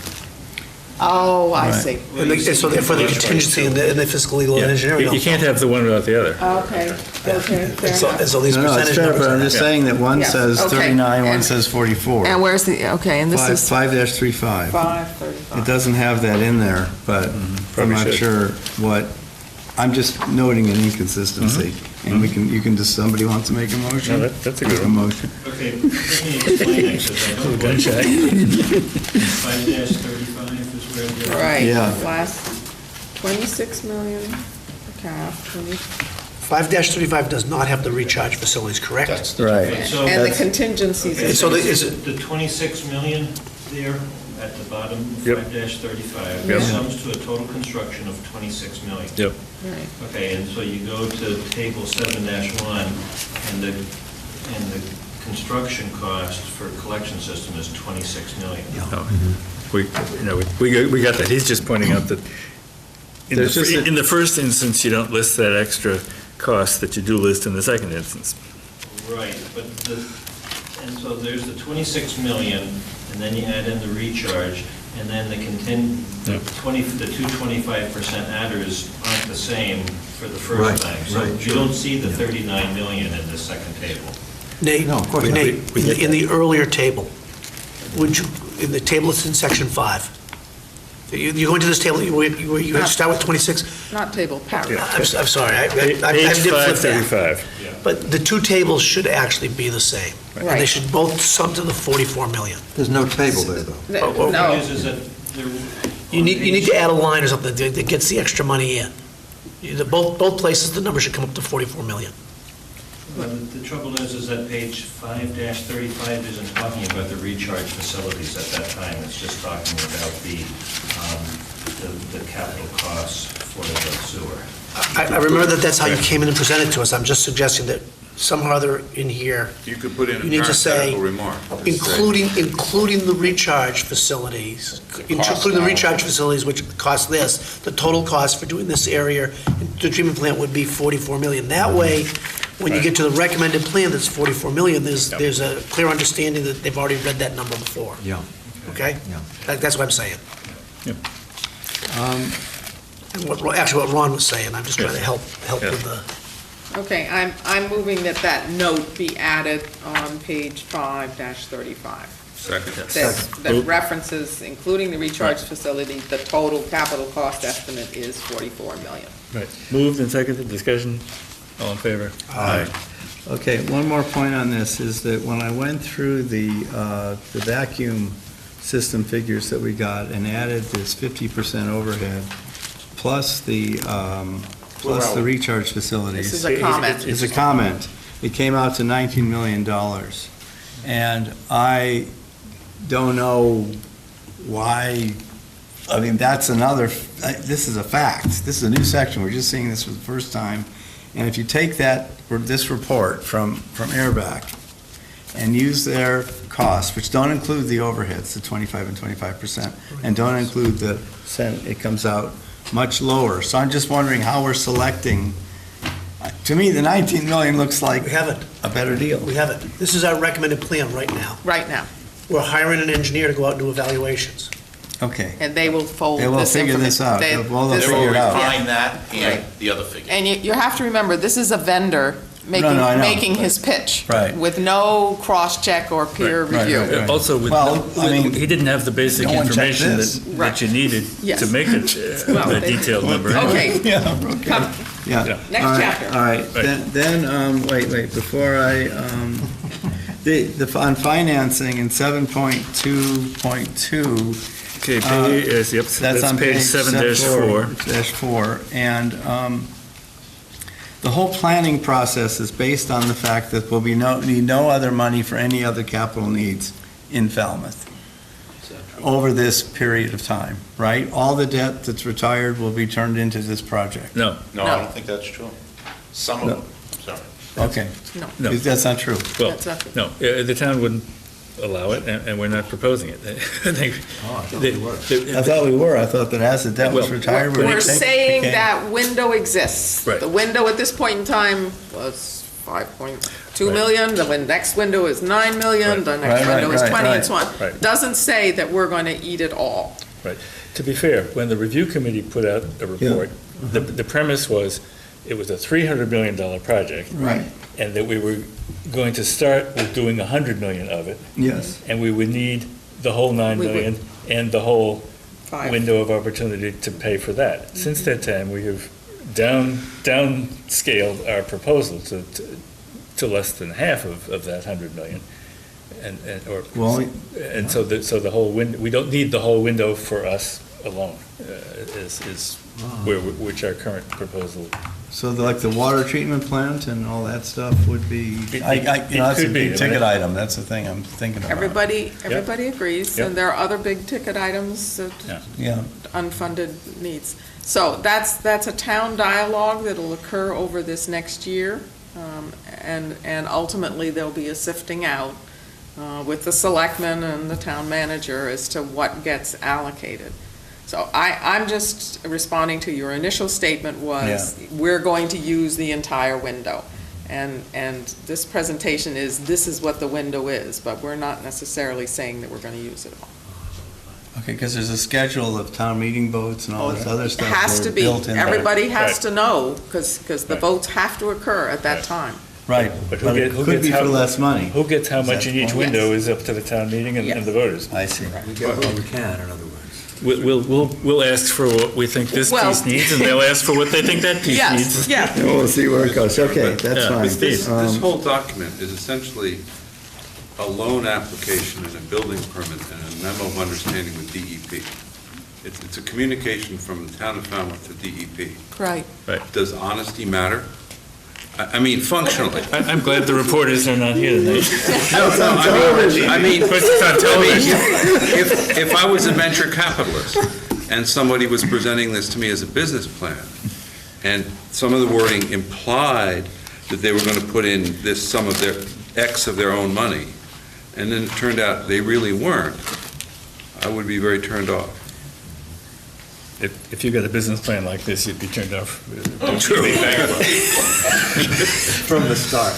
Oh, I Right. see. And so therefore, the contingency and the fiscal, legal, and Yeah. engineering. You can't have the one without the other. Okay, fair And so enough. these No, it's percentage fair, numbers. but I'm just saying that one Yeah, says okay. 39, one And- says 44. And where's the, okay, and this is 5-35. 535. It doesn't have that in there, but I'm Probably not should. sure what, I'm just noting an inconsistency. And you can just, somebody wants to make a motion? No, that's a good Make one. motion. Okay, let me explain it, because I don't. Gun shy. 5-35 is where the. Right, Yeah. last 26 million cap, 20, 5-35 does not have the recharge facilities, correct? That's Right. So- and the contingencies. Okay, So is it- the 26 million there at the bottom, Yep. 5-35, Yep. sums to a total construction of 26 million. Yep. Right. Okay, and so you go to table 7-1, and the construction cost for collection system is 26 million. No. We got that. He's just pointing out that in There's just a- the first instance, you don't list that extra cost that you do list in the second instance. Right, and so there's the 26 million, and then you add in the recharge, and then the Yeah. 225% adders aren't the same for the Right, first time. So right, you don't see the 39 million in the second table. Nate, No, of course not. Nate, in the earlier table, would you, in the table that's in section 5, you go into this table, you start with 26? Not table, paragraph. I'm sorry, I Page did flip that. 535. But the two tables should actually be the same. And they Right. should both sum to the 44 million. There's no table there, though. The No, thing is that there. You need to add a line or something that gets the extra money in. Both places, the number should come up to 44 million. Well, the trouble is that page 5-35 isn't talking about the recharge facilities at that time. It's just talking about the capital costs for the sewer. I remember that's how you came in and presented to us. I'm just suggesting that somehow or other in here, You could put in You need a to say, parenthetical remark. Just say, including the recharge facilities, including the recharge facilities, which cost this, the total cost for doing this area, the treatment plant would be 44 million. That way, when you get to the recommended plan that's 44 million, there's a clear understanding that they've already read that number before. Yeah. Okay? Yeah. That's what I'm saying. Yep. And actually what Ron was saying, I'm just trying to help with the, okay, I'm moving that note be added on page 5-35. Second. That references, including the recharge facility, the total capital cost estimate is 44 million. Right. Moved and seconded, discussion, all in favor? Aye. Okay, one more point on this is that when I went through the vacuum system figures that we got and added this 50% overhead, plus the recharge facilities. This is a comment. It's a comment. It came out to $19 million. And I don't know why, I mean, that's another, this is a fact. This is a new section. We're just seeing this for the first time. And if you take this report from Airback and use their costs, which don't include the overheads, the 25 and 25%, and don't include the cent, it comes out much lower. So I'm just wondering how we're selecting. To me, the 19 million looks like we have it. a better deal. We have it. This is our recommended plan right now. Right now, We're hiring an engineer to go out and do evaluations. Okay. and they will fold They will this figure this out. information. Well, they'll They figure will it out. refine that and Right. the other figure. And you have to remember, this is a vendor no, I know. making his pitch. Right. With no cross-check or peer Right, review. right, right. Also, Well, I mean, he didn't have the basic no one checked information this. that you needed Yes. to make it Well, a detailed number. Okay, Yeah, okay. come, Yeah. Yeah. All Next right, chapter. All right, then, wait, before I, on financing in 7.2.2. Okay, that's on page 7-4. -4, and the whole planning process is based on the fact that we'll need no other money for any other capital needs in Falmouth over this period of time, right? All the debt that's retired will be turned into this project. No, No, I don't think that's true. Some of them, sorry. Okay, No, no, that's not true. well, that's not true. no, the town wouldn't allow it, and we're not proposing it. They- I thought we were. I thought that as the debt was Well, retired. We're saying that window exists. Right. The window at this point in time was 5.2 Right. million, the next window is 9 million, the next Right, window is right, 20, and right. so on. Right. Doesn't say that we're going to eat it all. Right. To be fair, when the review committee put out a report, the premise was, it was a $300 million project, Right, and that we were going to start with doing 100 million of it, yes. and we would need the whole 9 We would. million and the whole Five. window of opportunity to pay for that. Since that time, we have downscaled our proposal to less than half of that 100 million. Well, And so the whole window, we don't need the whole window for us alone, is which our current proposal. so like the water treatment plant and all that stuff would be, It that's a could be. big ticket item. That's the thing I'm thinking about. Everybody agrees, Yep. and there are other big ticket items that Yeah, unfunded needs. So that's a town dialogue that'll occur over this next year, and ultimately there'll be a sifting out with the selectmen and the town manager as to what gets allocated. So I'm just responding to your initial statement was, we're going to use the entire window. And this presentation this is what the window is, but we're not necessarily saying that we're going to use it all. okay, because there's a schedule of town meeting votes and all this other It stuff. has to be, built in there. everybody has Right. to know, because the Right. votes have to occur at that Right. time. Right, But but it who could gets be how- for less money. Who gets how Is much that in each the point? window is up to the town meeting and the voters. I see. We get what we can, in other words. We'll ask for what we think this Well- piece needs, and they'll ask for what they think that piece needs. Yes, yeah. And we'll see where it goes. Okay, that's Yeah, fine. This Um, whole document is essentially a loan application and a building permit and a memo of understanding with DEP. It's a communication from the town of Falmouth to DEP. Right. Does honesty matter? I mean, functionally. I'm glad the reporters are not here tonight. I mean, Of course, it's on television. if I was a venture capitalist and somebody was presenting this to me as a business plan, and some of the wording implied that they were going to put in this sum of their X of their own money, and then it turned out they really weren't, I would be very turned off. If you got a business plan like this, you'd be turned off. True. From the start.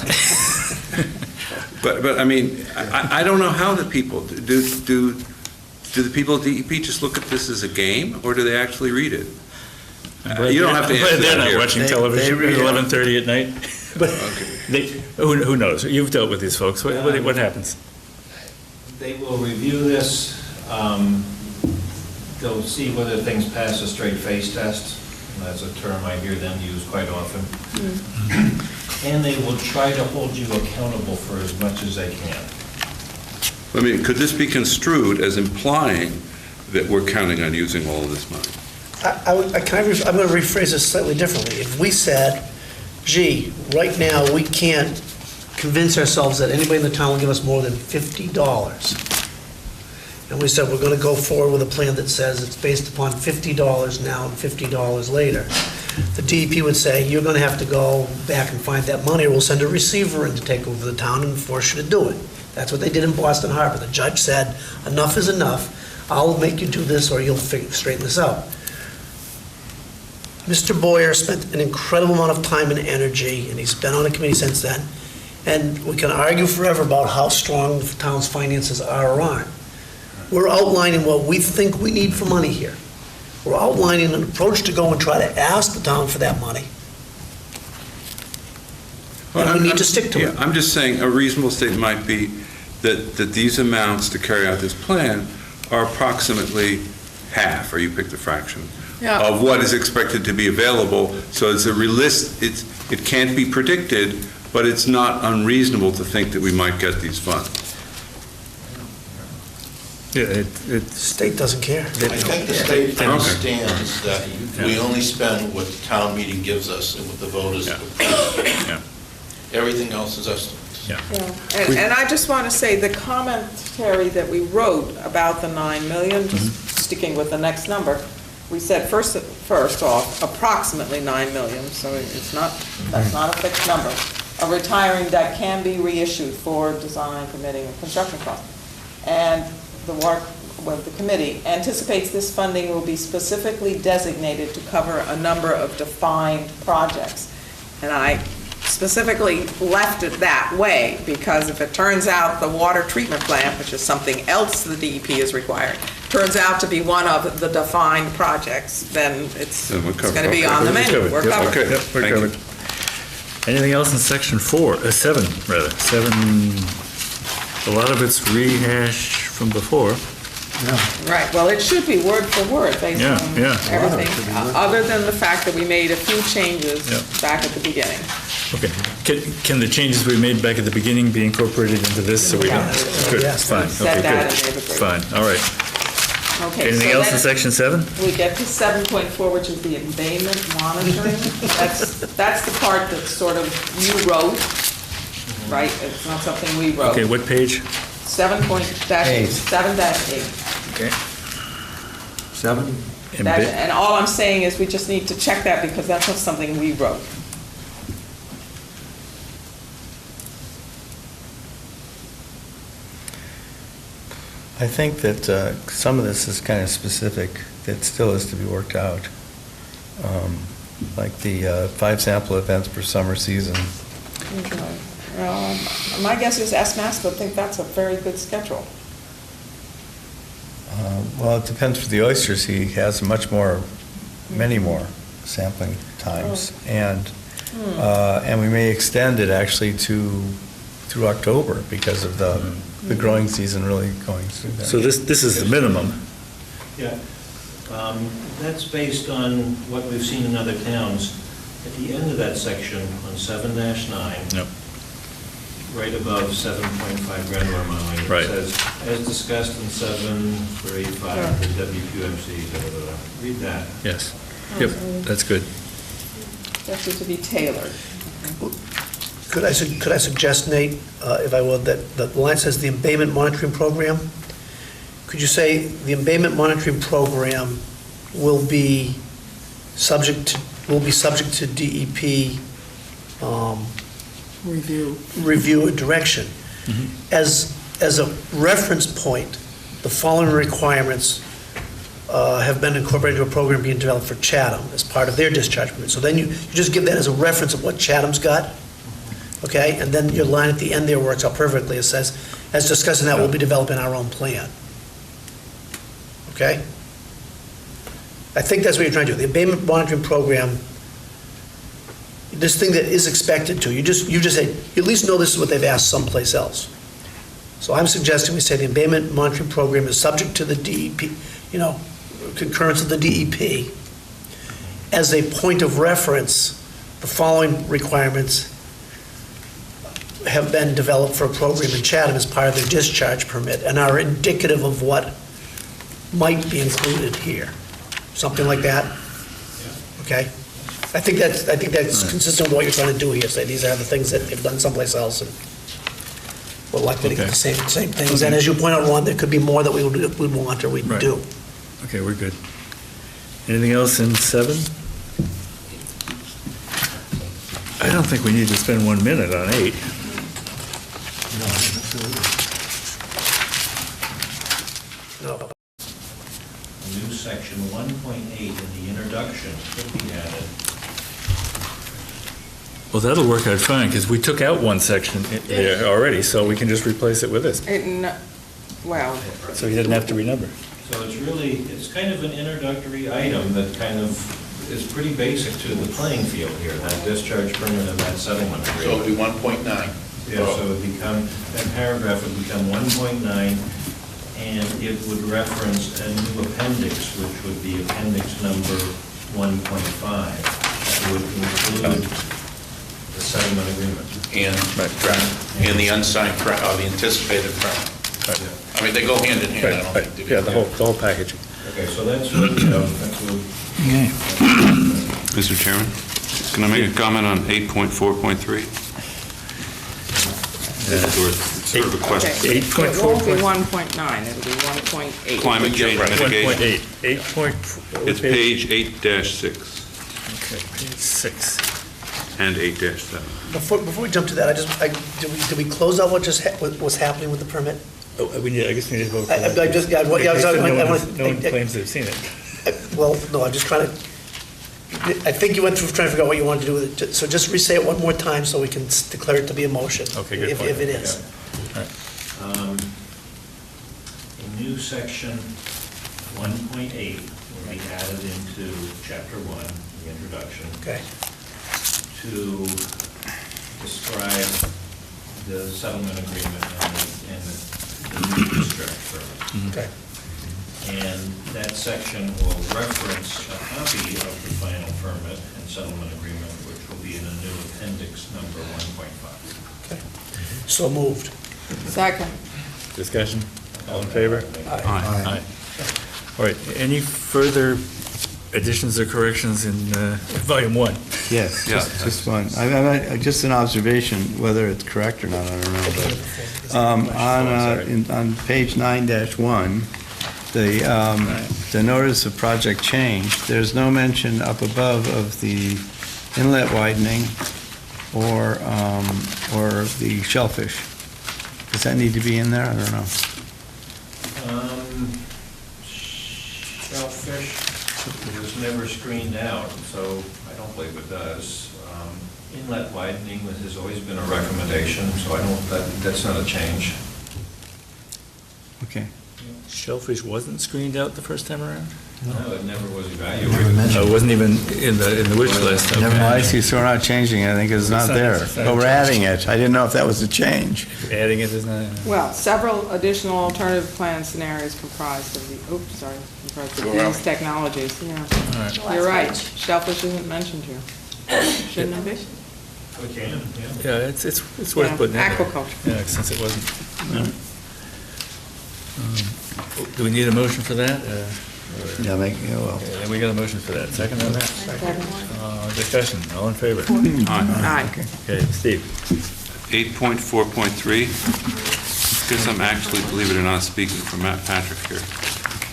But I mean, I don't know how the people, do the people at DEP just look at this as a game, or do they actually read it? You don't have to I'm glad answer they're that not here. watching They television at read it. 11:30 at night. But who knows? You've dealt with these folks. What happens? They will review this, they'll see whether things pass a straight face test, and that's a term I hear them use quite often. And they will try to hold you accountable for as much as they can. I mean, could this be construed as implying that we're counting on using all of this money? I'm going to rephrase this slightly differently. If we said, gee, right now, we can't convince ourselves that anybody in the town will give us more than $50, and we said we're going to go forward with a plan that says it's based upon $50 now and $50 later, the DEP would say, you're going to have to go back and find that money, or we'll send a receiver in to take over the town and force you to do it. That's what they did in Boston Harbor. The judge said, enough is enough. I'll make you do this, or you'll straighten this out. Mr. Boyer spent an incredible amount of time and energy, and he's been on a committee since then, and we can argue forever about how strong the town's finances are or aren't. We're outlining what we think we need for money here. We're outlining an approach to go and try to ask the town for that money. And we need to stick to it. I'm just saying, a reasonable statement might be that these amounts to carry out this plan are approximately half, or you pick the fraction, Yeah. of what is expected to be available. So it's it can't be predicted, but it's not unreasonable to think that we might get these funds. Yeah, The state doesn't care. I think the state understands that we only spend what the town meeting gives us and what the voters approve. Yeah. Everything else is estimates. Yeah. And I just want to say, the commentary that we wrote about the 9 million, just sticking with the next number, we said first off, approximately 9 million, so it's not, that's not a fixed number. A retiring debt can be reissued for design, permitting, and construction costs. And the committee anticipates this funding will be specifically designated to cover a number of defined projects. And I specifically left it that way, because if it turns out the water treatment plant, which is something else the DEP is requiring, turns out to be one of the defined projects, then it's going to be on the menu. We're covered. Okay, Yep, we're thank you. covered. Anything else in section 7, rather? 7, a lot of it's rehash from before. Right, well, it should be word for word based Yeah, on yeah. everything, other than the fact that we made a few changes Yep. back at the beginning. Okay. Can the changes we made back at the beginning be incorporated into this so we don't? Good, Yes. fine, Said okay, that good. and they've agreed. Fine, all right. Okay, Anything so else in then section 7? we get to 7.4, which is the embayment monitoring. That's the part that sort of you wrote, right? It's not something we wrote. Okay, what page? 7-8. Okay. 7? And all I'm saying is we just need to check that because that's not something we wrote. I think that some of this is kind of specific, that still is to be worked out. Like the 5 sample events per summer season. My guess is SMAS would think that's a very good schedule. Well, it depends for the oysters. He has many more sampling times. And we may extend it actually through October because of the growing season really going through there. So this is the minimum. Yeah. That's based on what we've seen in other towns. At the end of that section on 7-9, Yep. right above 7.5 granular mowing, Right. it says, as discussed in 7-485, the WQMC, da, da, da, da. Read that. Yes. Yep, that's good. That's it to be tailored. Could I suggest, Nate, if I would, that the line says the embayment monitoring program? Could you say the embayment monitoring program will be subject to DEP review and direction? As a reference point, the following requirements have been incorporated into a program being developed for Chatham as part of their discharge permit. So then you just give that as a reference of what Chatham's got, okay? And then your line at the end there works out perfectly. It says, as discussed in that, we'll be developing our own plan. Okay? I think that's what you're trying to do. The abatement monitoring program, this thing that is expected to, you just say, you at least know this is what they've asked someplace else. So I'm suggesting we say the abatement monitoring program is subject to the DEP, concurrence of the DEP. As a point of reference, the following requirements have been developed for a program in Chatham as part of their discharge permit and are indicative of what might be included here. Something like that? Okay? I think that's consistent with what you're trying to do here, say these are the things that they've done someplace else and we're likely to get the same things. And as you point out, Ron, there could be more that we would want or we'd Right. do. Okay, we're good. Anything else in 7? I don't think we need to spend 1 minute on 8. No. New section 1.8 in the introduction could be added. Well, that'll work out fine, because we took out one section there already, so we can just replace it with this. Well, So you didn't have to renumber. So it's kind of an introductory item that kind of is pretty basic to the playing field here, that discharge permit and that settlement So it agreement. would be 1.9. Yeah, so it would become, that paragraph would become 1.9, and it would reference a new appendix, which would be appendix number 1.5. That would include the settlement agreement. And the unsigned, the anticipated permit. I mean, they go hand in hand, I don't think. they do. Yeah, the whole package. Okay, so that's what, that's what. Okay. Mr. Chairman, can I make a comment on 8.4.3? It's sort of a question. Okay. 8.4. It won't be 1.9, it'll be 1.8. Climate change mitigation. 1.8. 8 point. It's page 8-6 Okay, page 6. and 8-7. Before we jump to that, did we close out what's happening with the permit? Oh, I guess we need to vote for I that. just, yeah, well, yeah, I was- No one claims they've seen it. Well, no, I'm just trying to, I think you went through trying to figure out what you wanted to do with it, so just re-say it one more time so we can declare it to be a motion. Okay, good If point. it is. A new section 1.8 will be added into chapter 1, the introduction, Okay, to describe the settlement agreement and the new discharge permit. okay. And that section will reference a copy of the final permit and settlement agreement, which will be in a new appendix number 1.5. Okay. So moved. Second. Discussion? All in favor? Aye. All right, any further additions or corrections in volume 1? Yes, Yeah, just one. Just an observation, whether it's correct or not, I don't know. But on page 9-1, the notice of project change, there's no mention up above of the inlet widening or the shellfish. Does that need to be in there? I don't know. Shellfish was never screened out, so I don't believe it does. Inlet widening has always been a recommendation, so that's not a change. Okay. Shellfish wasn't screened out the first time around? No, it never was Never evaluated. mentioned. It wasn't even in the wish list. Never okay. mind, I see, so we're not changing it, I think it's not It's not- there. it's not But we're changed. adding it. I didn't know if that was a change. Adding it is not. Well, several additional alternative plan scenarios comprised of these technologies, yeah. All right. You're right, shellfish isn't mentioned here. Shouldn't it be? We can, yeah. Yeah, it's worth Yeah, putting in there. aquaculture. Yeah, since it wasn't. Do we need a motion for that? Yeah, well. Okay, then we got a motion for that. Second on that? Discussion, all in favor? Aye. Okay, Steve? 8.4.3, guess I'm actually, believe it or not, speaking for Matt Patrick here.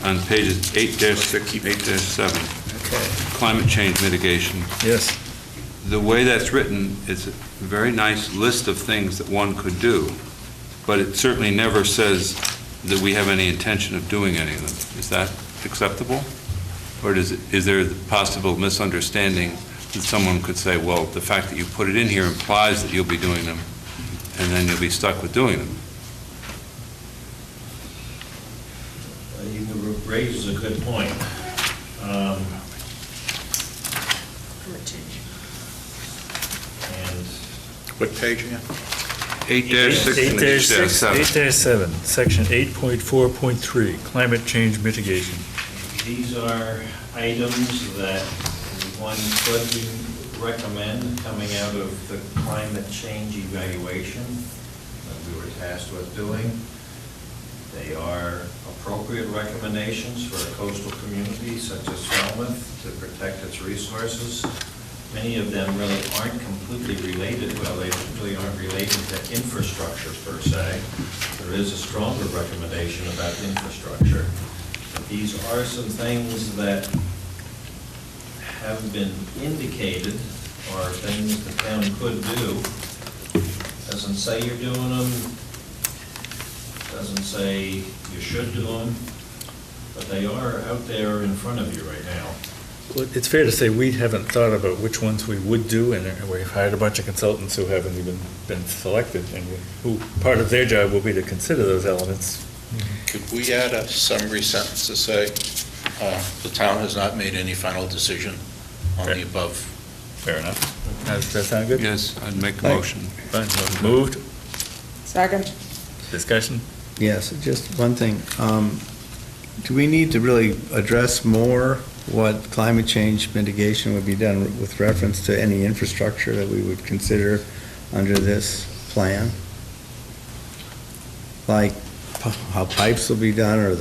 On pages 8-6 and 8-7, Okay. climate change mitigation. Yes. The way that's written is a very nice list of things that one could do, but it certainly never says that we have any intention of doing any of them. Is that acceptable? Or is there the possible misunderstanding that someone could say, well, the fact that you put it in here implies that you'll be doing them, and then you'll be stuck with doing them? You raise a good point. And What page again? 8-6 and 8-7. 8-7, section 8.4.3, climate change mitigation. these are items that one could recommend coming out of the climate change evaluation that we were tasked with doing. They are appropriate recommendations for a coastal community such as Falmouth to protect its resources. Many of them really aren't completely related, well, they really aren't related to infrastructure per se. There is a stronger recommendation about infrastructure. But these are some things that have been indicated are things the town could do. Doesn't say you're doing them, doesn't say you should do them, but they are out there in front of you right now. Well, it's fair to say we haven't thought about which ones we would do, and we've hired a bunch of consultants who haven't even been selected, and who, part of their job will be to consider those elements. Could we add a summary sentence to say, the town has not made any final decision on the above? Fair enough. Does that sound good? Yes, I'd make a motion. Fine, motion moved. Second. Discussion? Yes, just one thing. Do we need to really address more what climate change mitigation would be done with reference to any infrastructure that we would consider under this plan? Like how pipes will be done or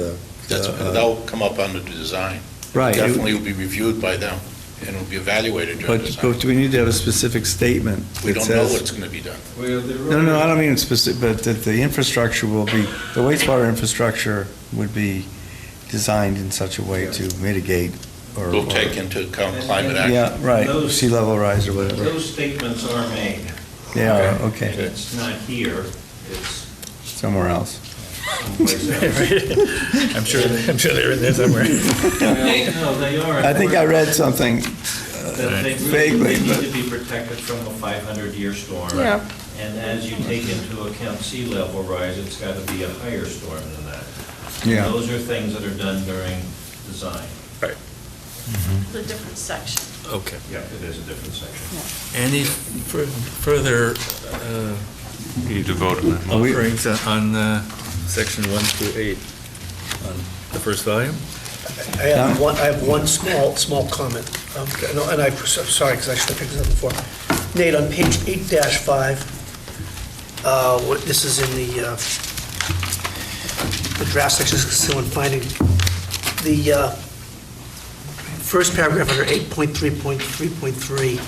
That'll come up under the design. Right. Definitely will be reviewed by them. and it'll be evaluated during But design. we need to have a specific statement We that don't know says... what's going to be done. No, I don't mean specific, but that the infrastructure will be, the wastewater infrastructure would be designed in such a way to mitigate or... We'll take into account climate action. Yeah, right, Those- sea level rise or whatever. Those statements are made. They are, And okay, it's not here, it's somewhere else. someplace else. I'm sure they're in there somewhere. No, they are. I think I read something, That they vaguely, really need but- to be protected from a 500-year storm. Yeah. And as you take into account sea level rise, it's got to be a higher storm than that. Yeah. Those are things that are done during design. The different section. Okay. Yeah, it is a different section. Any further You need to vote on that. offerings on section 1 through 8 on the first volume? I have one small comment, and I'm sorry, because I should have picked this up before. Nate, on page 8-5, this is in the draft section, still in finding, the first paragraph under 8.3.3.3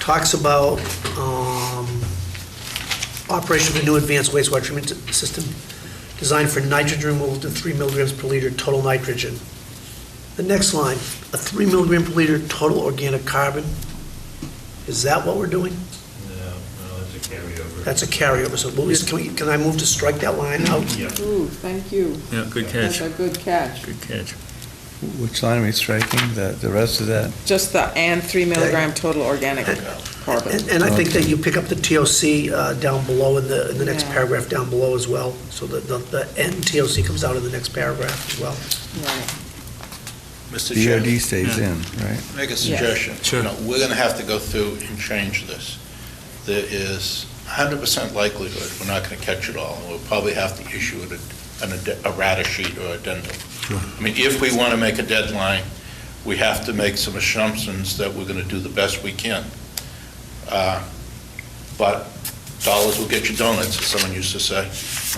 talks about operation of a new advanced wastewater treatment system designed for nitrogen removal to 3 milligrams per liter total nitrogen. The next line, a 3 milligram per liter total organic carbon. Is that what we're doing? No, that's a carryover. That's a carryover, so can I move to strike that line out? Yeah. Ooh, thank you. Yeah, good catch. That's a good catch. Good catch. Which line are we striking, the rest of that? Just the and 3 milligram total organic carbon. And I think that you pick up the TOC down below in the next Yeah. paragraph down below as well, so that the end TOC comes out in the next paragraph as well. Right. Mr. Chairman, DOD stays in, right? make a suggestion. Sure. You know, we're going to have to go through and change this. There is 100% likelihood we're not going to catch it all, and we'll probably have to issue a rata sheet or addendum. I mean, if we want to make a deadline, we have to make some assumptions that we're going to do the best we can. But dollars will get you donuts, as someone used to say.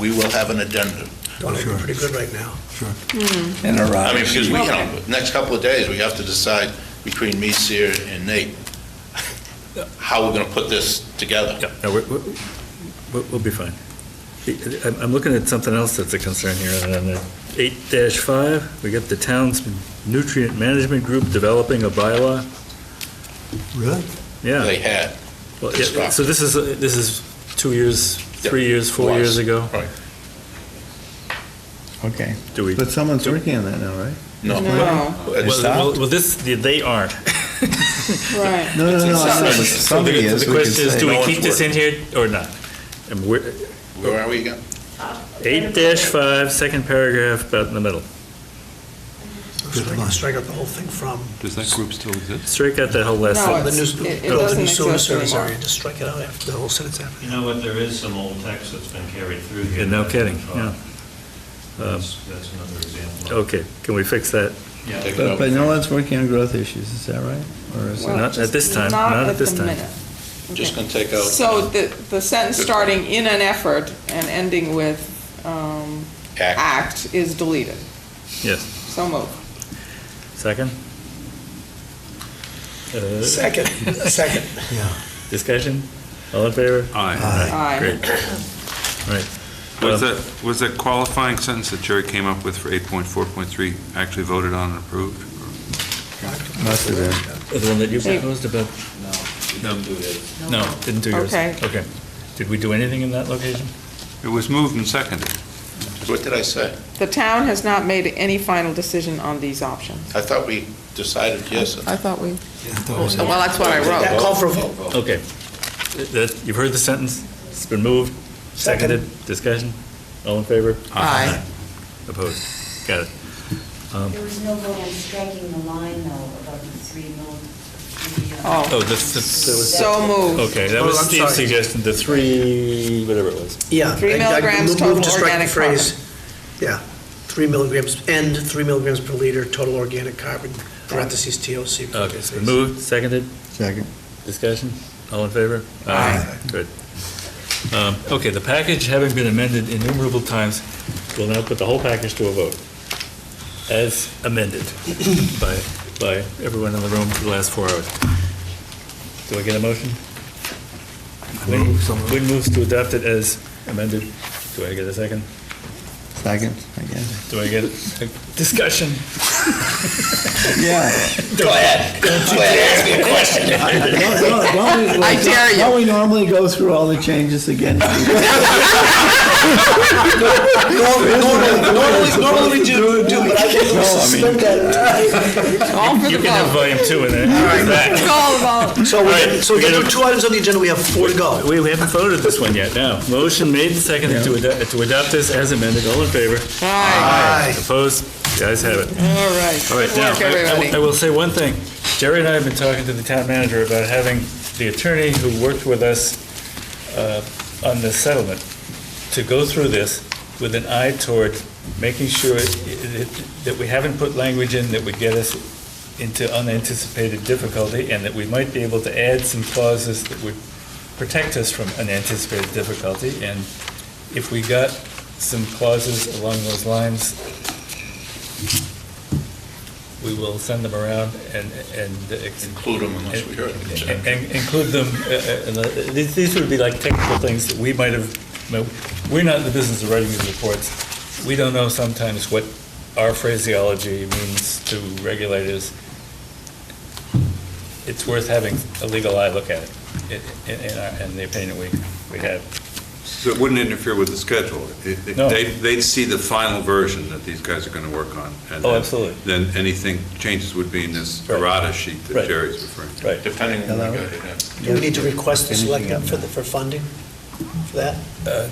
We will have an addendum. Donuts are pretty good right now. And a I rata mean, because sheet. we, next couple of days, we have to decide between me, Sear, and Nate, how we're going to put this together. Yeah, no, we'll be fine. I'm looking at something else that's a concern here, and on the 8-5, we got the town's nutrient management group developing a bylaw. Really? Yeah. They had. Well, They yeah, stopped. so this is 2 years, 3 years, 4 years ago? Right. Okay. Do we? But someone's working on that now, right? No. No, Well, this, they aren't. right. No, I know, but So somebody is, the we can question is, say. do No we one's keep this in here or not? And we're, Where are we again? 8-5, second paragraph, about in the middle. Strike out the whole thing from Does that group still exist? Strike out that whole last No, sentence. the new, It the doesn't new sewer exist service anymore. area, just strike it out after the whole sentence after. You know what, there is some old text that's been carried through here. Yeah, no kidding, yeah. That's another example. Okay, can we fix that? Yeah. Take it out. But no one's working on growth issues, is that right? Or is it? Well, Not at just this time, not at this the time. minute. Just Okay. going to take out. So the sentence starting in an effort and ending with act is deleted. Yes. So moved. Second? Second. Discussion? All in favor? Aye. Aye. Great. Right. Was that qualifying sentence that Jerry came up with for 8.4.3 actually voted on and approved? Must have been. The one that you Hey. proposed about? No, didn't do yours. Okay. Okay. Did we do anything in that location? It was moved and seconded. What did I say? The town has not made any final decision on these options. I thought we decided yes. I thought we, well, that's what I That wrote. call for a vote. Okay. You've heard the sentence? It's been moved, seconded, discussion? All in favor? Aye. Opposed? Got it. There was no vote on striking the line, though, about the 3 mil. Oh, this was, So moved. okay, that Oh, was I'm Steve's sorry. suggestion, the 3, whatever it was. Yeah. 3 I milligrams moved total to strike the organic phrase, yeah, 3 milligrams, and 3 milligrams per liter total organic carbon, parentheses TOC. Okay, it's been moved, seconded, Second. discussion? All in favor? Aye. Good. Okay, the package having been amended innumerable times, we'll now put the whole package to a vote, as amended by by everyone in the room for the last 4 hours. Do I get a motion? Quinn moves to adopt it as amended. Do I get a second? Second, I guess. Do I get a discussion? Yeah. Go ahead, ask me a question. I dare you. Don't we normally go through all the changes again? Normally we do, but I can suspend that. All for You the can have vote. volume 2 in it. Call the vote. So we get through 2 items on the agenda, we have 4 to go. We haven't voted this one yet. Now, motion made and seconded to adopt this as amended. All in favor? Aye. Opposed? The ayes have it. All right. All right, Good now, work, everybody. I will say one thing. Jerry and I have been talking to the town manager about having the attorney who worked with us on the settlement to go through this with an eye toward making sure that we haven't put language in that would get us into unanticipated difficulty, and that we might be able to add some clauses that would protect us from unanticipated difficulty. And if we got some clauses along those lines, we will send them around and Include them unless we heard them. and include them. These would be like technical things that we might have, we're not in the business of writing these reports. We don't know sometimes what our phraseology means to regulators. It's worth having a legal eye look at it, in the opinion we have. So it wouldn't interfere with the schedule? No. They'd see the final version that these guys are going to work on. And Oh, then- absolutely. Then anything, changes would be in this Right. errata sheet that Right. Jerry's referring to. Right. Depending on what we got it Do we need to request the selectmen for funding for that?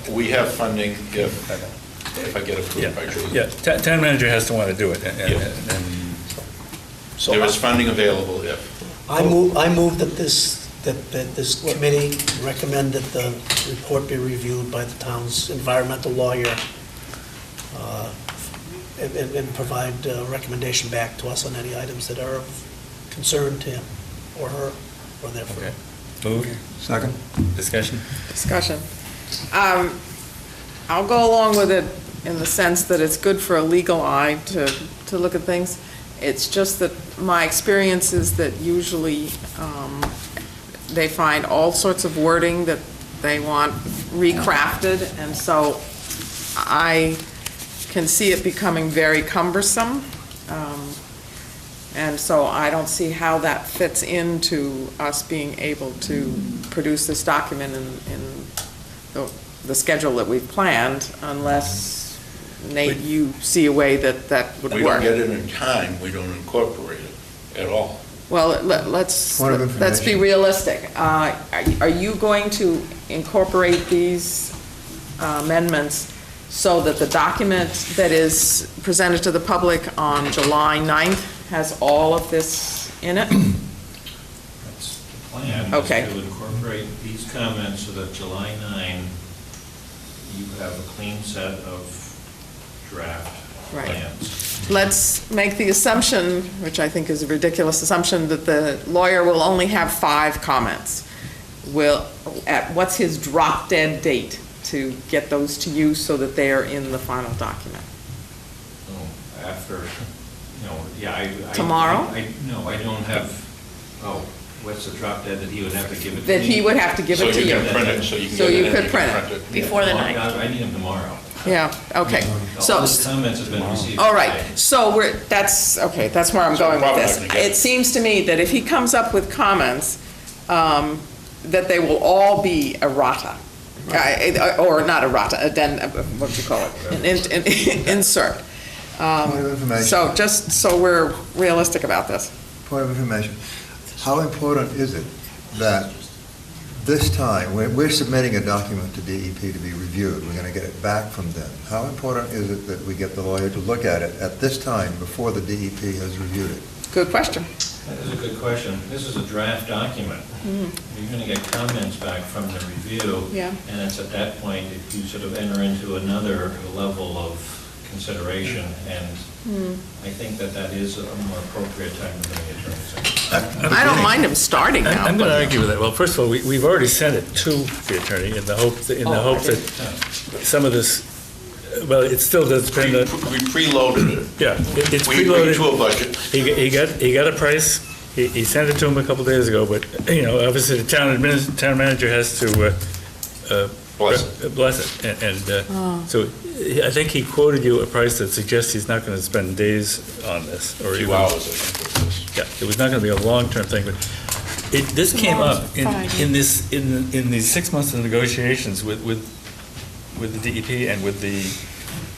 in. We have funding if I get Yeah, approved by Julie. yeah, town manager has to want to do it, and So There is funding available if. I move that this committee recommend that the report be reviewed by the town's environmental lawyer, and provide a recommendation back to us on any items that are of concern to him or her or their firm. Okay. Move, Second? discussion? Discussion. I'll go along with it in the sense that it's good for a legal eye to look at things. It's just that my experience is that usually they find all sorts of wording that they want recrafted, and so I can see it becoming very cumbersome. And so I don't see how that fits into us being able to produce this document in the schedule that we've planned, unless, Nate, you see a way that would We don't work. get it in time, we don't incorporate it at all. Well, let's Point of be information. realistic. Are you going to incorporate these amendments so that the document that is presented to the public on July 9th has all of this in it? That's the plan. Okay. Is to incorporate these comments so that July 9, you have a clean set of draft Right. plans. Let's make the assumption, which I think is a ridiculous assumption, that the lawyer will only have 5 comments. What's his drop dead date to get those to you so that they are in the final document? Oh, after, I... Tomorrow? No, I don't have, what's the drop dead that he would have to give it to me? That he would have to give it to So you you? can print it, so you can So get you it in, could you print can it. Before the Well, 9th. I need them tomorrow. Yeah, okay. All the So, comments have been received. all right, today. so that's where I'm going with probably this. not gonna get it. It seems to me that if he comes up with comments, that they will all be errata. Or not errata, what do you call it? An insert. Point of information. So just so we're realistic about this. Point of information. How important is it that this time, we're submitting a document to DEP to be reviewed, we're going to get it back from them. How important is it that we get the lawyer to look at it at this time before the DEP has reviewed it? Good question. That is a good question. This is a draft document. You're going to get comments back from the review. Yeah. And it's at that point, if you sort of enter into another level of consideration, and I think that is a more appropriate time to bring the attorneys in. I don't mind him starting now. I'm going to but- argue with that. Well, first of all, we've already sent it to the attorney in the hope that Oh, some of this Well, it still does depend on, We preloaded it. yeah, it's We agreed to preloaded. a budget. He got a price, he sent it to him a couple days ago, but, obviously the town manager has to Bless bless it. And so I think he quoted you a price that suggests he's not going to spend days on this, or A few even. hours, I think it was. Yeah, it was not going to be a long-term thing, but this came up in these 6 months of negotiations with the DEP and with the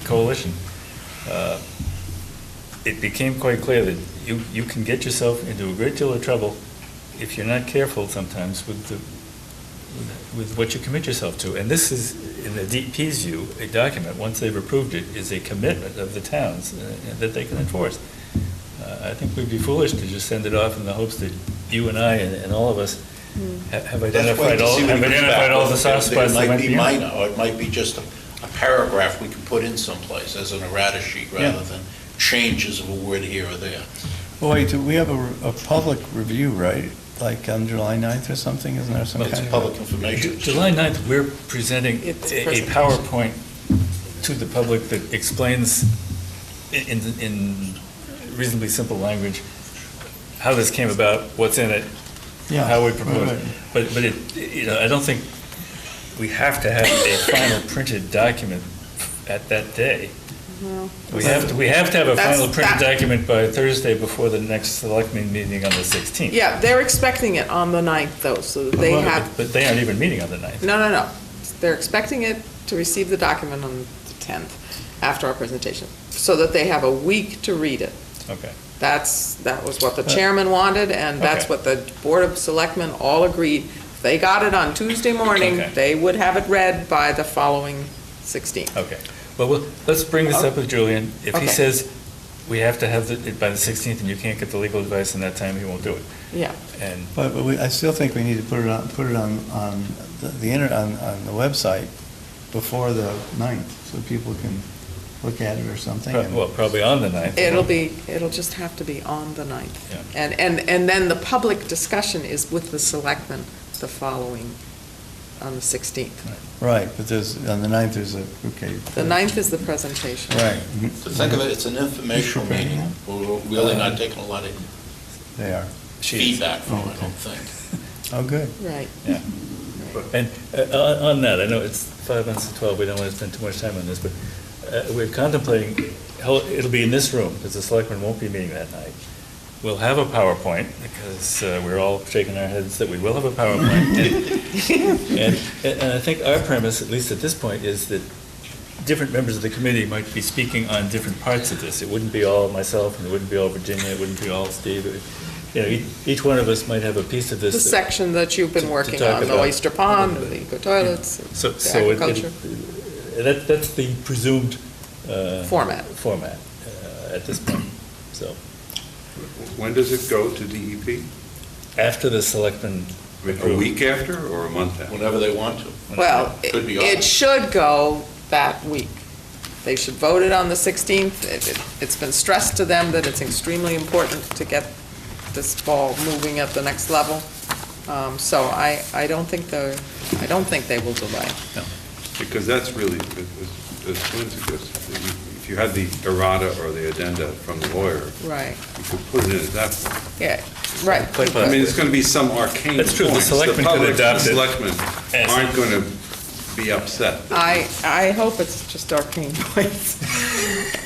coalition. It became quite clear that you can get yourself into a great deal of trouble if you're not careful sometimes with what you commit yourself to. And this is, in the DEP's view, a document, once they've approved it, is a commitment of the towns that they can enforce. I think we'd be foolish to just send it off in the hopes that you and I and all of us have identified all the soft spots that It might might be be in it. minor, or it might be just a paragraph we can put in someplace as an errata sheet rather than changes of a word here or there. Well, wait, do we have a public review, right? Like on July 9th or something, isn't there some Well, kind it's of? public information. July 9th, we're presenting It's a presentation. PowerPoint to the public that explains in reasonably simple language how this came about, what's in it, Yeah, how we propose. right. But it, I don't think we have to have a final printed document at that day. We have to have a final printed document by Thursday before the next selectmen meeting on the 16th. Yeah, they're expecting it on the 9th, though, so that they have, But they aren't even meeting on the 9th. no. They're expecting it to receive the document on the 10th, after our presentation, so that they have a week to read it. Okay. That was what the chairman wanted, and that's Okay. what the Board of Selectmen all agreed. If they got it on Tuesday morning, Okay. they would have it read by the following 16th. Okay. Well, let's bring this up with Julian. If he Okay. says we have to have it by the 16th and you can't get the legal advice in that time, he won't do it. Yeah. And, But I still think we need to put it on on the website before the 9th, so people can look at it or something. and- well, probably on the 9th. It'll just have to be on the 9th. Yeah. And then the public discussion is with the selectmen the following, on the 16th. Right, but on the 9th, there's okay. The 9th is the presentation. Right, To think of it, it's an informational meeting. We're really not taking a lot of they are. feedback from it, I don't think. Oh, good. Right. Yeah. And on that, I know it's 5 months to 12, we don't want to spend too much time on this, but we're contemplating, it'll be in this room, because the selectmen won't be meeting that night. We'll have a PowerPoint, because we're all shaking our heads that we will have a PowerPoint. And I think our premise, at least at this point, is that different members of the committee might be speaking on different parts of this. It wouldn't be all myself, and it wouldn't be all Virginia, it wouldn't be all Steve. Each one of us might have a piece of this. The section that you've been working talk on, the about. oyster pond, the eco-toilets, So the agriculture. that's the presumed Format. at this point, so. When does it go to DEP? After the selectmen A approve. week after or a month after? Whenever they want to. Well, Could be it off. should go that week. They should vote it on the 16th. It's been stressed to them that it's extremely important to get this ball moving at the next level. So I don't think they will delay. Because that's really, as Quinn suggested, if you had the errata or the addenda from the lawyer, Right, you could put it in at that point. yeah, right. Quite I mean, it's going to be some arcane That's true, the points. selectmen could public, adopt it The selectmen as- aren't going to be upset. I hope it's just arcane points.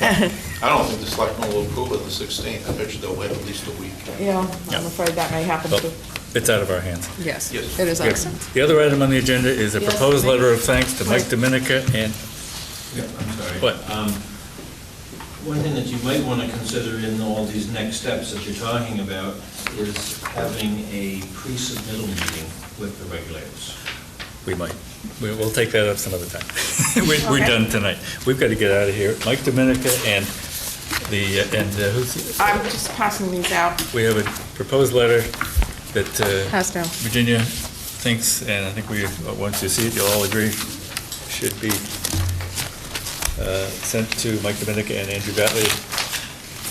I don't think the selectmen will approve it on the 16th. I bet you they'll wait at least a week. Yeah, I'm afraid that may happen Well, too. it's out of our hands. Yes, Yes. it is Good. excellent. The other item on the agenda is a Yes, proposed Mike. letter of thanks to Mike Dominica and, I'm sorry. what? One thing that you might want to consider in all these next steps that you're talking about is having a pre-submittal meeting with the regulators. We might. We'll take that up some other time. We're done tonight. We've got to get out of here. Mike Dominica and who's, I'm just passing these out. we have a proposed letter that Pass down. Virginia thinks, and I think once you see it, you'll all agree, should be sent to Mike Dominica and Andrew Batley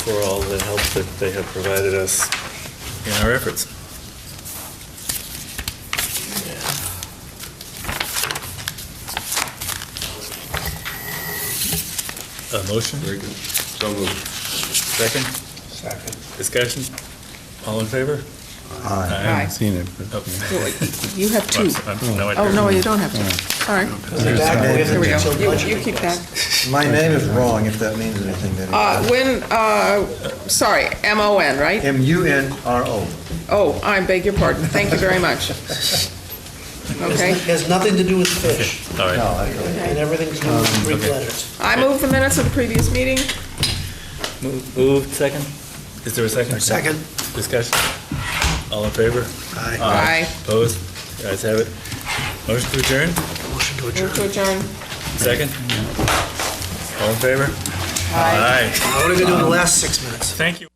for all the help that they have provided us in our efforts. Motion? Very good. So moved. Second? Second. Discussion? All in favor? I haven't seen it, but. You have two. Oh, no, you don't have to. All right. Here we go. You keep that. My name is wrong, if that means anything to Sorry, M-O-N, right? M-U-N-R-O. Oh, I beg your pardon. Thank you very much. Okay. Has nothing to do with fish, All right. and everything to do with Greek letters. I move the minutes of the previous meeting. Moved, second? Is there a second? Second. Discussion? All in favor? Aye. Opposed? You guys have it. Motion to adjourn? Motion to Move adjourn. to adjourn. Second? All in favor? Aye. What are we going to do in the last 6 minutes? Thank you.